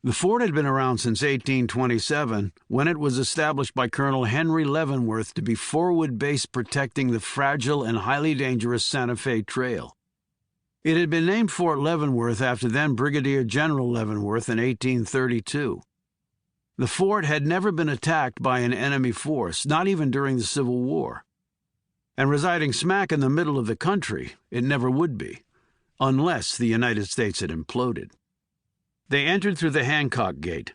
The fort had been around since 1827, when it was established by Colonel Henry Leavenworth to be forward base protecting the fragile and highly dangerous Santa Fe Trail. It had been named Fort Leavenworth after then Brigadier General Leavenworth in 1832. The fort had never been attacked by an enemy force, not even during the Civil War. And residing smack in the middle of the country, it never would be, unless the United States had imploded. They entered through the Hancock Gate.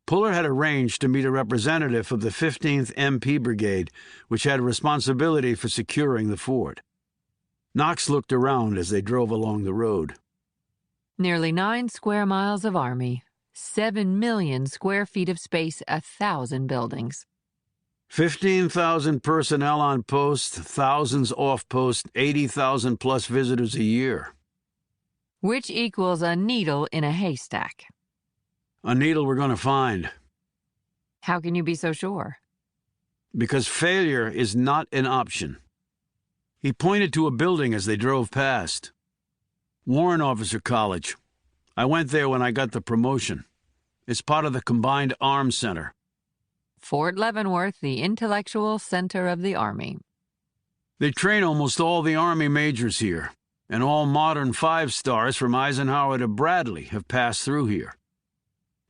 Puller had arranged to meet a representative of the 15th MP Brigade, which had responsibility for securing the fort. Knox looked around as they drove along the road. Nearly 9 square miles of army, 7 million square feet of space, 1,000 buildings. 15,000 personnel on post, thousands off post, 80,000 plus visitors a year. Which equals a needle in a haystack. A needle we're going to find. How can you be so sure? Because failure is not an option. He pointed to a building as they drove past. Warrant Officer College. I went there when I got the promotion. It's part of the Combined Arms Center. Fort Leavenworth, the intellectual center of the Army. They train almost all the Army majors here. and all modern 5-stars from Eisenhower to Bradley have passed through here.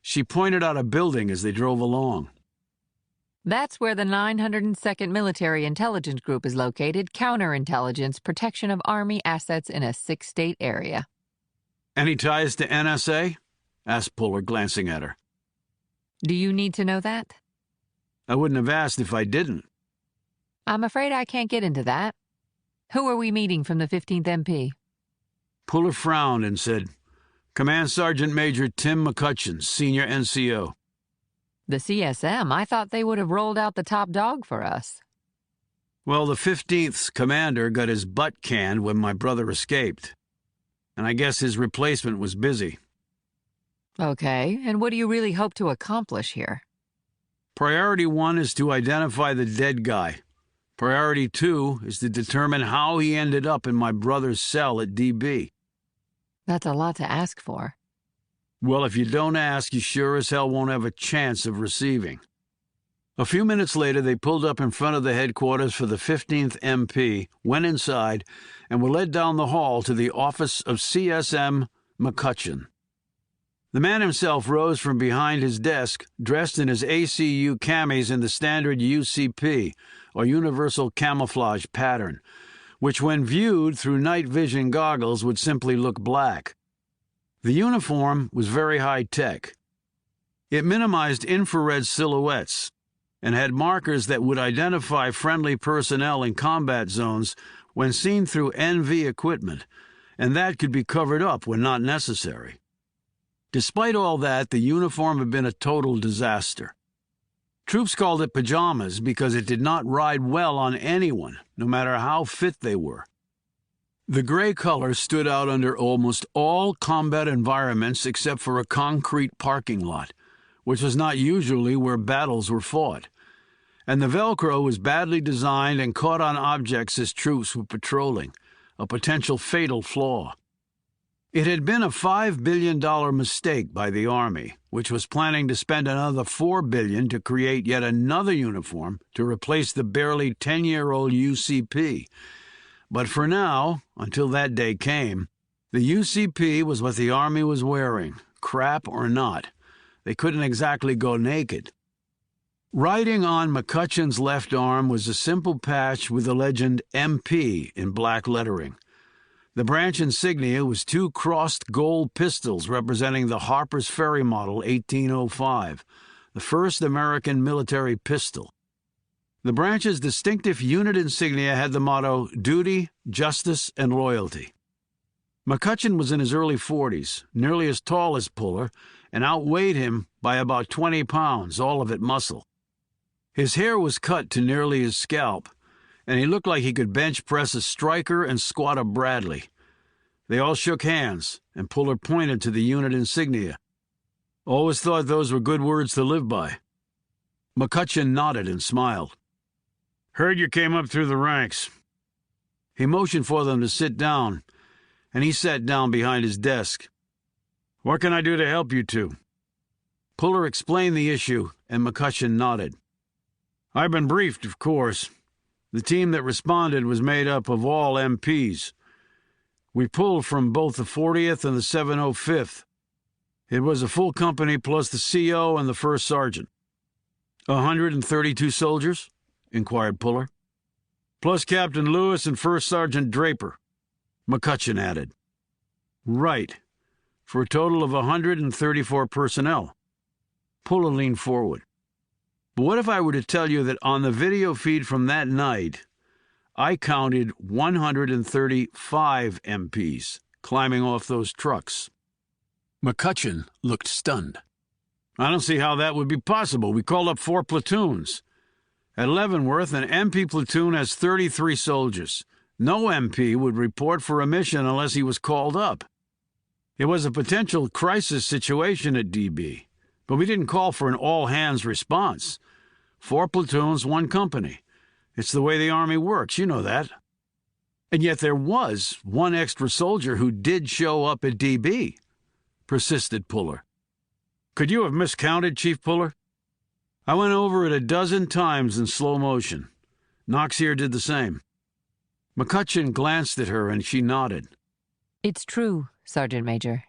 She pointed out a building as they drove along. That's where the 902nd Military Intelligence Group is located, counterintelligence, protection of Army assets in a 6-state area. Any ties to NSA? Asked Puller, glancing at her. Do you need to know that? I wouldn't have asked if I didn't. I'm afraid I can't get into that. Who are we meeting from the 15th MP? Puller frowned and said, Command Sergeant Major Tim McCutcheon, Senior NCO. The CSM? I thought they would have rolled out the top dog for us. Well, the 15th's commander got his butt canned when my brother escaped. And I guess his replacement was busy. Okay, and what do you really hope to accomplish here? Priority 1 is to identify the dead guy. Priority 2 is to determine how he ended up in my brother's cell at DB. That's a lot to ask for. Well, if you don't ask, you sure as hell won't have a chance of receiving. A few minutes later, they pulled up in front of the headquarters for the 15th MP, went inside, and were led down the hall to the office of CSM McCutcheon. The man himself rose from behind his desk, dressed in his ACU camis in the standard UCP, or Universal Camouflage pattern, which when viewed through night vision goggles would simply look black. The uniform was very high-tech. It minimized infrared silhouettes and had markers that would identify friendly personnel in combat zones when seen through NV equipment, and that could be covered up when not necessary. Despite all that, the uniform had been a total disaster. Troops called it pajamas because it did not ride well on anyone, no matter how fit they were. The gray color stood out under almost all combat environments except for a concrete parking lot, which was not usually where battles were fought. And the Velcro was badly designed and caught on objects as troops were patrolling, a potential fatal flaw. It had been a $5 billion mistake by the Army, which was planning to spend another $4 billion to create yet another uniform to replace the barely 10-year-old UCP. But for now, until that day came, the UCP was what the Army was wearing, crap or not. They couldn't exactly go naked. Riding on McCutcheon's left arm was a simple patch with the legend MP in black lettering. The branch insignia was 2 crossed gold pistols representing the Harper's Ferry Model 1805, the first American military pistol. The branch's distinctive unit insignia had the motto, Duty, Justice, and Loyalty. McCutcheon was in his early 40s, nearly as tall as Puller, and outweighed him by about 20 pounds, all of it muscle. His hair was cut to nearly his scalp, and he looked like he could bench press a Stryker and squat a Bradley. They all shook hands, and Puller pointed to the unit insignia. Always thought those were good words to live by. McCutcheon nodded and smiled. Heard you came up through the ranks. He motioned for them to sit down, and he sat down behind his desk. What can I do to help you two? Puller explained the issue, and McCutcheon nodded. I've been briefed, of course. The team that responded was made up of all MPs. We pulled from both the 40th and the 705th. It was a full company plus the CO and the first sergeant. 132 soldiers? Inquired Puller. Plus Captain Lewis and First Sergeant Draper, McCutcheon added. Right, for a total of 134 personnel. Puller leaned forward. But what if I were to tell you that on the video feed from that night, I counted 135 MPs climbing off those trucks? McCutcheon looked stunned. I don't see how that would be possible. We called up 4 platoons. At Leavenworth, an MP platoon has 33 soldiers. No MP would report for a mission unless he was called up. It was a potential crisis situation at DB, but we didn't call for an all-hands response. 4 platoons, 1 company. It's the way the Army works, you know that. And yet there was 1 extra soldier who did show up at DB, persisted Puller. Could you have miscounted, Chief Puller? I went over it a dozen times in slow motion. Knox here did the same. McCutcheon glanced at her and she nodded. It's true, Sergeant Major.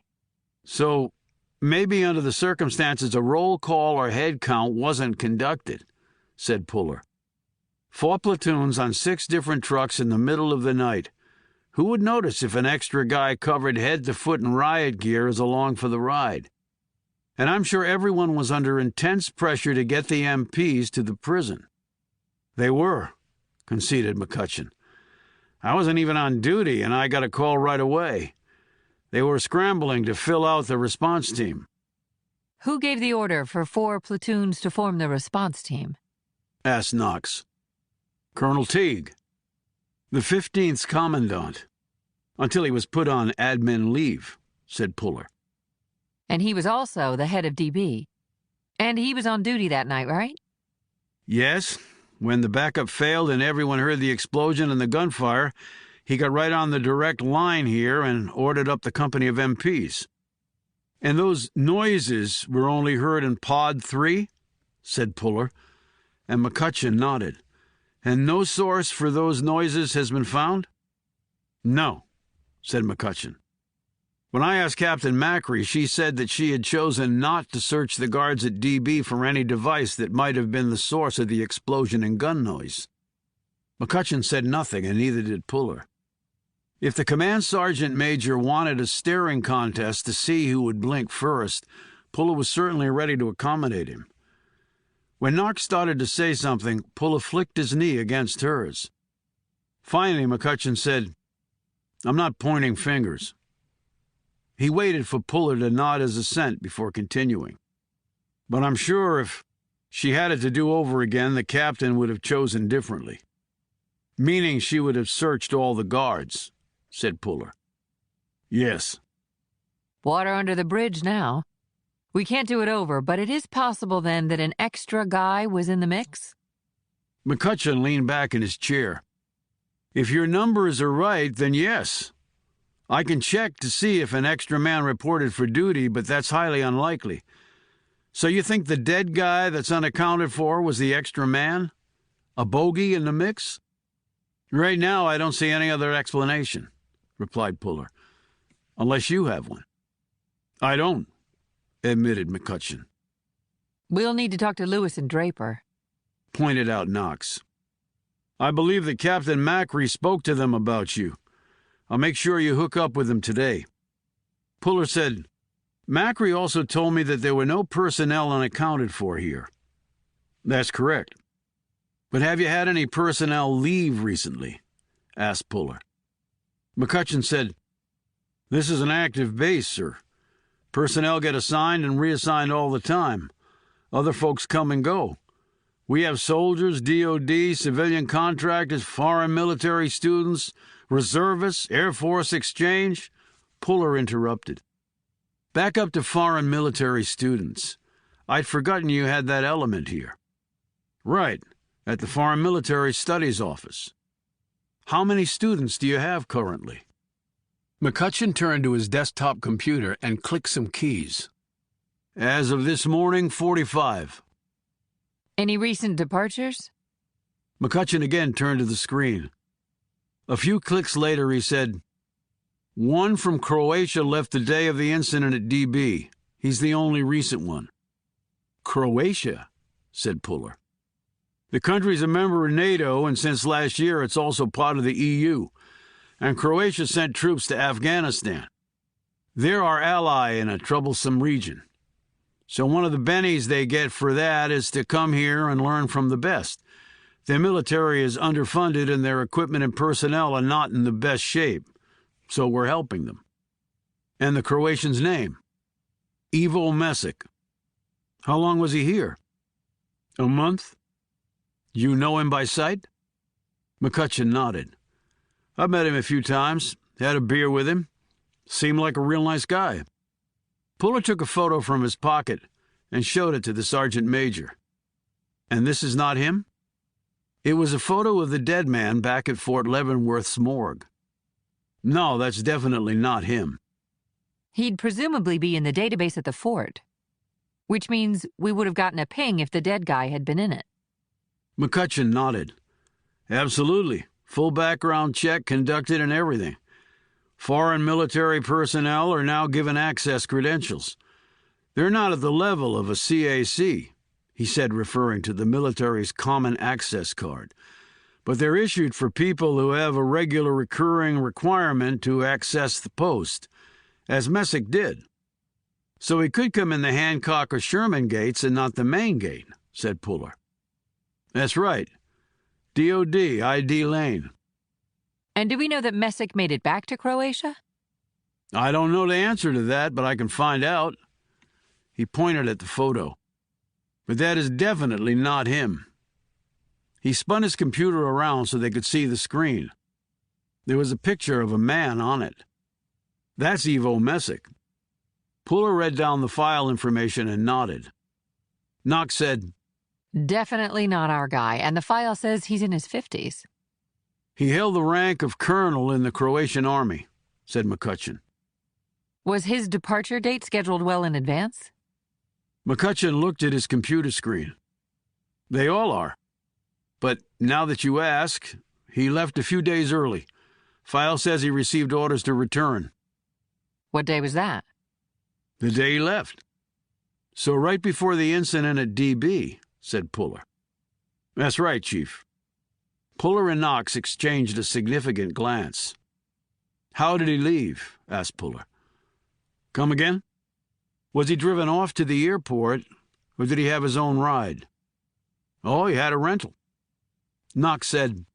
So, maybe under the circumstances a roll call or head count wasn't conducted, said Puller. 4 platoons on 6 different trucks in the middle of the night. Who would notice if an extra guy covered head to foot in riot gear is along for the ride? And I'm sure everyone was under intense pressure to get the MPs to the prison. They were, conceded McCutcheon. I wasn't even on duty, and I got a call right away. They were scrambling to fill out the response team. Who gave the order for 4 platoons to form the response team? Asked Knox. Colonel Teague, the 15th's commandant, until he was put on admin leave, said Puller. And he was also the head of DB. And he was on duty that night, right? Yes. When the backup failed and everyone heard the explosion and the gunfire, he got right on the direct line here and ordered up the company of MPs. And those noises were only heard in Pod 3? Said Puller, and McCutcheon nodded. And no source for those noises has been found? No, said McCutcheon. When I asked Captain Macri, she said that she had chosen not to search the guards at DB for any device that might have been the source of the explosion and gun noise. McCutcheon said nothing, and neither did Puller. If the command sergeant major wanted a staring contest to see who would blink first, Puller was certainly ready to accommodate him. When Knox started to say something, Puller flicked his knee against hers. Finally, McCutcheon said, I'm not pointing fingers. He waited for Puller to nod his assent before continuing. But I'm sure if she had it to do over again, the captain would have chosen differently. Meaning she would have searched all the guards, said Puller. Yes. Water under the bridge now. We can't do it over, but it is possible then that an extra guy was in the mix? McCutcheon leaned back in his chair. If your numbers are right, then yes. I can check to see if an extra man reported for duty, but that's highly unlikely. So you think the dead guy that's unaccounted for was the extra man? A bogey in the mix? Right now, I don't see any other explanation, replied Puller. Unless you have one. I don't, admitted McCutcheon. We'll need to talk to Lewis and Draper, pointed out Knox. I believe that Captain Macri spoke to them about you. I'll make sure you hook up with them today. Puller said, Macri also told me that there were no personnel unaccounted for here. That's correct. But have you had any personnel leave recently? Asked Puller. McCutcheon said, This is an active base, sir. Personnel get assigned and reassigned all the time. Other folks come and go. We have soldiers, DOD, civilian contractors, foreign military students, reservists, Air Force exchange. Puller interrupted. Back up to foreign military students. I'd forgotten you had that element here. Right, at the Foreign Military Studies Office. How many students do you have currently? McCutcheon turned to his desktop computer and clicked some keys. As of this morning, 45. Any recent departures? McCutcheon again turned to the screen. A few clicks later, he said, One from Croatia left the day of the incident at DB. He's the only recent one. Croatia, said Puller. The country's a member of NATO, and since last year it's also part of the EU. And Croatia sent troops to Afghanistan. They're our ally in a troublesome region. So one of the bennies they get for that is to come here and learn from the best. Their military is underfunded and their equipment and personnel are not in the best shape. So we're helping them. And the Croatian's name? Ivo Mesic. How long was he here? A month? You know him by sight? McCutcheon nodded. I've met him a few times, had a beer with him. Seemed like a real nice guy. Puller took a photo from his pocket and showed it to the sergeant major. And this is not him? It was a photo of the dead man back at Fort Leavenworth's morgue. No, that's definitely not him. He'd presumably be in the database at the fort, which means we would have gotten a ping if the dead guy had been in it. McCutcheon nodded. Absolutely. Full background check conducted and everything. Foreign military personnel are now given access credentials. They're not at the level of a CAC, he said, referring to the military's Common Access Card, but they're issued for people who have a regular recurring requirement to access the post, as Messick did. So he could come in the Hancock or Sherman gates and not the main gate, said Puller. That's right. DOD, ID Lane. And do we know that Messick made it back to Croatia? I don't know the answer to that, but I can find out. He pointed at the photo. But that is definitely not him. He spun his computer around so they could see the screen. There was a picture of a man on it. That's Ivo Messick. Puller read down the file information and nodded. Knox said, Definitely not our guy, and the file says he's in his 50s. He held the rank of colonel in the Croatian army, said McCutcheon. Was his departure date scheduled well in advance? McCutcheon looked at his computer screen. They all are. But now that you ask, he left a few days early. File says he received orders to return. What day was that? The day he left. So right before the incident at DB, said Puller. That's right, Chief. Puller and Knox exchanged a significant glance. How did he leave? Asked Puller. Come again? Was he driven off to the airport, or did he have his own ride? Oh, he had a rental. Knox said,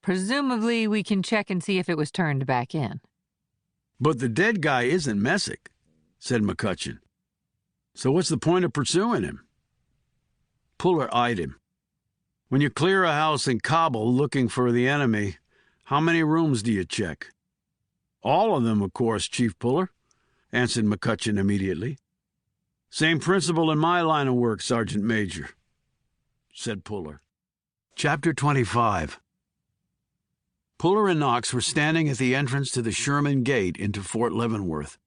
Presumably we can check and see if it was turned back in. But the dead guy isn't Messick, said McCutcheon. So what's the point of pursuing him? Puller eyed him. When you clear a house in Kabul looking for the enemy, how many rooms do you check? All of them, of course, Chief Puller, answered McCutcheon immediately. Same principle in my line of work, Sergeant Major, said Puller. Chapter 25. Puller and Knox were standing at the entrance to the Sherman Gate into Fort Leavenworth.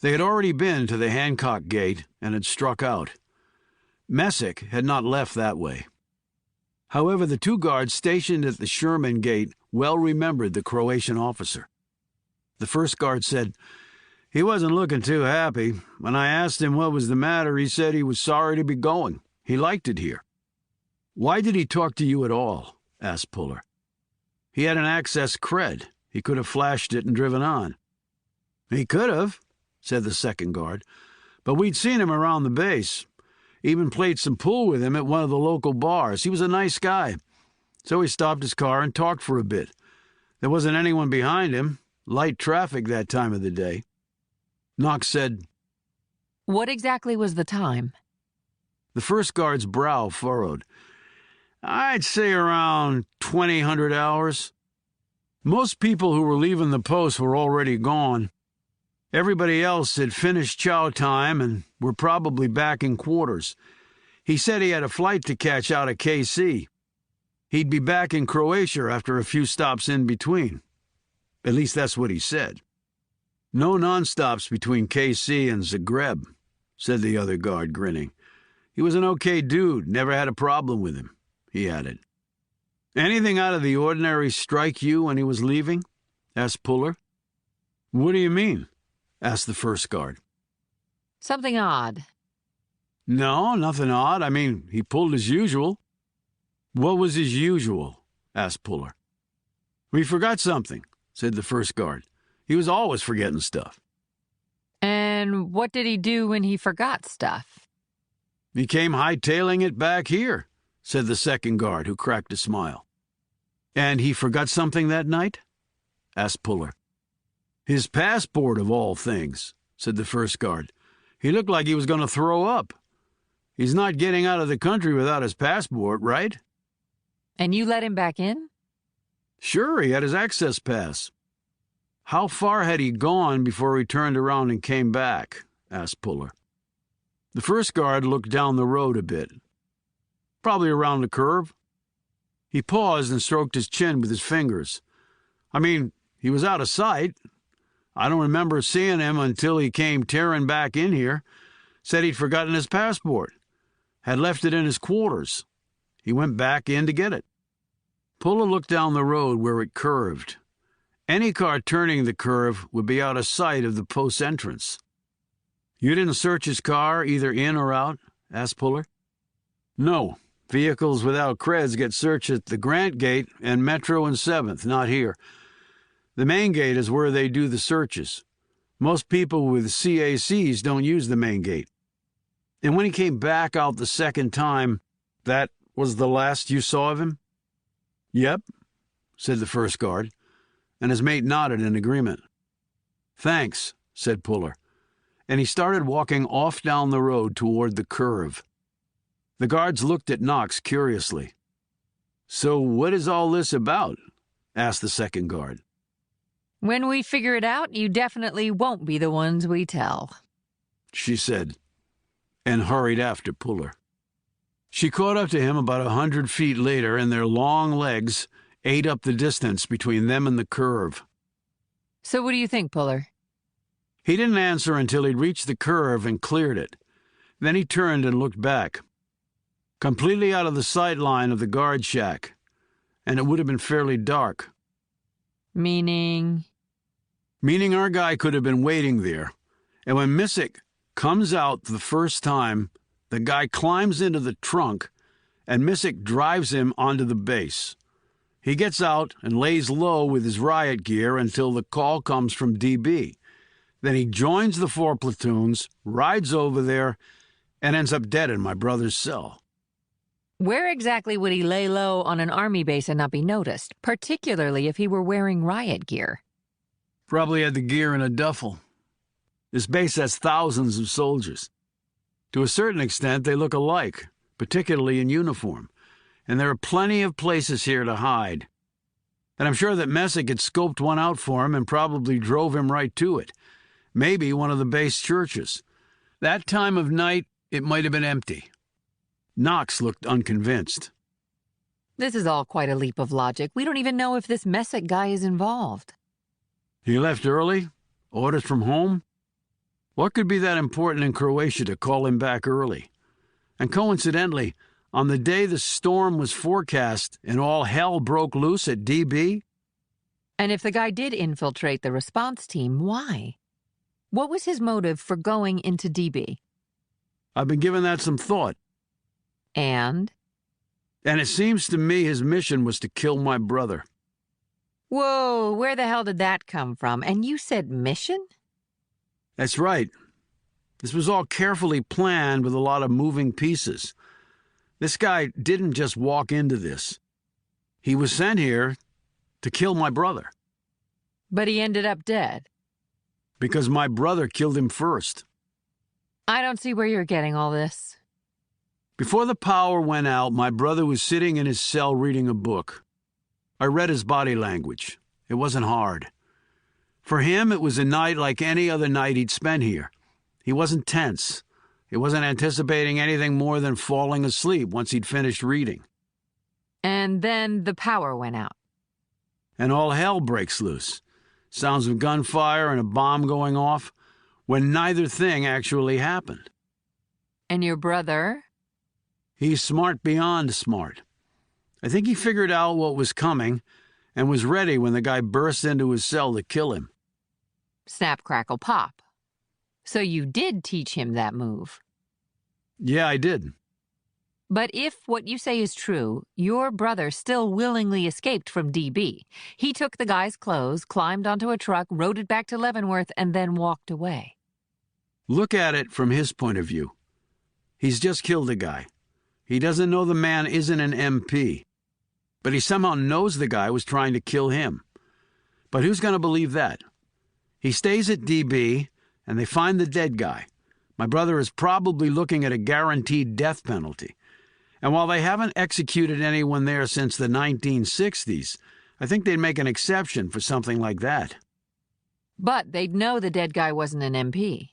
They had already been to the Hancock Gate and had struck out. Messick had not left that way. However, the two guards stationed at the Sherman Gate well remembered the Croatian officer. The first guard said, He wasn't looking too happy. When I asked him what was the matter, he said he was sorry to be going. He liked it here. Why did he talk to you at all? Asked Puller. He had an access cred. He could have flashed it and driven on. He could have, said the second guard, but we'd seen him around the base. Even played some pool with him at one of the local bars. He was a nice guy. So he stopped his car and talked for a bit. There wasn't anyone behind him. Light traffic that time of the day. Knox said, What exactly was the time? The first guard's brow furrowed. I'd say around 2000 hours. Most people who were leaving the post were already gone. Everybody else had finished chow time and were probably back in quarters. He said he had a flight to catch out of KC. He'd be back in Croatia after a few stops in between. At least that's what he said. No non-stops between KC and Zagreb, said the other guard, grinning. He was an okay dude, never had a problem with him, he added. Anything out of the ordinary strike you when he was leaving? Asked Puller. What do you mean? Asked the first guard. Something odd. No, nothing odd. I mean, he pulled as usual. What was his usual? Asked Puller. We forgot something, said the first guard. He was always forgetting stuff. And what did he do when he forgot stuff? He came hightailing it back here, said the second guard, who cracked a smile. And he forgot something that night? Asked Puller. His passport, of all things, said the first guard. He looked like he was going to throw up. He's not getting out of the country without his passport, right? And you let him back in? Sure, he had his access pass. How far had he gone before he turned around and came back? Asked Puller. The first guard looked down the road a bit. Probably around the curve. He paused and stroked his chin with his fingers. I mean, he was out of sight. I don't remember seeing him until he came tearing back in here. Said he'd forgotten his passport. Had left it in his quarters. He went back in to get it. Puller looked down the road where it curved. Any car turning the curve would be out of sight of the post's entrance. You didn't search his car, either in or out? Asked Puller. No. Vehicles without creds get searched at the Grant Gate and Metro and 7th, not here. The main gate is where they do the searches. Most people with CACs don't use the main gate. And when he came back out the second time, that was the last you saw of him? Yep, said the first guard, and his mate nodded in agreement. Thanks, said Puller, and he started walking off down the road toward the curve. The guards looked at Knox curiously. So what is all this about? Asked the second guard. When we figure it out, you definitely won't be the ones we tell, she said, and hurried after Puller. She caught up to him about 100 feet later, and their long legs ate up the distance between them and the curve. So what do you think, Puller? He didn't answer until he'd reached the curve and cleared it. Then he turned and looked back. Completely out of the sight line of the guard shack, and it would have been fairly dark. Meaning? Meaning our guy could have been waiting there, and when Missick comes out the first time, the guy climbs into the trunk, and Missick drives him onto the base. He gets out and lays low with his riot gear until the call comes from DB. Then he joins the 4 platoons, rides over there, and ends up dead in my brother's cell. Where exactly would he lay low on an army base and not be noticed, particularly if he were wearing riot gear? Probably had the gear in a duffel. This base has thousands of soldiers. To a certain extent, they look alike, particularly in uniform, and there are plenty of places here to hide. And I'm sure that Messick had scoped one out for him and probably drove him right to it. Maybe one of the base churches. That time of night, it might have been empty. Knox looked unconvinced. This is all quite a leap of logic. We don't even know if this Messick guy is involved. He left early? Orders from home? What could be that important in Croatia to call him back early? And coincidentally, on the day the storm was forecast and all hell broke loose at DB? And if the guy did infiltrate the response team, why? What was his motive for going into DB? I've been giving that some thought. And it seems to me his mission was to kill my brother. Whoa, where the hell did that come from? And you said mission? That's right. This was all carefully planned with a lot of moving pieces. This guy didn't just walk into this. He was sent here to kill my brother. But he ended up dead. Because my brother killed him first. I don't see where you're getting all this. Before the power went out, my brother was sitting in his cell reading a book. I read his body language. It wasn't hard. For him, it was a night like any other night he'd spent here. He wasn't tense. He wasn't anticipating anything more than falling asleep once he'd finished reading. And then the power went out. And all hell breaks loose. Sounds of gunfire and a bomb going off, when neither thing actually happened. And your brother? He's smart beyond smart. I think he figured out what was coming and was ready when the guy burst into his cell to kill him. Snap, crackle, pop. So you did teach him that move? Yeah, I did. But if what you say is true, your brother still willingly escaped from DB. He took the guy's clothes, climbed onto a truck, rode it back to Leavenworth, and then walked away. Look at it from his point of view. He's just killed a guy. He doesn't know the man isn't an MP. But he somehow knows the guy was trying to kill him. But who's going to believe that? He stays at DB, and they find the dead guy. My brother is probably looking at a guaranteed death penalty. And while they haven't executed anyone there since the 1960s, I think they'd make an exception for something like that. But they'd know the dead guy wasn't an MP.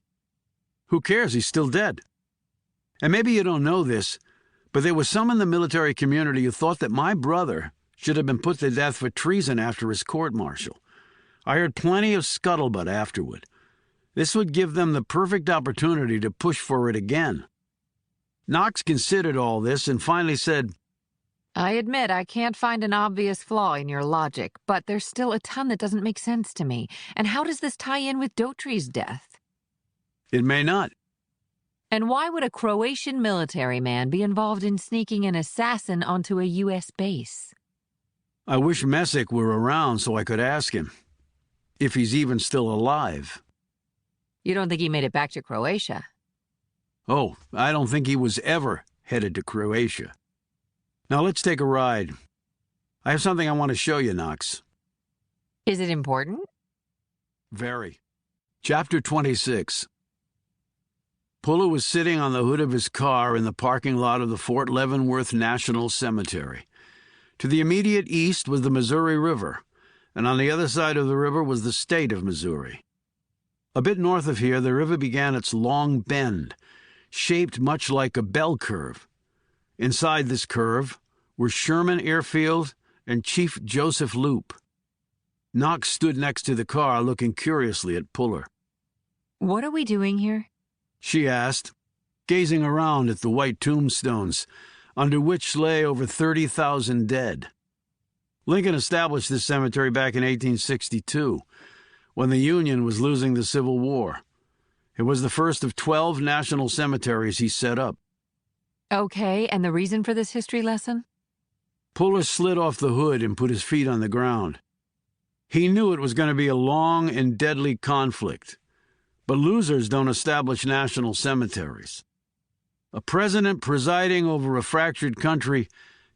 Who cares? He's still dead. And maybe you don't know this, but there was some in the military community who thought that my brother should have been put to death for treason after his court-martial. I heard plenty of scuttlebutt afterward. This would give them the perfect opportunity to push for it again. Knox considered all this and finally said, I admit I can't find an obvious flaw in your logic, but there's still a ton that doesn't make sense to me. And how does this tie in with Daughtry's death? It may not. And why would a Croatian military man be involved in sneaking an assassin onto a U.S. base? I wish Messick were around so I could ask him. If he's even still alive. You don't think he made it back to Croatia? Oh, I don't think he was ever headed to Croatia. Now let's take a ride. I have something I want to show you, Knox. Is it important? Very. Chapter 26. Puller was sitting on the hood of his car in the parking lot of the Fort Leavenworth National Cemetery. To the immediate east was the Missouri River, and on the other side of the river was the state of Missouri. A bit north of here, the river began its long bend, shaped much like a bell curve. Inside this curve were Sherman Airfield and Chief Joseph Loop. Knox stood next to the car, looking curiously at Puller. What are we doing here? She asked, gazing around at the white tombstones, under which lay over 30,000 dead. Lincoln established this cemetery back in 1862, when the Union was losing the Civil War. It was the first of 12 national cemeteries he set up. Okay, and the reason for this history lesson? Puller slid off the hood and put his feet on the ground. He knew it was going to be a long and deadly conflict, but losers don't establish national cemeteries. A president presiding over a fractured country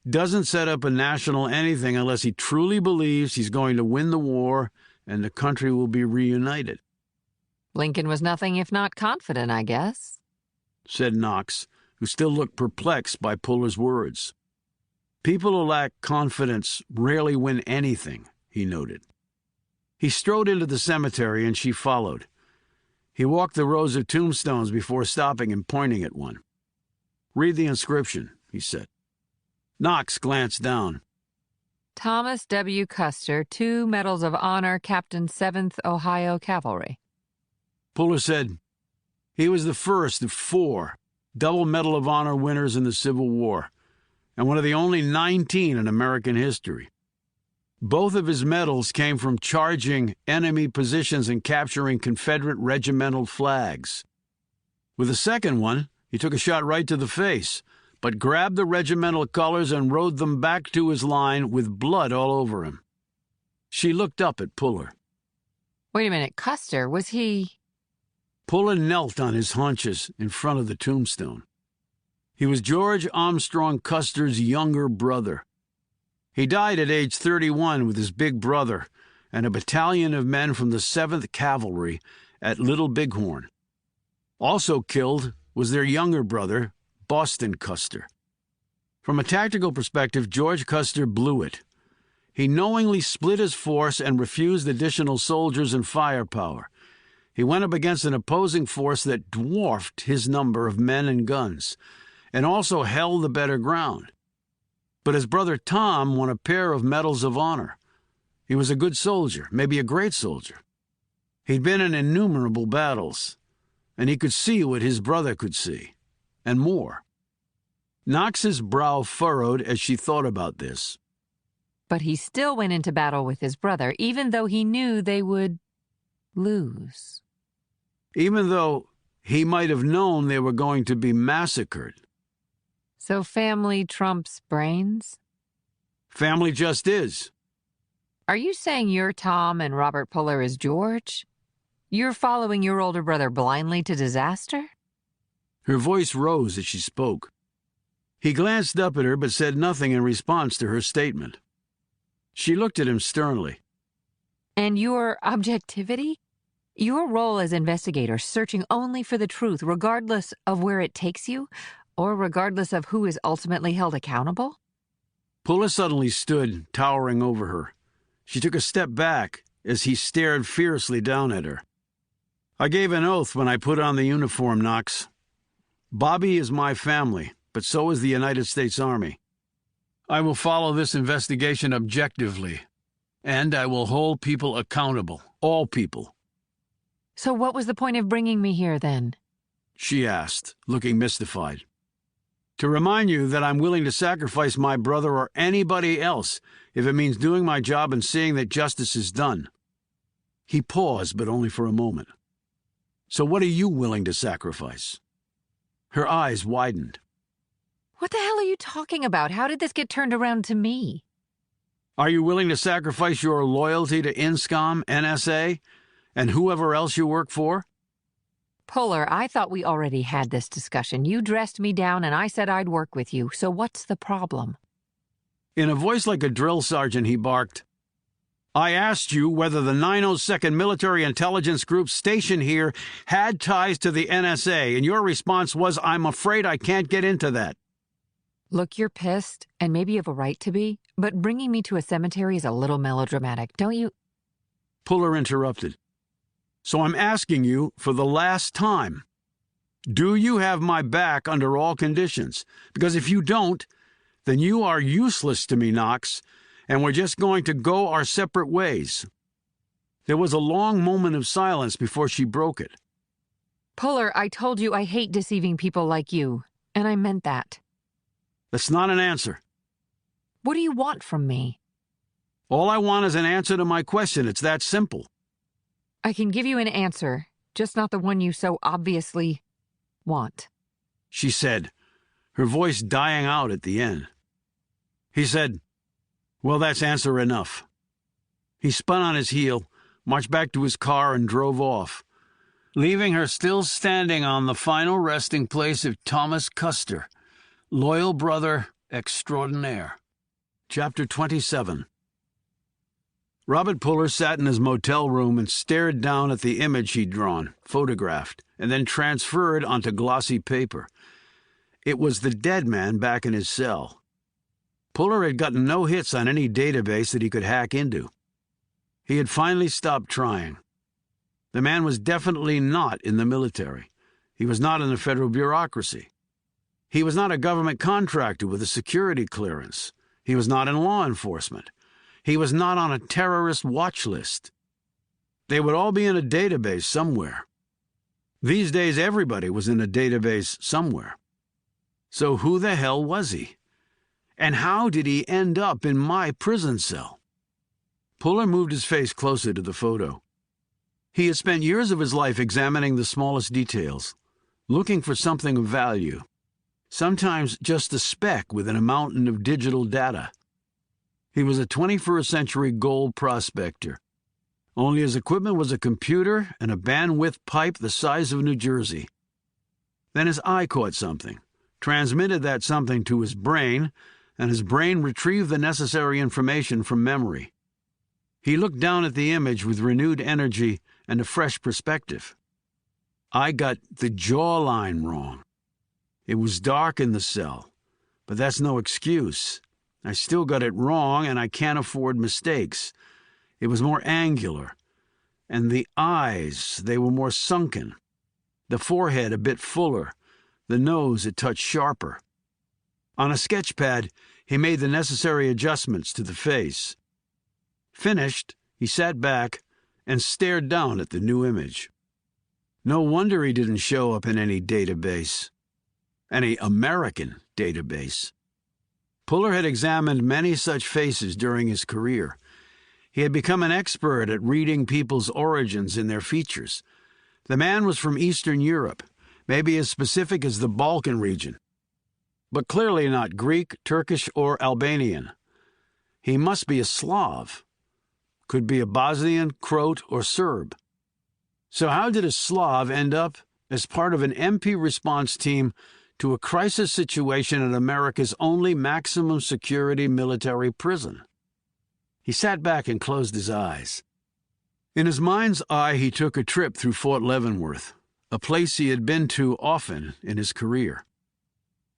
doesn't set up a national anything unless he truly believes he's going to win the war and the country will be reunited. Lincoln was nothing if not confident, I guess, said Knox, who still looked perplexed by Puller's words. People who lack confidence rarely win anything, he noted. He strode into the cemetery and she followed. He walked the rows of tombstones before stopping and pointing at one. "Read the inscription," he said. Knox glanced down. Thomas W. Custer, 2 Medals of Honor, Captain 7th Ohio Cavalry. Puller said, "He was the first of 4 double Medal of Honor winners in the Civil War, and one of the only 19 in American history. Both of his medals came from charging enemy positions and capturing Confederate regimental flags. With the second one, he took a shot right to the face, but grabbed the regimental colors and rode them back to his line with blood all over him." She looked up at Puller. Wait a minute, Custer, was he... Puller knelt on his haunches in front of the tombstone. He was George Armstrong Custer's younger brother. He died at age 31 with his big brother and a battalion of men from the 7th Cavalry at Little Bighorn. Also killed was their younger brother, Boston Custer. From a tactical perspective, George Custer blew it. He knowingly split his force and refused additional soldiers and firepower. He went up against an opposing force that dwarfed his number of men and guns, and also held the better ground. But his brother Tom won a pair of Medals of Honor. He was a good soldier, maybe a great soldier. He'd been in innumerable battles, and he could see what his brother could see, and more. Knox's brow furrowed as she thought about this. But he still went into battle with his brother, even though he knew they would lose. Even though he might have known they were going to be massacred. So family trumps brains? Family just is. Are you saying you're Tom and Robert Puller is George? You're following your older brother blindly to disaster? Her voice rose as she spoke. He glanced up at her but said nothing in response to her statement. She looked at him sternly. And your objectivity? Your role as investigator, searching only for the truth, regardless of where it takes you, or regardless of who is ultimately held accountable? Puller suddenly stood, towering over her. She took a step back as he stared fiercely down at her. "I gave an oath when I put on the uniform, Knox. Bobby is my family, but so is the United States Army. I will follow this investigation objectively, and I will hold people accountable, all people." So what was the point of bringing me here, then? She asked, looking mystified. To remind you that I'm willing to sacrifice my brother or anybody else if it means doing my job and seeing that justice is done." He paused, but only for a moment. "So what are you willing to sacrifice?" Her eyes widened. What the hell are you talking about? How did this get turned around to me? "Are you willing to sacrifice your loyalty to INSCOM, NSA, and whoever else you work for?" Puller, I thought we already had this discussion. You dressed me down and I said I'd work with you, so what's the problem? In a voice like a drill sergeant, he barked, "I asked you whether the 902nd Military Intelligence Group stationed here had ties to the NSA, and your response was, 'I'm afraid I can't get into that.'" Look, you're pissed, and maybe you have a right to be, but bringing me to a cemetery is a little melodramatic, don't you? Puller interrupted. "So I'm asking you for the last time. Do you have my back under all conditions? Because if you don't, then you are useless to me, Knox, and we're just going to go our separate ways." There was a long moment of silence before she broke it. Puller, I told you I hate deceiving people like you, and I meant that. "That's not an answer." What do you want from me? "All I want is an answer to my question. It's that simple." I can give you an answer, just not the one you so obviously want, she said, her voice dying out at the end. He said, "Well, that's answer enough." He spun on his heel, marched back to his car, and drove off, leaving her still standing on the final resting place of Thomas Custer, loyal brother extraordinaire. Chapter 27. Robert Puller sat in his motel room and stared down at the image he'd drawn, photographed, and then transferred onto glossy paper. It was the dead man back in his cell. Puller had gotten no hits on any database that he could hack into. He had finally stopped trying. The man was definitely not in the military. He was not in the federal bureaucracy. He was not a government contractor with a security clearance. He was not in law enforcement. He was not on a terrorist watch list. They would all be in a database somewhere. These days, everybody was in a database somewhere. So who the hell was he? And how did he end up in my prison cell? Puller moved his face closer to the photo. He had spent years of his life examining the smallest details, looking for something of value, sometimes just a speck within a mountain of digital data. He was a 21st century gold prospector. Only his equipment was a computer and a bandwidth pipe the size of New Jersey. Then his eye caught something, transmitted that something to his brain, and his brain retrieved the necessary information from memory. He looked down at the image with renewed energy and a fresh perspective. "I got the jawline wrong. It was dark in the cell, but that's no excuse. I still got it wrong, and I can't afford mistakes. It was more angular. And the eyes, they were more sunken. The forehead a bit fuller, the nose a touch sharper." On a sketch pad, he made the necessary adjustments to the face. Finished, he sat back and stared down at the new image. No wonder he didn't show up in any database. Any American database. Puller had examined many such faces during his career. He had become an expert at reading people's origins in their features. The man was from Eastern Europe, maybe as specific as the Balkan region, but clearly not Greek, Turkish, or Albanian. He must be a Slav. Could be a Bosnian, Croat, or Serb. So how did a Slav end up as part of an MP response team to a crisis situation at America's only maximum security military prison? He sat back and closed his eyes. In his mind's eye, he took a trip through Fort Leavenworth, a place he had been to often in his career.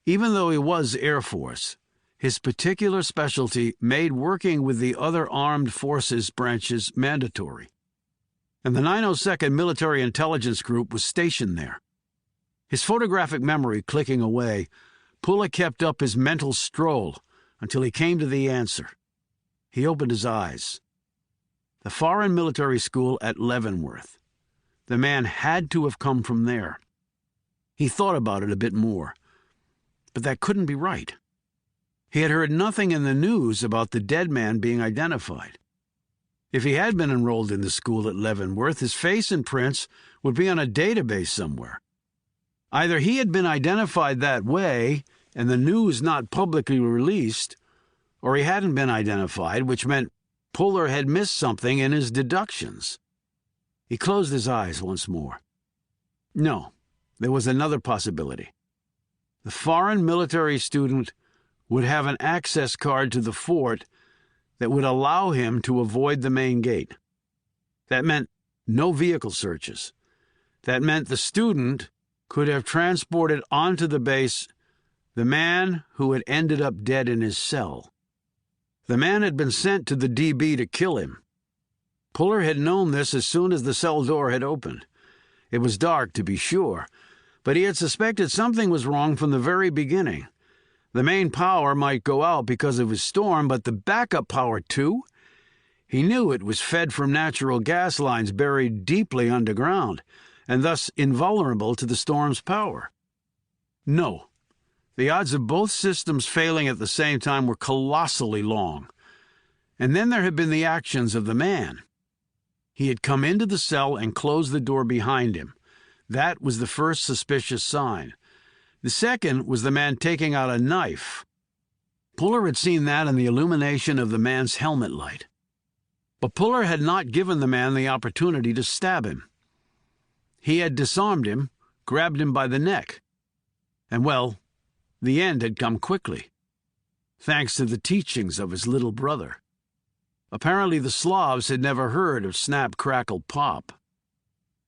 Even though he was Air Force, his particular specialty made working with the other armed forces branches mandatory. And the 902nd Military Intelligence Group was stationed there. His photographic memory clicking away, Puller kept up his mental stroll until he came to the answer. He opened his eyes. The Foreign Military School at Leavenworth. The man had to have come from there. He thought about it a bit more. But that couldn't be right. He had heard nothing in the news about the dead man being identified. If he had been enrolled in the school at Leavenworth, his face and prints would be on a database somewhere. Either he had been identified that way and the news not publicly released, or he hadn't been identified, which meant Puller had missed something in his deductions. He closed his eyes once more. No, there was another possibility. The foreign military student would have an access card to the fort that would allow him to avoid the main gate. That meant no vehicle searches. That meant the student could have transported onto the base the man who had ended up dead in his cell. The man had been sent to the DB to kill him. Puller had known this as soon as the cell door had opened. It was dark, to be sure, but he had suspected something was wrong from the very beginning. The main power might go out because of his storm, but the backup power, too? He knew it was fed from natural gas lines buried deeply underground, and thus invulnerable to the storm's power. No. The odds of both systems failing at the same time were colossally long. And then there had been the actions of the man. He had come into the cell and closed the door behind him. That was the first suspicious sign. The second was the man taking out a knife. Puller had seen that in the illumination of the man's helmet light. But Puller had not given the man the opportunity to stab him. He had disarmed him, grabbed him by the neck. And, well, the end had come quickly, thanks to the teachings of his little brother. Apparently the Slavs had never heard of snap, crackle, pop.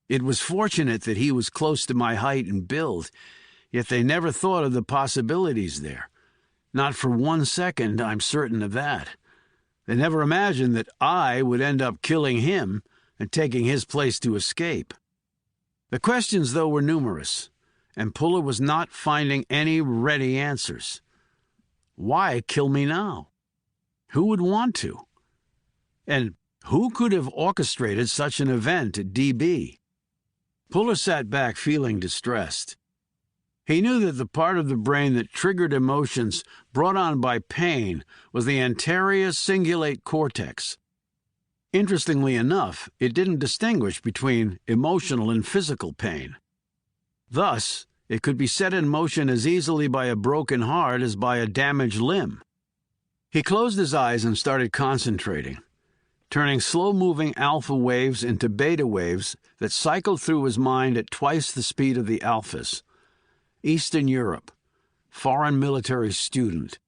It was fortunate that he was close to my height and build, yet they never thought of the possibilities there. Not for 1 second, I'm certain of that. They never imagined that I would end up killing him and taking his place to escape. The questions, though, were numerous, and Puller was not finding any ready answers. Why kill me now? Who would want to? And who could have orchestrated such an event at DB? Puller sat back feeling distressed. He knew that the part of the brain that triggered emotions brought on by pain was the anterior cingulate cortex. Interestingly enough, it didn't distinguish between emotional and physical pain. Thus, it could be set in motion as easily by a broken heart as by a damaged limb. He closed his eyes and started concentrating, turning slow-moving alpha waves into beta waves that cycled through his mind at twice the speed of the alphas. Eastern Europe, foreign military student.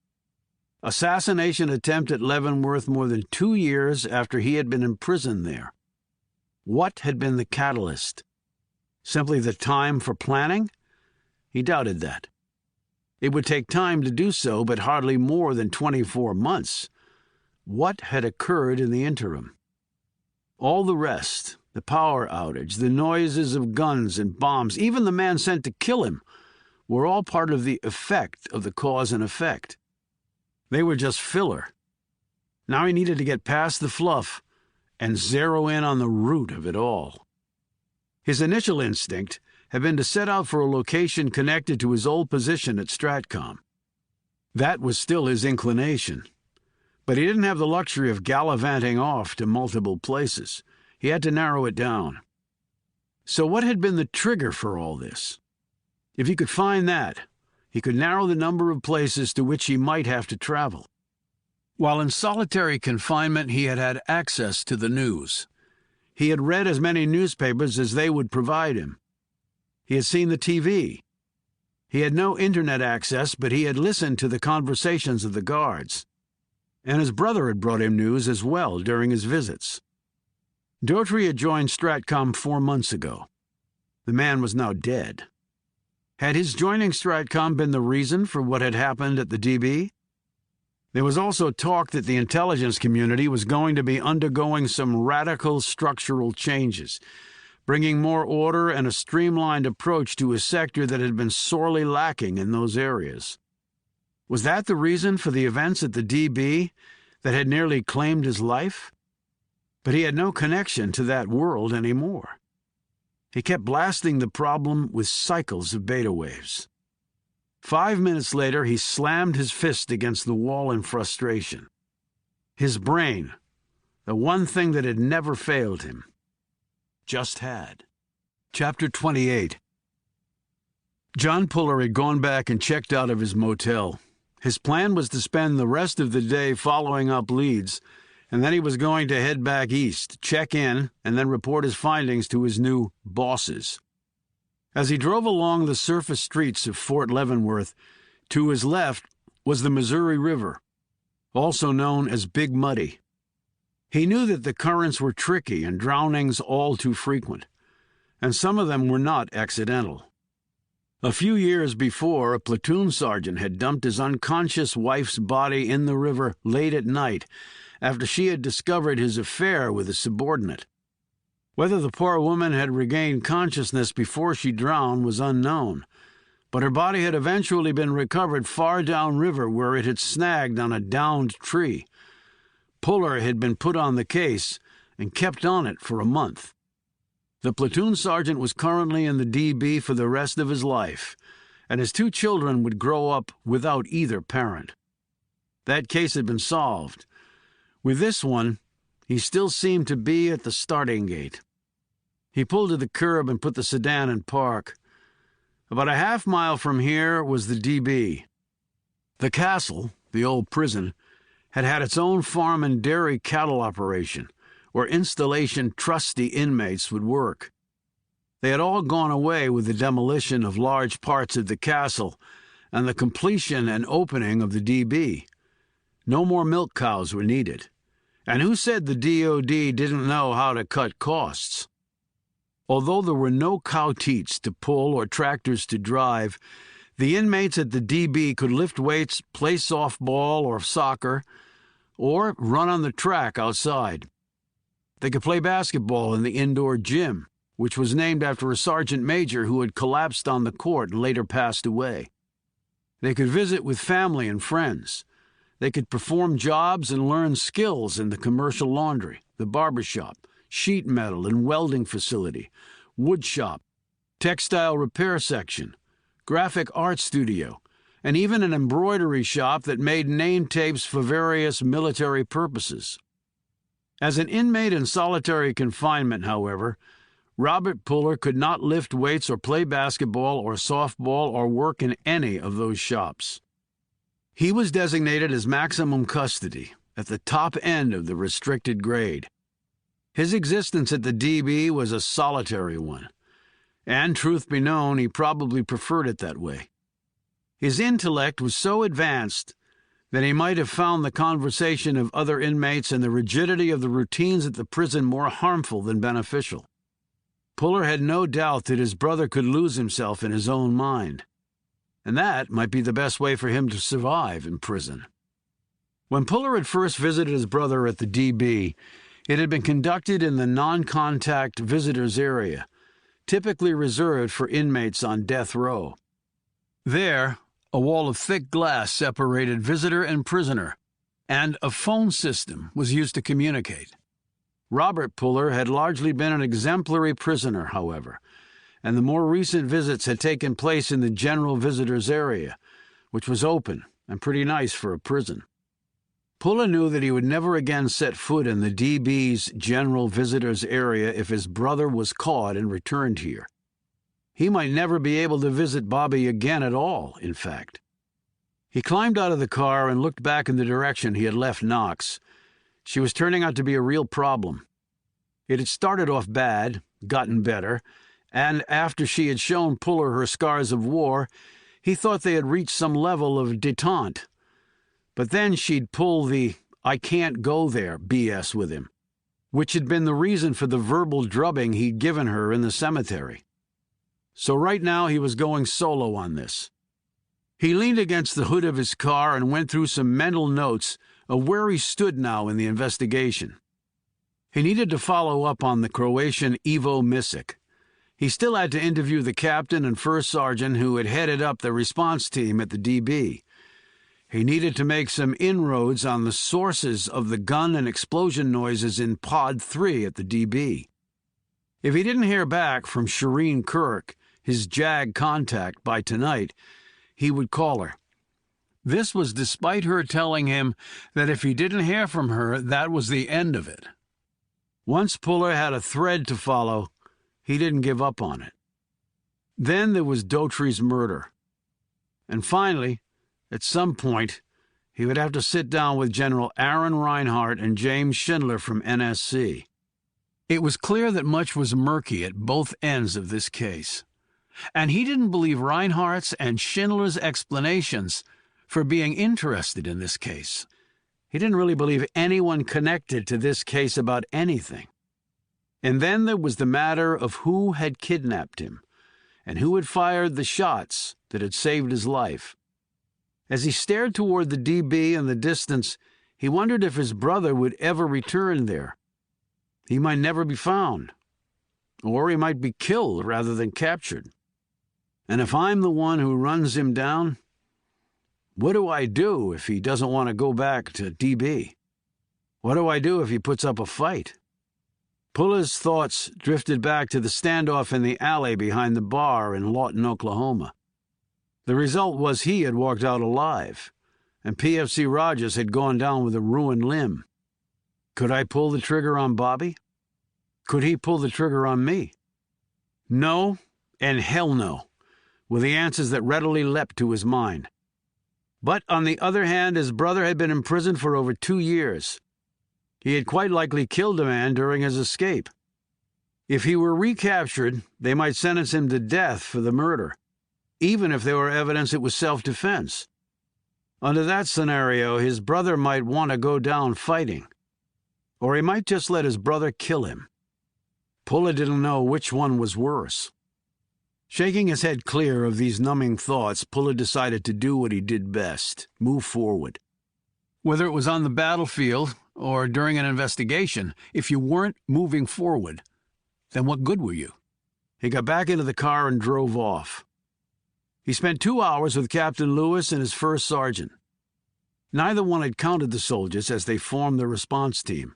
Assassination attempt at Leavenworth more than 2 years after he had been imprisoned there. What had been the catalyst? Simply the time for planning? He doubted that. It would take time to do so, but hardly more than 24 months. What had occurred in the interim? All the rest, the power outage, the noises of guns and bombs, even the man sent to kill him, were all part of the effect of the cause and effect. They were just filler. Now he needed to get past the fluff and zero in on the root of it all. His initial instinct had been to set out for a location connected to his old position at Stratcom. That was still his inclination. But he didn't have the luxury of gallivanting off to multiple places. He had to narrow it down. So what had been the trigger for all this? If he could find that, he could narrow the number of places to which he might have to travel. While in solitary confinement, he had had access to the news. He had read as many newspapers as they would provide him. He had seen the TV. He had no internet access, but he had listened to the conversations of the guards. And his brother had brought him news as well during his visits. Daughtry had joined Stratcom 4 months ago. The man was now dead. Had his joining Stratcom been the reason for what had happened at the DB? There was also talk that the intelligence community was going to be undergoing some radical structural changes, bringing more order and a streamlined approach to a sector that had been sorely lacking in those areas. Was that the reason for the events at the DB that had nearly claimed his life? But he had no connection to that world anymore. He kept blasting the problem with cycles of beta waves. 5 minutes later, he slammed his fist against the wall in frustration. His brain, the one thing that had never failed him, just had. Chapter 28. John Puller had gone back and checked out of his motel. His plan was to spend the rest of the day following up leads, and then he was going to head back east, check in, and then report his findings to his new bosses. As he drove along the surface streets of Fort Leavenworth, to his left was the Missouri River, also known as Big Muddy. He knew that the currents were tricky and drownings all too frequent, and some of them were not accidental. A few years before, a platoon sergeant had dumped his unconscious wife's body in the river late at night after she had discovered his affair with a subordinate. Whether the poor woman had regained consciousness before she drowned was unknown, but her body had eventually been recovered far downriver where it had snagged on a downed tree. Puller had been put on the case and kept on it for a month. The platoon sergeant was currently in the DB for the rest of his life, and his 2 children would grow up without either parent. That case had been solved. With this one, he still seemed to be at the starting gate. He pulled to the curb and put the sedan in park. About a half-mile from here was the DB. The castle, the old prison, had had its own farm and dairy cattle operation, where installation trusty inmates would work. They had all gone away with the demolition of large parts of the castle and the completion and opening of the DB. No more milk cows were needed. And who said the DOD didn't know how to cut costs? Although there were no cow teats to pull or tractors to drive, the inmates at the DB could lift weights, play softball or soccer, or run on the track outside. They could play basketball in the indoor gym, which was named after a sergeant major who had collapsed on the court and later passed away. They could visit with family and friends. They could perform jobs and learn skills in the commercial laundry, the barber shop, sheet metal and welding facility, wood shop, textile repair section, graphic art studio, and even an embroidery shop that made name tapes for various military purposes. As an inmate in solitary confinement, however, Robert Puller could not lift weights or play basketball or softball or work in any of those shops. He was designated as maximum custody, at the top end of the restricted grade. His existence at the DB was a solitary one, and, truth be known, he probably preferred it that way. His intellect was so advanced that he might have found the conversation of other inmates and the rigidity of the routines at the prison more harmful than beneficial. Puller had no doubt that his brother could lose himself in his own mind, and that might be the best way for him to survive in prison. When Puller had first visited his brother at the DB, it had been conducted in the non-contact visitors area, typically reserved for inmates on death row. There, a wall of thick glass separated visitor and prisoner, and a phone system was used to communicate. Robert Puller had largely been an exemplary prisoner, however, and the more recent visits had taken place in the general visitors area, which was open and pretty nice for a prison. Puller knew that he would never again set foot in the DB's general visitors area if his brother was caught and returned here. He might never be able to visit Bobby again at all, in fact. He climbed out of the car and looked back in the direction he had left Knox. She was turning out to be a real problem. It had started off bad, gotten better, and after she had shown Puller her scars of war, he thought they had reached some level of détente. But then she'd pull the "I can't go there" BS with him, which had been the reason for the verbal drubbing he'd given her in the cemetery. So right now he was going solo on this. He leaned against the hood of his car and went through some mental notes of where he stood now in the investigation. He needed to follow up on the Croatian Ivo Misic. He still had to interview the captain and first sergeant who had headed up the response team at the DB. He needed to make some inroads on the sources of the gun and explosion noises in Pod 3 at the DB. If he didn't hear back from Shireen Kirk, his JAG contact, by tonight, he would call her. This was despite her telling him that if he didn't hear from her, that was the end of it. Once Puller had a thread to follow, he didn't give up on it. Then there was Daughtry's murder. And finally, at some point, he would have to sit down with General Aaron Reinhardt and James Schindler from NSC. It was clear that much was murky at both ends of this case, and he didn't believe Reinhardt's and Schindler's explanations for being interested in this case. He didn't really believe anyone connected to this case about anything. And then there was the matter of who had kidnapped him, and who had fired the shots that had saved his life. As he stared toward the DB in the distance, he wondered if his brother would ever return there. He might never be found, or he might be killed rather than captured. And if I'm the one who runs him down, what do I do if he doesn't want to go back to DB? What do I do if he puts up a fight? Puller's thoughts drifted back to the standoff in the alley behind the bar in Lawton, Oklahoma. The result was he had walked out alive, and PFC Rogers had gone down with a ruined limb. Could I pull the trigger on Bobby? Could he pull the trigger on me? No, and hell no, were the answers that readily leapt to his mind. But on the other hand, his brother had been in prison for over 2 years. He had quite likely killed a man during his escape. If he were recaptured, they might sentence him to death for the murder, even if there were evidence it was self-defense. Under that scenario, his brother might want to go down fighting, or he might just let his brother kill him. Puller didn't know which one was worse. Shaking his head clear of these numbing thoughts, Puller decided to do what he did best: move forward. Whether it was on the battlefield or during an investigation, if you weren't moving forward, then what good were you? He got back into the car and drove off. He spent 2 hours with Captain Lewis and his first sergeant. Neither one had counted the soldiers as they formed the response team.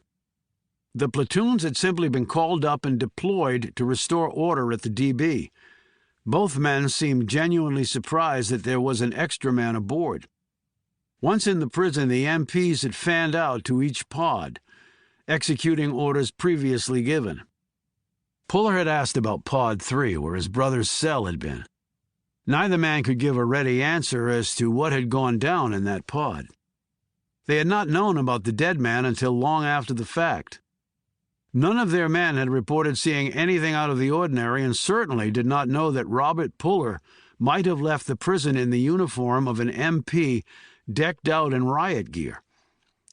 The platoons had simply been called up and deployed to restore order at the DB. Both men seemed genuinely surprised that there was an extra man aboard. Once in the prison, the MPs had fanned out to each pod, executing orders previously given. Puller had asked about Pod 3, where his brother's cell had been. Neither man could give a ready answer as to what had gone down in that pod. They had not known about the dead man until long after the fact. None of their men had reported seeing anything out of the ordinary, and certainly did not know that Robert Puller might have left the prison in the uniform of an MP decked out in riot gear.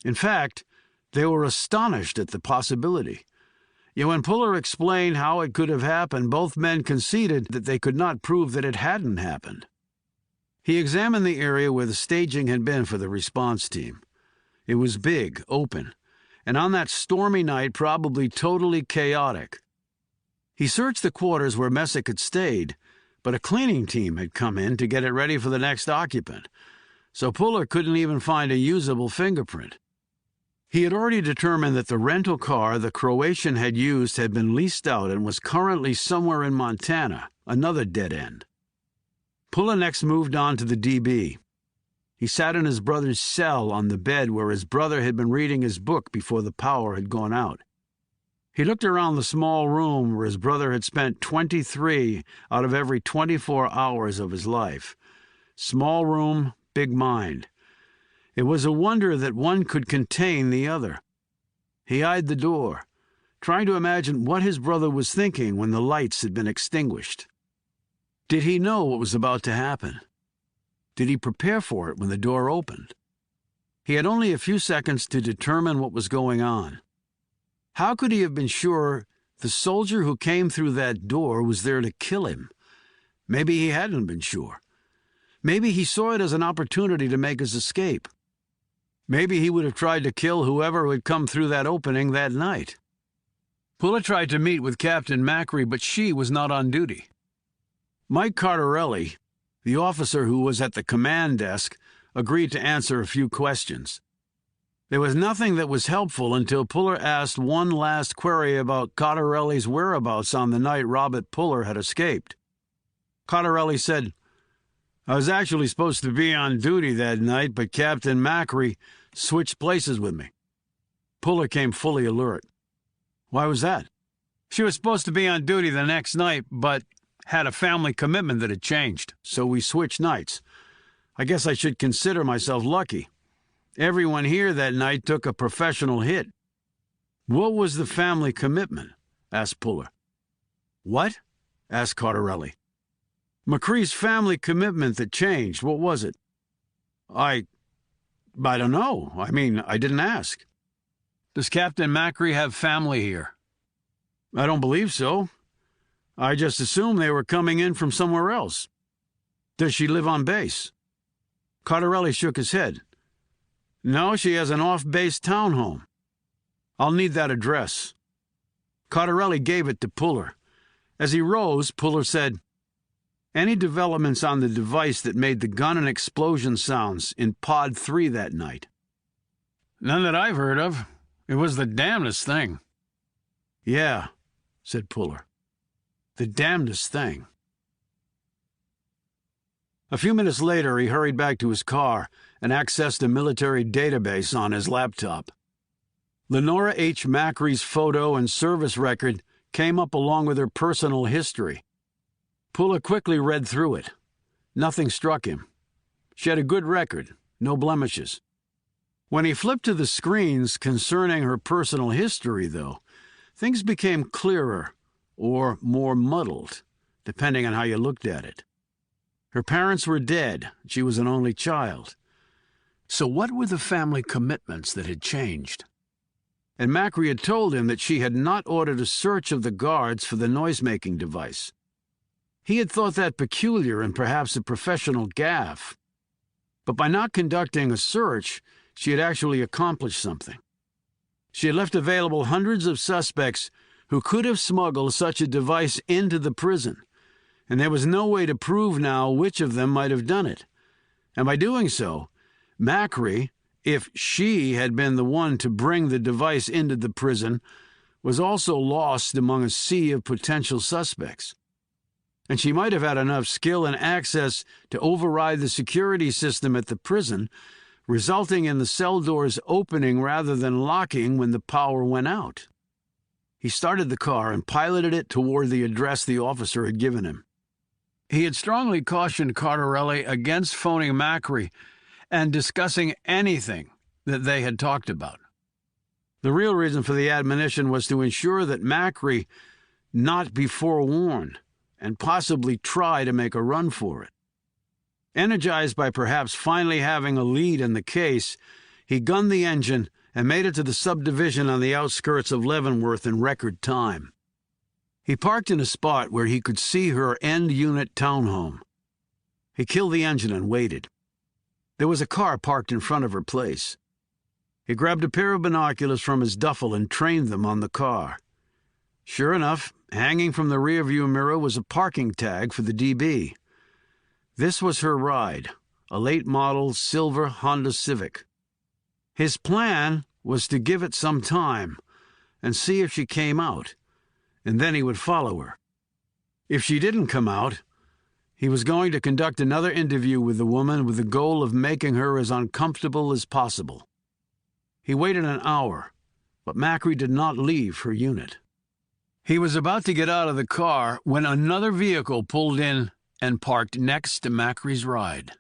In fact, they were astonished at the possibility. Yet when Puller explained how it could have happened, both men conceded that they could not prove that it hadn't happened. He examined the area where the staging had been for the response team. It was big, open, and on that stormy night probably totally chaotic. He searched the quarters where Messick had stayed, but a cleaning team had come in to get it ready for the next occupant, so Puller couldn't even find a usable fingerprint. He had already determined that the rental car the Croatian had used had been leased out and was currently somewhere in Montana, another dead end. Puller next moved on to the DB. He sat in his brother's cell on the bed where his brother had been reading his book before the power had gone out. He looked around the small room where his brother had spent 23 out of every 24 hours of his life. Small room, big mind. It was a wonder that one could contain the other. He eyed the door, trying to imagine what his brother was thinking when the lights had been extinguished. Did he know what was about to happen? Did he prepare for it when the door opened? He had only a few seconds to determine what was going on. How could he have been sure the soldier who came through that door was there to kill him? Maybe he hadn't been sure. Maybe he saw it as an opportunity to make his escape. Maybe he would have tried to kill whoever had come through that opening that night. Puller tried to meet with Captain Macri, but she was not on duty. Mike Cardarelli, the officer who was at the command desk, agreed to answer a few questions. There was nothing that was helpful until Puller asked one last query about Cardarelli's whereabouts on the night Robert Puller had escaped. Cardarelli said, I was actually supposed to be on duty that night, but Captain Macri switched places with me. Puller came fully alert. Why was that? She was supposed to be on duty the next night, but had a family commitment that had changed, so we switched nights. I guess I should consider myself lucky. Everyone here that night took a professional hit. What was the family commitment? Asked Puller. What? Asked Cardarelli. McCree's family commitment that changed, what was it? I don't know. I didn't ask. Does Captain Macri have family here? I don't believe so. I just assumed they were coming in from somewhere else. Does she live on base? Cardarelli shook his head. No, she has an off-base townhome. I'll need that address. Cardarelli gave it to Puller. As he rose, Puller said, Any developments on the device that made the gun and explosion sounds in Pod 3 that night? None that I've heard of. It was the damnedest thing. Yeah, said Puller. The damnedest thing. A few minutes later, he hurried back to his car and accessed a military database on his laptop. Lenora H. Macri's photo and service record came up along with her personal history. Puller quickly read through it. Nothing struck him. She had a good record, no blemishes. When he flipped to the screens concerning her personal history, though, things became clearer or more muddled, depending on how you looked at it. Her parents were dead. She was an only child. So what were the family commitments that had changed? And Macri had told him that she had not ordered a search of the guards for the noise-making device. He had thought that peculiar and perhaps a professional gaffe. But by not conducting a search, she had actually accomplished something. She had left available hundreds of suspects who could have smuggled such a device into the prison, and there was no way to prove now which of them might have done it. And by doing so, Macri, if she had been the one to bring the device into the prison, was also lost among a sea of potential suspects. And she might have had enough skill and access to override the security system at the prison, resulting in the cell doors opening rather than locking when the power went out. He started the car and piloted it toward the address the officer had given him. He had strongly cautioned Cardarelli against phoning Macri and discussing anything that they had talked about. The real reason for the admonition was to ensure that Macri not be forewarned and possibly try to make a run for it. Energized by perhaps finally having a lead in the case, he gunned the engine and made it to the subdivision on the outskirts of Leavenworth in record time. He parked in a spot where he could see her end-unit townhome. He killed the engine and waited. There was a car parked in front of her place. He grabbed a pair of binoculars from his duffel and trained them on the car. Sure enough, hanging from the rearview mirror was a parking tag for the DB. This was her ride, a late-model silver Honda Civic. His plan was to give it some time and see if she came out, and then he would follow her. If she didn't come out, he was going to conduct another interview with the woman with the goal of making her as uncomfortable as possible. He waited an hour, but Macri did not leave her unit. He was about to get out of the car when another vehicle pulled in and parked next to Macri's ride.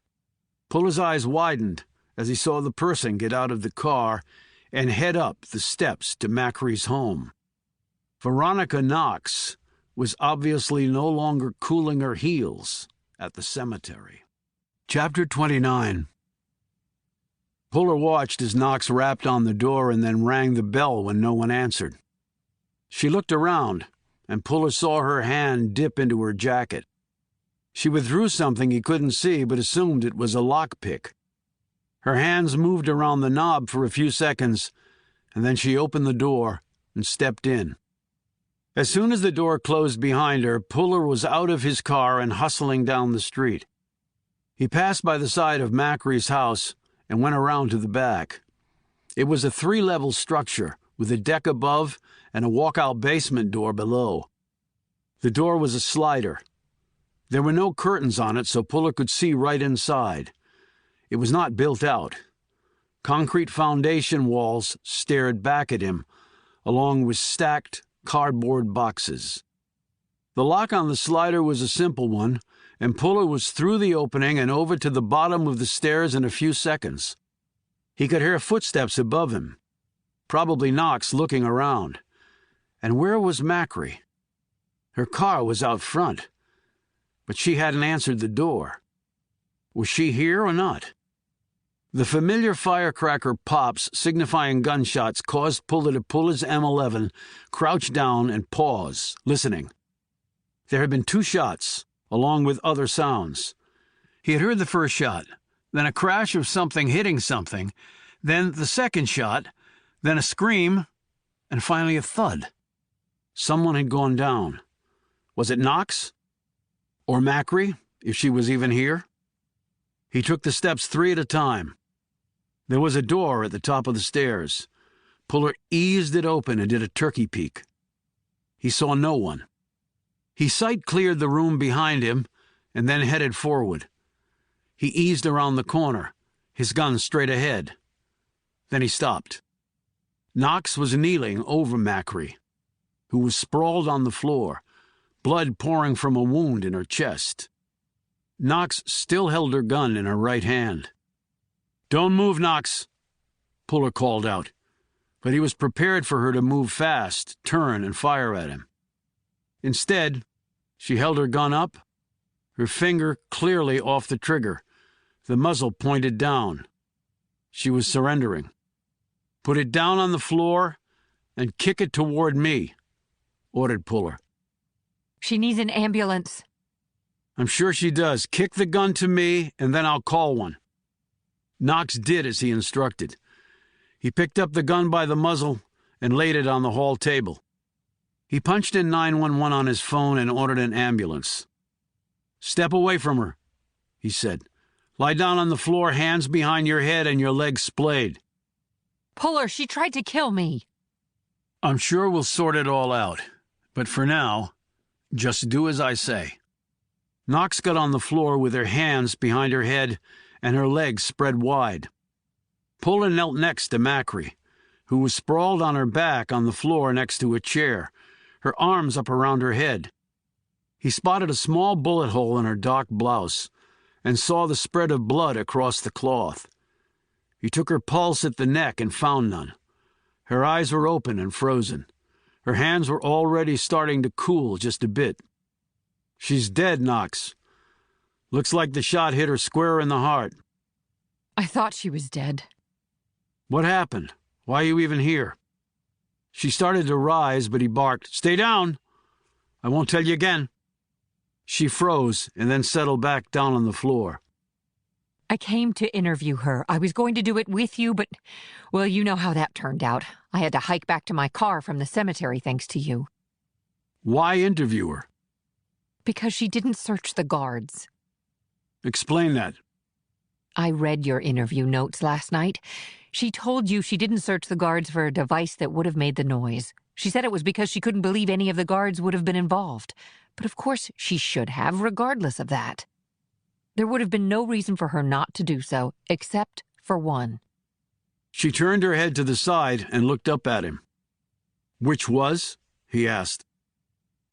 Puller's eyes widened as he saw the person get out of the car and head up the steps to Macri's home. Veronica Knox was obviously no longer cooling her heels at the cemetery. Chapter 29. Puller watched as Knox rapped on the door and then rang the bell when no one answered. She looked around, and Puller saw her hand dip into her jacket. She withdrew something he couldn't see but assumed it was a lockpick. Her hands moved around the knob for a few seconds, and then she opened the door and stepped in. As soon as the door closed behind her, Puller was out of his car and hustling down the street. He passed by the side of Macri's house and went around to the back. It was a 3-level structure with a deck above and a walkout basement door below. The door was a slider. There were no curtains on it, so Puller could see right inside. It was not built out. Concrete foundation walls stared back at him, along with stacked cardboard boxes. The lock on the slider was a simple one, and Puller was through the opening and over to the bottom of the stairs in a few seconds. He could hear footsteps above him, probably Knox looking around. And where was Macri? Her car was out front, but she hadn't answered the door. Was she here or not? The familiar firecracker pops signifying gunshots caused Puller to pull his M11, crouch down, and pause, listening. There had been 2 shots, along with other sounds. He had heard the first shot, then a crash of something hitting something, then the second shot, then a scream, and finally a thud. Someone had gone down. Was it Knox? Or Macri, if she was even here? He took the steps 3 at a time. There was a door at the top of the stairs. Puller eased it open and did a turkey peek. He saw no one. He sight-cleared the room behind him and then headed forward. He eased around the corner, his gun straight ahead. Then he stopped. Knox was kneeling over Macri, who was sprawled on the floor, blood pouring from a wound in her chest. Knox still held her gun in her right hand. "Don't move, Knox," Puller called out, but he was prepared for her to move fast, turn, and fire at him. Instead, she held her gun up, her finger clearly off the trigger, the muzzle pointed down. She was surrendering. "Put it down on the floor and kick it toward me," ordered Puller. She needs an ambulance. "I'm sure she does. Kick the gun to me, and then I'll call one." Knox did as he instructed. He picked up the gun by the muzzle and laid it on the hall table. He punched in 911 on his phone and ordered an ambulance. "Step away from her," he said. "Lie down on the floor, hands behind your head and your legs splayed." Puller, she tried to kill me. "I'm sure we'll sort it all out. But for now, just do as I say." Knox got on the floor with her hands behind her head and her legs spread wide. Puller knelt next to Macri, who was sprawled on her back on the floor next to a chair, her arms up around her head. He spotted a small bullet hole in her dark blouse and saw the spread of blood across the cloth. He took her pulse at the neck and found none. Her eyes were open and frozen. Her hands were already starting to cool just a bit. "She's dead, Knox. Looks like the shot hit her square in the heart." I thought she was dead. "What happened? Why are you even here?" She started to rise, but he barked, "Stay down! I won't tell you again." She froze and then settled back down on the floor. I came to interview her. I was going to do it with you, but, well, you know how that turned out. I had to hike back to my car from the cemetery thanks to you. "Why interview her?" Because she didn't search the guards. "Explain that." I read your interview notes last night. She told you she didn't search the guards for a device that would have made the noise. She said it was because she couldn't believe any of the guards would have been involved. But of course she should have, regardless of that. There would have been no reason for her not to do so, except for one. She turned her head to the side and looked up at him. "Which was?" he asked.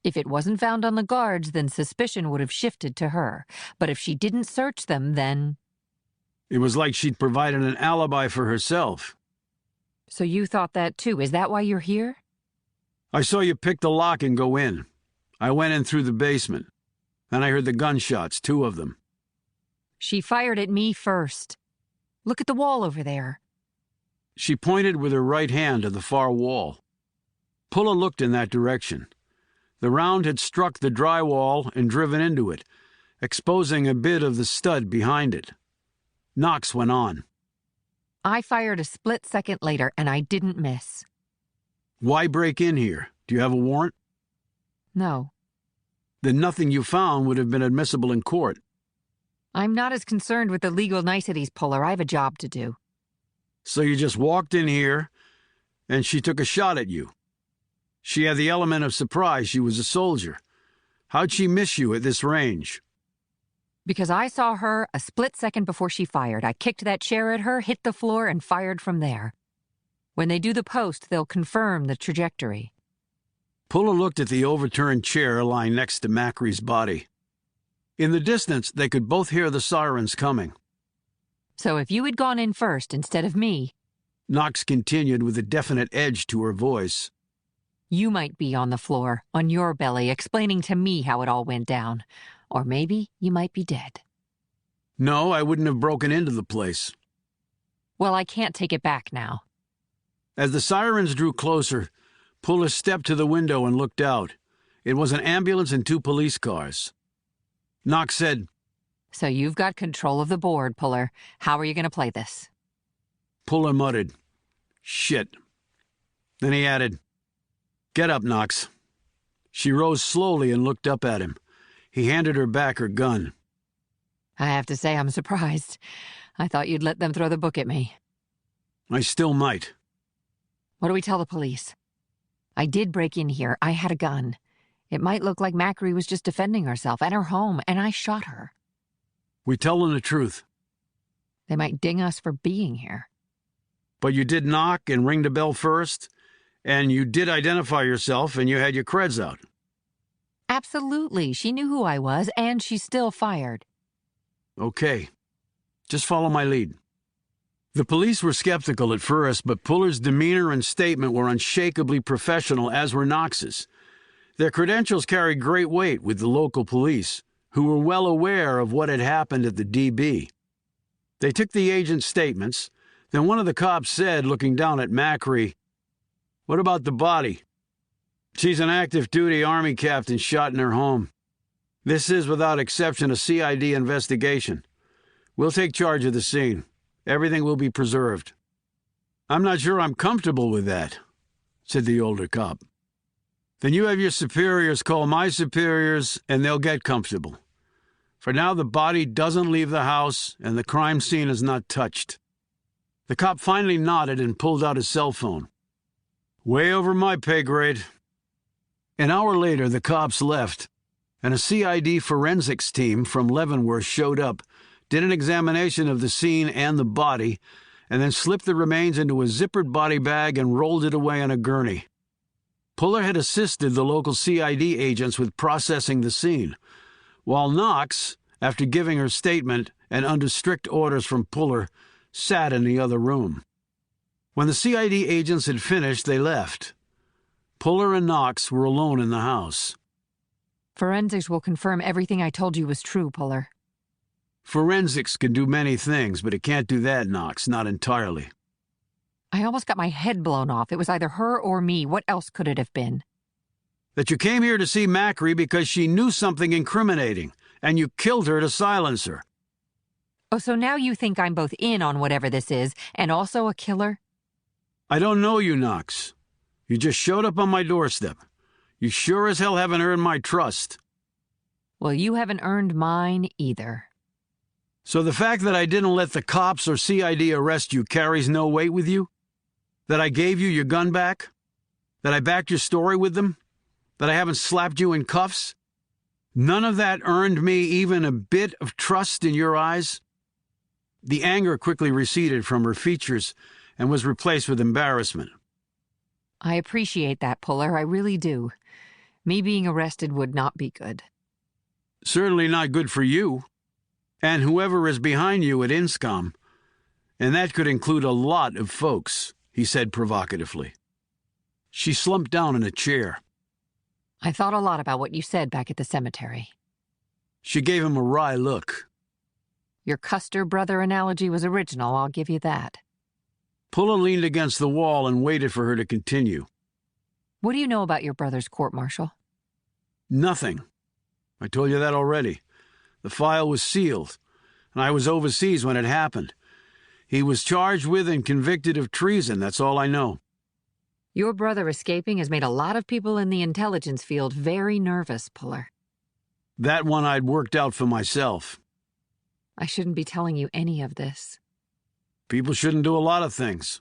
If it wasn't found on the guards, then suspicion would have shifted to her. But if she didn't search them, then... It was like she'd provided an alibi for herself. So you thought that too. Is that why you're here? "I saw you pick the lock and go in. I went in through the basement. Then I heard the gunshots, 2 of them." She fired at me first. Look at the wall over there. She pointed with her right hand to the far wall. Puller looked in that direction. The round had struck the drywall and driven into it, exposing a bit of the stud behind it. Knox went on. I fired a split second later, and I didn't miss. "Why break in here? Do you have a warrant?" No. "Then nothing you found would have been admissible in court." I'm not as concerned with the legal niceties, Puller. I have a job to do. "So you just walked in here, and she took a shot at you. She had the element of surprise. She was a soldier. How'd she miss you at this range?" Because I saw her a split second before she fired. I kicked that chair at her, hit the floor, and fired from there. When they do the post, they'll confirm the trajectory. Puller looked at the overturned chair lying next to Macri's body. In the distance, they could both hear the sirens coming. So if you had gone in first instead of me, Knox continued with a definite edge to her voice, you might be on the floor, on your belly, explaining to me how it all went down. Or maybe you might be dead. No, I wouldn't have broken into the place. Well, I can't take it back now. As the sirens drew closer, Puller stepped to the window and looked out. It was an ambulance and 2 police cars. Knox said, So you've got control of the board, Puller. How are you going to play this? Puller muttered, "Shit." Then he added, "Get up, Knox." She rose slowly and looked up at him. He handed her back her gun. I have to say I'm surprised. I thought you'd let them throw the book at me. I still might. What do we tell the police? I did break in here. I had a gun. It might look like Macri was just defending herself and her home, and I shot her. We tell them the truth. They might ding us for being here. But you did knock and ring the bell first, and you did identify yourself, and you had your creds out. Absolutely. She knew who I was, and she still fired. Okay. Just follow my lead. The police were skeptical at first, but Puller's demeanor and statement were unshakably professional, as were Knox's. Their credentials carried great weight with the local police, who were well aware of what had happened at the DB. They took the agent's statements. Then one of the cops said, looking down at Macri, "What about the body?" "She's an active-duty Army captain shot in her home. This is, without exception, a CID investigation. We'll take charge of the scene. Everything will be preserved." "I'm not sure I'm comfortable with that," said the older cop. "Then you have your superiors call my superiors, and they'll get comfortable. For now, the body doesn't leave the house, and the crime scene is not touched." The cop finally nodded and pulled out his cell phone. "Way over my pay grade." An hour later, the cops left, and a CID forensics team from Leavenworth showed up, did an examination of the scene and the body, and then slipped the remains into a zippered body bag and rolled it away on a gurney. Puller had assisted the local CID agents with processing the scene, while Knox, after giving her statement and under strict orders from Puller, sat in the other room. When the CID agents had finished, they left. Puller and Knox were alone in the house. Forensics will confirm everything I told you was true, Puller. Forensics can do many things, but it can't do that, Knox, not entirely. I almost got my head blown off. It was either her or me. What else could it have been? That you came here to see Macri because she knew something incriminating, and you killed her to silence her. Oh, so now you think I'm both in on whatever this is, and also a killer? I don't know you, Knox. You just showed up on my doorstep. You sure as hell haven't earned my trust. Well, you haven't earned mine either. So the fact that I didn't let the cops or CID arrest you carries no weight with you? That I gave you your gun back? That I backed your story with them? That I haven't slapped you in cuffs? None of that earned me even a bit of trust in your eyes? The anger quickly receded from her features and was replaced with embarrassment. I appreciate that, Puller. I really do. Me being arrested would not be good. Certainly not good for you, and whoever is behind you at INSCOM. And that could include a lot of folks, he said provocatively. She slumped down in a chair. I thought a lot about what you said back at the cemetery. She gave him a wry look. Your Custer brother analogy was original, I'll give you that. Puller leaned against the wall and waited for her to continue. What do you know about your brother's court-martial? Nothing. I told you that already. The file was sealed, and I was overseas when it happened. He was charged with and convicted of treason, that's all I know. Your brother escaping has made a lot of people in the intelligence field very nervous, Puller. That one I'd worked out for myself. I shouldn't be telling you any of this. People shouldn't do a lot of things.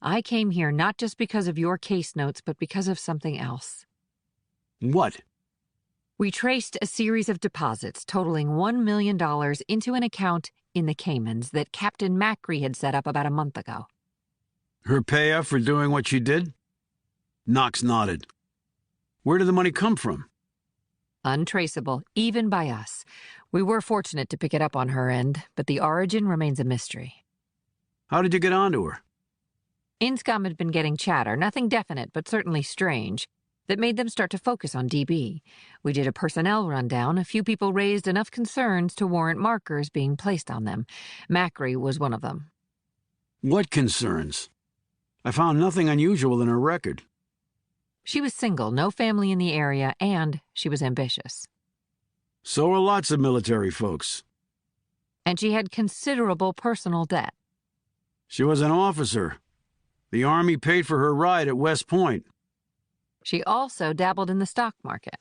I came here not just because of your case notes, but because of something else. What? We traced a series of deposits totaling $1 million into an account in the Caymans that Captain Macri had set up about a month ago. Her payoff for doing what she did? Knox nodded. Where did the money come from? Untraceable, even by us. We were fortunate to pick it up on her end, but the origin remains a mystery. How did you get onto her? Inscom had been getting chatter, nothing definite, but certainly strange, that made them start to focus on DB. We did a personnel rundown. A few people raised enough concerns to warrant markers being placed on them. Macri was one of them. What concerns? I found nothing unusual in her record. She was single, no family in the area, and she was ambitious. So are lots of military folks. And she had considerable personal debt. She was an officer. The Army paid for her ride at West Point. She also dabbled in the stock market.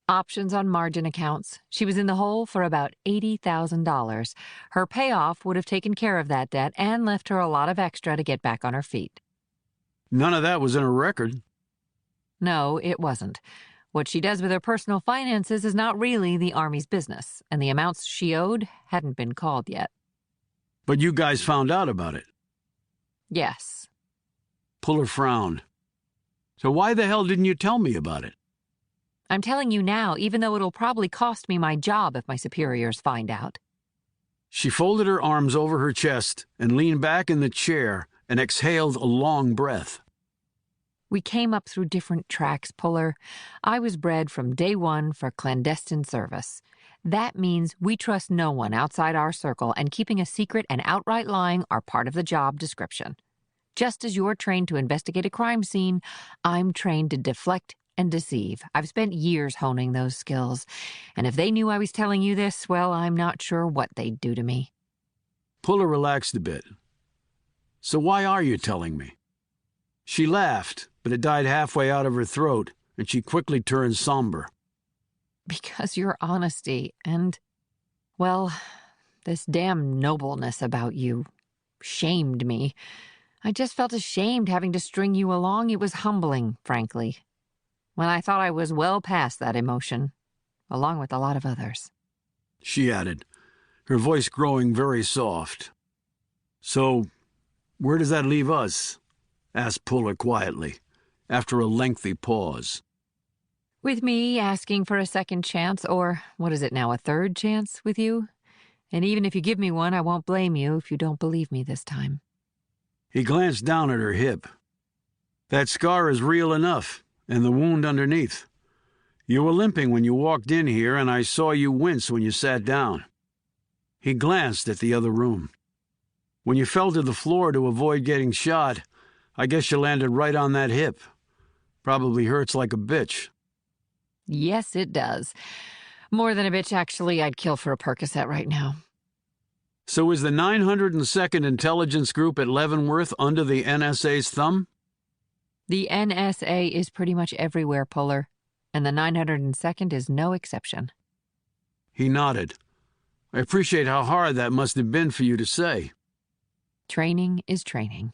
Options on margin accounts. She was in the hole for about $80,000. Her payoff would have taken care of that debt and left her a lot of extra to get back on her feet. None of that was in her record. No, it wasn't. What she does with her personal finances is not really the Army's business, and the amounts she owed hadn't been called yet. But you guys found out about it. Yes. Puller frowned. So why the hell didn't you tell me about it? I'm telling you now, even though it'll probably cost me my job if my superiors find out. She folded her arms over her chest and leaned back in the chair and exhaled a long breath. We came up through different tracks, Puller. I was bred from day one for clandestine service. That means we trust no one outside our circle, and keeping a secret and outright lying are part of the job description. Just as you're trained to investigate a crime scene, I'm trained to deflect and deceive. I've spent years honing those skills, and if they knew I was telling you this, well, I'm not sure what they'd do to me. Puller relaxed a bit. So why are you telling me? She laughed, but it died halfway out of her throat, and she quickly turned somber. Because your honesty and, well, this damn nobleness about you shamed me. I just felt ashamed having to string you along. It was humbling, frankly, when I thought I was well past that emotion, along with a lot of others. She added, her voice growing very soft. So, where does that leave us? Asked Puller quietly, after a lengthy pause. With me asking for a second chance, or what is it now, a third chance with you? And even if you give me one, I won't blame you if you don't believe me this time. He glanced down at her hip. That scar is real enough, and the wound underneath. You were limping when you walked in here, and I saw you wince when you sat down. He glanced at the other room. When you fell to the floor to avoid getting shot, I guess you landed right on that hip. Probably hurts like a bitch. Yes, it does. More than a bitch, actually. I'd kill for a Percocet right now. So is the 902nd Intelligence Group at Leavenworth under the NSA's thumb? The NSA is pretty much everywhere, Puller, and the 902nd is no exception. He nodded. I appreciate how hard that must have been for you to say. Training is training.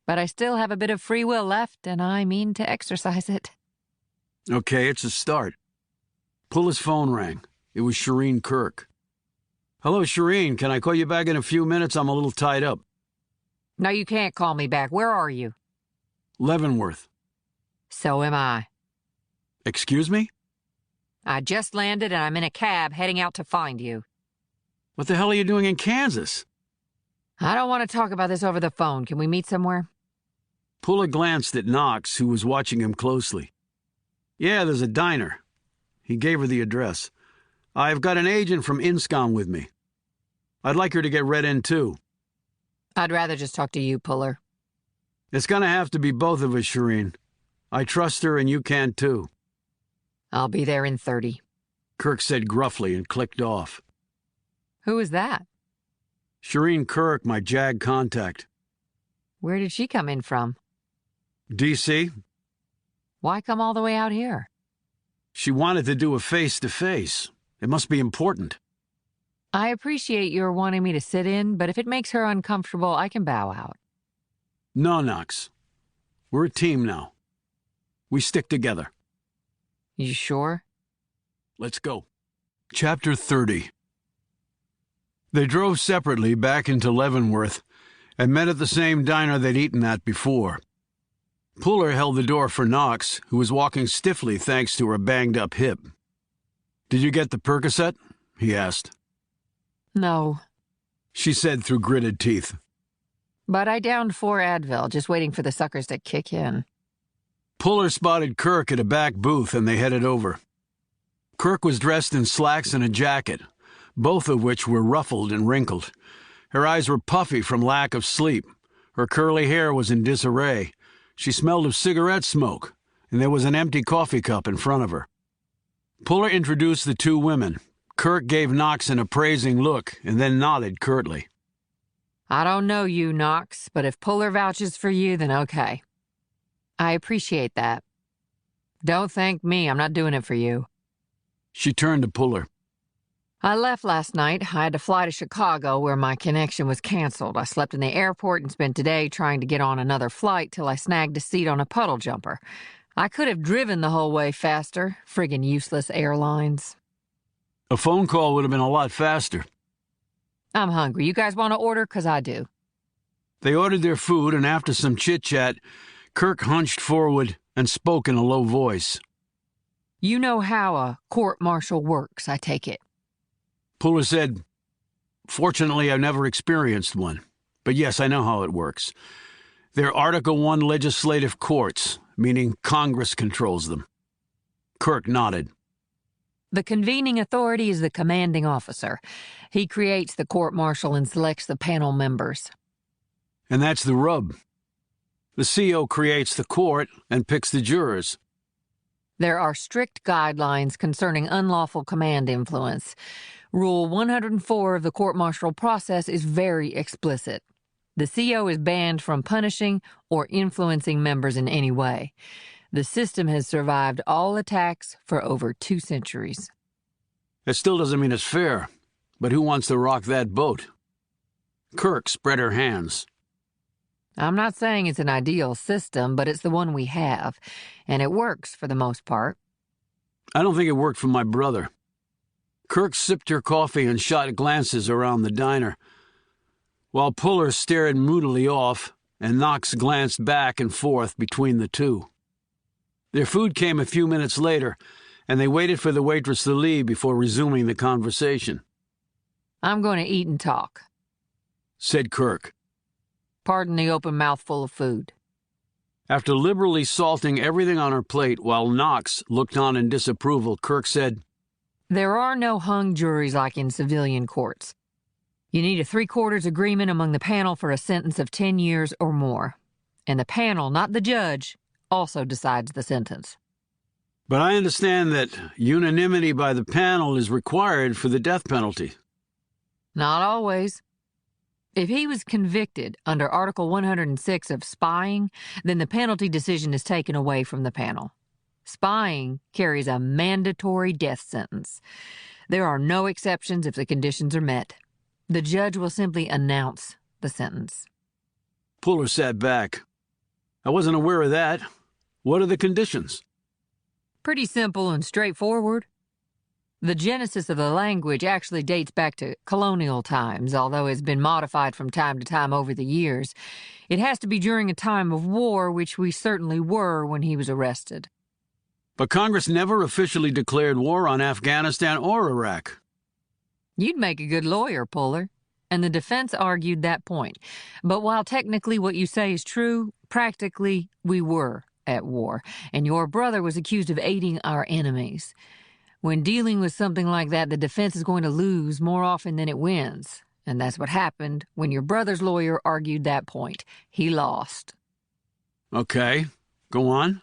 But I still have a bit of free will left, and I mean to exercise it. Okay, it's a start. Puller's phone rang. It was Shireen Kirk. Hello, Shireen. Can I call you back in a few minutes? I'm a little tied up. No, you can't call me back. Where are you? Leavenworth. So am I. Excuse me? I just landed and I'm in a cab heading out to find you. What the hell are you doing in Kansas? I don't want to talk about this over the phone. Can we meet somewhere? Puller glanced at Knox, who was watching him closely. Yeah, there's a diner. He gave her the address. I've got an agent from INSCOM with me. I'd like her to get read in, too. I'd rather just talk to you, Puller. It's gonna have to be both of us, Shireen. I trust her and you can, too. I'll be there in 30. Kirk said gruffly and clicked off. Who is that? Shireen Kirk, my JAG contact. Where did she come in from? D.C.? Why come all the way out here? She wanted to do a face-to-face. It must be important. I appreciate your wanting me to sit in, but if it makes her uncomfortable, I can bow out. No, Knox. We're a team now. We stick together. You sure? Let's go. Chapter 30. They drove separately back into Leavenworth and met at the same diner they'd eaten at before. Puller held the door for Knox, who was walking stiffly thanks to her banged-up hip. "Did you get the Percocet?" he asked. No, She said through gritted teeth. but I downed 4 Advil, just waiting for the suckers to kick in. Puller spotted Kirk at a back booth, and they headed over. Kirk was dressed in slacks and a jacket, both of which were ruffled and wrinkled. Her eyes were puffy from lack of sleep. Her curly hair was in disarray. She smelled of cigarette smoke, and there was an empty coffee cup in front of her. Puller introduced the 2 women. Kirk gave Knox an appraising look and then nodded curtly. I don't know you, Knox, but if Puller vouches for you, then okay. I appreciate that. Don't thank me, I'm not doing it for you. She turned to Puller. I left last night. I had to fly to Chicago where my connection was canceled. I slept in the airport and spent today trying to get on another flight till I snagged a seat on a puddle jumper. I could have driven the whole way faster. Friggin' useless airlines. A phone call would have been a lot faster. I'm hungry. You guys want to order? 'Cause I do. They ordered their food, and after some chit-chat, Kirk hunched forward and spoke in a low voice. You know how a court-martial works, I take it. Puller said, "Fortunately, I've never experienced one. But yes, I know how it works. They're Article I legislative courts, meaning Congress controls them." Kirk nodded. The convening authority is the commanding officer. He creates the court-martial and selects the panel members. And that's the rub. The CO creates the court and picks the jurors. There are strict guidelines concerning unlawful command influence. Rule 104 of the court-martial process is very explicit. The CO is banned from punishing or influencing members in any way. The system has survived all attacks for over 2 centuries. That still doesn't mean it's fair. But who wants to rock that boat? Kirk spread her hands. I'm not saying it's an ideal system, but it's the one we have, and it works for the most part. I don't think it worked for my brother. Kirk sipped her coffee and shot glances around the diner, while Puller stared moodily off and Knox glanced back and forth between the 2. Their food came a few minutes later, and they waited for the waitress to leave before resuming the conversation. I'm going to eat and talk. Said Kirk. Pardon the open mouthful of food. After liberally salting everything on her plate while Knox looked on in disapproval, Kirk said, There are no hung juries like in civilian courts. You need a 3/4 agreement among the panel for a sentence of 10 years or more. And the panel, not the judge, also decides the sentence. But I understand that unanimity by the panel is required for the death penalty. Not always. If he was convicted under Article 106 of spying, then the penalty decision is taken away from the panel. Spying carries a mandatory death sentence. There are no exceptions if the conditions are met. The judge will simply announce the sentence. Puller sat back. I wasn't aware of that. What are the conditions? Pretty simple and straightforward. The genesis of the language actually dates back to colonial times, although it's been modified from time to time over the years. It has to be during a time of war, which we certainly were when he was arrested. But Congress never officially declared war on Afghanistan or Iraq. You'd make a good lawyer, Puller. And the defense argued that point. But while technically what you say is true, practically we were at war, and your brother was accused of aiding our enemies. When dealing with something like that, the defense is going to lose more often than it wins. And that's what happened when your brother's lawyer argued that point. He lost. Okay, go on.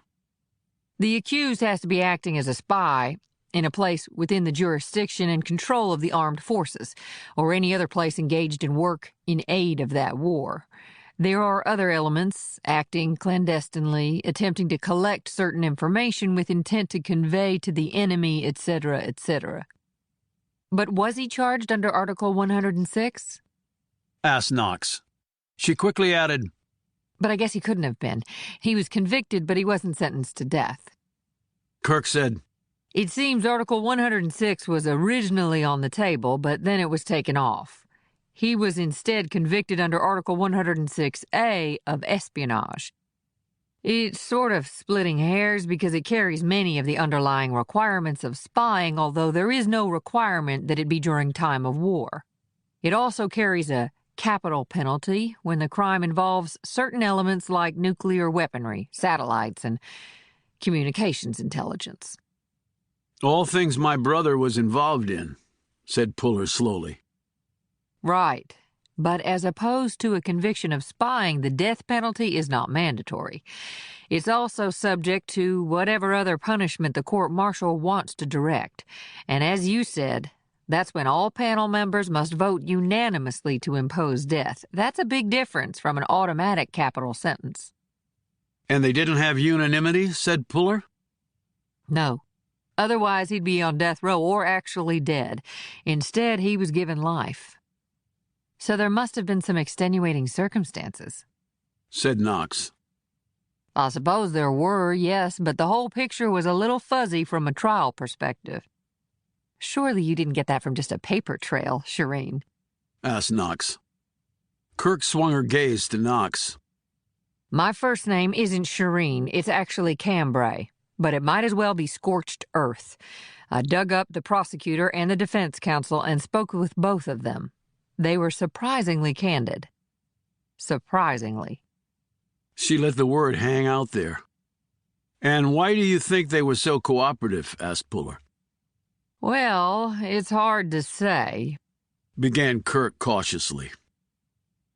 The accused has to be acting as a spy in a place within the jurisdiction and control of the armed forces, or any other place engaged in work in aid of that war. There are other elements, acting clandestinely, attempting to collect certain information with intent to convey to the enemy, etc., etc. But was he charged under Article 106? Asked Knox. She quickly added, But I guess he couldn't have been. He was convicted, but he wasn't sentenced to death. Kirk said, It seems Article 106 was originally on the table, but then it was taken off. He was instead convicted under Article 106A of espionage. It's sort of splitting hairs because it carries many of the underlying requirements of spying, although there is no requirement that it be during time of war. It also carries a capital penalty when the crime involves certain elements like nuclear weaponry, satellites, and communications intelligence. All things my brother was involved in, said Puller slowly. Right. But as opposed to a conviction of spying, the death penalty is not mandatory. It's also subject to whatever other punishment the court-martial wants to direct. And as you said, that's when all panel members must vote unanimously to impose death. That's a big difference from an automatic capital sentence. And they didn't have unanimity, said Puller? No. Otherwise, he'd be on death row or actually dead. Instead, he was given life. So there must have been some extenuating circumstances, said Knox. I suppose there were, yes, but the whole picture was a little fuzzy from a trial perspective. Surely you didn't get that from just a paper trail, Shireen? Asked Knox. Kirk swung her gaze to Knox. My first name isn't Shireen, it's actually Cambrai, but it might as well be Scorched Earth. I dug up the prosecutor and the defense counsel and spoke with both of them. They were surprisingly candid. Surprisingly. She let the word hang out there. And why do you think they were so cooperative? Asked Puller. Well, it's hard to say, began Kirk cautiously.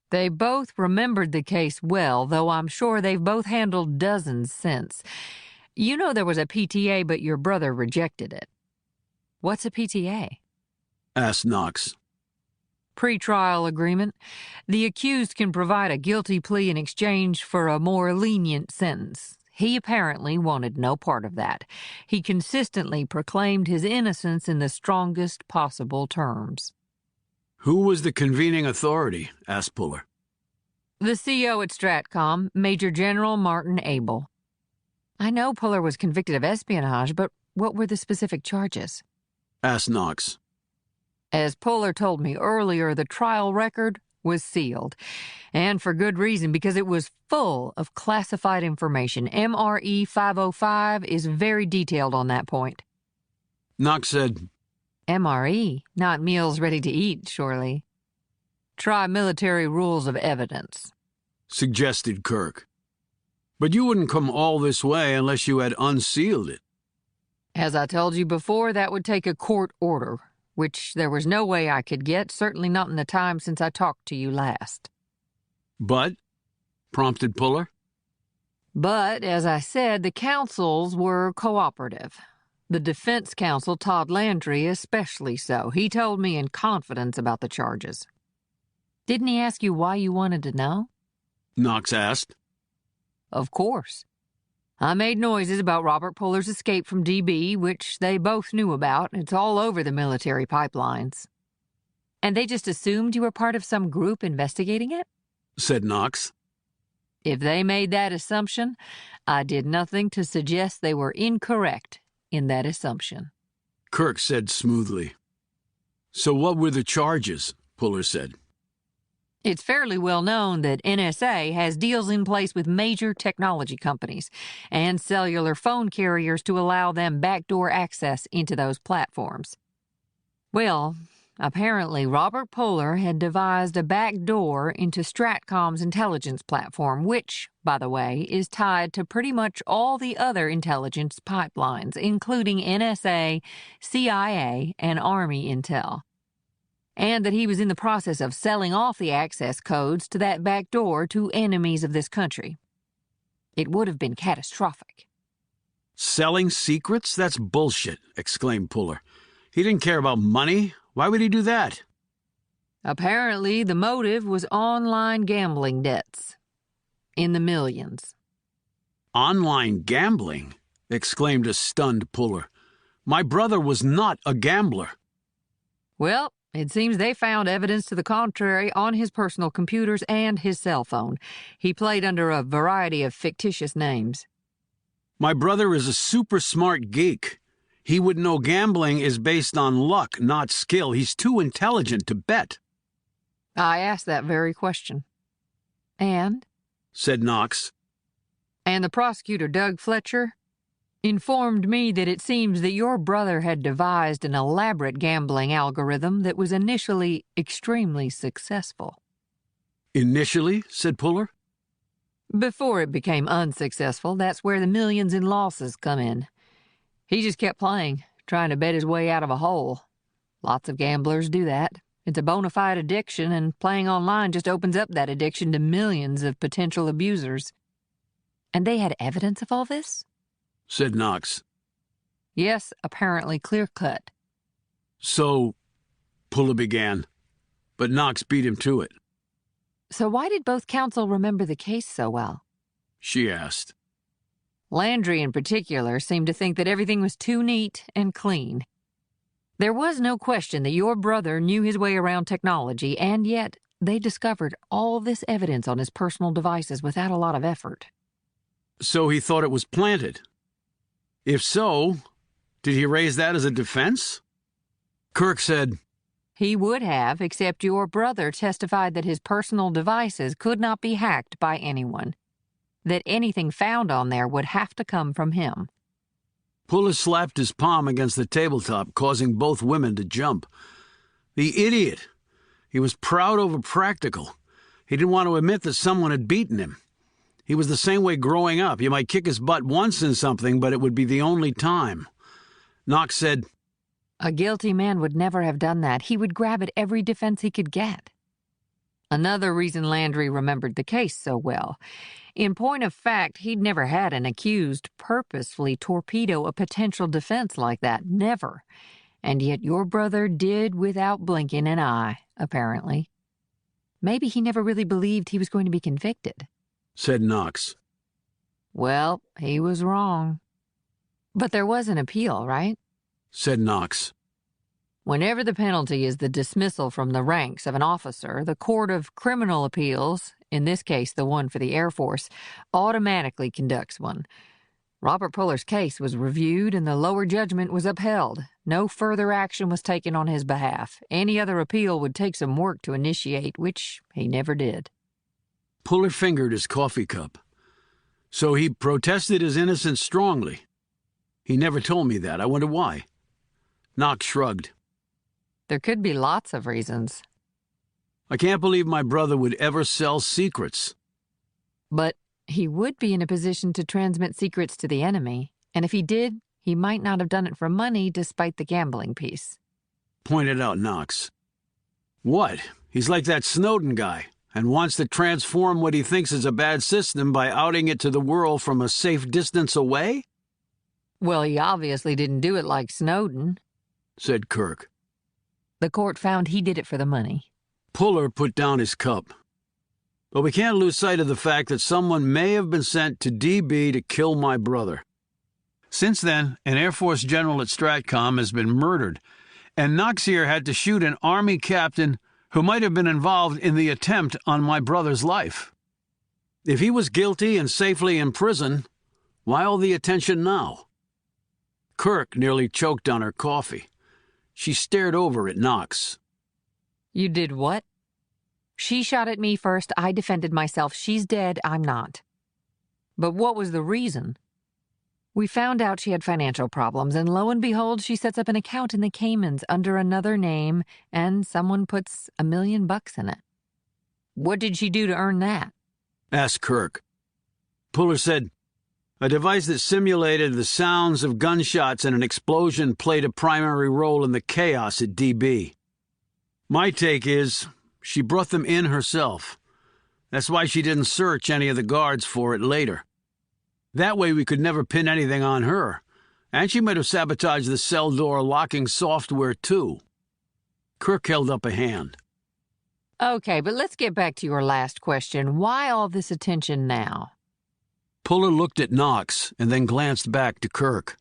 They both remembered the case well, though I'm sure they've both handled dozens since. You know there was a PTA, but your brother rejected it. What's a PTA? Asked Knox. Pre-trial agreement. The accused can provide a guilty plea in exchange for a more lenient sentence. He apparently wanted no part of that. He consistently proclaimed his innocence in the strongest possible terms. Who was the convening authority? Asked Puller. The CO at Stratcom, Major General Martin Abel. I know Puller was convicted of espionage, but what were the specific charges? Asked Knox. As Puller told me earlier, the trial record was sealed. And for good reason, because it was full of classified information. MRE 505 is very detailed on that point. Knox said, MRE, not meals ready to eat, surely. Try military rules of evidence, suggested Kirk. But you wouldn't come all this way unless you had unsealed it. As I told you before, that would take a court order, which there was no way I could get, certainly not in the time since I talked to you last. But? Prompted Puller. But, as I said, the counsels were cooperative. The defense counsel, Todd Landry, especially so. He told me in confidence about the charges. Didn't he ask you why you wanted to know? Knox asked. Of course. I made noises about Robert Puller's escape from DB, which they both knew about. It's all over the military pipelines. And they just assumed you were part of some group investigating it? Said Knox. If they made that assumption, I did nothing to suggest they were incorrect in that assumption. Kirk said smoothly. So what were the charges? Puller said. It's fairly well known that NSA has deals in place with major technology companies and cellular phone carriers to allow them backdoor access into those platforms. Well, apparently Robert Puller had devised a backdoor into Stratcom's intelligence platform, which, by the way, is tied to pretty much all the other intelligence pipelines, including NSA, CIA, and Army intel. And that he was in the process of selling off the access codes to that back door to enemies of this country. It would have been catastrophic. Selling secrets? That's bullshit, exclaimed Puller. He didn't care about money. Why would he do that? Apparently, the motive was online gambling debts. In the millions. Online gambling? Exclaimed a stunned Puller. My brother was not a gambler. Well, it seems they found evidence to the contrary on his personal computers and his cell phone. He played under a variety of fictitious names. My brother is a super smart geek. He would know gambling is based on luck, not skill. He's too intelligent to bet. I asked that very question. And? Said Knox. And the prosecutor, Doug Fletcher, informed me that it seems that your brother had devised an elaborate gambling algorithm that was initially extremely successful. Initially? Said Puller. Before it became unsuccessful, that's where the millions in losses come in. He just kept playing, trying to bet his way out of a hole. Lots of gamblers do that. It's a bona fide addiction, and playing online just opens up that addiction to millions of potential abusers. And they had evidence of all this? Said Knox. Yes, apparently clear-cut. So, Puller began, but Knox beat him to it. So why did both counsel remember the case so well? She asked. Landry, in particular, seemed to think that everything was too neat and clean. There was no question that your brother knew his way around technology, and yet they discovered all this evidence on his personal devices without a lot of effort. So he thought it was planted. If so, did he raise that as a defense? Kirk said, He would have, except your brother testified that his personal devices could not be hacked by anyone, that anything found on there would have to come from him. Puller slapped his palm against the tabletop, causing both women to jump. The idiot! He was proud over practical. He didn't want to admit that someone had beaten him. He was the same way growing up. You might kick his butt once in something, but it would be the only time. Knox said, A guilty man would never have done that. He would grab at every defense he could get. Another reason Landry remembered the case so well. In point of fact, he'd never had an accused purposefully torpedo a potential defense like that. Never. And yet your brother did without blinking an eye, apparently. Maybe he never really believed he was going to be convicted. Said Knox. Well, he was wrong. But there was an appeal, right? Said Knox. Whenever the penalty is the dismissal from the ranks of an officer, the Court of Criminal Appeals, in this case the one for the Air Force, automatically conducts one. Robert Puller's case was reviewed and the lower judgment was upheld. No further action was taken on his behalf. Any other appeal would take some work to initiate, which he never did. Puller fingered his coffee cup. So he protested his innocence strongly. He never told me that. I wonder why. Knox shrugged. There could be lots of reasons. I can't believe my brother would ever sell secrets. But he would be in a position to transmit secrets to the enemy, and if he did, he might not have done it for money despite the gambling piece. Pointed out Knox. What? He's like that Snowden guy, and wants to transform what he thinks is a bad system by outing it to the world from a safe distance away? Well, he obviously didn't do it like Snowden, said Kirk. The court found he did it for the money. Puller put down his cup. But we can't lose sight of the fact that someone may have been sent to DB to kill my brother. Since then, an Air Force general at STRATCOM has been murdered, and Knox here had to shoot an Army captain who might have been involved in the attempt on my brother's life. If he was guilty and safely in prison, why all the attention now? Kirk nearly choked on her coffee. She stared over at Knox. You did what? She shot at me first. I defended myself. She's dead. I'm not. But what was the reason? We found out she had financial problems, and lo and behold, she sets up an account in the Caymans under another name, and someone puts $1 million in it. What did she do to earn that? Asked Kirk. Puller said, a device that simulated the sounds of gunshots and an explosion played a primary role in the chaos at DB. My take is, she brought them in herself. That's why she didn't search any of the guards for it later. That way we could never pin anything on her, and she might have sabotaged the cell door locking software too. Kirk held up a hand. Okay, but let's get back to your last question. Why all this attention now? Puller looked at Knox and then glanced back to Kirk.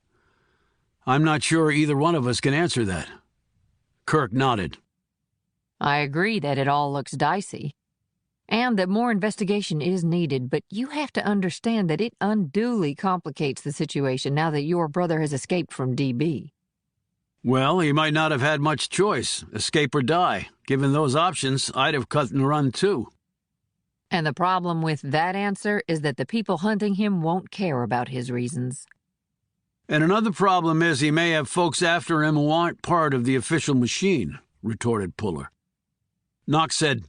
I'm not sure either one of us can answer that. Kirk nodded. I agree that it all looks dicey, and that more investigation is needed, but you have to understand that it unduly complicates the situation now that your brother has escaped from DB. Well, he might not have had much choice, escape or die. Given those options, I'd have cut and run too. And the problem with that answer is that the people hunting him won't care about his reasons. And another problem is he may have folks after him who aren't part of the official machine, retorted Puller. Knox said,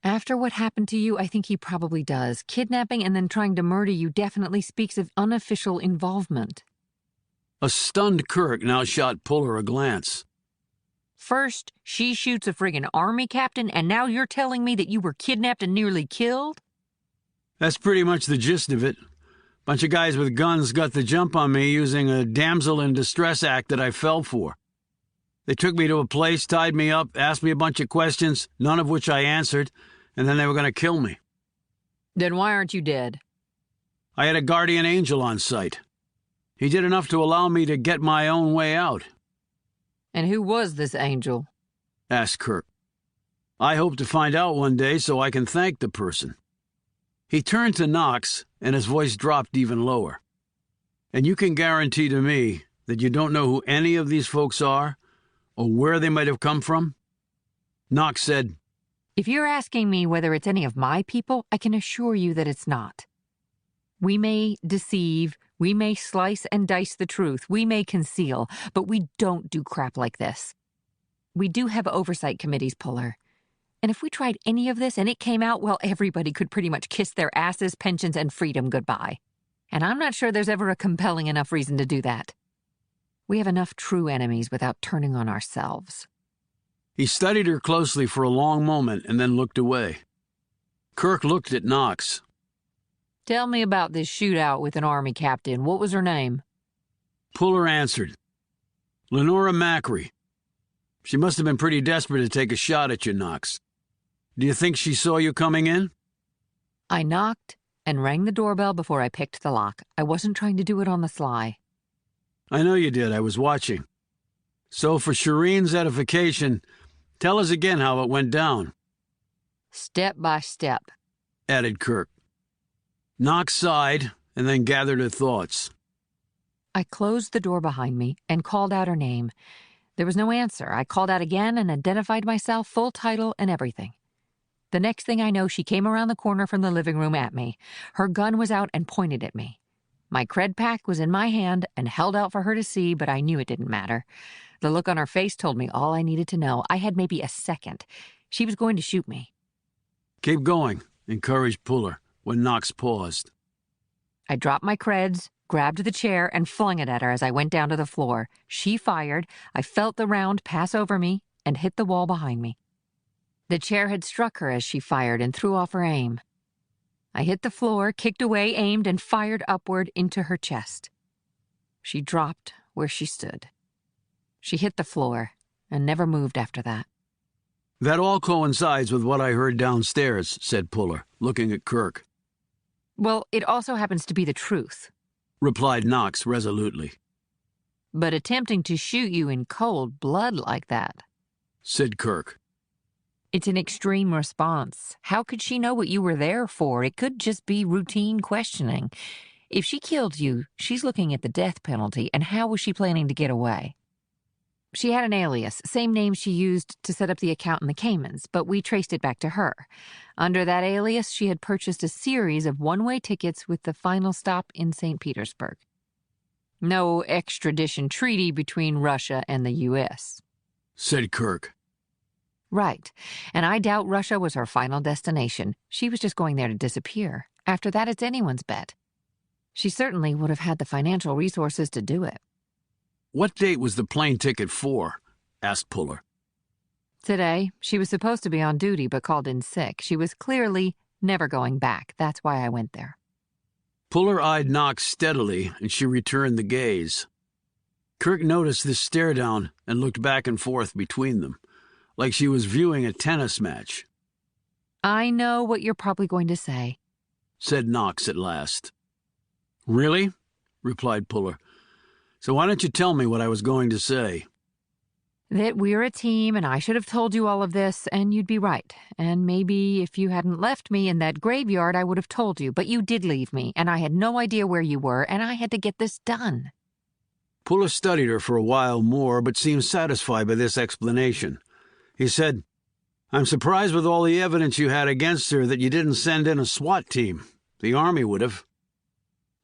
After what happened to you, I think he probably does. Kidnapping and then trying to murder you definitely speaks of unofficial involvement. A stunned Kirk now shot Puller a glance. First, she shoots a friggin' army captain, and now you're telling me that you were kidnapped and nearly killed? That's pretty much the gist of it. Bunch of guys with guns got the jump on me using a damsel in distress act that I fell for. They took me to a place, tied me up, asked me a bunch of questions, none of which I answered, and then they were going to kill me. Then why aren't you dead? I had a guardian angel on site. He did enough to allow me to get my own way out. And who was this angel? Asked Kirk. I hope to find out one day so I can thank the person. He turned to Knox, and his voice dropped even lower. And you can guarantee to me that you don't know who any of these folks are, or where they might have come from? Knox said, If you're asking me whether it's any of my people, I can assure you that it's not. We may deceive, we may slice and dice the truth, we may conceal, but we don't do crap like this. We do have oversight committees, Puller. And if we tried any of this and it came out, well, everybody could pretty much kiss their asses, pensions, and freedom goodbye. And I'm not sure there's ever a compelling enough reason to do that. We have enough true enemies without turning on ourselves. He studied her closely for a long moment and then looked away. Kirk looked at Knox. Tell me about this shootout with an army captain. What was her name? Puller answered, Lenora Macri. She must have been pretty desperate to take a shot at you, Knox. Do you think she saw you coming in? I knocked and rang the doorbell before I picked the lock. I wasn't trying to do it on the sly. I know you did. I was watching. So for Shireen's edification, tell us again how it went down. Step by step, added Kirk. Knox sighed and then gathered her thoughts. I closed the door behind me and called out her name. There was no answer. I called out again and identified myself, full title and everything. The next thing I know, she came around the corner from the living room at me. Her gun was out and pointed at me. My cred pack was in my hand and held out for her to see, but I knew it didn't matter. The look on her face told me all I needed to know. I had maybe a second. She was going to shoot me. Keep going, encouraged Puller, when Knox paused. I dropped my creds, grabbed the chair, and flung it at her as I went down to the floor. She fired. I felt the round pass over me and hit the wall behind me. The chair had struck her as she fired and threw off her aim. I hit the floor, kicked away, aimed, and fired upward into her chest. She dropped where she stood. She hit the floor and never moved after that. That all coincides with what I heard downstairs, said Puller, looking at Kirk. Well, it also happens to be the truth, replied Knox resolutely. But attempting to shoot you in cold blood like that, said Kirk. It's an extreme response. How could she know what you were there for? It could just be routine questioning. If she killed you, she's looking at the death penalty, and how was she planning to get away? She had an alias, same name she used to set up the account in the Caymans, but we traced it back to her. Under that alias, she had purchased a series of one-way tickets with the final stop in St. Petersburg. No extradition treaty between Russia and the U.S., said Kirk. Right, and I doubt Russia was her final destination. She was just going there to disappear. After that, it's anyone's bet. She certainly would have had the financial resources to do it. What date was the plane ticket for? Asked Puller. Today. She was supposed to be on duty but called in sick. She was clearly never going back. That's why I went there. Puller eyed Knox steadily, and she returned the gaze. Kirk noticed this stare down and looked back and forth between them, like she was viewing a tennis match. I know what you're probably going to say, said Knox at last. Really? Replied Puller. So why don't you tell me what I was going to say? That we're a team, and I should have told you all of this, and you'd be right. And maybe if you hadn't left me in that graveyard, I would have told you. But you did leave me, and I had no idea where you were, and I had to get this done. Puller studied her for a while more, but seemed satisfied by this explanation. He said, "I'm surprised with all the evidence you had against her that you didn't send in a SWAT team. The Army would have."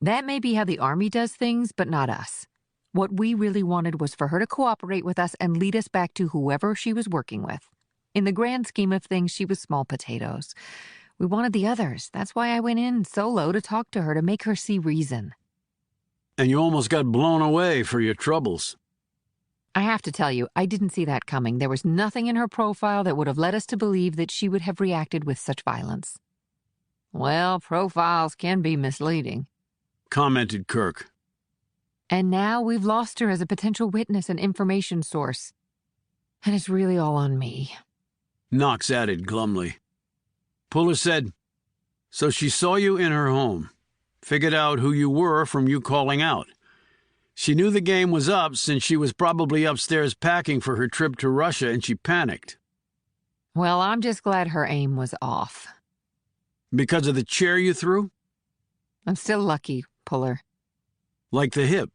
That may be how the Army does things, but not us. What we really wanted was for her to cooperate with us and lead us back to whoever she was working with. In the grand scheme of things, she was small potatoes. We wanted the others. That's why I went in solo to talk to her, to make her see reason. And you almost got blown away for your troubles. I have to tell you, I didn't see that coming. There was nothing in her profile that would have led us to believe that she would have reacted with such violence. Well, profiles can be misleading, commented Kirk. And now we've lost her as a potential witness and information source. And it's really all on me, Knox added glumly. Puller said, "So she saw you in her home, figured out who you were from you calling out. She knew the game was up since she was probably upstairs packing for her trip to Russia and she panicked." Well, I'm just glad her aim was off. "Because of the chair you threw?" I'm still lucky, Puller. "Like the hip?"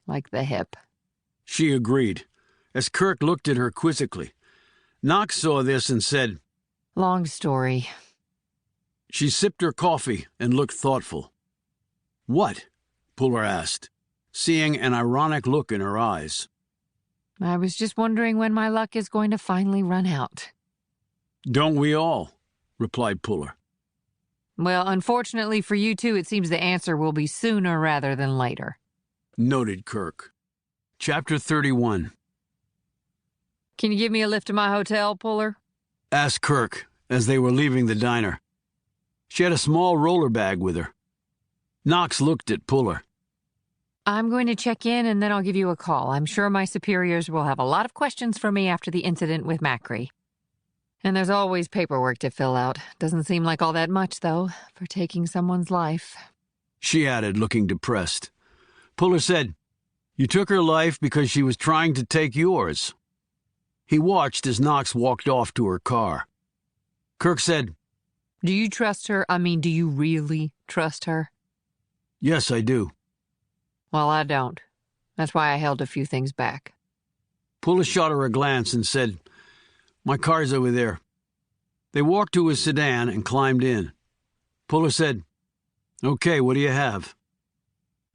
Like the hip. She agreed, as Kirk looked at her quizzically. Knox saw this and said, "Long story." She sipped her coffee and looked thoughtful. "What?" Puller asked, seeing an ironic look in her eyes. I was just wondering when my luck is going to finally run out. "Don't we all?" replied Puller. Well, unfortunately for you two, it seems the answer will be sooner rather than later, noted Kirk. Chapter 31. Can you give me a lift to my hotel, Puller? Asked Kirk as they were leaving the diner. She had a small roller bag with her. Knox looked at Puller. I'm going to check in and then I'll give you a call. I'm sure my superiors will have a lot of questions for me after the incident with Macri. And there's always paperwork to fill out. Doesn't seem like all that much, though, for taking someone's life. She added, looking depressed. Puller said, "You took her life because she was trying to take yours." He watched as Knox walked off to her car. Kirk said, Do you trust her? I mean, do you really trust her? "Yes, I do." Well, I don't. That's why I held a few things back. Puller shot her a glance and said, "My car's over there." They walked to his sedan and climbed in. Puller said, "Okay, what do you have?"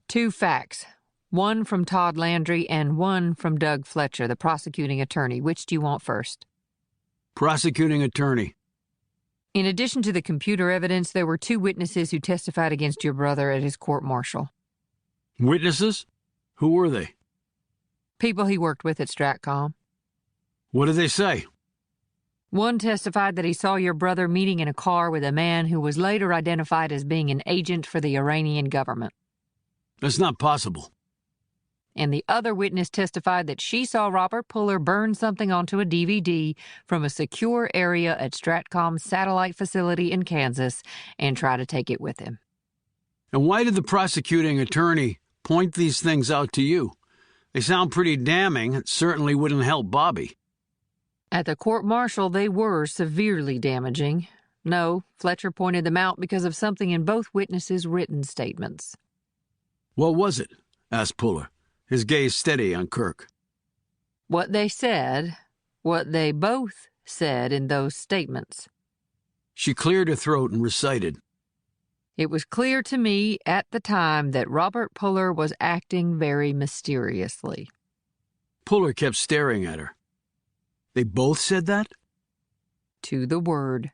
2 facts. One from Todd Landry and one from Doug Fletcher, the prosecuting attorney. Which do you want first? Prosecuting attorney. In addition to the computer evidence, there were 2 witnesses who testified against your brother at his court-martial. Witnesses? Who were they? People he worked with at Stratcom. What did they say? One testified that he saw your brother meeting in a car with a man who was later identified as being an agent for the Iranian government. That's not possible. And the other witness testified that she saw Robert Puller burn something onto a DVD from a secure area at Stratcom's satellite facility in Kansas and try to take it with him. And why did the prosecuting attorney point these things out to you? They sound pretty damning. It certainly wouldn't help Bobby. At the court-martial, they were severely damaging. No, Fletcher pointed them out because of something in both witnesses' written statements. What was it? Asked Puller, his gaze steady on Kirk. What they said, what they both said in those statements. She cleared her throat and recited. It was clear to me at the time that Robert Puller was acting very mysteriously. Puller kept staring at her. They both said that? To the word.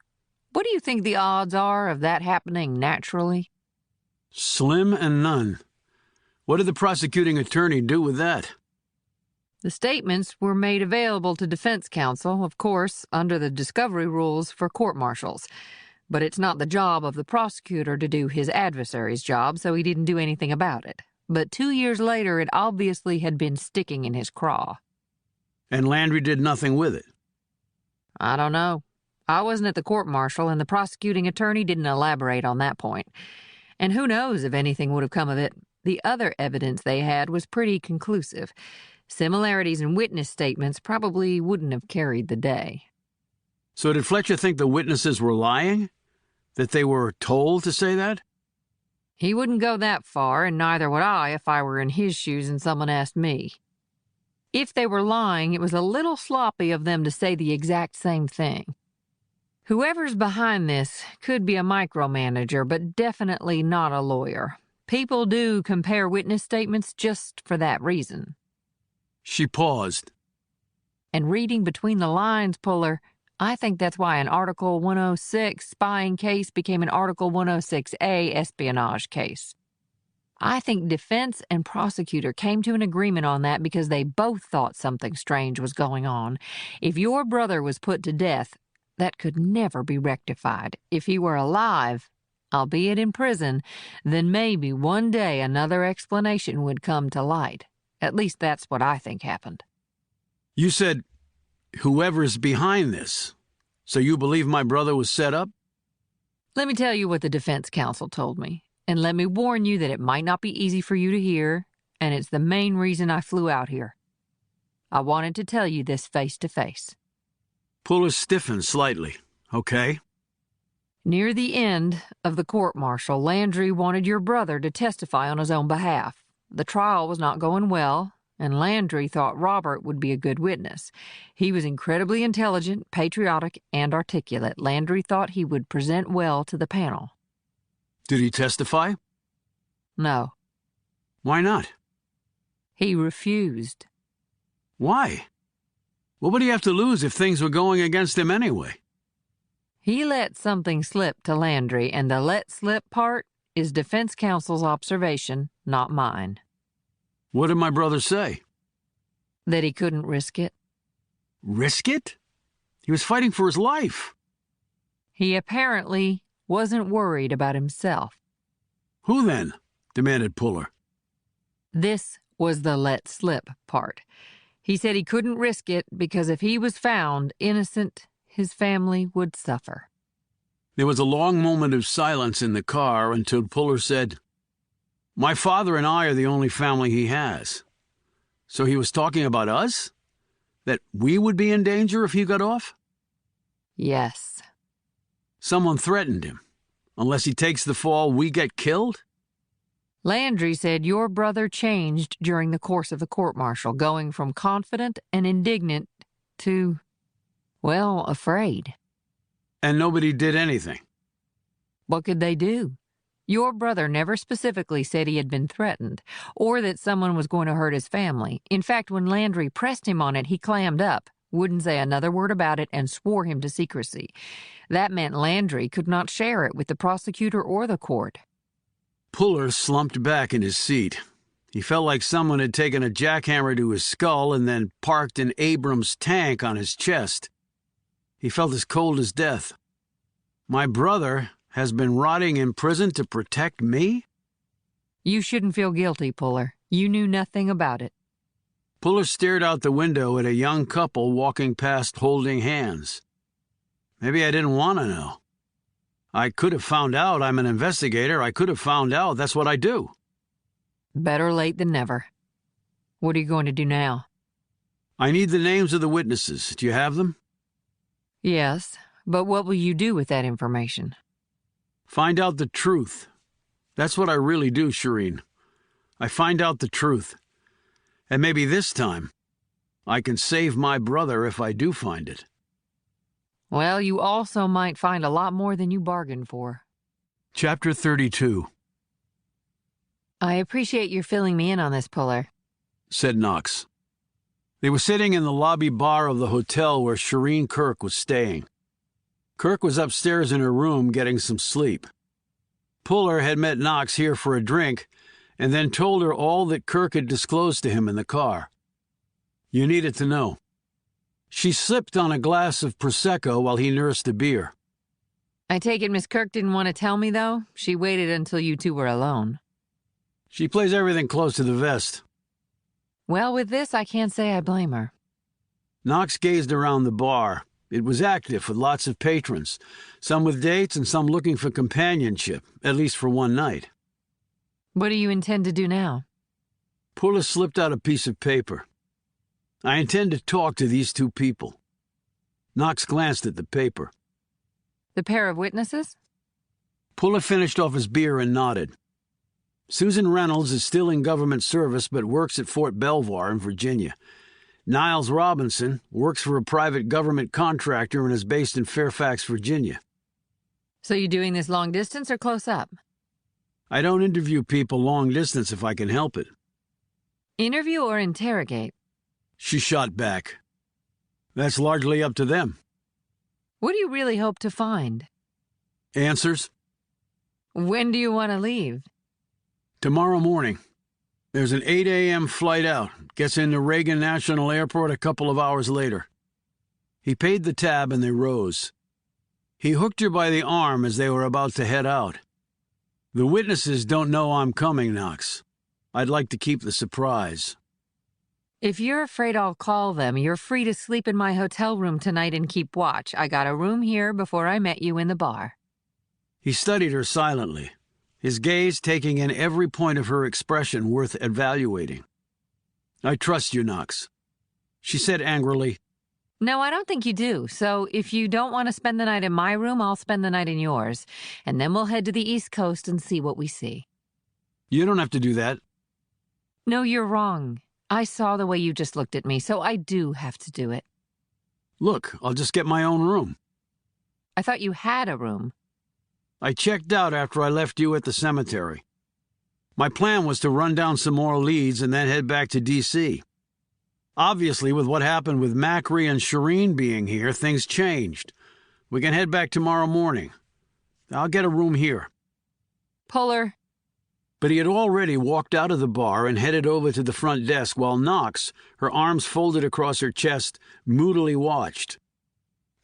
What do you think the odds are of that happening naturally? Slim and none. What did the prosecuting attorney do with that? The statements were made available to defense counsel, of course, under the discovery rules for court-martials. But it's not the job of the prosecutor to do his adversary's job, so he didn't do anything about it. But 2 years later, it obviously had been sticking in his craw. And Landry did nothing with it? I don't know. I wasn't at the court-martial, and the prosecuting attorney didn't elaborate on that point. And who knows if anything would have come of it. The other evidence they had was pretty conclusive. Similarities in witness statements probably wouldn't have carried the day. So did Fletcher think the witnesses were lying? That they were told to say that? He wouldn't go that far, and neither would I if I were in his shoes and someone asked me. If they were lying, it was a little sloppy of them to say the exact same thing. Whoever's behind this could be a micromanager, but definitely not a lawyer. People do compare witness statements just for that reason. She paused. And reading between the lines, Puller, I think that's why an Article 106 spying case became an Article 106A espionage case. I think defense and prosecutor came to an agreement on that because they both thought something strange was going on. If your brother was put to death, that could never be rectified. If he were alive, albeit in prison, then maybe one day another explanation would come to light. At least that's what I think happened. You said, whoever's behind this. So you believe my brother was set up? Let me tell you what the defense counsel told me, and let me warn you that it might not be easy for you to hear, and it's the main reason I flew out here. I wanted to tell you this face to face. Puller stiffened slightly. Okay. Near the end of the court-martial, Landry wanted your brother to testify on his own behalf. The trial was not going well, and Landry thought Robert would be a good witness. He was incredibly intelligent, patriotic, and articulate. Landry thought he would present well to the panel. Did he testify? No. Why not? He refused. Why? What would he have to lose if things were going against him anyway? He let something slip to Landry, and the let slip part is defense counsel's observation, not mine. What did my brother say? That he couldn't risk it. Risk it? He was fighting for his life. He apparently wasn't worried about himself. Who then? Demanded Puller. This was the let slip part. He said he couldn't risk it because if he was found innocent, his family would suffer. There was a long moment of silence in the car until Puller said, "My father and I are the only family he has." So he was talking about us? That we would be in danger if he got off? Yes. Someone threatened him. Unless he takes the fall, we get killed? Landry said your brother changed during the course of the court-martial, going from confident and indignant to, well, afraid. And nobody did anything. What could they do? Your brother never specifically said he had been threatened, or that someone was going to hurt his family. In fact, when Landry pressed him on it, he clammed up, wouldn't say another word about it, and swore him to secrecy. That meant Landry could not share it with the prosecutor or the court. Puller slumped back in his seat. He felt like someone had taken a jackhammer to his skull and then parked an Abrams tank on his chest. He felt as cold as death. My brother has been rotting in prison to protect me? You shouldn't feel guilty, Puller. You knew nothing about it. Puller stared out the window at a young couple walking past holding hands. Maybe I didn't want to know. I could have found out I'm an investigator. I could have found out that's what I do. Better late than never. What are you going to do now? I need the names of the witnesses. Do you have them? Yes, but what will you do with that information? Find out the truth. That's what I really do, Shireen. I find out the truth. And maybe this time, I can save my brother if I do find it. Well, you also might find a lot more than you bargained for. Chapter 32. I appreciate your filling me in on this, Puller, said Knox. They were sitting in the lobby bar of the hotel where Shireen Kirk was staying. Kirk was upstairs in her room getting some sleep. Puller had met Knox here for a drink and then told her all that Kirk had disclosed to him in the car. You needed to know. She sipped on a glass of Prosecco while he nursed a beer. I take it Miss Kirk didn't want to tell me, though? She waited until you two were alone. She plays everything close to the vest. Well, with this, I can't say I blame her. Knox gazed around the bar. It was active with lots of patrons, some with dates and some looking for companionship, at least for one night. What do you intend to do now? Puller slipped out a piece of paper. I intend to talk to these two people. Knox glanced at the paper. The pair of witnesses? Puller finished off his beer and nodded. Susan Reynolds is still in government service but works at Fort Belvoir in Virginia. Niles Robinson works for a private government contractor and is based in Fairfax, Virginia. So you doing this long distance or close up? I don't interview people long distance if I can help it. Interview or interrogate? She shot back. That's largely up to them. What do you really hope to find? Answers? When do you want to leave? Tomorrow morning. There's an 8 a.m. flight out. Gets into Reagan National Airport a couple of hours later. He paid the tab and they rose. He hooked her by the arm as they were about to head out. The witnesses don't know I'm coming, Knox. I'd like to keep the surprise. If you're afraid I'll call them, you're free to sleep in my hotel room tonight and keep watch. I got a room here before I met you in the bar. He studied her silently, his gaze taking in every point of her expression worth evaluating. I trust you, Knox. She said angrily, No, I don't think you do. So if you don't want to spend the night in my room, I'll spend the night in yours. And then we'll head to the East Coast and see what we see. You don't have to do that. No, you're wrong. I saw the way you just looked at me, so I do have to do it. Look, I'll just get my own room. I thought you had a room. I checked out after I left you at the cemetery. My plan was to run down some more leads and then head back to D.C. Obviously, with what happened with Macri and Shireen being here, things changed. We can head back tomorrow morning. I'll get a room here. Puller. But he had already walked out of the bar and headed over to the front desk while Knox, her arms folded across her chest, moodily watched.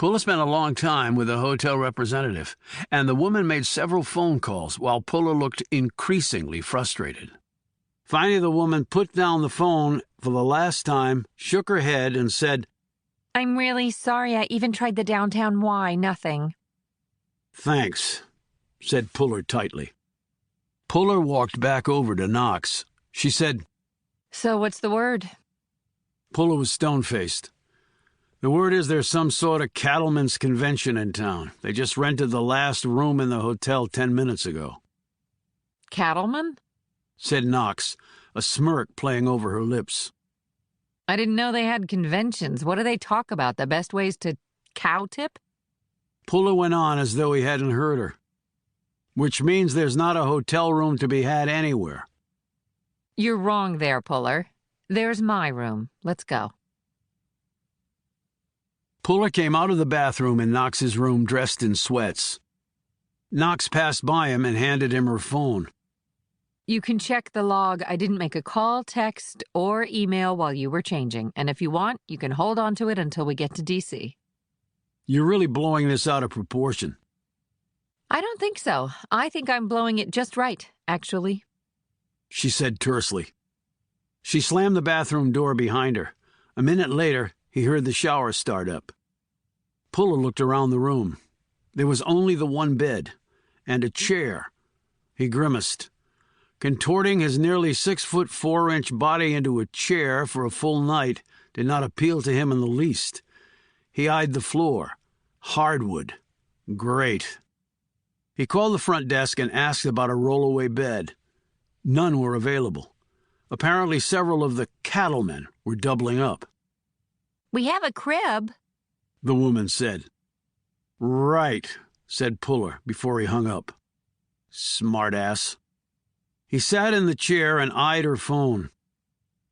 Puller spent a long time with the hotel representative, and the woman made several phone calls while Puller looked increasingly frustrated. Finally, the woman put down the phone for the last time, shook her head, and said, I'm really sorry I even tried the downtown Y, nothing. Thanks, said Puller tightly. Puller walked back over to Knox. She said, So what's the word? Puller was stone-faced. The word is there's some sort of cattlemen's convention in town. They just rented the last room in the hotel 10 minutes ago. Cattleman? Said Knox, a smirk playing over her lips. I didn't know they had conventions. What do they talk about? The best ways to cow tip? Puller went on as though he hadn't heard her. Which means there's not a hotel room to be had anywhere. You're wrong there, Puller. There's my room. Let's go. Puller came out of the bathroom in Knox's room dressed in sweats. Knox passed by him and handed him her phone. You can check the log. I didn't make a call, text, or email while you were changing. And if you want, you can hold on to it until we get to D.C. You're really blowing this out of proportion. I don't think so. I think I'm blowing it just right, actually. She said tersely. She slammed the bathroom door behind her. A minute later, he heard the shower start up. Puller looked around the room. There was only the one bed and a chair. He grimaced. Contorting his nearly 6'4" body into a chair for a full night did not appeal to him in the least. He eyed the floor. Hardwood. Great. He called the front desk and asked about a rollaway bed. None were available. Apparently several of the cattlemen were doubling up. We have a crib, the woman said. Right, said Puller before he hung up. Smartass. He sat in the chair and eyed her phone.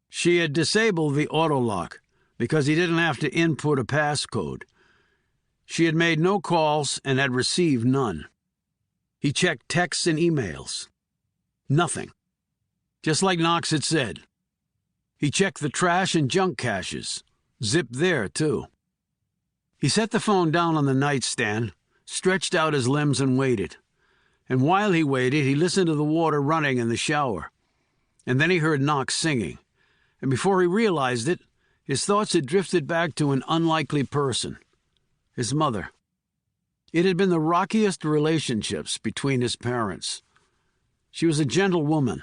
She had disabled the auto lock because he didn't have to input a passcode. She had made no calls and had received none. He checked texts and emails. Nothing. Just like Knox had said. He checked the trash and junk caches. Zipped there, too. He set the phone down on the nightstand, stretched out his limbs and waited. And while he waited, he listened to the water running in the shower. And then he heard Knox singing. And before he realized it, his thoughts had drifted back to an unlikely person. His mother. It had been the rockiest relationships between his parents. She was a gentle woman,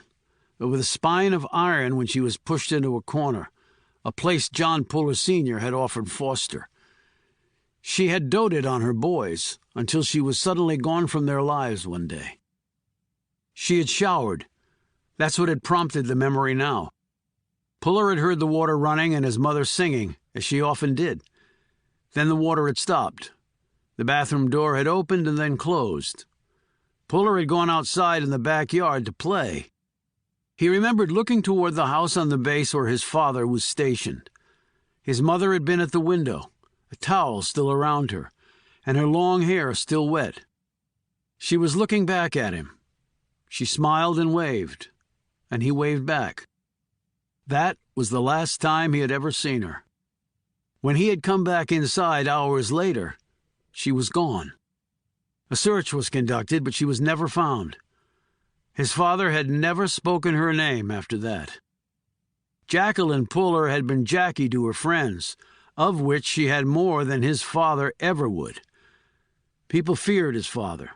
but with a spine of iron when she was pushed into a corner, a place John Puller Sr. had offered Foster. She had doted on her boys until she was suddenly gone from their lives one day. She had showered, That's what had prompted the memory now. Puller had heard the water running and his mother singing, as she often did. Then the water had stopped. The bathroom door had opened and then closed. Puller had gone outside in the backyard to play. He remembered looking toward the house on the base where his father was stationed. His mother had been at the window, a towel still around her, and her long hair still wet. She was looking back at him. She smiled and waved, and he waved back. That was the last time he had ever seen her. When he had come back inside hours later, she was gone. A search was conducted, but she was never found. His father had never spoken her name after that. Jacqueline Puller had been Jackie to her friends, of which she had more than his father ever would. People feared his father.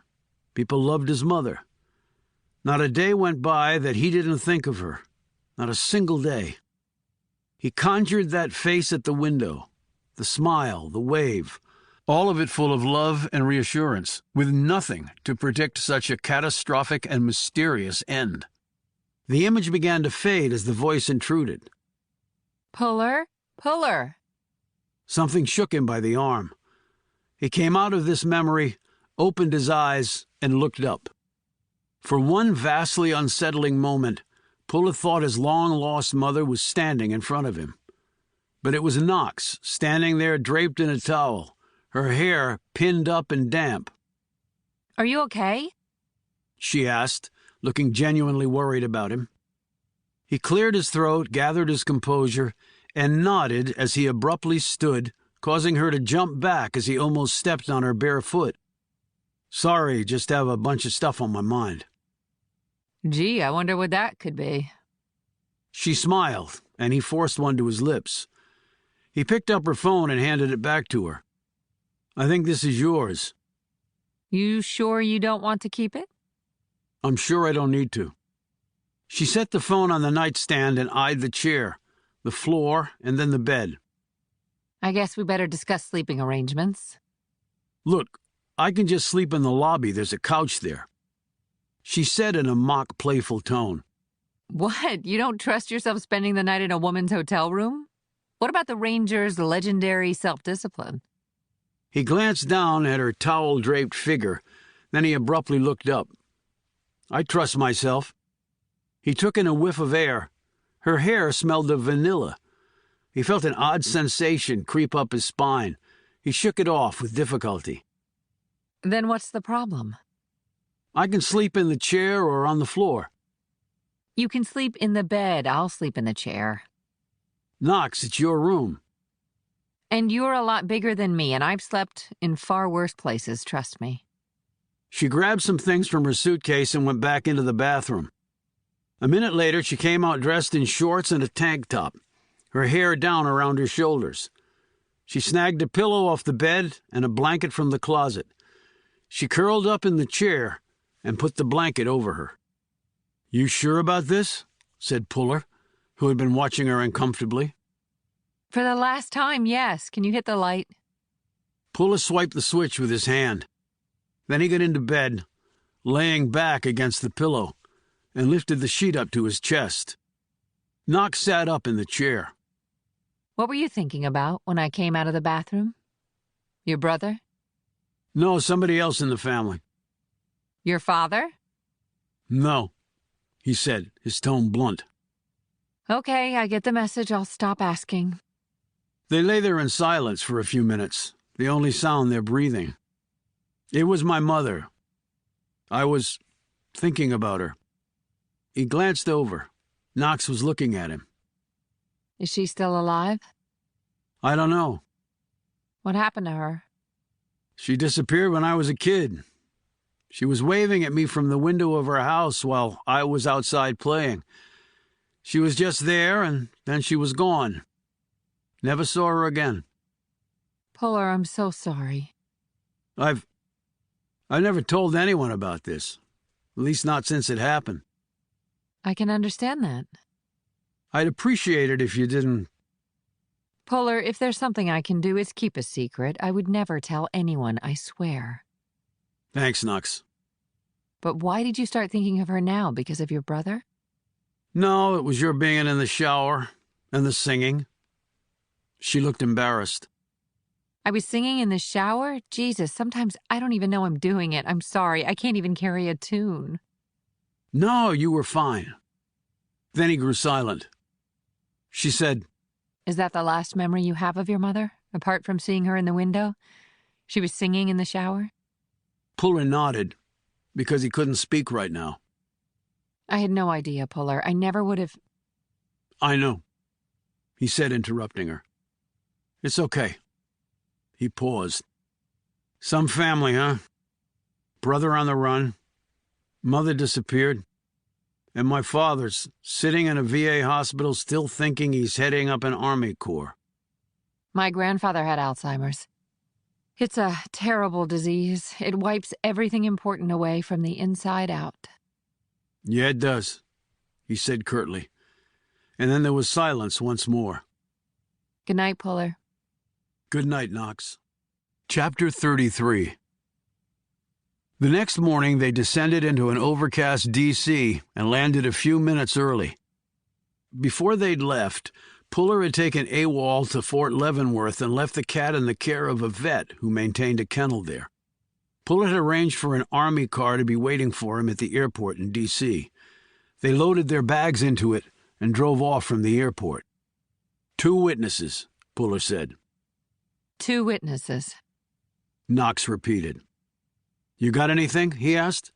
People loved his mother. Not a day went by that he didn't think of her. Not a single day. He conjured that face at the window, the smile, the wave, all of it full of love and reassurance, with nothing to predict such a catastrophic and mysterious end. The image began to fade as the voice intruded. Puller? Puller! Something shook him by the arm. He came out of this memory, opened his eyes, and looked up. For one vastly unsettling moment, Puller thought his long-lost mother was standing in front of him. But it was Knox, standing there draped in a towel, her hair pinned up and damp. Are you okay? She asked, looking genuinely worried about him. He cleared his throat, gathered his composure, and nodded as he abruptly stood, causing her to jump back as he almost stepped on her bare foot. Sorry, just have a bunch of stuff on my mind. Gee, I wonder what that could be. She smiled, and he forced one to his lips. He picked up her phone and handed it back to her. I think this is yours. You sure you don't want to keep it? I'm sure I don't need to. She set the phone on the nightstand and eyed the chair, the floor, and then the bed. I guess we better discuss sleeping arrangements. Look, I can just sleep in the lobby. There's a couch there. She said in a mock playful tone. What? You don't trust yourself spending the night in a woman's hotel room? What about the Ranger's legendary self-discipline? He glanced down at her towel-draped figure, then he abruptly looked up. I trust myself. He took in a whiff of air. Her hair smelled of vanilla. He felt an odd sensation creep up his spine. He shook it off with difficulty. Then what's the problem? I can sleep in the chair or on the floor. You can sleep in the bed. I'll sleep in the chair. Knox, it's your room. And you're a lot bigger than me, and I've slept in far worse places, trust me. She grabbed some things from her suitcase and went back into the bathroom. A minute later, she came out dressed in shorts and a tank top, her hair down around her shoulders. She snagged a pillow off the bed and a blanket from the closet. She curled up in the chair and put the blanket over her. You sure about this? Said Puller, who had been watching her uncomfortably. For the last time, yes. Can you hit the light? Puller swiped the switch with his hand. Then he got into bed, laying back against the pillow, and lifted the sheet up to his chest. Knox sat up in the chair. What were you thinking about when I came out of the bathroom? Your brother? No, somebody else in the family. Your father? No, he said, his tone blunt. Okay, I get the message. I'll stop asking. They lay there in silence for a few minutes, the only sound their breathing. It was my mother. I was thinking about her. He glanced over. Knox was looking at him. Is she still alive? I don't know. What happened to her? She disappeared when I was a kid. She was waving at me from the window of her house while I was outside playing. She was just there, and then she was gone. Never saw her again. Puller, I'm so sorry. I've never told anyone about this. At least not since it happened. I can understand that. I'd appreciate it if you didn't. Puller, if there's something I can do, it's keep a secret. I would never tell anyone, I swear. Thanks, Knox. But why did you start thinking of her now? Because of your brother? No, it was your being in the shower and the singing. She looked embarrassed. I was singing in the shower? Jesus, sometimes I don't even know I'm doing it. I'm sorry, I can't even carry a tune. No, you were fine. Then he grew silent. She said, Is that the last memory you have of your mother, apart from seeing her in the window? She was singing in the shower? Puller nodded, because he couldn't speak right now. I had no idea, Puller. I never would have... I know, he said, interrupting her. It's okay. He paused. Some family, huh? Brother on the run, mother disappeared, and my father's sitting in a VA hospital still thinking he's heading up an Army Corps. My grandfather had Alzheimer's. It's a terrible disease. It wipes everything important away from the inside out. Yeah, it does, he said curtly. And then there was silence once more. Good night, Puller. Good night, Knox. Chapter 33. The next morning, they descended into an overcast D.C. and landed a few minutes early. Before they'd left, Puller had taken AWOL to Fort Leavenworth and left the cat in the care of a vet who maintained a kennel there. Puller had arranged for an Army car to be waiting for him at the airport in D.C. They loaded their bags into it and drove off from the airport. 2 witnesses, Puller said. 2 witnesses. Knox repeated. You got anything? He asked.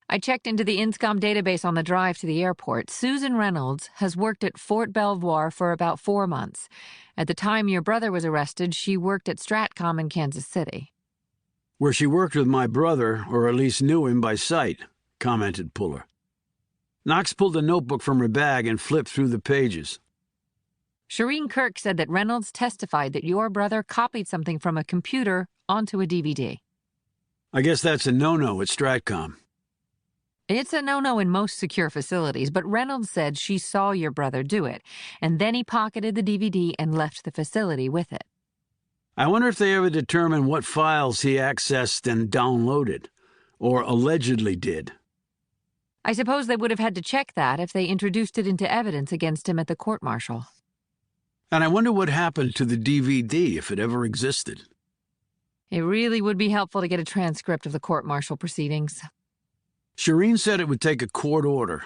I checked into the INSCOM database on the drive to the airport. Susan Reynolds has worked at Fort Belvoir for about 4 months. At the time your brother was arrested, she worked at Stratcom in Kansas City. Where she worked with my brother, or at least knew him by sight, commented Puller. Knox pulled a notebook from her bag and flipped through the pages. Shireen Kirk said that Reynolds testified that your brother copied something from a computer onto a DVD. I guess that's a no-no at Stratcom. It's a no-no in most secure facilities, but Reynolds said she saw your brother do it, and then he pocketed the DVD and left the facility with it. I wonder if they ever determined what files he accessed and downloaded, or allegedly did. I suppose they would have had to check that if they introduced it into evidence against him at the court-martial. And I wonder what happened to the DVD, if it ever existed. It really would be helpful to get a transcript of the court-martial proceedings. Shireen said it would take a court order,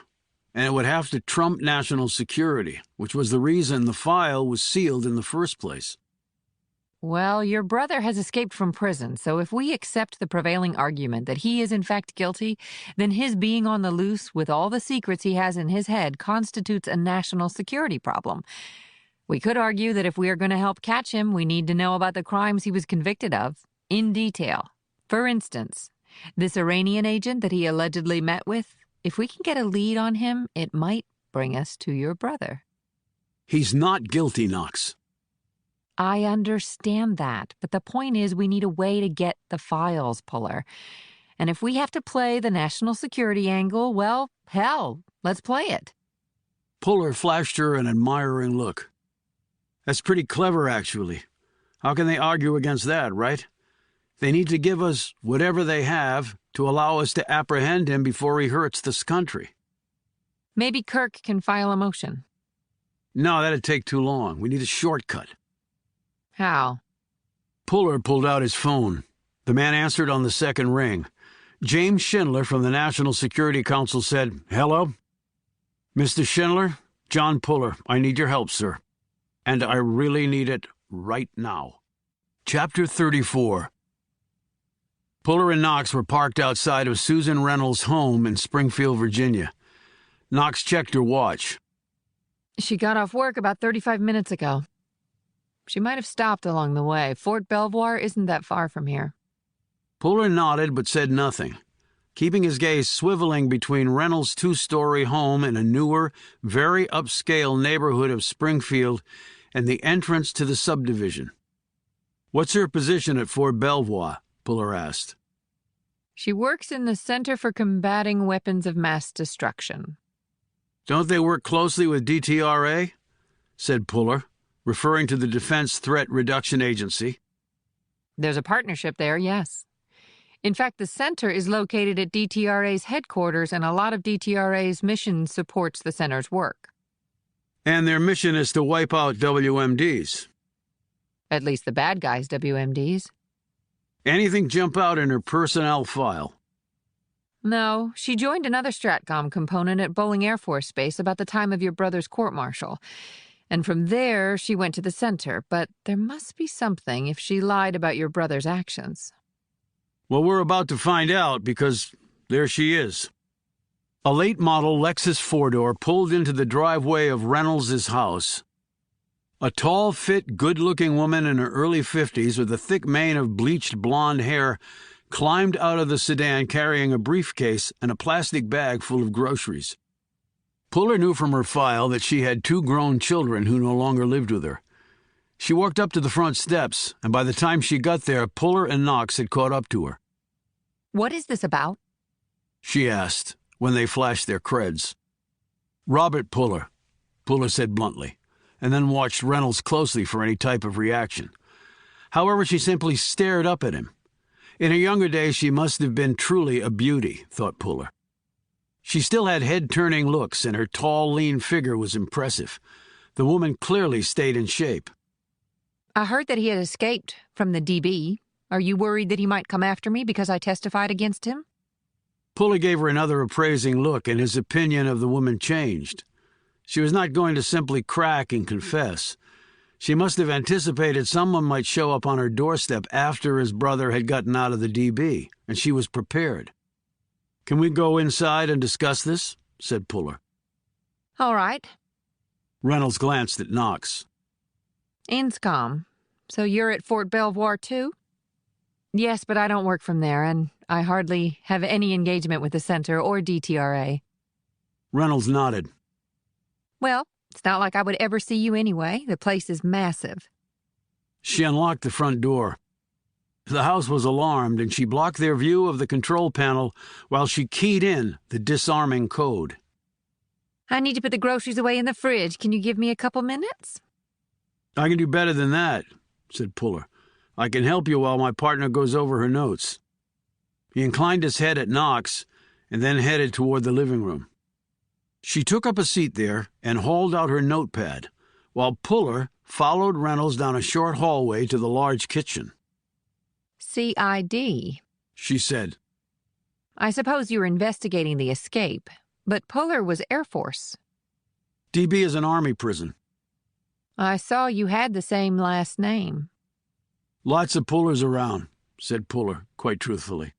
and it would have to trump national security, which was the reason the file was sealed in the first place. Well, your brother has escaped from prison, so if we accept the prevailing argument that he is in fact guilty, then his being on the loose with all the secrets he has in his head constitutes a national security problem. We could argue that if we are going to help catch him, we need to know about the crimes he was convicted of, in detail. For instance, this Iranian agent that he allegedly met with, if we can get a lead on him, it might bring us to your brother. He's not guilty, Knox. I understand that, but the point is we need a way to get the files, Puller. And if we have to play the national security angle, well, hell, let's play it. Puller flashed her an admiring look. That's pretty clever, actually. How can they argue against that, right? They need to give us whatever they have to allow us to apprehend him before he hurts this country. Maybe Kirk can file a motion. No, that'd take too long. We need a shortcut. How? Puller pulled out his phone. The man answered on the second ring. James Schindler from the National Security Council said, "Hello? Mr. Schindler, John Puller, I need your help, sir. And I really need it right now." Chapter 34. Puller and Knox were parked outside of Susan Reynolds' home in Springfield, Virginia. Knox checked her watch. She got off work about 35 minutes ago. She might have stopped along the way. Fort Belvoir isn't that far from here. Puller nodded but said nothing, keeping his gaze swiveling between Reynolds' 2-story home in a newer, very upscale neighborhood of Springfield and the entrance to the subdivision. "What's her position at Fort Belvoir?" Puller asked. She works in the Center for Combating Weapons of Mass Destruction. "Don't they work closely with DTRA?" said Puller, referring to the Defense Threat Reduction Agency. There's a partnership there, yes. In fact, the center is located at DTRA's headquarters, and a lot of DTRA's mission supports the center's work. And their mission is to wipe out WMDs. At least the bad guys' WMDs. Anything jump out in her personnel file? No, she joined another STRATCOM component at Bowling Air Force Base about the time of your brother's court-martial. And from there, she went to the center, but there must be something if she lied about your brother's actions. Well, we're about to find out, because there she is. A late-model Lexus four-door pulled into the driveway of Reynolds' house. A tall, fit, good-looking woman in her early 50s with a thick mane of bleached blonde hair climbed out of the sedan carrying a briefcase and a plastic bag full of groceries. Puller knew from her file that she had 2 grown children who no longer lived with her. She walked up to the front steps, and by the time she got there, Puller and Knox had caught up to her. What is this about? She asked, when they flashed their creds. Robert Puller, Puller said bluntly, and then watched Reynolds closely for any type of reaction. However, she simply stared up at him. In her younger days, she must have been truly a beauty, thought Puller. She still had head-turning looks, and her tall, lean figure was impressive. The woman clearly stayed in shape. I heard that he had escaped from the DB. Are you worried that he might come after me because I testified against him? Puller gave her another appraising look, and his opinion of the woman changed. She was not going to simply crack and confess. She must have anticipated someone might show up on her doorstep after his brother had gotten out of the DB, and she was prepared. "Can we go inside and discuss this?" said Puller. All right. Reynolds glanced at Knox. INSCOM. So you're at Fort Belvoir, too? Yes, but I don't work from there, and I hardly have any engagement with the center or DTRA. Reynolds nodded. Well, it's not like I would ever see you anyway. The place is massive. She unlocked the front door. The house was alarmed, and she blocked their view of the control panel while she keyed in the disarming code. I need to put the groceries away in the fridge. Can you give me a couple minutes? "I can do better than that," said Puller. "I can help you while my partner goes over her notes." He inclined his head at Knox and then headed toward the living room. She took up a seat there and hauled out her notepad, while Puller followed Reynolds down a short hallway to the large kitchen. CID, she said. I suppose you were investigating the escape, but Puller was Air Force. DB is an Army prison. I saw you had the same last name. Lots of Pullers around, said Puller, quite truthfully.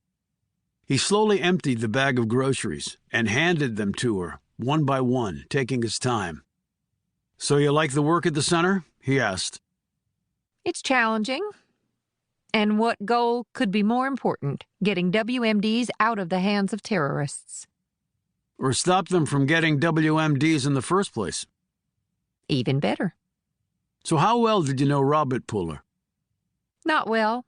He slowly emptied the bag of groceries and handed them to her, one by one, taking his time. "So you like the work at the center?" he asked. It's challenging. And what goal could be more important, getting WMDs out of the hands of terrorists? Or stop them from getting WMDs in the first place. Even better. So how well did you know Robert Puller? Not well.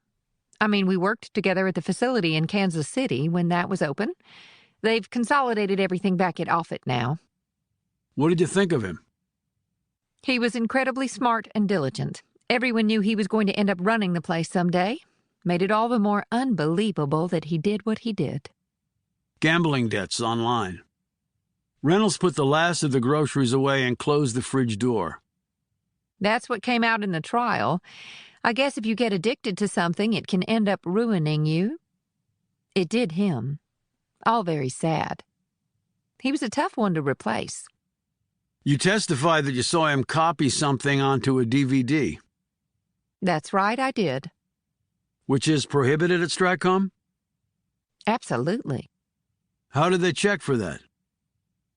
I mean, we worked together at the facility in Kansas City when that was open. They've consolidated everything back at Offutt now. What did you think of him? He was incredibly smart and diligent. Everyone knew he was going to end up running the place someday. Made it all the more unbelievable that he did what he did. Gambling debts online. Reynolds put the last of the groceries away and closed the fridge door. That's what came out in the trial. I guess if you get addicted to something, it can end up ruining you. It did him. All very sad. He was a tough one to replace. You testified that you saw him copy something onto a DVD. That's right, I did. Which is prohibited at STRATCOM? Absolutely. How did they check for that?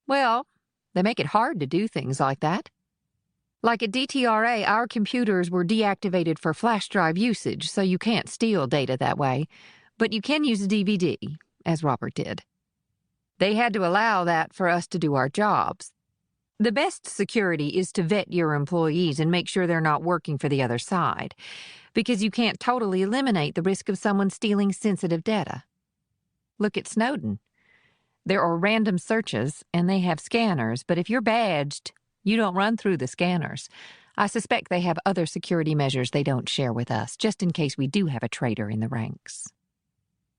Well, they make it hard to do things like that. Like at DTRA, our computers were deactivated for flash drive usage, so you can't steal data that way. But you can use a DVD, as Robert did. They had to allow that for us to do our jobs. The best security is to vet your employees and make sure they're not working for the other side, because you can't totally eliminate the risk of someone stealing sensitive data. Look at Snowden. There are random searches, and they have scanners, but if you're badged, you don't run through the scanners. I suspect they have other security measures they don't share with us, just in case we do have a traitor in the ranks.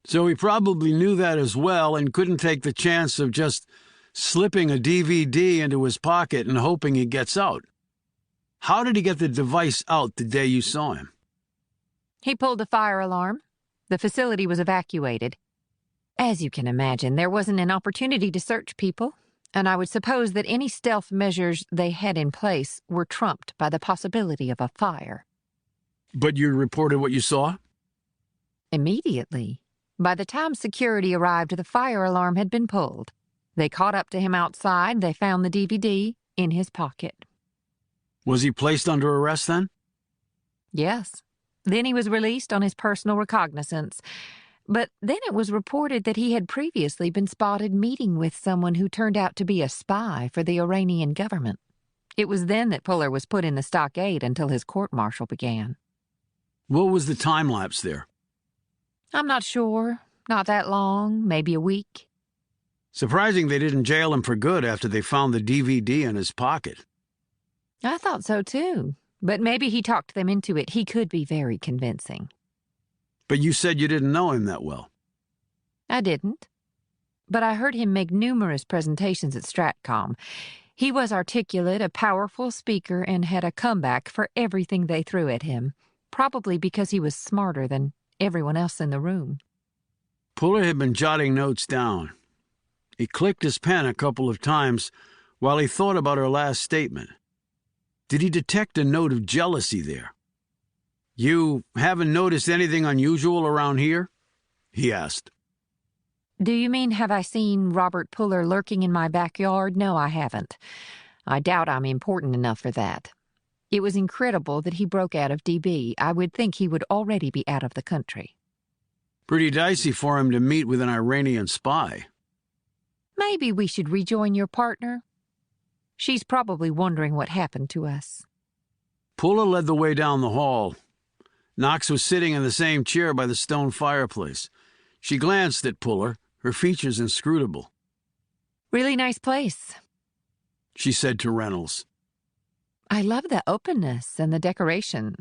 So he probably knew that as well and couldn't take the chance of just slipping a DVD into his pocket and hoping it gets out. How did he get the device out the day you saw him? He pulled the fire alarm. The facility was evacuated. As you can imagine, there wasn't an opportunity to search people, and I would suppose that any stealth measures they had in place were trumped by the possibility of a fire. But you reported what you saw? Immediately. By the time security arrived, the fire alarm had been pulled. They caught up to him outside. They found the DVD in his pocket. Was he placed under arrest then? Yes. Then he was released on his personal recognizance. But then it was reported that he had previously been spotted meeting with someone who turned out to be a spy for the Iranian government. It was then that Puller was put in the stockade until his court-martial began. What was the time lapse there? I'm not sure. Not that long, maybe a week. Surprising they didn't jail him for good after they found the DVD in his pocket. I thought so too, but maybe he talked them into it. He could be very convincing. But you said you didn't know him that well. I didn't. But I heard him make numerous presentations at Stratcom. He was articulate, a powerful speaker, and had a comeback for everything they threw at him, probably because he was smarter than everyone else in the room. Puller had been jotting notes down. He clicked his pen a couple of times while he thought about her last statement. Did he detect a note of jealousy there? You haven't noticed anything unusual around here? He asked. Do you mean, have I seen Robert Puller lurking in my backyard? No, I haven't. I doubt I'm important enough for that. It was incredible that he broke out of DB. I would think he would already be out of the country. Pretty dicey for him to meet with an Iranian spy. Maybe we should rejoin your partner. She's probably wondering what happened to us. Puller led the way down the hall. Knox was sitting in the same chair by the stone fireplace. She glanced at Puller, her features inscrutable. Really nice place, she said to Reynolds. I love the openness and the decoration.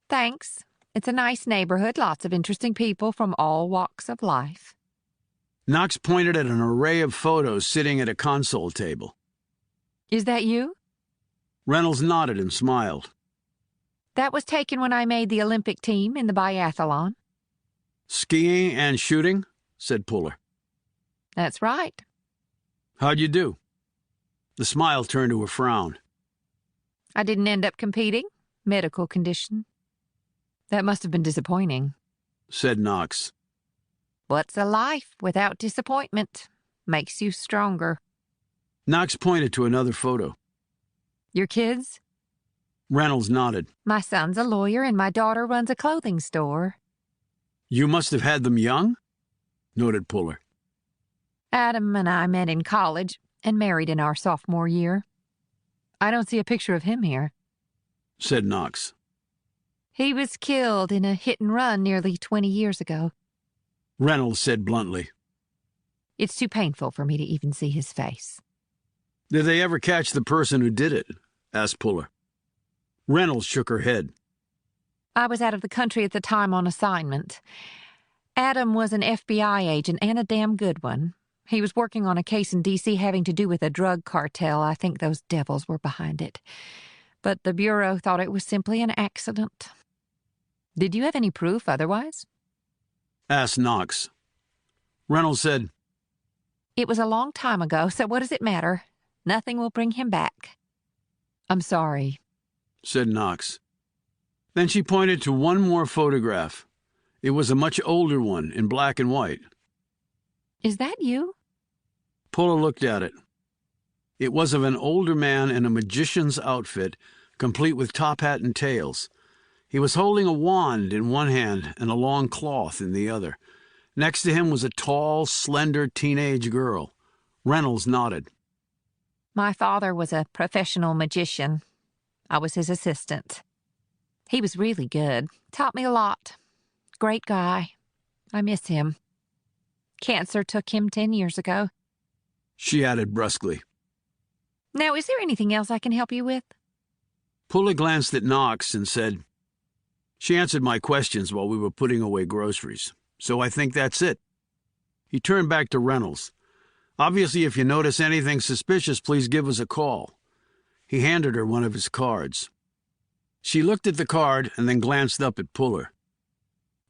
Thanks. It's a nice neighborhood, lots of interesting people from all walks of life. Knox pointed at an array of photos sitting at a console table. Is that you? Reynolds nodded and smiled. That was taken when I made the Olympic team in the biathlon. Skiing and shooting, said Puller. That's right. How'd you do? The smile turned to a frown. I didn't end up competing. Medical condition. That must have been disappointing, said Knox. What's a life without disappointment? Makes you stronger. Knox pointed to another photo. Your kids? Reynolds nodded. My son's a lawyer and my daughter runs a clothing store. You must have had them young? Noted Puller. Adam and I met in college and married in our sophomore year. I don't see a picture of him here, said Knox. He was killed in a hit-and-run nearly 20 years ago. Reynolds said bluntly. It's too painful for me to even see his face. Did they ever catch the person who did it? Asked Puller. Reynolds shook her head. I was out of the country at the time on assignment. Adam was an FBI agent and a damn good one. He was working on a case in D.C. having to do with a drug cartel. I think those devils were behind it. But the Bureau thought it was simply an accident. Did you have any proof otherwise? Asked Knox. Reynolds said, It was a long time ago, so what does it matter? Nothing will bring him back. I'm sorry, said Knox. Then she pointed to one more photograph. It was a much older one in black and white. Is that you? Puller looked at it. It was of an older man in a magician's outfit, complete with top hat and tails. He was holding a wand in one hand and a long cloth in the other. Next to him was a tall, slender teenage girl. Reynolds nodded. My father was a professional magician. I was his assistant. He was really good. Taught me a lot. Great guy. I miss him. Cancer took him 10 years ago. She added brusquely. Now, is there anything else I can help you with? Puller glanced at Knox and said, She answered my questions while we were putting away groceries. so I think that's it." He turned back to Reynolds. "Obviously, if you notice anything suspicious, please give us a call." He handed her one of his cards. She looked at the card and then glanced up at Puller.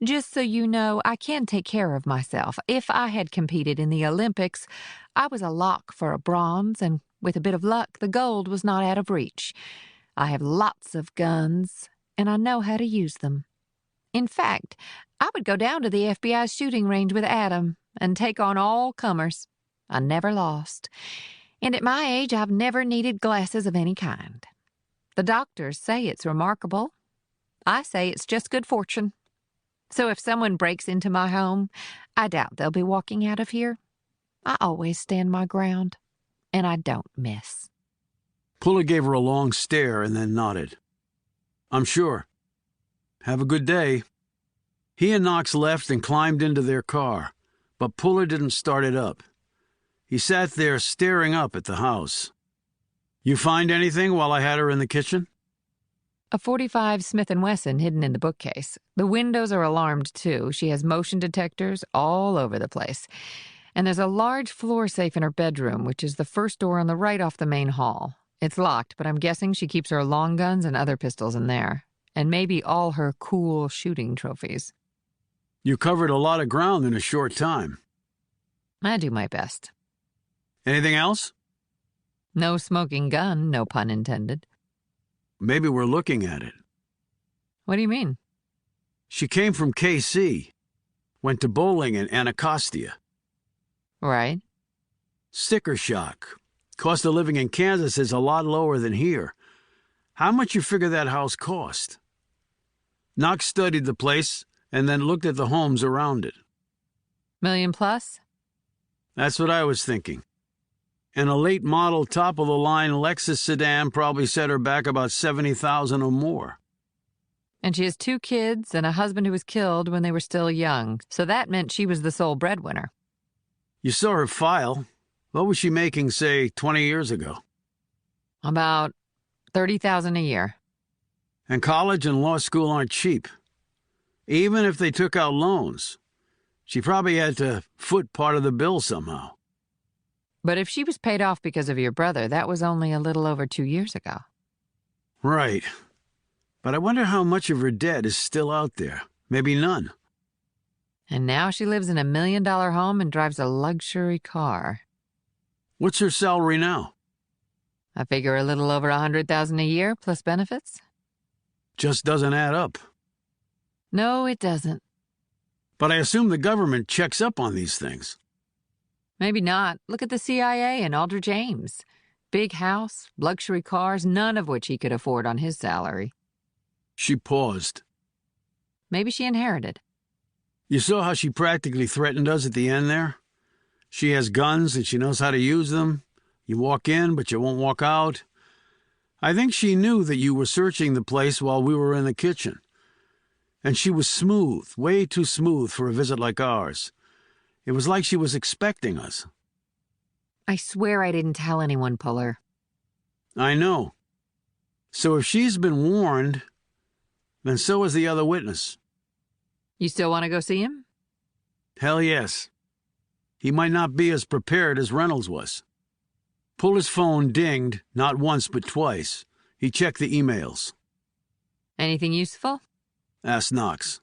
Just so you know, I can take care of myself. If I had competed in the Olympics, I was a lock for a bronze, and with a bit of luck, the gold was not out of reach. I have lots of guns, and I know how to use them. In fact, I would go down to the FBI shooting range with Adam and take on all comers. I never lost. And at my age, I've never needed glasses of any kind. The doctors say it's remarkable. I say it's just good fortune. So if someone breaks into my home, I doubt they'll be walking out of here. I always stand my ground, and I don't miss. Puller gave her a long stare and then nodded. "I'm sure. Have a good day." He and Knox left and climbed into their car, but Puller didn't start it up. He sat there staring up at the house. "You find anything while I had her in the kitchen?" A .45 Smith & Wesson hidden in the bookcase. The windows are alarmed, too. She has motion detectors all over the place. And there's a large floor safe in her bedroom, which is the first door on the right off the main hall. It's locked, but I'm guessing she keeps her long guns and other pistols in there. And maybe all her cool shooting trophies. "You covered a lot of ground in a short time." I do my best. "Anything else?" No smoking gun, no pun intended. "Maybe we're looking at it." What do you mean? "She came from KC. Went to bowling in Anacostia. Right. Sticker shock. Cost of living in Kansas is a lot lower than here. How much you figure that house cost?" Knox studied the place and then looked at the homes around it. $1 million plus? "That's what I was thinking. And a late model top-of-the-line Lexus sedan probably set her back about $70,000 or more. And she has 2 kids and a husband who was killed when they were still young, so that meant she was the sole breadwinner." You saw her file. What was she making, say, 20 years ago? About $30,000 a year. And college and law school aren't cheap. Even if they took out loans, she probably had to foot part of the bill somehow. But if she was paid off because of your brother, that was only a little over 2 years ago. Right. But I wonder how much of her debt is still out there. Maybe none. And now she lives in a $1 million home and drives a luxury car. What's her salary now? I figure a little over $100,000 a year plus benefits. Just doesn't add up. No, it doesn't. But I assume the government checks up on these things. Maybe not. Look at the CIA and Aldrich Ames. Big house, luxury cars, none of which he could afford on his salary. She paused. Maybe she inherited. You saw how she practically threatened us at the end there? She has guns and she knows how to use them. You walk in, but you won't walk out. I think she knew that you were searching the place while we were in the kitchen. And she was smooth, way too smooth for a visit like ours. It was like she was expecting us. I swear I didn't tell anyone, Puller. I know. So if she's been warned, then so has the other witness. You still want to go see him? Hell yes. He might not be as prepared as Reynolds was. Puller's phone dinged, not once but twice. He checked the emails. Anything useful? Asked Knox.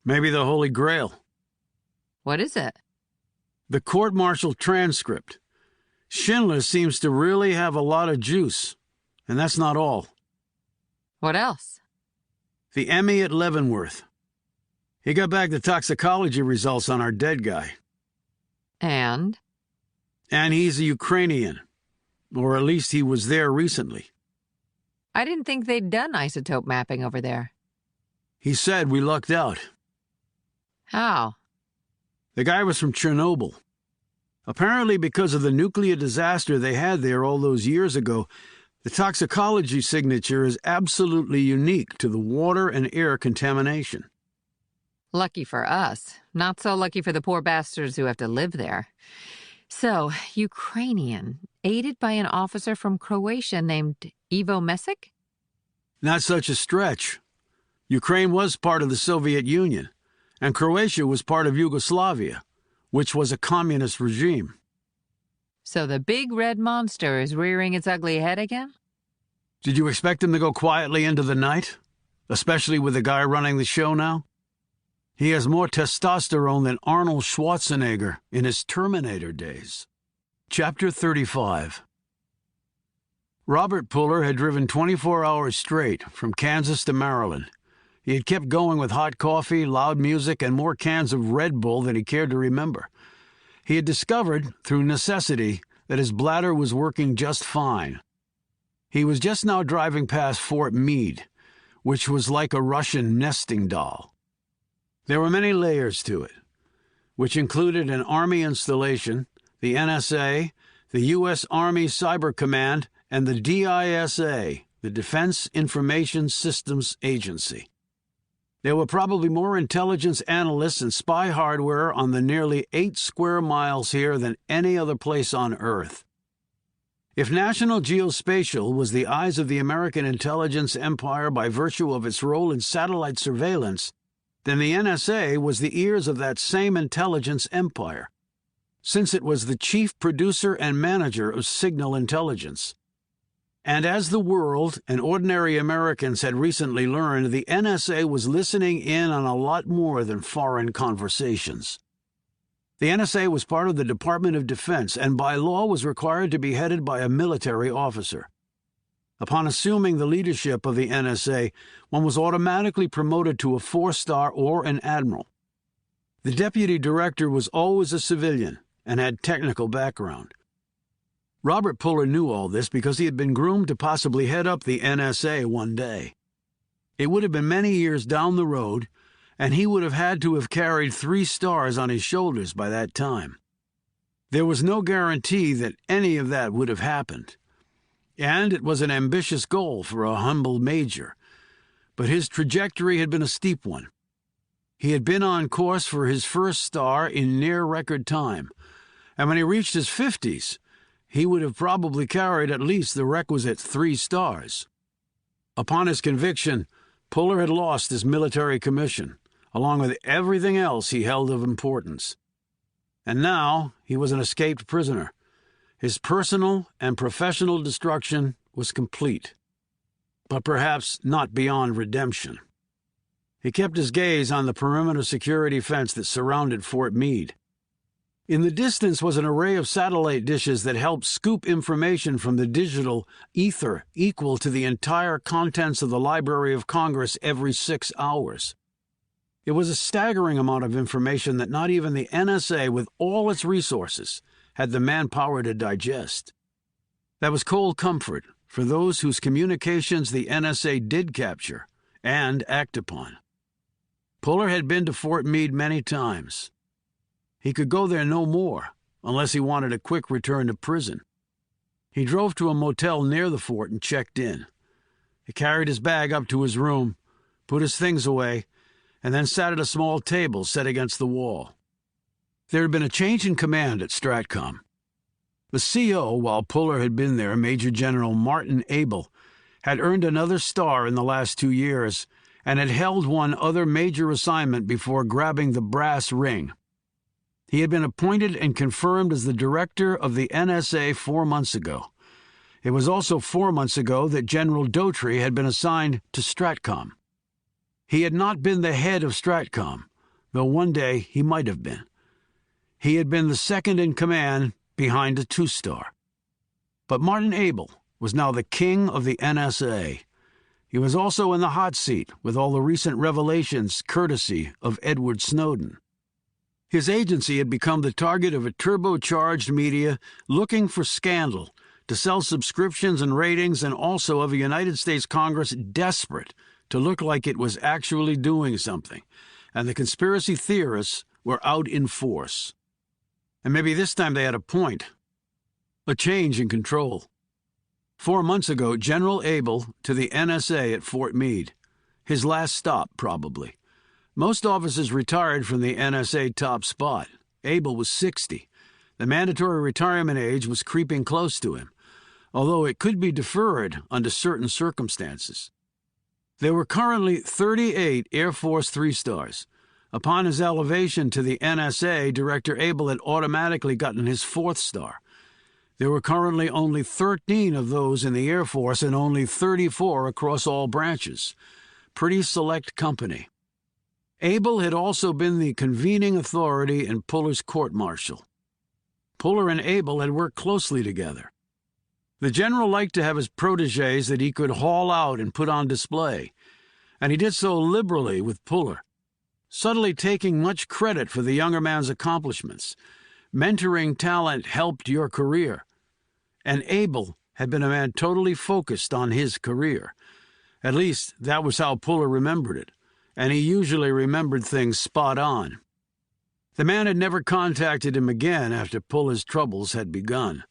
Maybe the Holy Grail. What is it? The court-martial transcript. Schindler seems to really have a lot of juice. And that's not all. What else? The Emmy at Leavenworth. He got back the toxicology results on our dead guy. And? And he's a Ukrainian. Or at least he was there recently. I didn't think they'd done isotope mapping over there. He said we lucked out. How? The guy was from Chernobyl. Apparently because of the nuclear disaster they had there all those years ago, the toxicology signature is absolutely unique to the water and air contamination. Lucky for us. Not so lucky for the poor bastards who have to live there. So, Ukrainian, aided by an officer from Croatia named Ivo Mesic? Not such a stretch. Ukraine was part of the Soviet Union, and Croatia was part of Yugoslavia, which was a communist regime. So the big red monster is rearing its ugly head again? Did you expect him to go quietly into the night? Especially with the guy running the show now? He has more testosterone than Arnold Schwarzenegger in his Terminator days. Chapter 35. Robert Puller had driven 24 hours straight from Kansas to Maryland. He had kept going with hot coffee, loud music, and more cans of Red Bull than he cared to remember. He had discovered, through necessity, that his bladder was working just fine. He was just now driving past Fort Meade, which was like a Russian nesting doll. There were many layers to it, which included an Army installation, the NSA, the U.S. Army Cyber Command, and the DISA, the Defense Information Systems Agency. There were probably more intelligence analysts and spy hardware on the nearly 8 square miles here than any other place on Earth. If National Geospatial was the eyes of the American intelligence empire by virtue of its role in satellite surveillance, then the NSA was the ears of that same intelligence empire, since it was the chief producer and manager of signal intelligence. And as the world and ordinary Americans had recently learned, the NSA was listening in on a lot more than foreign conversations. The NSA was part of the Department of Defense and by law was required to be headed by a military officer. Upon assuming the leadership of the NSA, one was automatically promoted to a 4-star or an admiral. The deputy director was always a civilian and had technical background. Robert Puller knew all this because he had been groomed to possibly head up the NSA one day. It would have been many years down the road, and he would have had to have carried 3 stars on his shoulders by that time. There was no guarantee that any of that would have happened. And it was an ambitious goal for a humble major. But his trajectory had been a steep one. He had been on course for his first star in near record time, and when he reached his 50s, he would have probably carried at least the requisite 3 stars. Upon his conviction, Puller had lost his military commission, along with everything else he held of importance. And now he was an escaped prisoner. His personal and professional destruction was complete, but perhaps not beyond redemption. He kept his gaze on the perimeter security fence that surrounded Fort Meade. In the distance was an array of satellite dishes that helped scoop information from the digital ether equal to the entire contents of the Library of Congress every 6 hours. It was a staggering amount of information that not even the NSA, with all its resources, had the manpower to digest. That was cold comfort for those whose communications the NSA did capture and act upon. Puller had been to Fort Meade many times. He could go there no more, unless he wanted a quick return to prison. He drove to a motel near the fort and checked in. He carried his bag up to his room, put his things away, and then sat at a small table set against the wall. There had been a change in command at Stratcom. The CO, while Puller had been there, Major General Martin Abel, had earned another star in the last 2 years and had held one other major assignment before grabbing the brass ring. He had been appointed and confirmed as the director of the NSA 4 months ago. It was also 4 months ago that General Daughtry had been assigned to Stratcom. He had not been the head of Stratcom, though one day he might have been. He had been the second in command behind a 2-star. But Martin Abel was now the king of the NSA. He was also in the hot seat with all the recent revelations courtesy of Edward Snowden. His agency had become the target of a turbocharged media looking for scandal to sell subscriptions and ratings, and also of a United States Congress desperate to look like it was actually doing something, and the conspiracy theorists were out in force. And maybe this time they had a point. A change in control. 4 months ago, General Abel to the NSA at Fort Meade. His last stop, probably. Most officers retired from the NSA top spot. Abel was 60. The mandatory retirement age was creeping close to him, although it could be deferred under certain circumstances. There were currently 38 Air Force 3-stars, Upon his elevation to the NSA, Director Abel had automatically gotten his 4th star. There were currently only 13 of those in the Air Force and only 34 across all branches. Pretty select company. Abel had also been the convening authority in Puller's court-martial. Puller and Abel had worked closely together. The general liked to have his protégés that he could haul out and put on display, and he did so liberally with Puller, subtly taking much credit for the younger man's accomplishments. Mentoring talent helped your career, and Abel had been a man totally focused on his career. At least, that was how Puller remembered it, and he usually remembered things spot on. The man had never contacted him again after Puller's troubles had begun.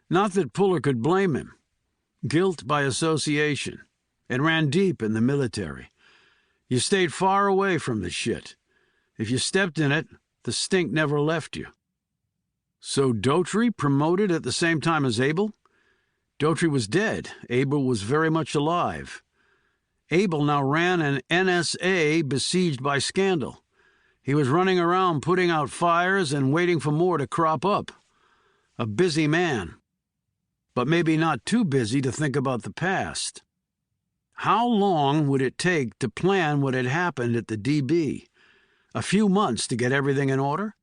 Not that Puller could blame him. Guilt by association. It ran deep in the military. You stayed far away from the shit. If you stepped in it, the stink never left you. So Daughtry promoted at the same time as Abel? Daughtry was dead. Abel was very much alive. Abel now ran an NSA besieged by scandal. He was running around putting out fires and waiting for more to crop up. A busy man. But maybe not too busy to think about the past. How long would it take to plan what had happened at the DB? A few months to get everything in order?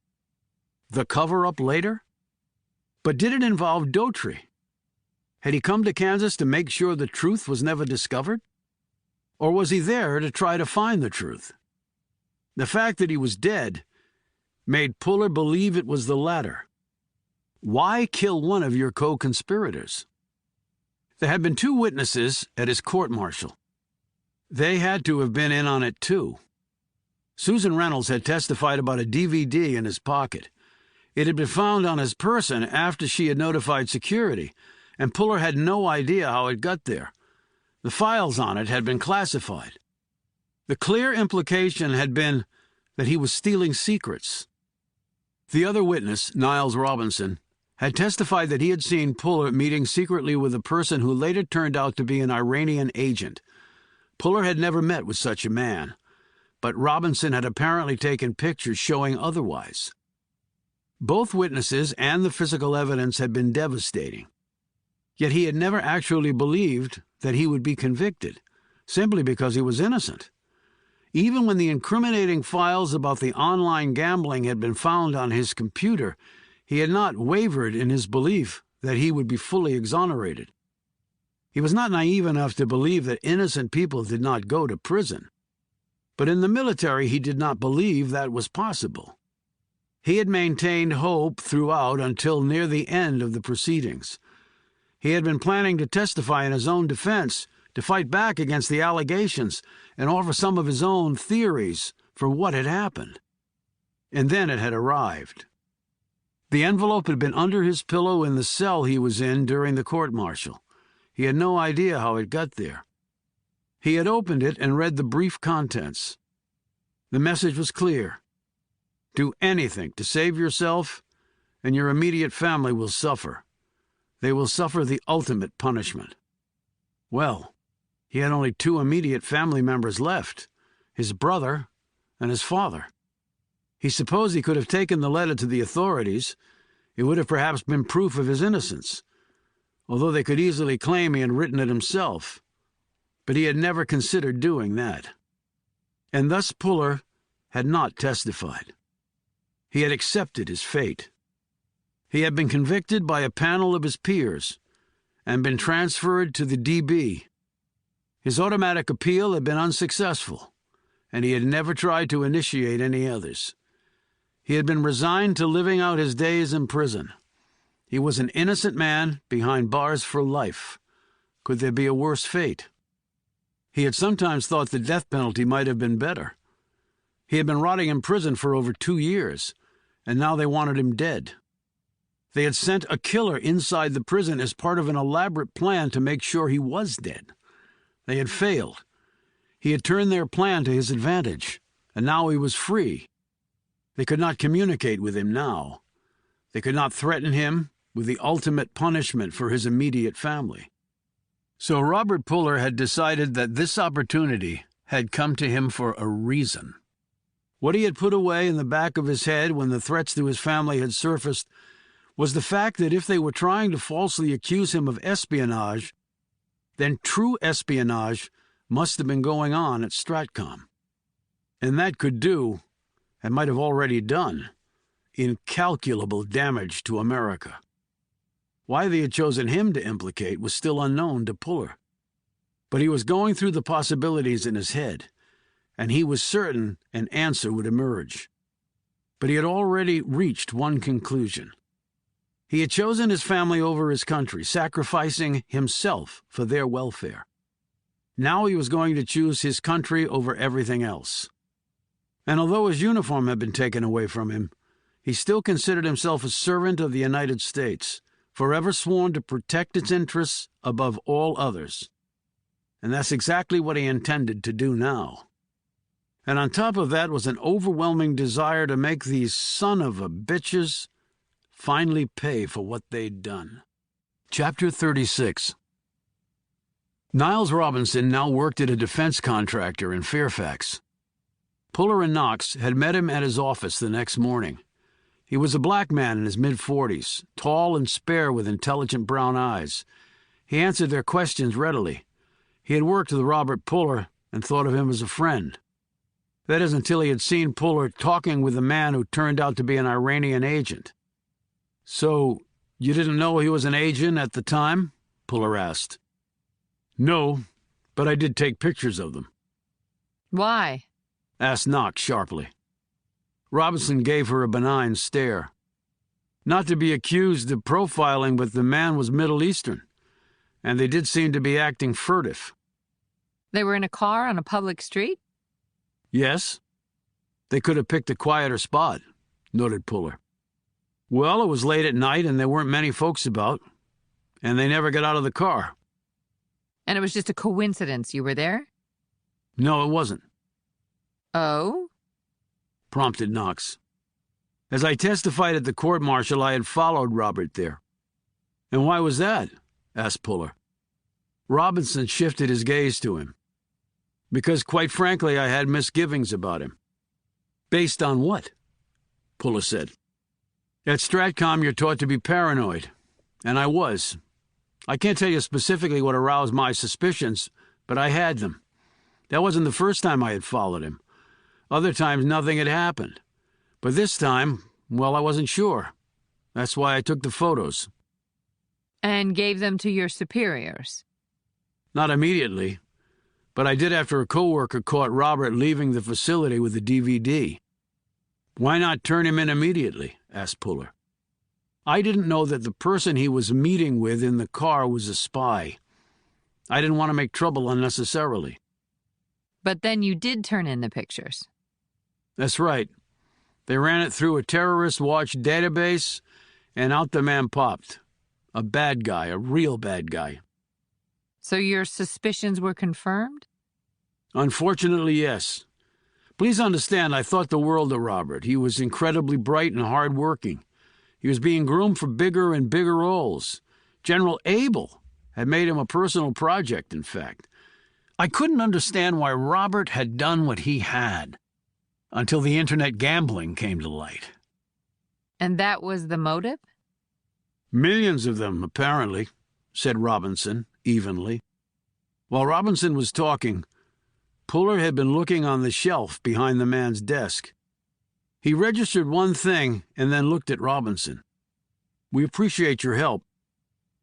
The cover-up later? But did it involve Daughtry? Had he come to Kansas to make sure the truth was never discovered? Or was he there to try to find the truth? The fact that he was dead made Puller believe it was the latter. Why kill one of your co-conspirators? There had been 2 witnesses at his court-martial. They had to have been in on it too. Susan Reynolds had testified about a DVD in his pocket. It had been found on his person after she had notified security, and Puller had no idea how it got there. The files on it had been classified. The clear implication had been that he was stealing secrets. The other witness, Niles Robinson, had testified that he had seen Puller meeting secretly with a person who later turned out to be an Iranian agent. Puller had never met with such a man, but Robinson had apparently taken pictures showing otherwise. Both witnesses and the physical evidence had been devastating. Yet he had never actually believed that he would be convicted, simply because he was innocent. Even when the incriminating files about the online gambling had been found on his computer, he had not wavered in his belief that he would be fully exonerated. He was not naive enough to believe that innocent people did not go to prison. But in the military, he did not believe that was possible. He had maintained hope throughout until near the end of the proceedings. He had been planning to testify in his own defense, to fight back against the allegations, and offer some of his own theories for what had happened. And then it had arrived. The envelope had been under his pillow in the cell he was in during the court-martial. He had no idea how it got there. He had opened it and read the brief contents. The message was clear. Do anything to save yourself, and your immediate family will suffer. They will suffer the ultimate punishment. Well, he had only 2 immediate family members left, his brother and his father. He supposed he could have taken the letter to the authorities. It would have perhaps been proof of his innocence, although they could easily claim he had written it himself. But he had never considered doing that. And thus Puller had not testified. He had accepted his fate. He had been convicted by a panel of his peers and been transferred to the DB. His automatic appeal had been unsuccessful, and he had never tried to initiate any others. He had been resigned to living out his days in prison. He was an innocent man behind bars for life. Could there be a worse fate? He had sometimes thought the death penalty might have been better. He had been rotting in prison for over 2 years, and now they wanted him dead. They had sent a killer inside the prison as part of an elaborate plan to make sure he was dead. They had failed. He had turned their plan to his advantage, and now he was free. They could not communicate with him now. They could not threaten him with the ultimate punishment for his immediate family. So Robert Puller had decided that this opportunity had come to him for a reason. What he had put away in the back of his head when the threats to his family had surfaced was the fact that if they were trying to falsely accuse him of espionage, then true espionage must have been going on at Stratcom. And that could do, and might have already done, incalculable damage to America. Why they had chosen him to implicate was still unknown to Puller. But he was going through the possibilities in his head, and he was certain an answer would emerge. But he had already reached one conclusion. He had chosen his family over his country, sacrificing himself for their welfare. Now he was going to choose his country over everything else. And although his uniform had been taken away from him, he still considered himself a servant of the United States, forever sworn to protect its interests above all others. And that's exactly what he intended to do now. And on top of that was an overwhelming desire to make these son-of-a-bitches finally pay for what they'd done. Chapter 36. Niles Robinson now worked at a defense contractor in Fairfax. Puller and Knox had met him at his office the next morning. He was a black man in his mid-40s, tall and spare with intelligent brown eyes. He answered their questions readily. He had worked with Robert Puller and thought of him as a friend. That is until he had seen Puller talking with a man who turned out to be an Iranian agent. "So, you didn't know he was an agent at the time?" Puller asked. "No, but I did take pictures of them." Why? Asked Knox sharply. Robinson gave her a benign stare. Not to be accused of profiling, but the man was Middle Eastern, and they did seem to be acting furtive. They were in a car on a public street? Yes. They could have picked a quieter spot, noted Puller. Well, it was late at night and there weren't many folks about, and they never got out of the car. And it was just a coincidence you were there? No, it wasn't. Oh? Prompted Knox. As I testified at the court-martial, I had followed Robert there. And why was that? Asked Puller. Robinson shifted his gaze to him. Because, quite frankly, I had misgivings about him. Based on what? Puller said. At Stratcom, you're taught to be paranoid. And I was. I can't tell you specifically what aroused my suspicions, but I had them. That wasn't the first time I had followed him. Other times, nothing had happened. But this time, well, I wasn't sure. That's why I took the photos. And gave them to your superiors? Not immediately, but I did after a coworker caught Robert leaving the facility with the DVD. Why not turn him in immediately? Asked Puller. I didn't know that the person he was meeting with in the car was a spy. I didn't want to make trouble unnecessarily. But then you did turn in the pictures. That's right. They ran it through a terrorist watch database, and out the man popped. A bad guy, a real bad guy. So your suspicions were confirmed? Unfortunately, yes. Please understand, I thought the world of Robert. He was incredibly bright and hard-working. He was being groomed for bigger and bigger roles. General Abel had made him a personal project, in fact. I couldn't understand why Robert had done what he had, until the internet gambling came to light. And that was the motive? Millions of them, apparently, said Robinson, evenly. While Robinson was talking, Puller had been looking on the shelf behind the man's desk. He registered one thing and then looked at Robinson. We appreciate your help.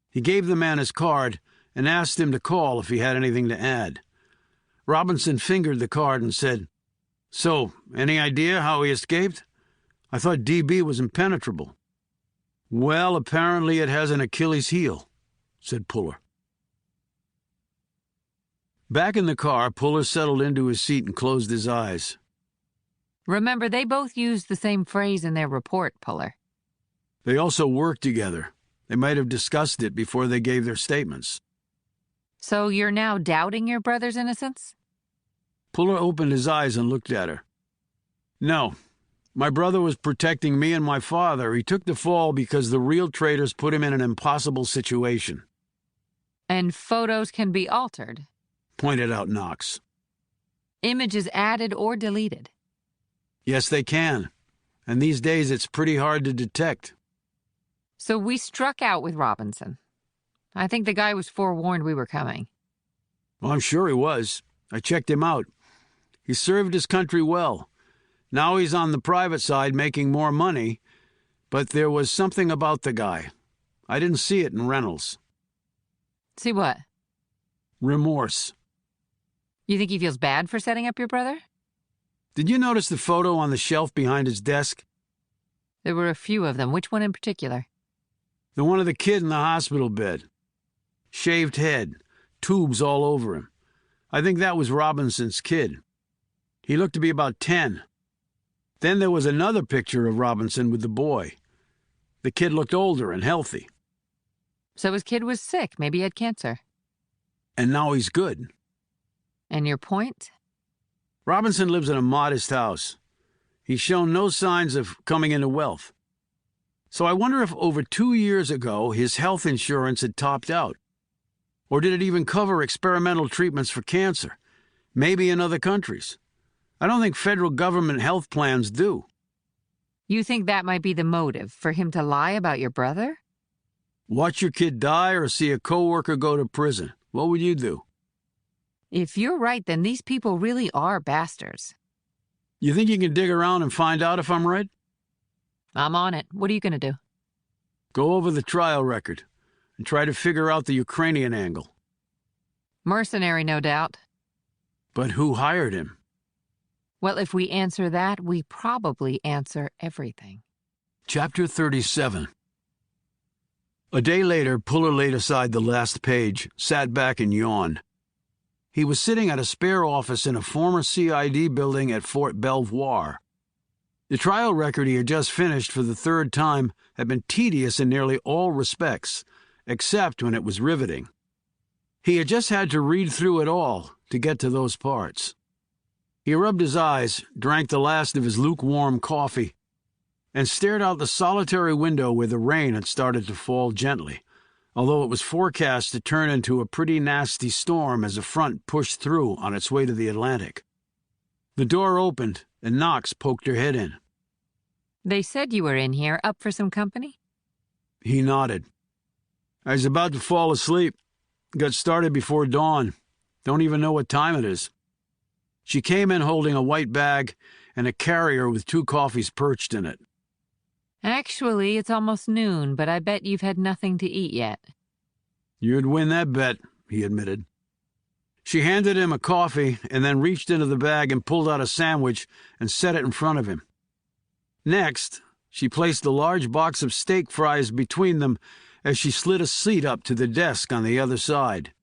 He gave the man his card and asked him to call if he had anything to add. Robinson fingered the card and said, So, any idea how he escaped? I thought DB was impenetrable. Well, apparently it has an Achilles heel, said Puller. Back in the car, Puller settled into his seat and closed his eyes. Remember, they both used the same phrase in their report, Puller. They also worked together. They might have discussed it before they gave their statements. So you're now doubting your brother's innocence? Puller opened his eyes and looked at her. No. My brother was protecting me and my father. He took the fall because the real traitors put him in an impossible situation. And photos can be altered? Pointed out Knox. Images added or deleted? Yes, they can. And these days it's pretty hard to detect. So we struck out with Robinson. I think the guy was forewarned we were coming. Well, I'm sure he was. I checked him out. He served his country well. Now he's on the private side making more money, but there was something about the guy. I didn't see it in Reynolds. See what? Remorse. You think he feels bad for setting up your brother? Did you notice the photo on the shelf behind his desk? There were a few of them. Which one in particular? The one of the kid in the hospital bed. Shaved head, tubes all over him. I think that was Robinson's kid. He looked to be about 10. Then there was another picture of Robinson with the boy. The kid looked older and healthy. So his kid was sick. Maybe he had cancer. And now he's good. And your point? Robinson lives in a modest house. He's shown no signs of coming into wealth. So I wonder if over 2 years ago his health insurance had topped out. Or did it even cover experimental treatments for cancer? Maybe in other countries. I don't think federal government health plans do. You think that might be the motive, for him to lie about your brother? Watch your kid die or see a coworker go to prison. What would you do? If you're right, then these people really are bastards. You think you can dig around and find out if I'm right? I'm on it. What are you going to do? Go over the trial record and try to figure out the Ukrainian angle. Mercenary, no doubt. But who hired him? Well, if we answer that, we probably answer everything. Chapter 37. A day later, Puller laid aside the last page, sat back and yawned. He was sitting at a spare office in a former CID building at Fort Belvoir. The trial record he had just finished for the third time had been tedious in nearly all respects, except when it was riveting. He had just had to read through it all to get to those parts. He rubbed his eyes, drank the last of his lukewarm coffee, and stared out the solitary window where the rain had started to fall gently, although it was forecast to turn into a pretty nasty storm as a front pushed through on its way to the Atlantic. The door opened, and Knox poked her head in. They said you were in here, up for some company? He nodded. I was about to fall asleep. Got started before dawn. Don't even know what time it is. She came in holding a white bag and a carrier with 2 coffees perched in it. Actually, it's almost noon, but I bet you've had nothing to eat yet. You'd win that bet, he admitted. She handed him a coffee and then reached into the bag and pulled out a sandwich and set it in front of him. Next, she placed a large box of steak fries between them as she slid a seat up to the desk on the other side.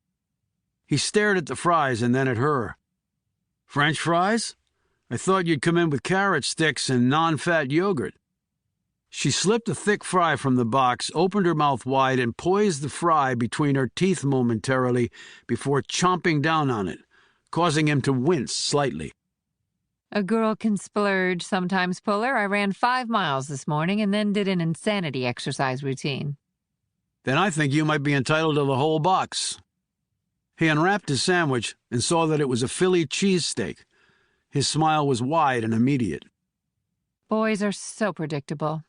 He stared at the fries and then at her. French fries? I thought you'd come in with carrot sticks and non-fat yogurt. She slipped a thick fry from the box, opened her mouth wide, and poised the fry between her teeth momentarily before chomping down on it, causing him to wince slightly. A girl can splurge sometimes, Puller. I ran 5 miles this morning and then did an insanity exercise routine. Then I think you might be entitled to the whole box. He unwrapped his sandwich and saw that it was a Philly cheesesteak. His smile was wide and immediate. Boys are so predictable,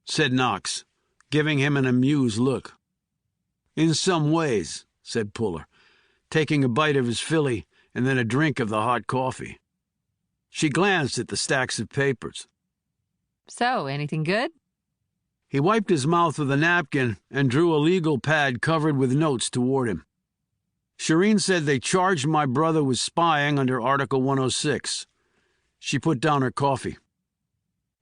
said Knox, giving him an amused look. In some ways, said Puller, taking a bite of his Philly and then a drink of the hot coffee. She glanced at the stacks of papers. So, anything good? He wiped his mouth with a napkin and drew a legal pad covered with notes toward him. Shireen said they charged my brother with spying under Article 106. She put down her coffee.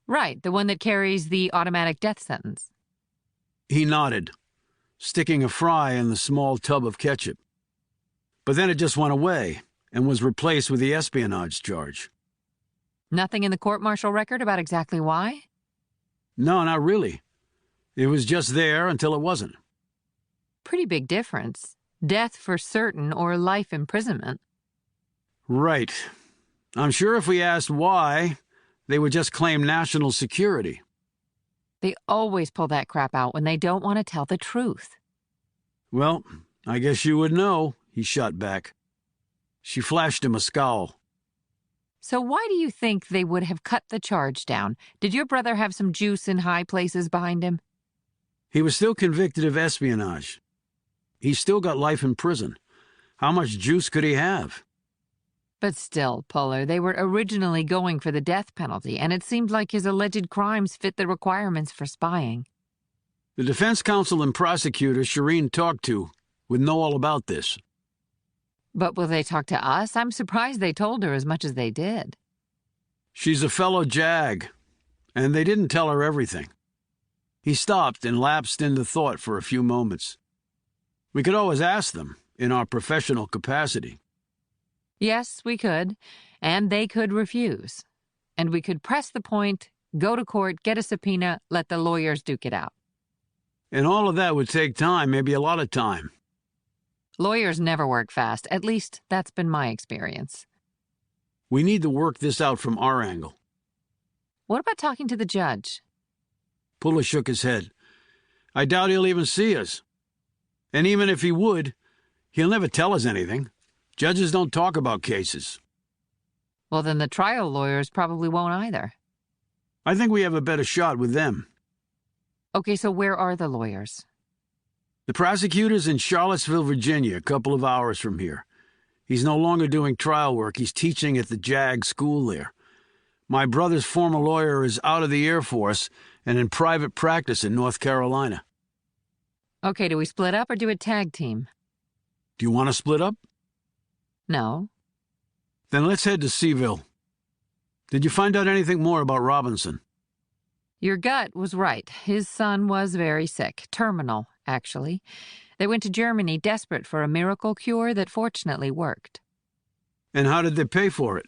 Right, the one that carries the automatic death sentence. He nodded, sticking a fry in the small tub of ketchup. But then it just went away and was replaced with the espionage charge. Nothing in the court-martial record about exactly why? No, not really. It was just there until it wasn't. Pretty big difference. Death for certain or life imprisonment. Right. I'm sure if we asked why, they would just claim national security. They always pull that crap out when they don't want to tell the truth. Well, I guess you would know, he shot back. She flashed him a scowl. So why do you think they would have cut the charge down? Did your brother have some juice in high places behind him? He was still convicted of espionage. He's still got life in prison. How much juice could he have? But still, Puller, they were originally going for the death penalty, and it seemed like his alleged crimes fit the requirements for spying. The defense counsel and prosecutor Shireen talked to would know all about this. But will they talk to us? I'm surprised they told her as much as they did. She's a fellow JAG, and they didn't tell her everything. He stopped and lapsed into thought for a few moments. We could always ask them, in our professional capacity. Yes, we could, and they could refuse. And we could press the point, go to court, get a subpoena, let the lawyers duke it out. And all of that would take time, maybe a lot of time. Lawyers never work fast. At least, that's been my experience. We need to work this out from our angle. What about talking to the judge? Puller shook his head. I doubt he'll even see us. And even if he would, he'll never tell us anything. Judges don't talk about cases. Well, then the trial lawyers probably won't either. I think we have a better shot with them. Okay, so where are the lawyers? The prosecutor's in Charlottesville, Virginia, a couple of hours from here. He's no longer doing trial work. He's teaching at the JAG school there. My brother's former lawyer is out of the Air Force and in private practice in North Carolina. Okay, do we split up or do a tag team? Do you want to split up? No. Then let's head to Seaville. Did you find out anything more about Robinson? Your gut was right. His son was very sick. Terminal, actually. They went to Germany desperate for a miracle cure that fortunately worked. And how did they pay for it?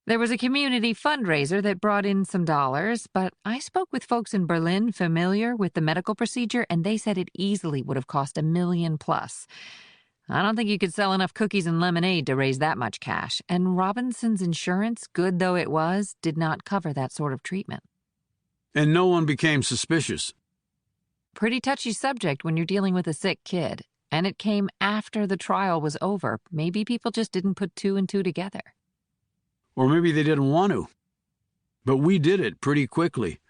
There was a community fundraiser that brought in some dollars, but I spoke with folks in Berlin familiar with the medical procedure, and they said it easily would have cost $1 million plus. I don't think you could sell enough cookies and lemonade to raise that much cash, and Robinson's insurance, good though it was, did not cover that sort of treatment. And no one became suspicious. Pretty touchy subject when you're dealing with a sick kid, and it came after the trial was over. Maybe people just didn't put two and two together. Or maybe they didn't want to. But we did it pretty quickly.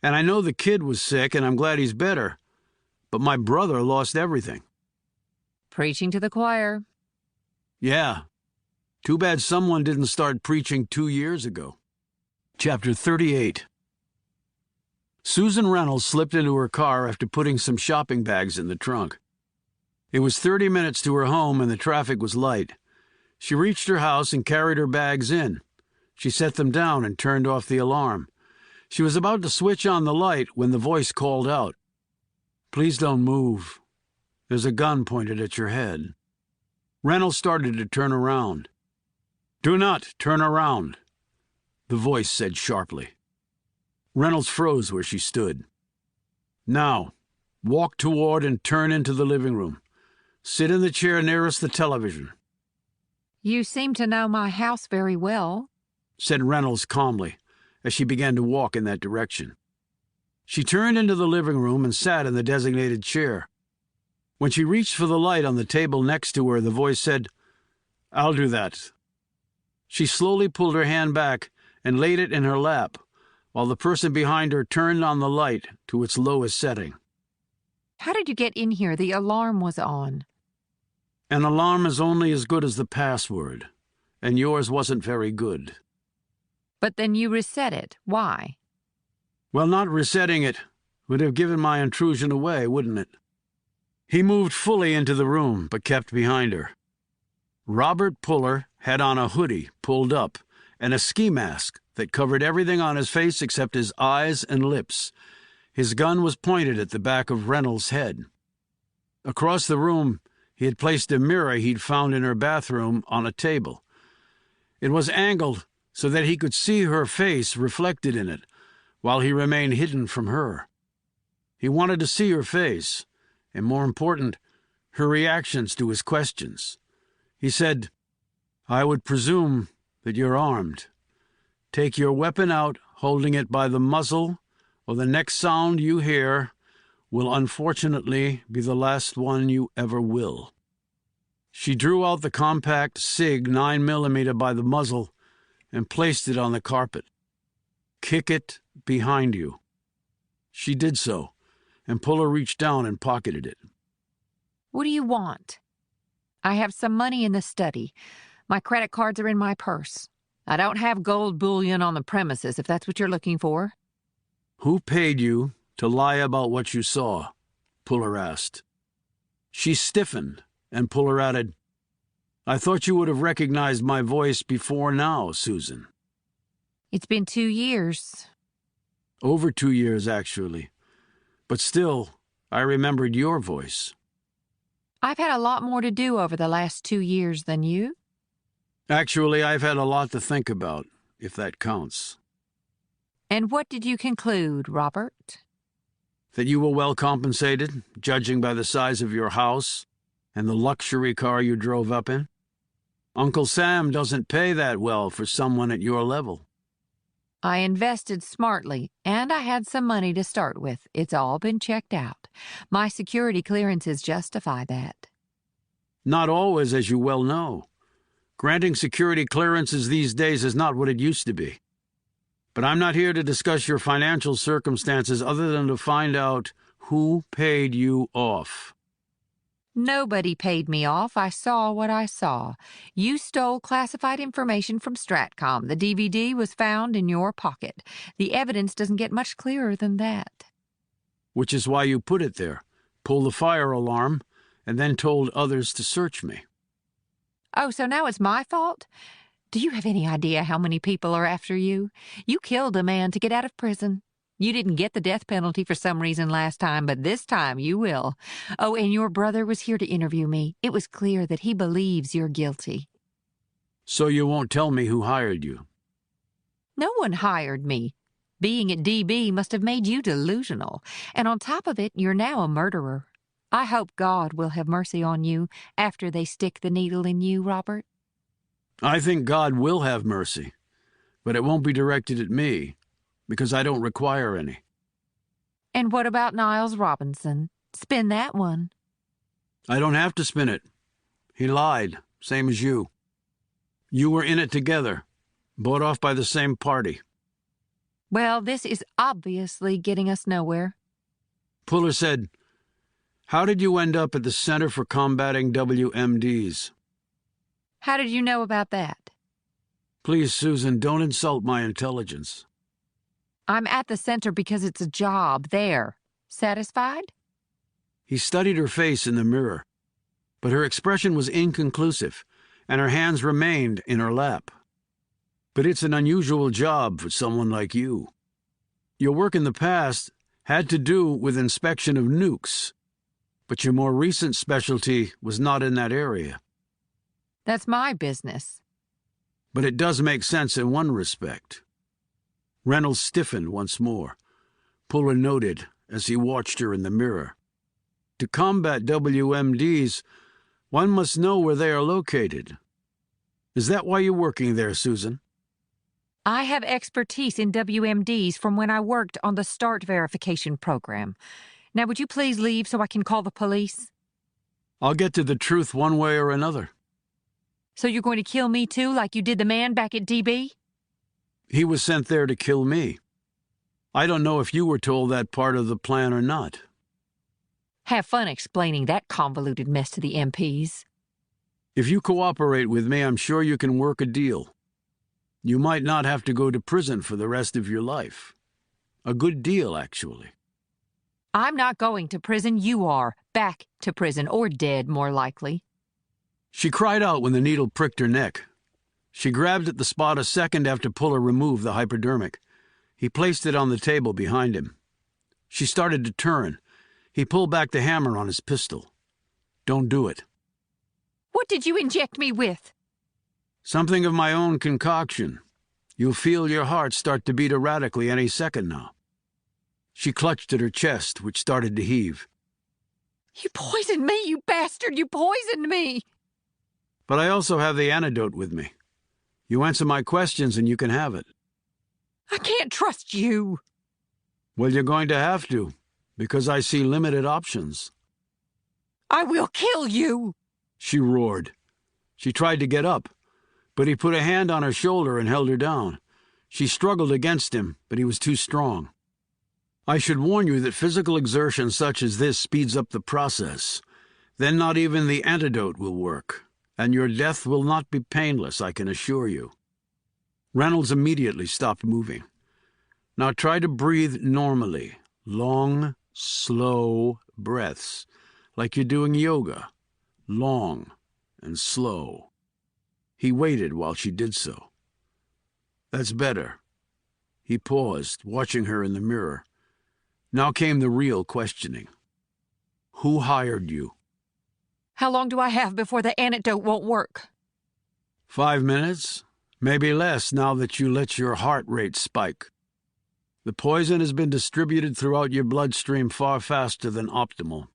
And I know the kid was sick, and I'm glad he's better. But my brother lost everything. Preaching to the choir. Yeah. Too bad someone didn't start preaching 2 years ago. Chapter 38. Susan Reynolds slipped into her car after putting some shopping bags in the trunk. It was 30 minutes to her home and the traffic was light. She reached her house and carried her bags in. She set them down and turned off the alarm. She was about to switch on the light when the voice called out, "Please don't move. There's a gun pointed at your head." Reynolds started to turn around. "Do not turn around," the voice said sharply. Reynolds froze where she stood. "Now, walk toward and turn into the living room. Sit in the chair nearest the television." You seem to know my house very well, said Reynolds calmly, as she began to walk in that direction. She turned into the living room and sat in the designated chair. When she reached for the light on the table next to her, the voice said, "I'll do that." She slowly pulled her hand back and laid it in her lap, while the person behind her turned on the light to its lowest setting. How did you get in here? The alarm was on. An alarm is only as good as the password, and yours wasn't very good. But then you reset it. Why? Well, not resetting it would have given my intrusion away, wouldn't it? He moved fully into the room, but kept behind her. Robert Puller had on a hoodie pulled up and a ski mask that covered everything on his face except his eyes and lips. His gun was pointed at the back of Reynolds' head. Across the room, he had placed a mirror he'd found in her bathroom on a table. It was angled so that he could see her face reflected in it, while he remained hidden from her. He wanted to see her face, and more important, her reactions to his questions. He said, "I would presume that you're armed. Take your weapon out, holding it by the muzzle, or the next sound you hear will unfortunately be the last one you ever will." She drew out the compact SIG 9mm by the muzzle and placed it on the carpet. "Kick it behind you." She did so, and Puller reached down and pocketed it. What do you want? I have some money in the study. My credit cards are in my purse. I don't have gold bullion on the premises, if that's what you're looking for. "Who paid you to lie about what you saw?" Puller asked. She stiffened, and Puller added, "I thought you would have recognized my voice before now, Susan." It's been 2 years. Over 2 years, actually. But still, I remembered your voice. I've had a lot more to do over the last 2 years than you. Actually, I've had a lot to think about, if that counts. And what did you conclude, Robert? That you were well compensated, judging by the size of your house and the luxury car you drove up in? Uncle Sam doesn't pay that well for someone at your level. I invested smartly, and I had some money to start with. It's all been checked out. My security clearances justify that. Not always, as you well know. Granting security clearances these days is not what it used to be. But I'm not here to discuss your financial circumstances other than to find out who paid you off. Nobody paid me off. I saw what I saw. You stole classified information from Stratcom. The DVD was found in your pocket. The evidence doesn't get much clearer than that. Which is why you put it there, pulled the fire alarm, and then told others to search me. Oh, so now it's my fault? Do you have any idea how many people are after you? You killed a man to get out of prison. You didn't get the death penalty for some reason last time, but this time you will. Oh, and your brother was here to interview me. It was clear that he believes you're guilty. So you won't tell me who hired you? No one hired me. Being at DB must have made you delusional. And on top of it, you're now a murderer. I hope God will have mercy on you after they stick the needle in you, Robert. I think God will have mercy, but it won't be directed at me, because I don't require any. And what about Niles Robinson? Spin that one. I don't have to spin it. He lied, same as you. You were in it together, bought off by the same party. Well, this is obviously getting us nowhere. Puller said, "How did you end up at the Center for Combating WMDs?" How did you know about that? Please, Susan, don't insult my intelligence. I'm at the center because it's a job there. Satisfied? He studied her face in the mirror, but her expression was inconclusive, and her hands remained in her lap. But it's an unusual job for someone like you. Your work in the past had to do with inspection of nukes, but your more recent specialty was not in that area. That's my business. But it does make sense in one respect. Reynolds stiffened once more. Puller noted as he watched her in the mirror. To combat WMDs, one must know where they are located. Is that why you're working there, Susan? I have expertise in WMDs from when I worked on the START verification program. Now, would you please leave so I can call the police? I'll get to the truth one way or another. So you're going to kill me too, like you did the man back at DB? He was sent there to kill me. I don't know if you were told that part of the plan or not. Have fun explaining that convoluted mess to the MPs. If you cooperate with me, I'm sure you can work a deal. You might not have to go to prison for the rest of your life. A good deal, actually. I'm not going to prison, you are. Back to prison, or dead, more likely. She cried out when the needle pricked her neck. She grabbed at the spot a second after Puller removed the hypodermic. He placed it on the table behind him. She started to turn. He pulled back the hammer on his pistol. "Don't do it." What did you inject me with? Something of my own concoction. You'll feel your heart start to beat erratically any second now. She clutched at her chest, which started to heave. You poisoned me, you bastard! You poisoned me! But I also have the antidote with me. You answer my questions and you can have it. I can't trust you. Well, you're going to have to, because I see limited options. I will kill you! She roared. She tried to get up, But he put a hand on her shoulder and held her down. She struggled against him, but he was too strong. I should warn you that physical exertion such as this speeds up the process. Then not even the antidote will work, and your death will not be painless, I can assure you. Reynolds immediately stopped moving. Now try to breathe normally, long, slow breaths, like you're doing yoga, long and slow. He waited while she did so. That's better. He paused, watching her in the mirror. Now came the real questioning. Who hired you? How long do I have before the antidote won't work? 5 minutes, maybe less now that you let your heart rate spike. The poison has been distributed throughout your bloodstream far faster than optimal.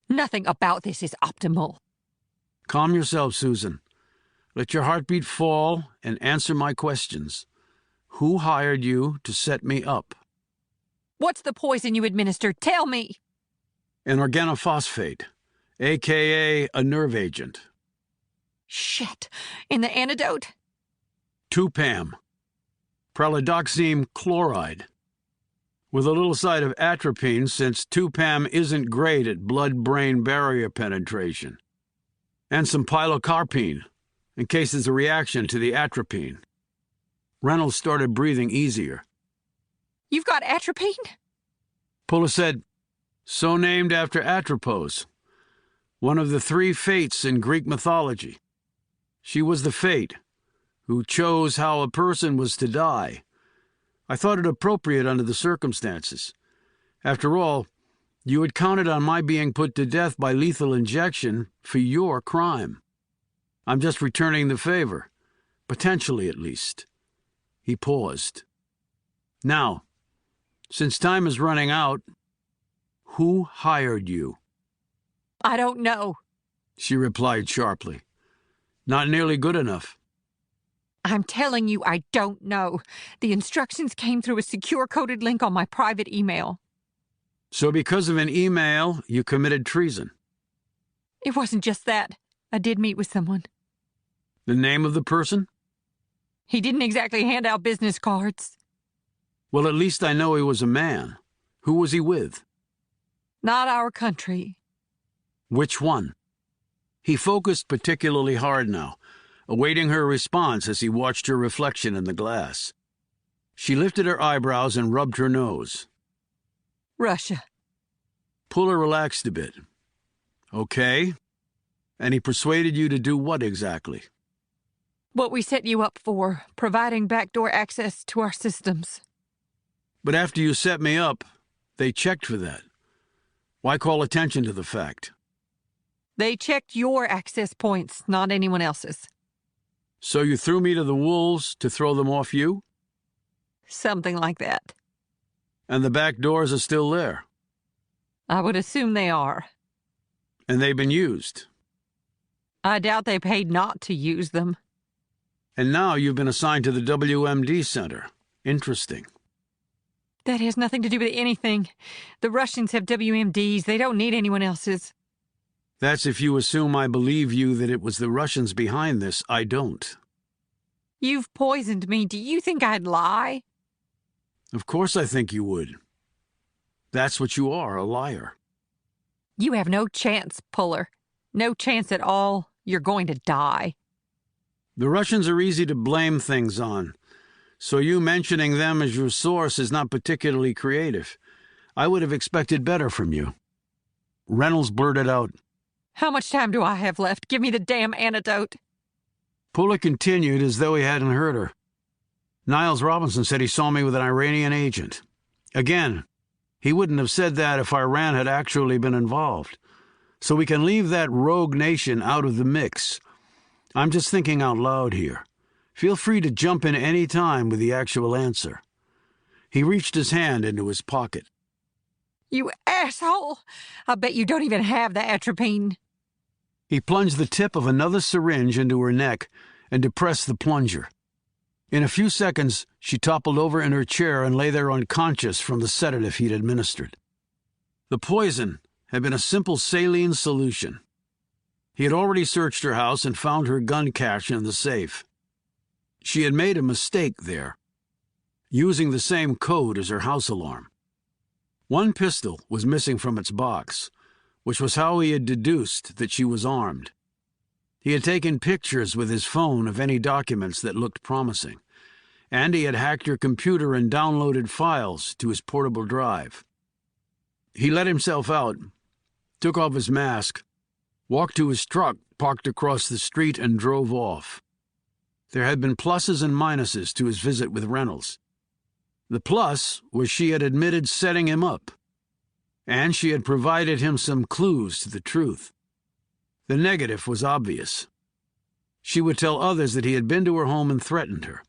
Nothing about this is optimal. Calm yourself, Susan. Let your heartbeat fall and answer my questions. Who hired you to set me up? What's the poison you administered? Tell me! An organophosphate, a.k.a. a nerve agent. Shit. In the antidote? 2-PAM. Pralidoxime chloride. With a little side of atropine, since 2-PAM isn't great at blood-brain barrier penetration. And some pilocarpine, in case there's a reaction to the atropine. Reynolds started breathing easier. You've got atropine? Puller said, so named after Atropos, one of the 3 fates in Greek mythology. She was the fate who chose how a person was to die. I thought it appropriate under the circumstances. After all, you had counted on my being put to death by lethal injection for your crime. I'm just returning the favor, potentially at least. He paused. Now, since time is running out, who hired you? I don't know, she replied sharply. Not nearly good enough. I'm telling you I don't know. The instructions came through a secure-coded link on my private email. So because of an email, you committed treason? It wasn't just that. I did meet with someone. The name of the person? He didn't exactly hand out business cards. Well, at least I know he was a man. Who was he with? Not our country. Which one? He focused particularly hard now, awaiting her response as he watched her reflection in the glass. She lifted her eyebrows and rubbed her nose. Russia. Puller relaxed a bit. Okay. And he persuaded you to do what exactly? What we set you up for, providing backdoor access to our systems. But after you set me up, they checked for that. Why call attention to the fact? They checked your access points, not anyone else's. So you threw me to the wolves to throw them off you? Something like that. And the back doors are still there? I would assume they are. And they've been used? I doubt they paid not to use them. And now you've been assigned to the WMD Center. Interesting. That has nothing to do with anything. The Russians have WMDs. They don't need anyone else's. That's if you assume I believe you that it was the Russians behind this. I don't. You've poisoned me. Do you think I'd lie? Of course I think you would. That's what you are, a liar. You have no chance, Puller. No chance at all. You're going to die. The Russians are easy to blame things on, so you mentioning them as your source is not particularly creative. I would have expected better from you. Reynolds blurted out, How much time do I have left? Give me the damn antidote. Puller continued as though he hadn't heard her. Niles Robinson said he saw me with an Iranian agent. Again, he wouldn't have said that if Iran had actually been involved. So we can leave that rogue nation out of the mix. I'm just thinking out loud here. Feel free to jump in any time with the actual answer. He reached his hand into his pocket. You asshole! I bet you don't even have the atropine. He plunged the tip of another syringe into her neck and depressed the plunger. In a few seconds, she toppled over in her chair and lay there unconscious from the sedative he'd administered. The poison had been a simple saline solution. He had already searched her house and found her gun cache in the safe. She had made a mistake there, using the same code as her house alarm. One pistol was missing from its box, which was how he had deduced that she was armed. He had taken pictures with his phone of any documents that looked promising, and he had hacked her computer and downloaded files to his portable drive. He let himself out, took off his mask, walked to his truck parked across the street, and drove off. There had been pluses and minuses to his visit with Reynolds. The plus was she had admitted setting him up, and she had provided him some clues to the truth. The negative was obvious. She would tell others that he had been to her home and threatened her.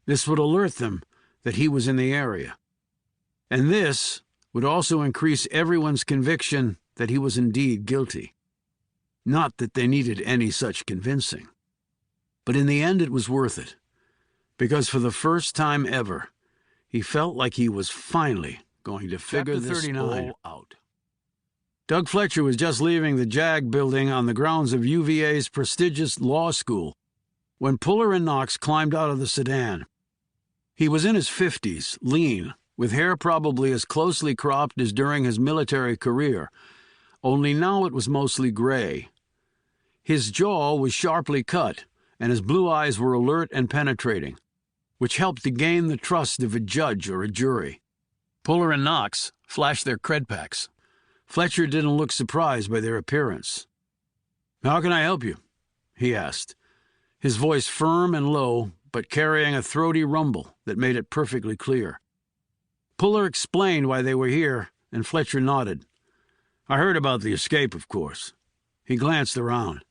This would alert them that he was in the area. And this would also increase everyone's conviction that he was indeed guilty. Not that they needed any such convincing. But in the end it was worth it, because for the first time ever, he felt like he was finally going to figure this all out. Doug Fletcher was just leaving the JAG building on the grounds of UVA's prestigious law school when Puller and Knox climbed out of the sedan. He was in his 50s, lean, with hair probably as closely cropped as during his military career, only now it was mostly gray. His jaw was sharply cut, and his blue eyes were alert and penetrating, which helped to gain the trust of a judge or a jury. Puller and Knox flashed their cred packs. Fletcher didn't look surprised by their appearance. "How can I help you?" he asked, his voice firm and low, but carrying a throaty rumble that made it perfectly clear. Puller explained why they were here, and Fletcher nodded. "I heard about the escape, of course." He glanced around.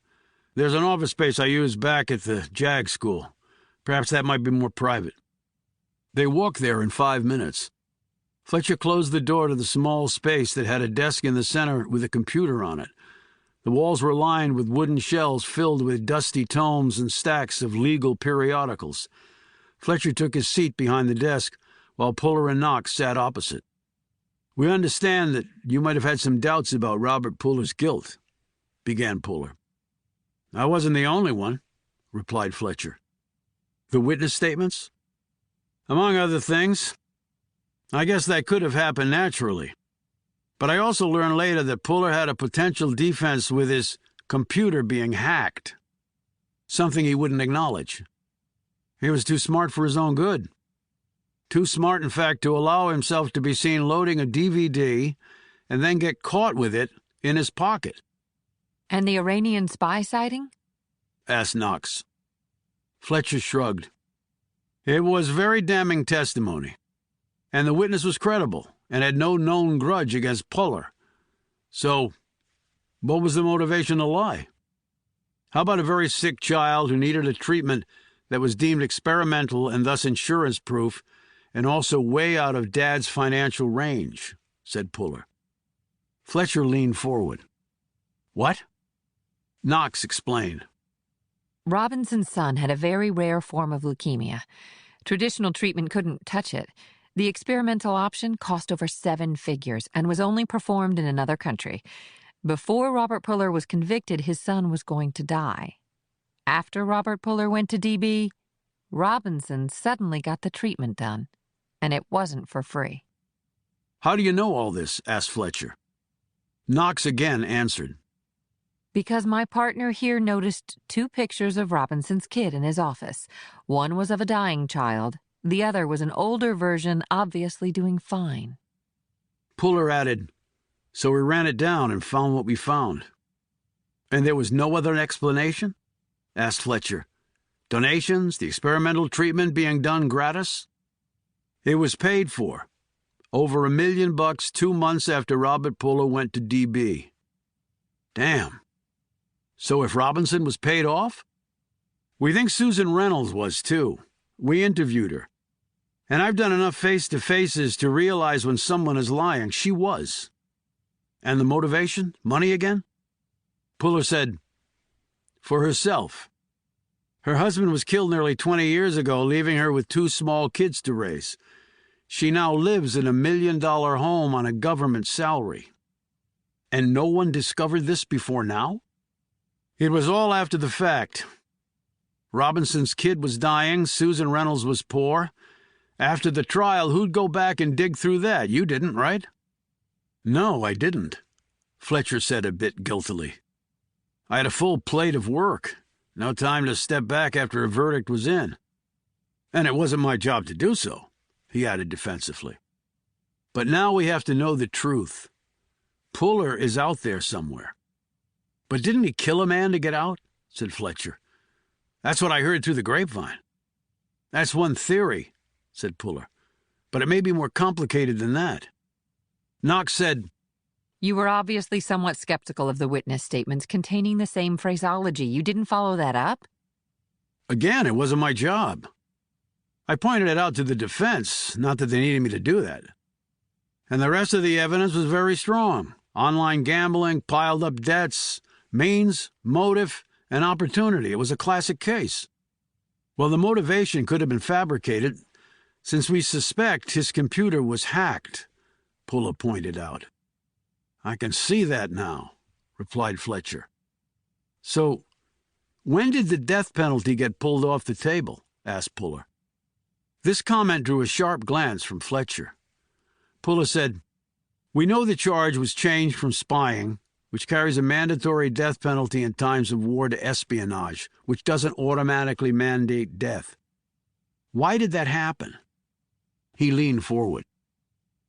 "There's an office space I used back at the JAG school. Perhaps that might be more private." They walked there in 5 minutes. Fletcher closed the door to the small space that had a desk in the center with a computer on it. The walls were lined with wooden shelves filled with dusty tomes and stacks of legal periodicals. Fletcher took his seat behind the desk, while Puller and Knox sat opposite. "We understand that you might have had some doubts about Robert Puller's guilt," began Puller. "I wasn't the only one," replied Fletcher. "The witness statements?" "Among other things. I guess that could have happened naturally. But I also learned later that Puller had a potential defense with his computer being hacked, something he wouldn't acknowledge. He was too smart for his own good. Too smart, in fact, to allow himself to be seen loading a DVD and then get caught with it in his pocket." And the Iranian spy sighting? asked Knox. Fletcher shrugged. "It was very damning testimony, and the witness was credible and had no known grudge against Puller. So, what was the motivation to lie? How about a very sick child who needed a treatment that was deemed experimental and thus insurance-proof, and also way out of Dad's financial range?" said Puller. Fletcher leaned forward. "What?" Knox explained. Robinson's son had a very rare form of leukemia. Traditional treatment couldn't touch it. The experimental option cost over 7 figures and was only performed in another country. Before Robert Puller was convicted, his son was going to die. After Robert Puller went to DB, Robinson suddenly got the treatment done, and it wasn't for free. "How do you know all this?" asked Fletcher. Knox again answered. "Because my partner here noticed 2 pictures of Robinson's kid in his office. One was of a dying child. The other was an older version, obviously doing fine." Puller added, "So we ran it down and found what we found." "And there was no other explanation?" asked Fletcher. "Donations, the experimental treatment being done gratis?" "It was paid for. Over $1 million 2 months after Robert Puller went to DB." "Damn. So if Robinson was paid off?" "We think Susan Reynolds was, too. We interviewed her. And I've done enough face-to-faces to realize when someone is lying. She was." "And the motivation? Money again?" Puller said, "For herself. Her husband was killed nearly 20 years ago, leaving her with 2 small kids to raise. She now lives in a $1 million home on a government salary." "And no one discovered this before now?" It was all after the fact. Robinson's kid was dying, Susan Reynolds was poor. After the trial, who'd go back and dig through that? You didn't, right? No, I didn't, Fletcher said a bit guiltily. I had a full plate of work. No time to step back after a verdict was in. And it wasn't my job to do so, he added defensively. But now we have to know the truth. Puller is out there somewhere. But didn't he kill a man to get out? Said Fletcher. That's what I heard through the grapevine. That's one theory, said Puller. But it may be more complicated than that. Knox said, You were obviously somewhat skeptical of the witness statements containing the same phraseology. You didn't follow that up? Again, it wasn't my job. I pointed it out to the defense, not that they needed me to do that. And the rest of the evidence was very strong. Online gambling, piled up debts, means, motive, and opportunity. It was a classic case. Well, the motivation could have been fabricated, since we suspect his computer was hacked, Puller pointed out. I can see that now, replied Fletcher. So, when did the death penalty get pulled off the table? Asked Puller. This comment drew a sharp glance from Fletcher. Puller said, We know the charge was changed from spying, which carries a mandatory death penalty in times of war, to espionage, which doesn't automatically mandate death. Why did that happen? He leaned forward.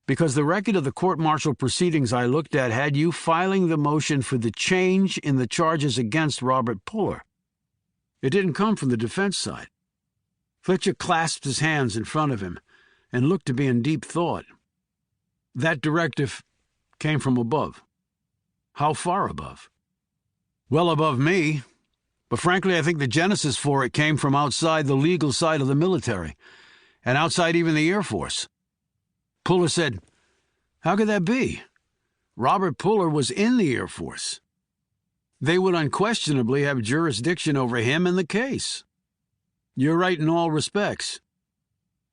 Because the record of the court-martial proceedings I looked at had you filing the motion for the change in the charges against Robert Puller. It didn't come from the defense side. Fletcher clasped his hands in front of him and looked to be in deep thought. That directive came from above. How far above? Well above me, but frankly I think the genesis for it came from outside the legal side of the military, and outside even the Air Force. Puller said, How could that be? Robert Puller was in the Air Force. They would unquestionably have jurisdiction over him and the case. You're right in all respects.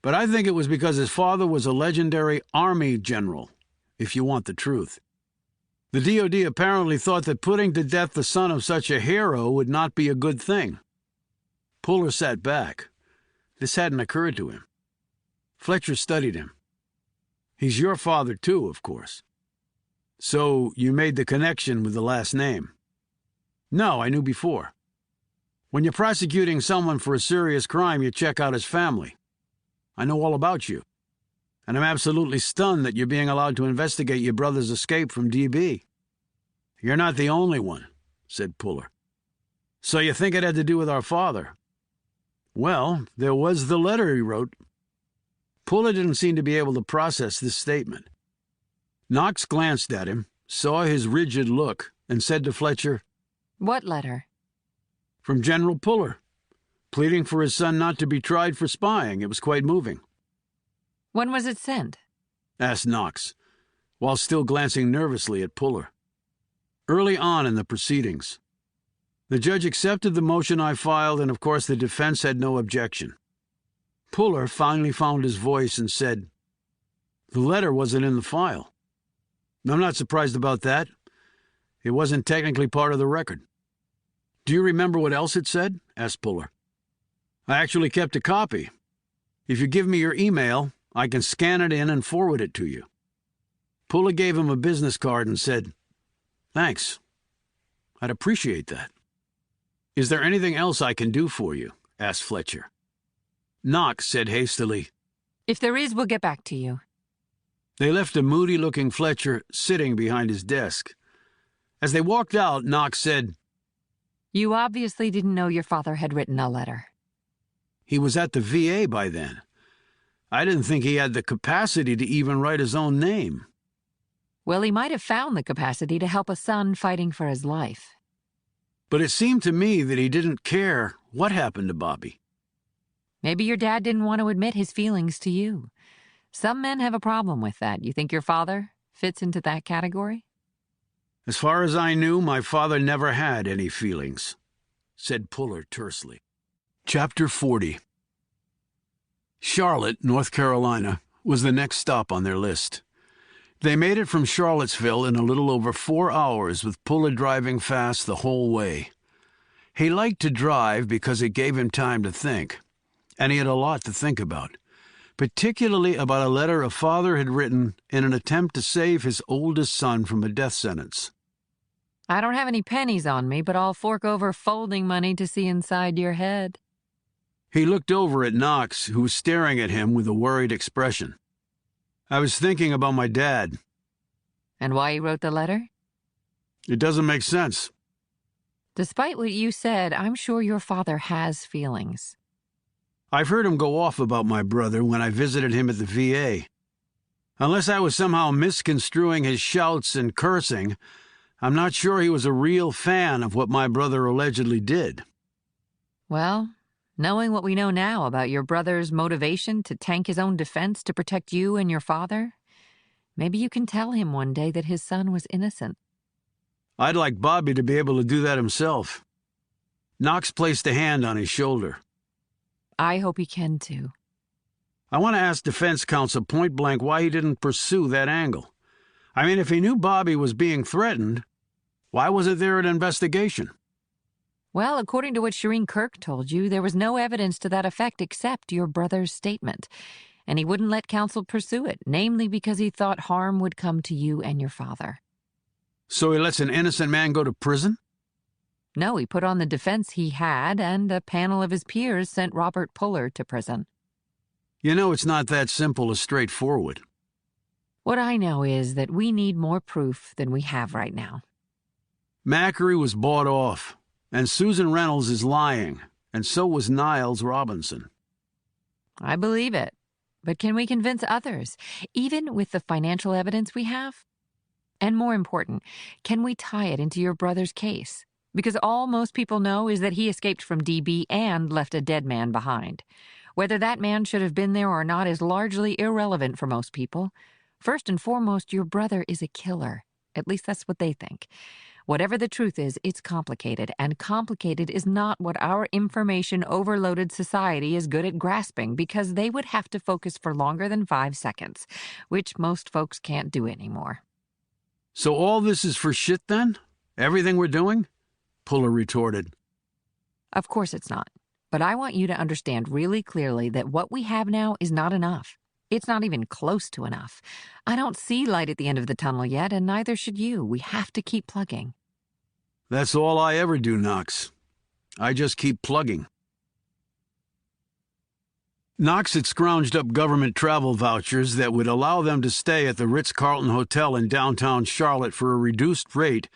But I think it was because his father was a legendary Army general, if you want the truth. The DoD apparently thought that putting to death the son of such a hero would not be a good thing. Puller sat back. This hadn't occurred to him. Fletcher studied him. He's your father, too, of course. So you made the connection with the last name. No, I knew before. When you're prosecuting someone for a serious crime, you check out his family. I know all about you. And I'm absolutely stunned that you're being allowed to investigate your brother's escape from DB. You're not the only one, said Puller. So you think it had to do with our father? Well, there was the letter he wrote. Puller didn't seem to be able to process this statement. Knox glanced at him, saw his rigid look, and said to Fletcher, What letter? From General Puller, pleading for his son not to be tried for spying. It was quite moving. When was it sent? Asked Knox, while still glancing nervously at Puller. Early on in the proceedings. The judge accepted the motion I filed, and of course the defense had no objection. Puller finally found his voice and said, The letter wasn't in the file. I'm not surprised about that. It wasn't technically part of the record. Do you remember what else it said? Asked Puller. I actually kept a copy. If you give me your email, I can scan it in and forward it to you. Puller gave him a business card and said, Thanks. I'd appreciate that. Is there anything else I can do for you? Asked Fletcher. Knox said hastily, If there is, we'll get back to you. They left a moody-looking Fletcher sitting behind his desk. As they walked out, Knox said, You obviously didn't know your father had written a letter. He was at the VA by then. I didn't think he had the capacity to even write his own name. Well, he might have found the capacity to help a son fighting for his life. But it seemed to me that he didn't care what happened to Bobby. Maybe your dad didn't want to admit his feelings to you. Some men have a problem with that. You think your father fits into that category? As far as I knew, my father never had any feelings, said Puller tersely. Chapter 40. Charlotte, North Carolina, was the next stop on their list. They made it from Charlottesville in a little over 4 hours, with Puller driving fast the whole way. He liked to drive because it gave him time to think, and he had a lot to think about, particularly about a letter a father had written in an attempt to save his oldest son from a death sentence. I don't have any pennies on me, but I'll fork over folding money to see inside your head. He looked over at Knox, who was staring at him with a worried expression. I was thinking about my dad. And why you wrote the letter? It doesn't make sense. Despite what you said, I'm sure your father has feelings. I've heard him go off about my brother when I visited him at the VA. Unless I was somehow misconstruing his shouts and cursing, I'm not sure he was a real fan of what my brother allegedly did. Well, knowing what we know now about your brother's motivation to tank his own defense to protect you and your father, maybe you can tell him one day that his son was innocent. I'd like Bobby to be able to do that himself. Knox placed a hand on his shoulder. I hope he can too. I want to ask defense counsel point blank why he didn't pursue that angle. I mean, if he knew Bobby was being threatened, why wasn't there an investigation? Well, according to what Shireen Kirk told you, there was no evidence to that effect except your brother's statement. And he wouldn't let counsel pursue it, namely because he thought harm would come to you and your father. So he lets an innocent man go to prison? No, he put on the defense he had, and a panel of his peers sent Robert Puller to prison. You know, it's not that simple or straightforward. What I know is that we need more proof than we have right now. Macquarie was bought off, and Susan Reynolds is lying, and so was Niles Robinson. I believe it. But can we convince others, even with the financial evidence we have? And more important, can we tie it into your brother's case? Because all most people know is that he escaped from DB and left a dead man behind. Whether that man should have been there or not is largely irrelevant for most people. First and foremost, your brother is a killer. At least that's what they think. Whatever the truth is, it's complicated, and complicated is not what our information-overloaded society is good at grasping, because they would have to focus for longer than 5 seconds, which most folks can't do anymore. So all this is for shit, then? Everything we're doing? Puller retorted. Of course it's not. But I want you to understand really clearly that what we have now is not enough. It's not even close to enough. I don't see light at the end of the tunnel yet, and neither should you. We have to keep plugging. That's all I ever do, Knox. I just keep plugging. Knox had scrounged up government travel vouchers that would allow them to stay at the Ritz-Carlton Hotel in downtown Charlotte for a reduced rate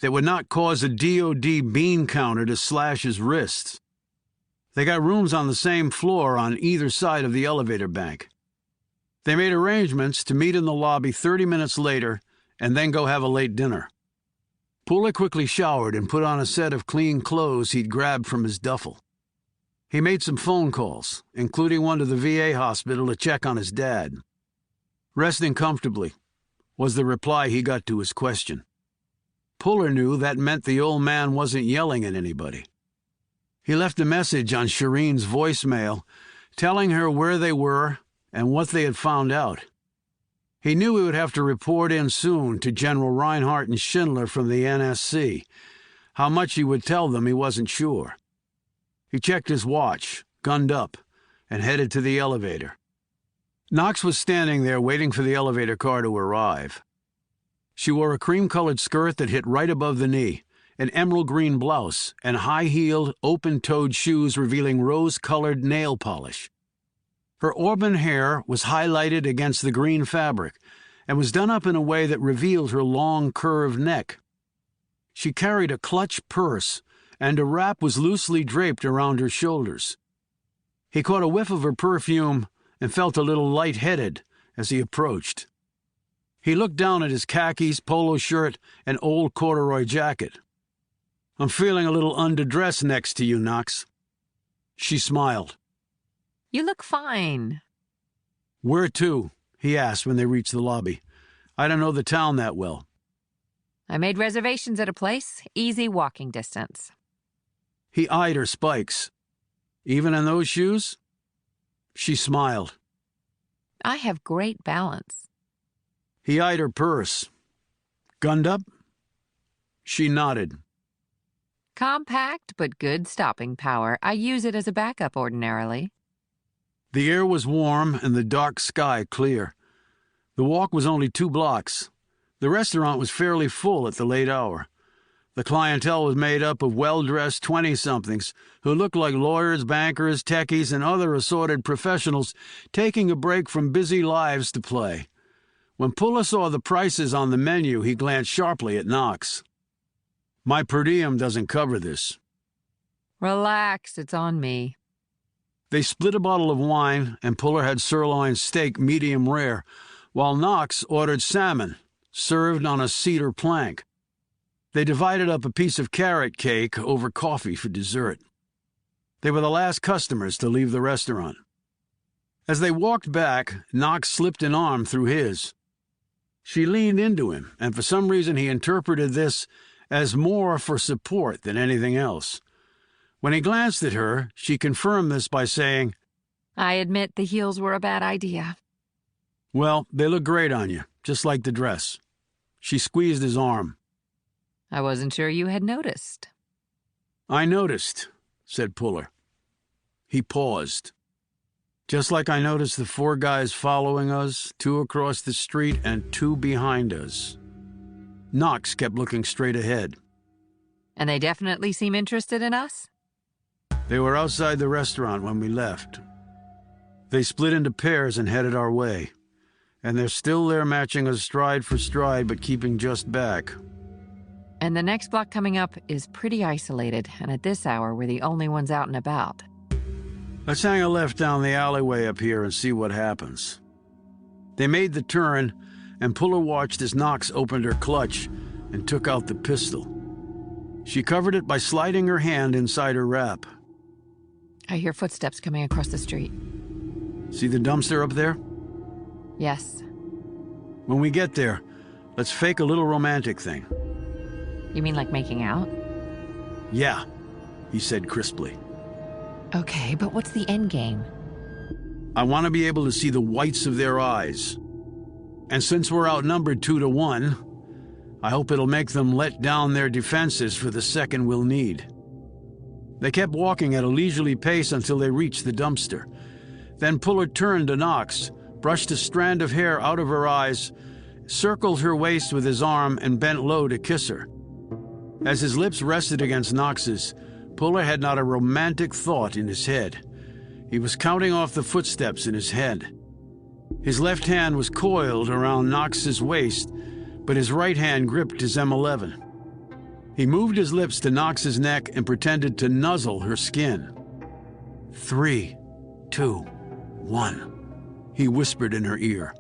that would not cause a DOD bean counter to slash his wrists. They got rooms on the same floor on either side of the elevator bank. They made arrangements to meet in the lobby 30 minutes later and then go have a late dinner. Puller quickly showered and put on a set of clean clothes he'd grabbed from his duffel. He made some phone calls, including one to the VA hospital to check on his dad. Resting comfortably was the reply he got to his question. Puller knew that meant the old man wasn't yelling at anybody. He left a message on Shireen's voicemail telling her where they were and what they had found out. He knew he would have to report in soon to General Reinhardt and Schindler from the NSC. How much he would tell them, he wasn't sure. He checked his watch, gunned up, and headed to the elevator. Knox was standing there waiting for the elevator car to arrive. She wore a cream-colored skirt that hit right above the knee, an emerald green blouse, and high-heeled, open-toed shoes revealing rose-colored nail polish. Her auburn hair was highlighted against the green fabric and was done up in a way that revealed her long, curved neck. She carried a clutch purse, and a wrap was loosely draped around her shoulders. He caught a whiff of her perfume and felt a little light-headed as he approached. He looked down at his khakis, polo shirt, and old corduroy jacket. "I'm feeling a little underdressed next to you, Knox." She smiled. You look fine. "Where to?" he asked when they reached the lobby. "I don't know the town that well." I made reservations at a place, easy walking distance. He eyed her spikes. "Even in those shoes?" She smiled. I have great balance. He eyed her purse. "Gunned up?" She nodded. Compact, but good stopping power. I use it as a backup ordinarily. The air was warm and the dark sky clear. The walk was only 2 blocks. The restaurant was fairly full at the late hour. The clientele was made up of well-dressed 20-somethings who looked like lawyers, bankers, techies, and other assorted professionals taking a break from busy lives to play. When Puller saw the prices on the menu, he glanced sharply at Knox. "My per diem doesn't cover this." Relax, it's on me. They split a bottle of wine, and Puller had sirloin steak medium rare, while Knox ordered salmon, served on a cedar plank. They divided up a piece of carrot cake over coffee for dessert. They were the last customers to leave the restaurant. As they walked back, Knox slipped an arm through his. She leaned into him, and for some reason he interpreted this as more for support than anything else. When he glanced at her, she confirmed this by saying, I admit the heels were a bad idea. "Well, they look great on you, just like the dress." She squeezed his arm. I wasn't sure you had noticed. "I noticed," said Puller. He paused. "Just like I noticed the 4 guys following us, 2 across the street and 2 behind us." Knox kept looking straight ahead. And they definitely seem interested in us? They were outside the restaurant when we left. They split into pairs and headed our way, and they're still there matching us stride for stride but keeping just back. And the next block coming up is pretty isolated, and at this hour we're the only ones out and about. Let's hang a left down the alleyway up here and see what happens. They made the turn, and Puller watched as Knox opened her clutch and took out the pistol. She covered it by sliding her hand inside her wrap. I hear footsteps coming across the street. See the dumpster up there? Yes. When we get there, let's fake a little romantic thing. You mean like making out? "Yeah," he said crisply. Okay, but what's the end game? "I want to be able to see the whites of their eyes. And since we're outnumbered 2 to 1, I hope it'll make them let down their defenses for the second we'll need." They kept walking at a leisurely pace until they reached the dumpster. Then Puller turned to Knox, brushed a strand of hair out of her eyes, circled her waist with his arm, and bent low to kiss her. As his lips rested against Knox's, Puller had not a romantic thought in his head. He was counting off the footsteps in his head. His left hand was coiled around Knox's waist, but his right hand gripped his M11. He moved his lips to Knox's neck and pretended to nuzzle her skin. 3, 2, 1, he whispered in her ear.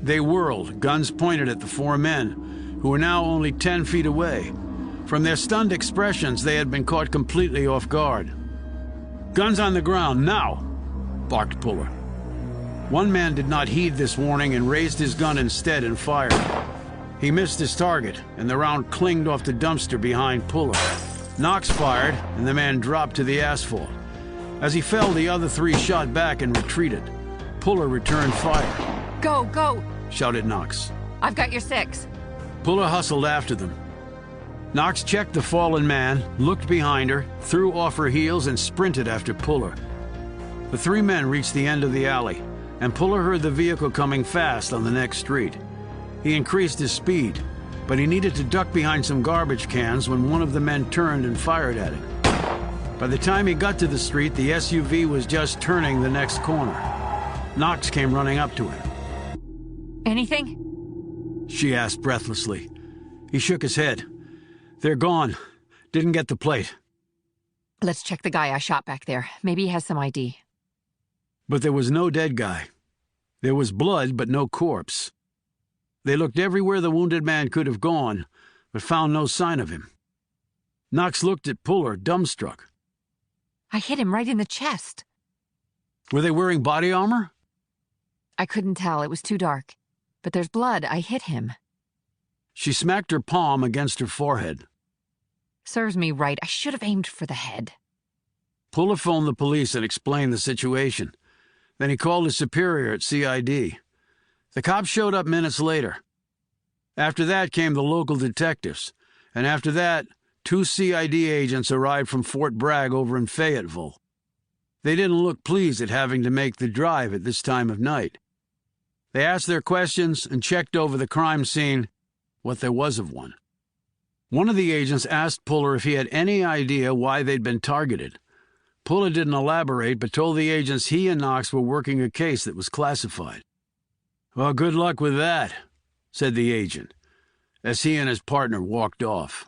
They whirled, guns pointed at the 4 men, who were now only 10 feet away. From their stunned expressions, they had been caught completely off guard. "Guns on the ground, now!" barked Puller. One man did not heed this warning and raised his gun instead and fired. He missed his target, and the round clinged off the dumpster behind Puller. Knox fired, and the man dropped to the asphalt. As he fell, the other 3 shot back and retreated. Puller returned fire. Go, go! Shouted Knox. I've got your 6. Puller hustled after them. Knox checked the fallen man, looked behind her, threw off her heels, and sprinted after Puller. The 3 men reached the end of the alley, and Puller heard the vehicle coming fast on the next street. He increased his speed, but he needed to duck behind some garbage cans when one of the men turned and fired at him. By the time he got to the street, the SUV was just turning the next corner. Knox came running up to him. Anything? She asked breathlessly. He shook his head. "They're gone. Didn't get the plate." Let's check the guy I shot back there. Maybe he has some ID. But there was no dead guy. There was blood, but no corpse. They looked everywhere the wounded man could have gone, but found no sign of him. Knox looked at Puller, dumbstruck. I hit him right in the chest. Were they wearing body armor? I couldn't tell. It was too dark. But there's blood. I hit him. She smacked her palm against her forehead. Serves me right. I should have aimed for the head. Puller phoned the police and explained the situation. Then he called his superior at CID. The cops showed up minutes later. After that came the local detectives, and after that, 2 CID agents arrived from Fort Bragg over in Fayetteville. They didn't look pleased at having to make the drive at this time of night. They asked their questions and checked over the crime scene, what there was of one. One of the agents asked Puller if he had any idea why they'd been targeted. Puller didn't elaborate, but told the agents he and Knox were working a case that was classified. "Well, good luck with that," said the agent, as he and his partner walked off.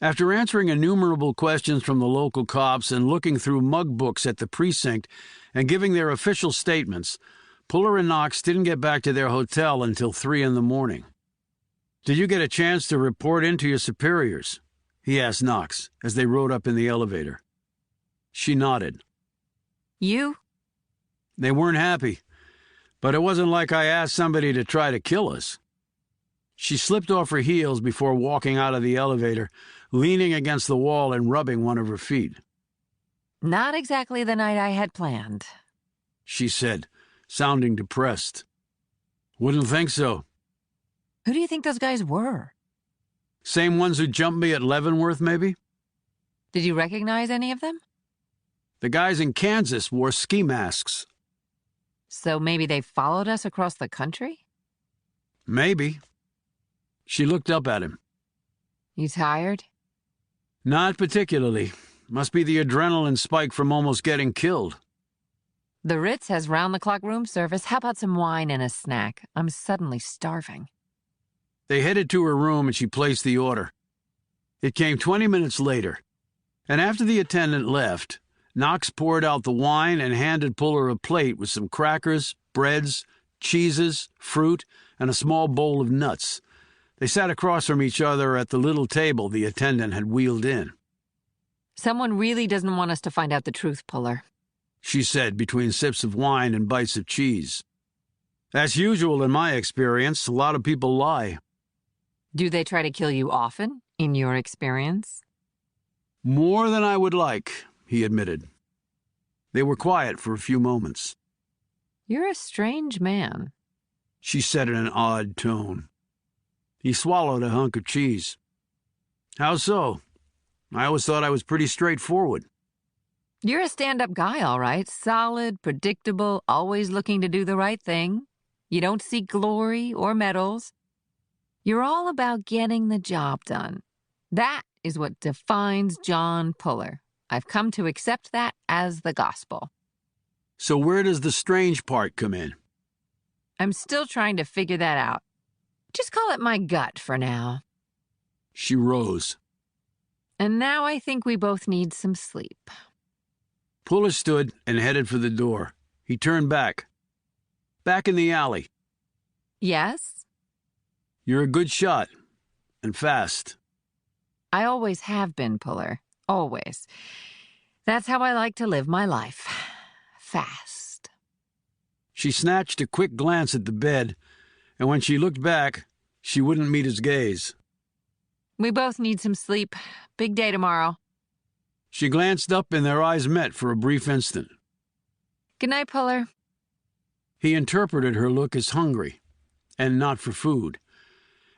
After answering innumerable questions from the local cops and looking through mug books at the precinct and giving their official statements, Puller and Knox didn't get back to their hotel until 3 in the morning. "Did you get a chance to report in to your superiors?" he asked Knox as they rode up in the elevator. She nodded. You? "They weren't happy, but it wasn't like I asked somebody to try to kill us." She slipped off her heels before walking out of the elevator, leaning against the wall and rubbing one of her feet. Not exactly the night I had planned, she said, sounding depressed. "Wouldn't think so." Who do you think those guys were? "Same ones who jumped me at Leavenworth, maybe?" Did you recognize any of them? "The guys in Kansas wore ski masks." So maybe they followed us across the country? "Maybe." She looked up at him. You tired? "Not particularly. Must be the adrenaline spike from almost getting killed." The Ritz has round-the-clock room service. How about some wine and a snack? I'm suddenly starving. They headed to her room and she placed the order. It came 20 minutes later, and after the attendant left, Knox poured out the wine and handed Puller a plate with some crackers, breads, cheeses, fruit, and a small bowl of nuts. They sat across from each other at the little table the attendant had wheeled in. Someone really doesn't want us to find out the truth, Puller, she said between sips of wine and bites of cheese. "That's usual in my experience. A lot of people lie." Do they try to kill you often, in your experience? "More than I would like," he admitted. They were quiet for a few moments. You're a strange man, she said in an odd tone. He swallowed a hunk of cheese. "How so? I always thought I was pretty straightforward." You're a stand-up guy, all right. Solid, predictable, always looking to do the right thing. You don't seek glory or medals. You're all about getting the job done. That is what defines John Puller. I've come to accept that as the gospel. "So where does the strange part come in?" I'm still trying to figure that out. Just call it my gut for now. She rose. And now I think we both need some sleep. Puller stood and headed for the door. He turned back. "Back in the alley. Yes? You're a good shot. And fast." I always have been, Puller. Always. That's how I like to live my life. Fast. She snatched a quick glance at the bed, and when she looked back, she wouldn't meet his gaze. We both need some sleep. Big day tomorrow. She glanced up and their eyes met for a brief instant. Good night, Puller. He interpreted her look as hungry, and not for food,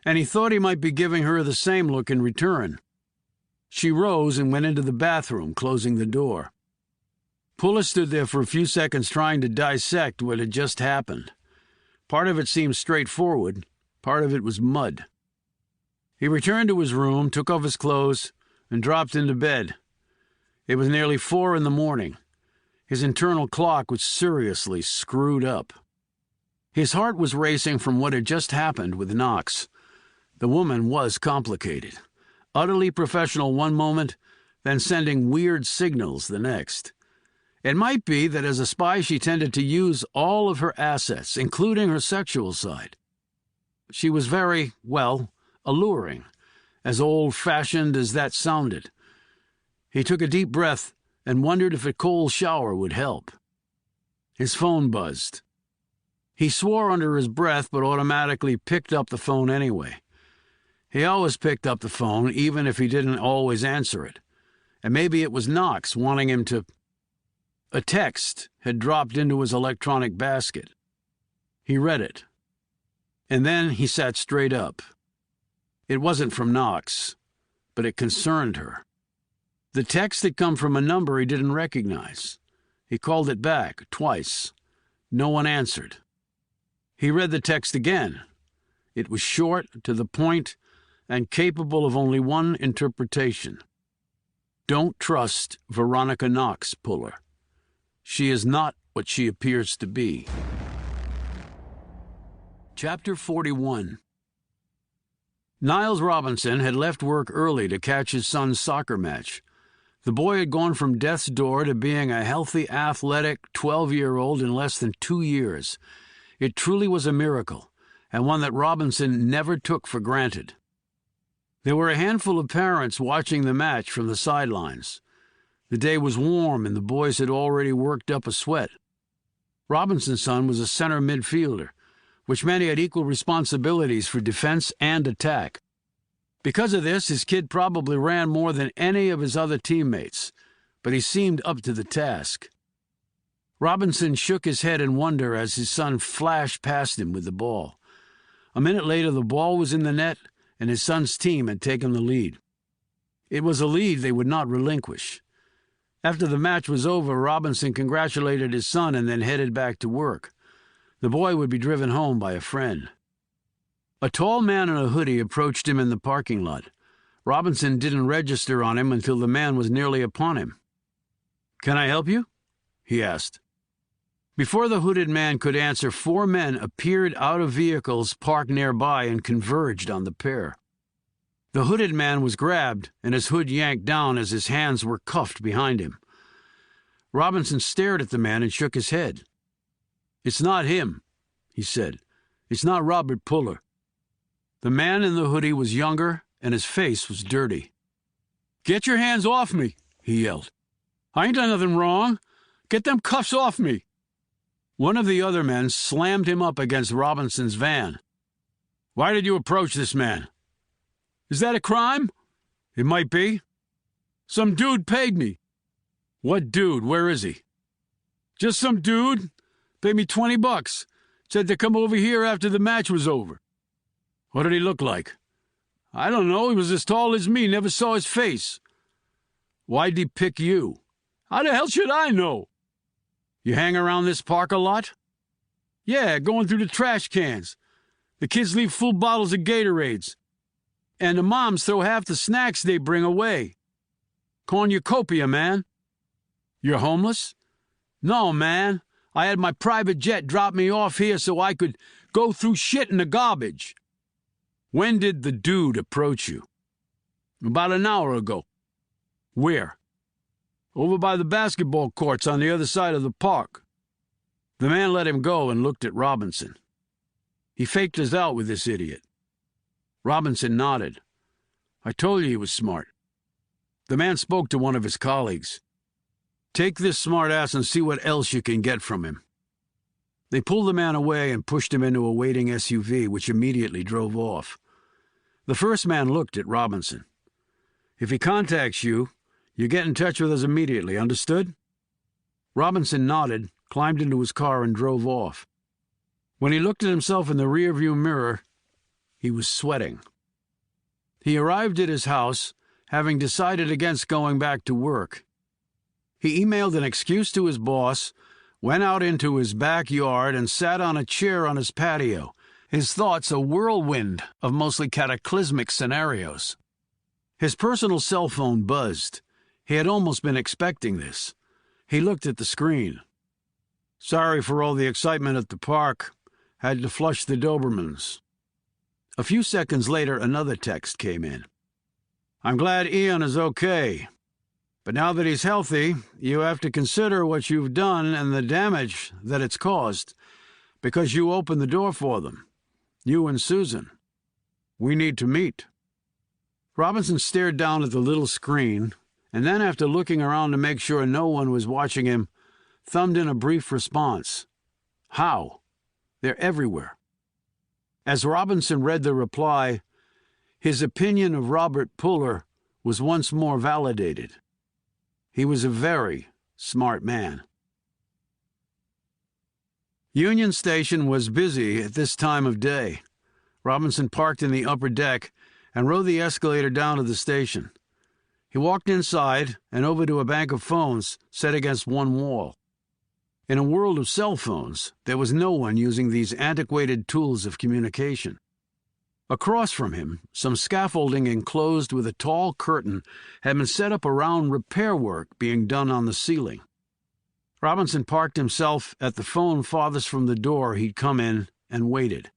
and he thought he might be giving her the same look in return. She rose and went into the bathroom, closing the door. Puller stood there for a few seconds trying to dissect what had just happened. Part of it seemed straightforward, part of it was mud. He returned to his room, took off his clothes, and dropped into bed. It was nearly 4 in the morning. His internal clock was seriously screwed up. His heart was racing from what had just happened with Knox. The woman was complicated. Utterly professional one moment, then sending weird signals the next. It might be that as a spy she tended to use all of her assets, including her sexual side. She was very, well, alluring, as old-fashioned as that sounded. He took a deep breath and wondered if a cold shower would help. His phone buzzed. He swore under his breath but automatically picked up the phone anyway. He always picked up the phone, even if he didn't always answer it. And maybe it was Knox wanting him to... A text had dropped into his electronic basket. He read it. And then he sat straight up. It wasn't from Knox, but it concerned her. The text had come from a number he didn't recognize. He called it back twice. No one answered. He read the text again. It was short, to the point, and capable of only one interpretation. Don't trust Veronica Knox, Puller. She is not what she appears to be. Chapter 41. Niles Robinson had left work early to catch his son's soccer match. The boy had gone from death's door to being a healthy, athletic 12-year-old in less than 2 years. It truly was a miracle, and one that Robinson never took for granted. There were a handful of parents watching the match from the sidelines. The day was warm, and the boys had already worked up a sweat. Robinson's son was a center midfielder, which meant he had equal responsibilities for defense and attack. Because of this, his kid probably ran more than any of his other teammates, but he seemed up to the task. Robinson shook his head in wonder as his son flashed past him with the ball. A minute later, the ball was in the net, and his son's team had taken the lead. It was a lead they would not relinquish. After the match was over, Robinson congratulated his son and then headed back to work. The boy would be driven home by a friend. A tall man in a hoodie approached him in the parking lot. Robinson didn't register on him until the man was nearly upon him. "Can I help you?" he asked. Before the hooded man could answer, 4 men appeared out of vehicles parked nearby and converged on the pair. The hooded man was grabbed and his hood yanked down as his hands were cuffed behind him. Robinson stared at the man and shook his head. "It's not him," he said. "It's not Robert Puller." The man in the hoodie was younger, and his face was dirty. "Get your hands off me," he yelled. "I ain't done nothing wrong. Get them cuffs off me." One of the other men slammed him up against Robinson's van. "Why did you approach this man?" "Is that a crime?" "It might be." "Some dude paid me." "What dude? Where is he?" "Just some dude. Paid me $20. Said to come over here after the match was over." "What did he look like?" "I don't know. He was as tall as me. Never saw his face." "Why'd he pick you?" "How the hell should I know?" "You hang around this park a lot?" "Yeah, going through the trash cans. The kids leave full bottles of Gatorades. And the moms throw half the snacks they bring away. Cornucopia, man." "You're homeless?" "No, man. I had my private jet drop me off here so I could go through shit in the garbage." "When did the dude approach you?" "About an hour ago." "Where?" "Over by the basketball courts on the other side of the park." The man let him go and looked at Robinson. "He faked us out with this idiot." Robinson nodded. "I told you he was smart." The man spoke to one of his colleagues. "Take this smart ass and see what else you can get from him." They pulled the man away and pushed him into a waiting SUV, which immediately drove off. The first man looked at Robinson. "If he contacts you, you get in touch with us immediately, understood?" Robinson nodded, climbed into his car, and drove off. When he looked at himself in the rearview mirror, he was sweating. He arrived at his house, having decided against going back to work. He emailed an excuse to his boss, went out into his backyard, and sat on a chair on his patio, his thoughts a whirlwind of mostly cataclysmic scenarios. His personal cell phone buzzed. He had almost been expecting this. He looked at the screen. "Sorry for all the excitement at the park. Had to flush the Dobermans." A few seconds later, another text came in. "I'm glad Ian is okay. But now that he's healthy, you have to consider what you've done and the damage that it's caused, because you opened the door for them. You and Susan. We need to meet." Robinson stared down at the little screen, and then, after looking around to make sure no one was watching him, thumbed in a brief response. "How? They're everywhere." As Robinson read the reply, his opinion of Robert Puller was once more validated. He was a very smart man. Union Station was busy at this time of day. Robinson parked in the upper deck and rode the escalator down to the station. He walked inside and over to a bank of phones set against one wall. In a world of cell phones, there was no one using these antiquated tools of communication. Across from him, some scaffolding enclosed with a tall curtain had been set up around repair work being done on the ceiling. Robinson parked himself at the phone farthest from the door he'd come in and waited.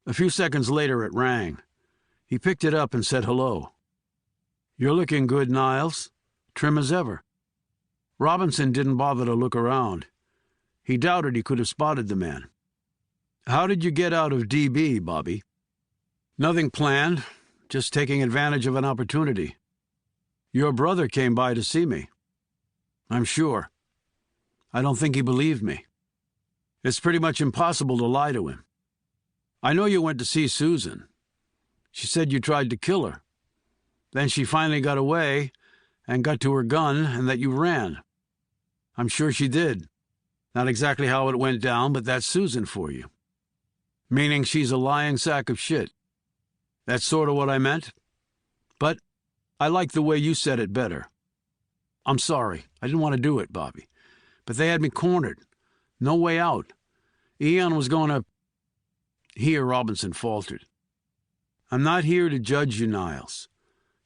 A few seconds later it rang. He picked it up and said hello. "You're looking good, Niles. Trim as ever." Robinson didn't bother to look around. He doubted he could have spotted the man. "How did you get out of DB, Bobby?" "Nothing planned, just taking advantage of an opportunity. Your brother came by to see me." "I'm sure. I don't think he believed me. It's pretty much impossible to lie to him. I know you went to see Susan. She said you tried to kill her. Then she finally got away and got to her gun and that you ran. I'm sure she did. Not exactly how it went down, but that's Susan for you. Meaning she's a lying sack of shit. That's sort of what I meant. But I like the way you said it better. I'm sorry. I didn't want to do it, Bobby. But they had me cornered. No way out. Eon was going to... Here, Robinson faltered. I'm not here to judge you, Niles.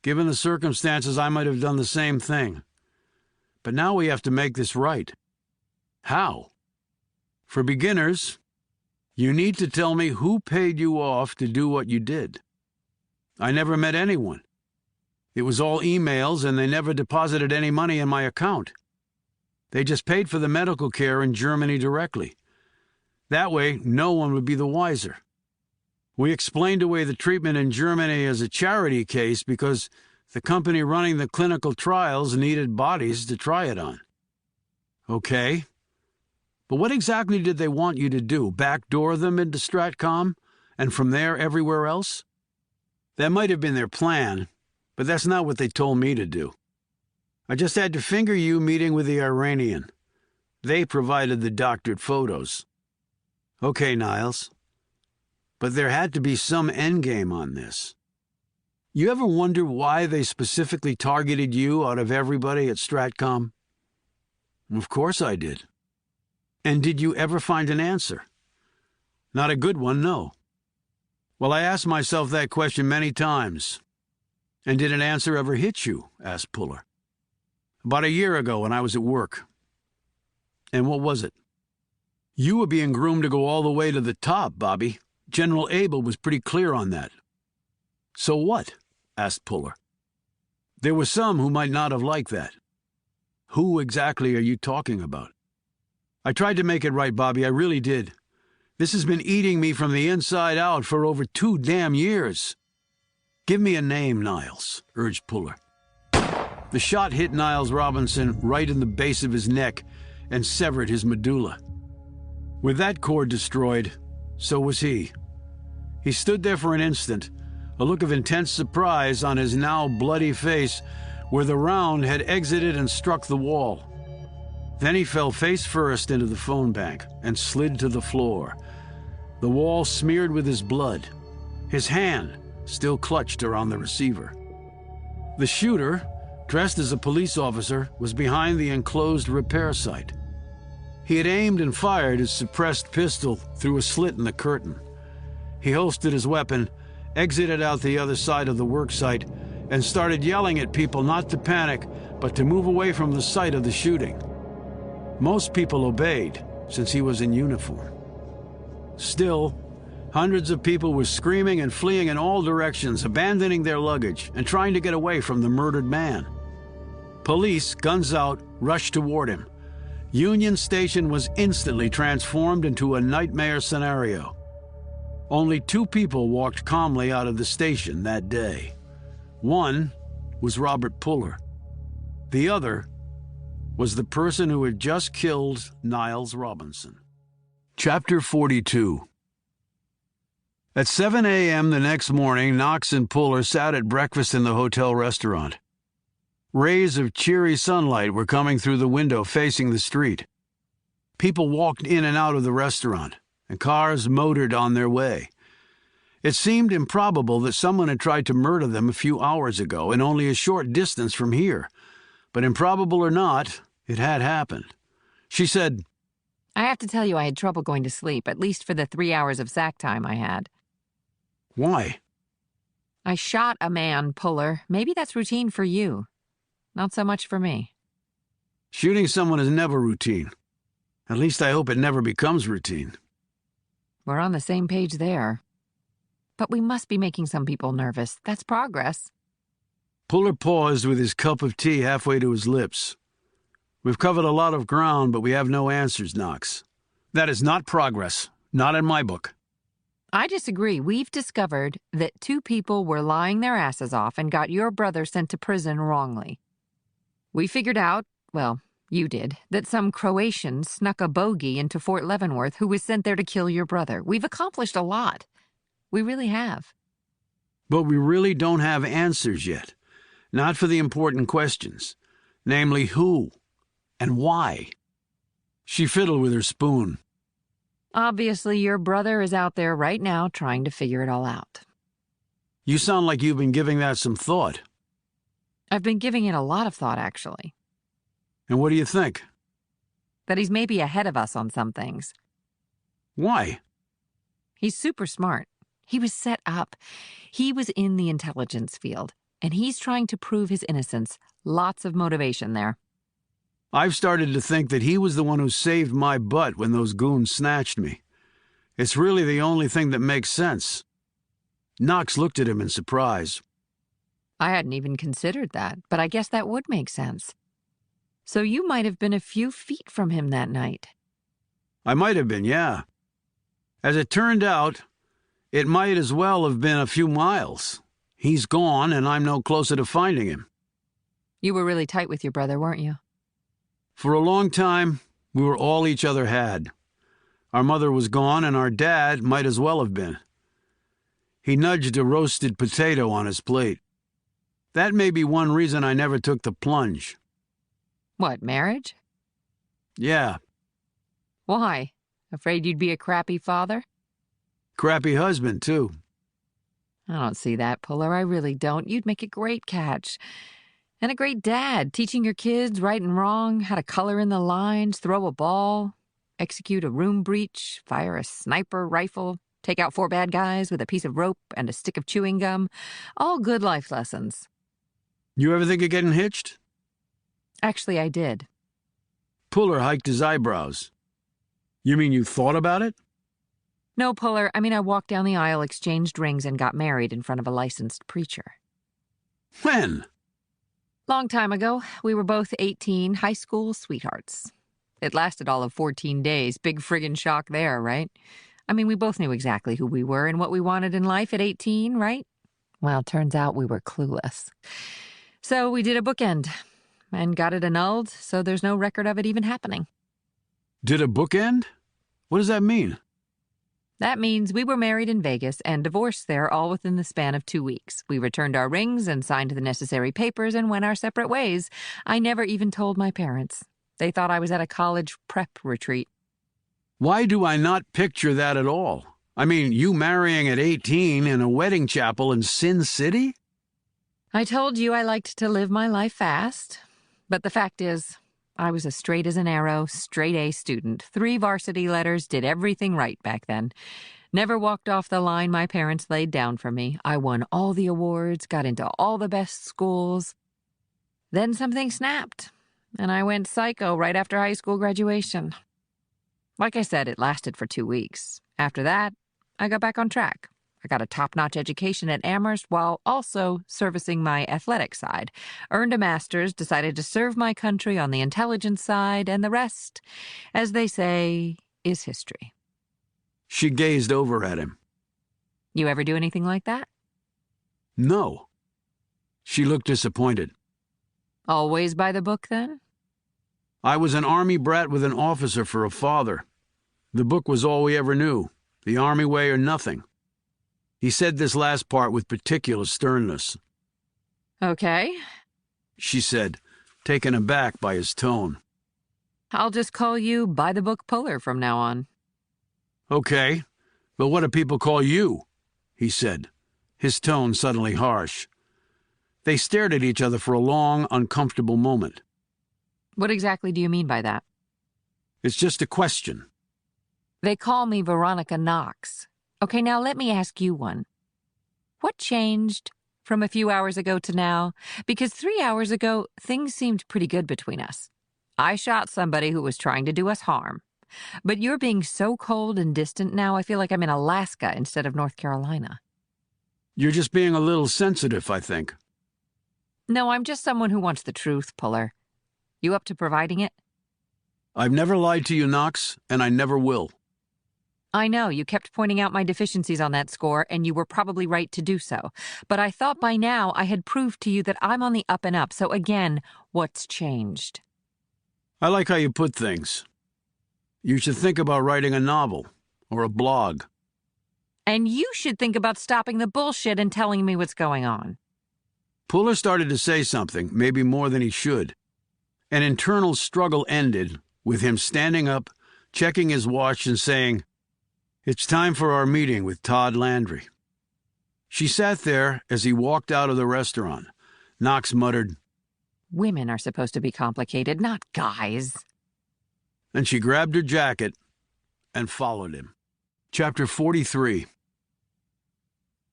Given the circumstances, I might have done the same thing. But now we have to make this right. How? For beginners, you need to tell me who paid you off to do what you did. I never met anyone. It was all emails, and they never deposited any money in my account. They just paid for the medical care in Germany directly. That way, no one would be the wiser. We explained away the treatment in Germany as a charity case because the company running the clinical trials needed bodies to try it on. Okay. But what exactly did they want you to do? Backdoor them into Stratcom, and from there everywhere else? That might have been their plan, but that's not what they told me to do. I just had to finger you meeting with the Iranian. They provided the doctored photos. Okay, Niles. But there had to be some endgame on this. You ever wonder why they specifically targeted you out of everybody at Stratcom? Of course I did. And did you ever find an answer? Not a good one, no. Well, I asked myself that question many times. And did an answer ever hit you? Asked Puller. About a year ago when I was at work. And what was it? You were being groomed to go all the way to the top, Bobby. General Abel was pretty clear on that. So what? Asked Puller. There were some who might not have liked that. Who exactly are you talking about? I tried to make it right, Bobby, I really did. This has been eating me from the inside out for over 2 damn years. Give me a name, Niles, urged Puller. The shot hit Niles Robinson right in the base of his neck and severed his medulla. With that cord destroyed, so was he. He stood there for an instant, a look of intense surprise on his now bloody face where the round had exited and struck the wall. Then he fell face first into the phone bank and slid to the floor, the wall smeared with his blood, his hand still clutched around the receiver. The shooter, dressed as a police officer, was behind the enclosed repair site. He had aimed and fired his suppressed pistol through a slit in the curtain. He holstered his weapon, exited out the other side of the worksite, and started yelling at people not to panic, but to move away from the site of the shooting. Most people obeyed, since he was in uniform. Still, hundreds of people were screaming and fleeing in all directions, abandoning their luggage and trying to get away from the murdered man. Police, guns out, rushed toward him. Union Station was instantly transformed into a nightmare scenario. Only 2 people walked calmly out of the station that day. One was Robert Puller. The other was the person who had just killed Niles Robinson. Chapter 42. At 7 a.m. the next morning, Knox and Puller sat at breakfast in the hotel restaurant. Rays of cheery sunlight were coming through the window facing the street. People walked in and out of the restaurant, and cars motored on their way. It seemed improbable that someone had tried to murder them a few hours ago and only a short distance from here. But improbable or not, it had happened. She said, I have to tell you I had trouble going to sleep, at least for the 3 hours of sack time I had. "Why?" I shot a man, Puller. Maybe that's routine for you. Not so much for me. "Shooting someone is never routine. At least I hope it never becomes routine." We're on the same page there. But we must be making some people nervous. That's progress. Puller paused with his cup of tea halfway to his lips. "We've covered a lot of ground, but we have no answers, Knox. That is not progress. Not in my book." I disagree. We've discovered that 2 people were lying their asses off and got your brother sent to prison wrongly. We figured out, well, you did, that some Croatian snuck a bogey into Fort Leavenworth who was sent there to kill your brother. We've accomplished a lot. We really have. But we really don't have answers yet. Not for the important questions. Namely, who and why. She fiddled with her spoon. Obviously, your brother is out there right now trying to figure it all out. You sound like you've been giving that some thought. I've been giving it a lot of thought, actually. And what do you think? That he's maybe ahead of us on some things. Why? He's super smart. He was set up. He was in the intelligence field, and he's trying to prove his innocence. Lots of motivation there. I've started to think that he was the one who saved my butt when those goons snatched me. It's really the only thing that makes sense. Knox looked at him in surprise. I hadn't even considered that, but I guess that would make sense. So you might have been a few feet from him that night. I might have been, yeah. As it turned out, it might as well have been a few miles. He's gone, and I'm no closer to finding him. You were really tight with your brother, weren't you? For a long time, we were all each other had. Our mother was gone, and our dad might as well have been. He nudged a roasted potato on his plate. That may be one reason I never took the plunge. What, marriage? Yeah. Why? Afraid you'd be a crappy father? Crappy husband, too. I don't see that, Puller. I really don't. You'd make a great catch. And a great dad, teaching your kids right and wrong, how to color in the lines, throw a ball, execute a room breach, fire a sniper rifle, take out 4 bad guys with a piece of rope and a stick of chewing gum. All good life lessons. You ever think of getting hitched? Actually, I did. Puller hiked his eyebrows. You mean you thought about it? No, Puller. I mean, I walked down the aisle, exchanged rings, and got married in front of a licensed preacher. When? Long time ago. We were both 18, high school sweethearts. It lasted all of 14 days. Big friggin' shock there, right? I mean, we both knew exactly who we were and what we wanted in life at 18, right? Well, turns out we were clueless. So we did a bookend and got it annulled, so there's no record of it even happening. Did a bookend? What does that mean? That means we were married in Vegas and divorced there all within the span of 2 weeks. We returned our rings and signed the necessary papers and went our separate ways. I never even told my parents. They thought I was at a college prep retreat. Why do I not picture that at all? I mean, you marrying at 18 in a wedding chapel in Sin City? I told you I liked to live my life fast. But the fact is, I was as straight as an arrow, straight-A student. 3 varsity letters, did everything right back then. Never walked off the line my parents laid down for me. I won all the awards, got into all the best schools. Then something snapped, and I went psycho right after high school graduation. Like I said, it lasted for 2 weeks. After that, I got back on track. I got a top-notch education at Amherst while also servicing my athletic side. Earned a master's, decided to serve my country on the intelligence side, and the rest, as they say, is history. She gazed over at him. You ever do anything like that? No. She looked disappointed. Always by the book, then? I was an army brat with an officer for a father. The book was all we ever knew, the army way or nothing. He said this last part with particular sternness. Okay. She said, taken aback by his tone. I'll just call you by-the-book Puller from now on. Okay, but what do people call you? he said, his tone suddenly harsh. They stared at each other for a long, uncomfortable moment. What exactly do you mean by that? It's just a question. They call me Veronica Knox. Okay, now let me ask you one. What changed from a few hours ago to now? Because 3 hours ago, things seemed pretty good between us. I shot somebody who was trying to do us harm. But you're being so cold and distant now, I feel like I'm in Alaska instead of North Carolina. You're just being a little sensitive, I think. No, I'm just someone who wants the truth, Puller. You up to providing it? I've never lied to you, Knox, and I never will. I know, you kept pointing out my deficiencies on that score, and you were probably right to do so. But I thought by now I had proved to you that I'm on the up and up, so again, what's changed? I like how you put things. You should think about writing a novel, or a blog. And you should think about stopping the bullshit and telling me what's going on. Puller started to say something, maybe more than he should. An internal struggle ended with him standing up, checking his watch, and saying, "It's time for our meeting with Todd Landry." She sat there as he walked out of the restaurant. Knox muttered, Women are supposed to be complicated, not guys. and she grabbed her jacket and followed him. Chapter 43.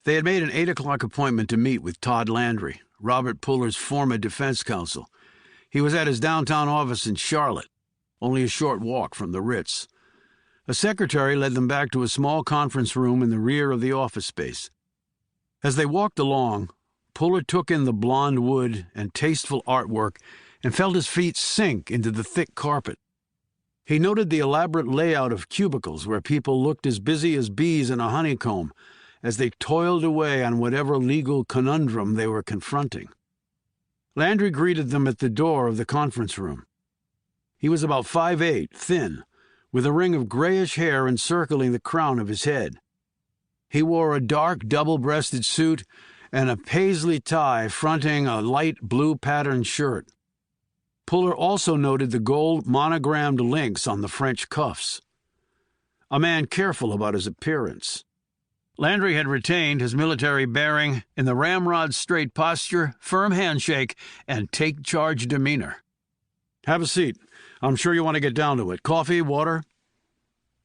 They had made an 8 o'clock appointment to meet with Todd Landry, Robert Puller's former defense counsel. He was at his downtown office in Charlotte, only a short walk from the Ritz. A secretary led them back to a small conference room in the rear of the office space. As they walked along, Puller took in the blonde wood and tasteful artwork and felt his feet sink into the thick carpet. He noted the elaborate layout of cubicles where people looked as busy as bees in a honeycomb as they toiled away on whatever legal conundrum they were confronting. Landry greeted them at the door of the conference room. He was about 5'8", thin, with a ring of grayish hair encircling the crown of his head. He wore a dark double-breasted suit and a paisley tie fronting a light blue patterned shirt. Puller also noted the gold monogrammed links on the French cuffs. A man careful about his appearance. Landry had retained his military bearing in the ramrod straight posture, firm handshake, and take-charge demeanor. "Have a seat. I'm sure you want to get down to it. Coffee, water?"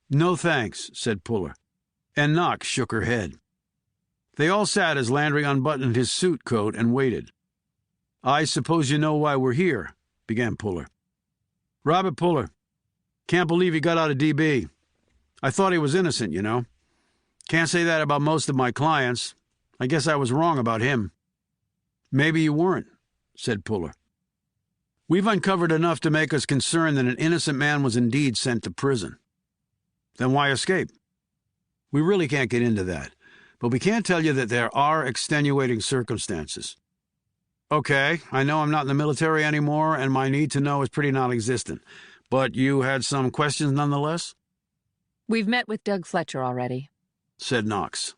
"No, thanks," said Puller, and Knox shook her head. They all sat as Landry unbuttoned his suit coat and waited. "I suppose you know why we're here," began Puller. "Robert Puller. Can't believe he got out of DB. I thought he was innocent, you know. Can't say that about most of my clients. I guess I was wrong about him." "Maybe you weren't," said Puller. "We've uncovered enough to make us concerned that an innocent man was indeed sent to prison." "Then why escape?" "We really can't get into that, but we can tell you that there are extenuating circumstances." "Okay, I know I'm not in the military anymore, and my need to know is pretty non-existent. But you had some questions nonetheless?" We've met with Doug Fletcher already, said Knox.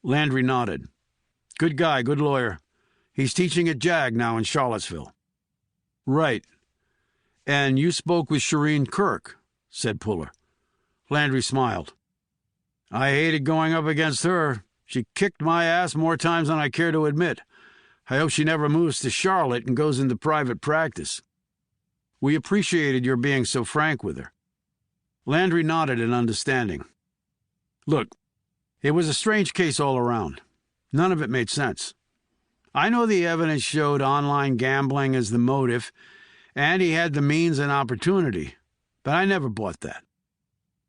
Landry nodded. "Good guy, good lawyer. He's teaching at JAG now in Charlottesville." "Right. And you spoke with Shireen Kirk," said Puller. Landry smiled. "I hated going up against her. She kicked my ass more times than I care to admit. I hope she never moves to Charlotte and goes into private practice." "We appreciated your being so frank with her." Landry nodded in understanding. "Look, it was a strange case all around. None of it made sense. I know the evidence showed online gambling as the motive, and he had the means and opportunity, but I never bought that.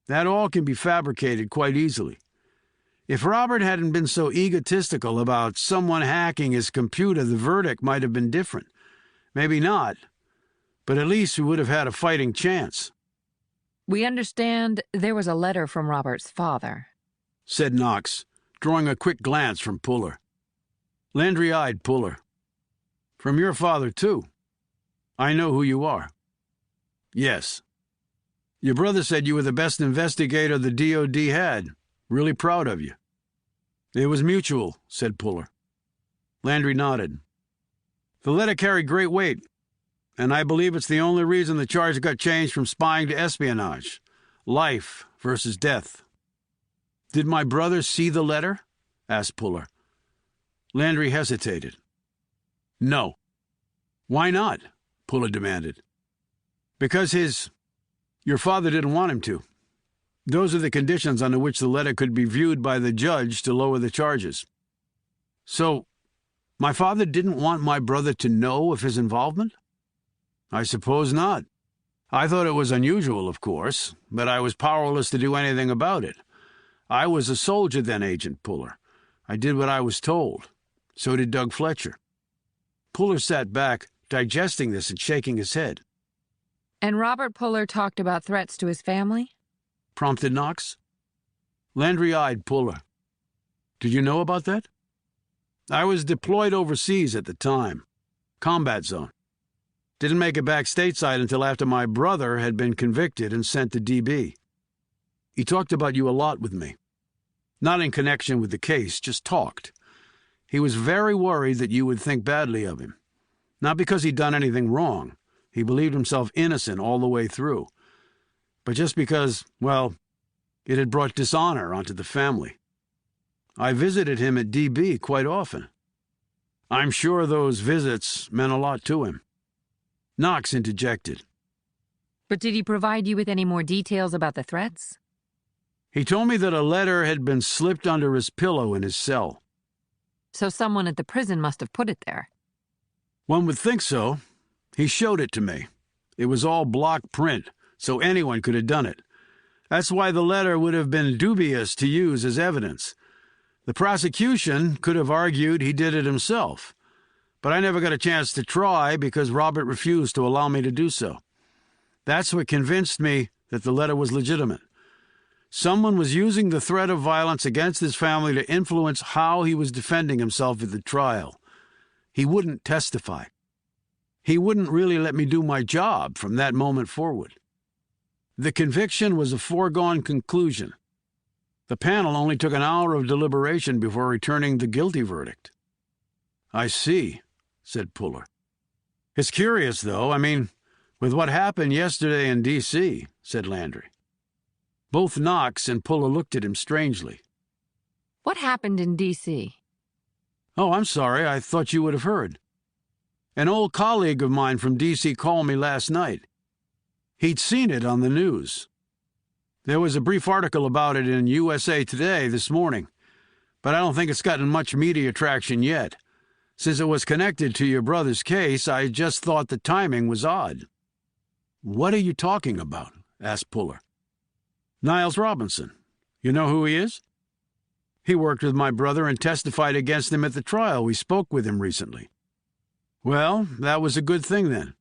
That all can be fabricated quite easily. If Robert hadn't been so egotistical about someone hacking his computer, the verdict might have been different. Maybe not, but at least we would have had a fighting chance." We understand there was a letter from Robert's father, said Knox, drawing a quick glance from Puller. Landry eyed Puller. "From your father, too. I know who you are." "Yes. Your brother said you were the best investigator the DOD had. Really proud of you." "It was mutual," said Puller. Landry nodded. "The letter carried great weight, and I believe it's the only reason the charge got changed from spying to espionage. Life versus death." "Did my brother see the letter?" asked Puller. Landry hesitated. No. Why not? Puller demanded. Because your father didn't want him to. Those are the conditions under which the letter could be viewed by the judge to lower the charges. So, my father didn't want my brother to know of his involvement? I suppose not. I thought it was unusual, of course, but I was powerless to do anything about it. I was a soldier then, Agent Puller. I did what I was told. So did Doug Fletcher. Puller sat back, digesting this and shaking his head. And Robert Puller talked about threats to his family? Prompted Knox. Landry eyed Puller. Did you know about that? I was deployed overseas at the time. Combat zone. Didn't make it back stateside until after my brother had been convicted and sent to DB. He talked about you a lot with me. Not in connection with the case, just talked. He was very worried that you would think badly of him. Not because he'd done anything wrong. He believed himself innocent all the way through. But just because, well, it had brought dishonor onto the family. I visited him at DB quite often. I'm sure those visits meant a lot to him. Knox interjected. But did he provide you with any more details about the threats? He told me that a letter had been slipped under his pillow in his cell. So someone at the prison must have put it there. One would think so. He showed it to me. It was all block print, so anyone could have done it. That's why the letter would have been dubious to use as evidence. The prosecution could have argued he did it himself, but I never got a chance to try because Robert refused to allow me to do so. That's what convinced me that the letter was legitimate. Someone was using the threat of violence against his family to influence how he was defending himself at the trial. He wouldn't testify. He wouldn't really let me do my job from that moment forward. The conviction was a foregone conclusion. The panel only took an hour of deliberation before returning the guilty verdict. I see, said Puller. It's curious, though. I mean, with what happened yesterday in D.C., said Landry. Both Knox and Puller looked at him strangely. What happened in D.C.? Oh, I'm sorry. I thought you would have heard. An old colleague of mine from D.C. called me last night. He'd seen it on the news. There was a brief article about it in USA Today this morning, but I don't think it's gotten much media traction yet. Since it was connected to your brother's case, I just thought the timing was odd. What are you talking about? Asked Puller. Niles Robinson. You know who he is? He worked with my brother and testified against him at the trial. We spoke with him recently. Well, that was a good thing then.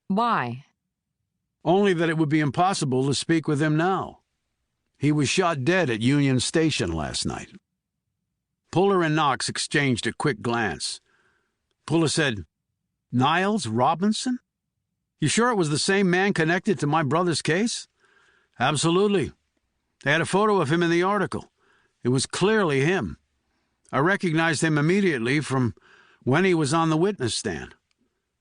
Why? Only that it would be impossible to speak with him now. He was shot dead at Union Station last night. Puller and Knox exchanged a quick glance. Puller said, Niles Robinson? You sure it was the same man connected to my brother's case? Absolutely. They had a photo of him in the article. It was clearly him. I recognized him immediately from when he was on the witness stand.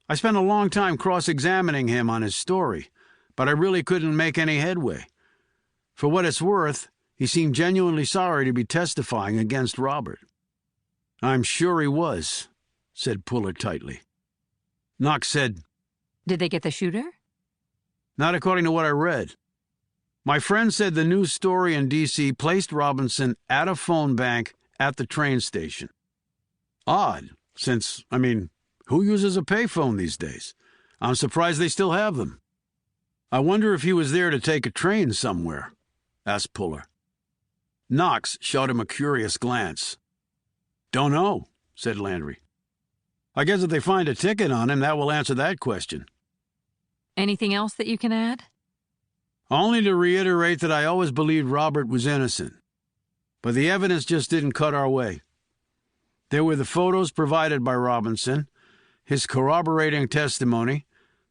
I spent a long time cross-examining him on his story, but I really couldn't make any headway. For what it's worth, he seemed genuinely sorry to be testifying against Robert. I'm sure he was, said Puller tightly. Knox said, Did they get the shooter? Not according to what I read. My friend said the news story in D.C. placed Robinson at a phone bank at the train station. Odd, since, who uses a payphone these days? I'm surprised they still have them. I wonder if he was there to take a train somewhere, asked Puller. Knox shot him a curious glance. Don't know, said Landry. I guess if they find a ticket on him, that will answer that question. Anything else that you can add? Only to reiterate that I always believed Robert was innocent. But the evidence just didn't cut our way. There were the photos provided by Robinson, his corroborating testimony,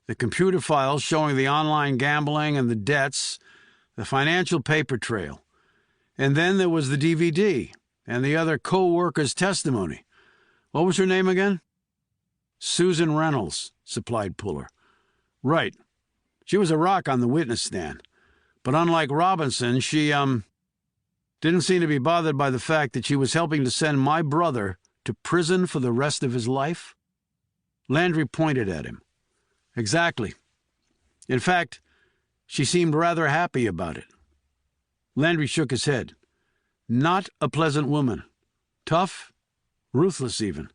the computer files showing the online gambling and the debts, the financial paper trail. And then there was the DVD and the other co-worker's testimony. What was her name again? Susan Reynolds, supplied Puller. Right. She was a rock on the witness stand. But unlike Robinson, she Didn't seem to be bothered by the fact that she was helping to send my brother to prison for the rest of his life? Landry pointed at him. Exactly. In fact, she seemed rather happy about it. Landry shook his head. Not a pleasant woman. Tough, ruthless even.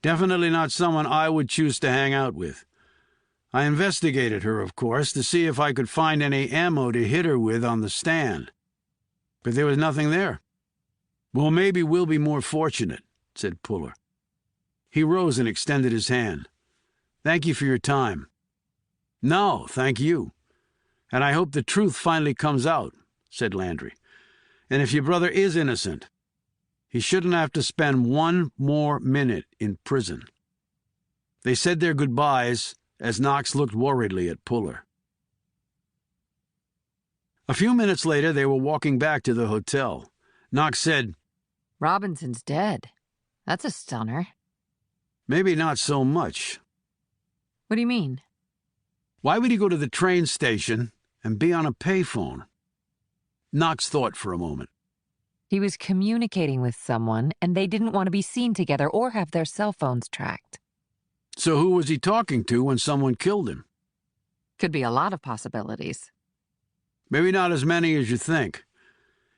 Definitely not someone I would choose to hang out with. I investigated her, of course, to see if I could find any ammo to hit her with on the stand. But there was nothing there. Well, maybe we'll be more fortunate, said Puller. He rose and extended his hand. Thank you for your time. No, thank you. And I hope the truth finally comes out, said Landry. And if your brother is innocent, he shouldn't have to spend one more minute in prison. They said their goodbyes as Knox looked worriedly at Puller. A few minutes later, they were walking back to the hotel. Knox said, Robinson's dead. That's a stunner. Maybe not so much. What do you mean? Why would he go to the train station and be on a payphone? Knox thought for a moment. He was communicating with someone, and they didn't want to be seen together or have their cell phones tracked. So who was he talking to when someone killed him? Could be a lot of possibilities. Maybe not as many as you think.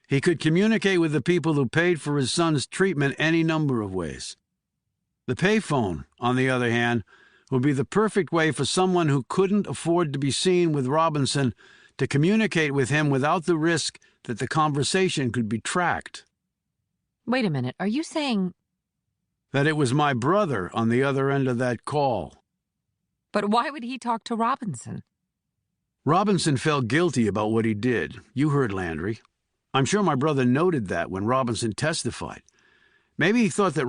He could communicate with the people who paid for his son's treatment any number of ways. The payphone, on the other hand, would be the perfect way for someone who couldn't afford to be seen with Robinson to communicate with him without the risk that the conversation could be tracked. Wait a minute, are you saying... That it was my brother on the other end of that call. But why would he talk to Robinson? Robinson felt guilty about what he did. You heard Landry. I'm sure my brother noted that when Robinson testified. Maybe he thought that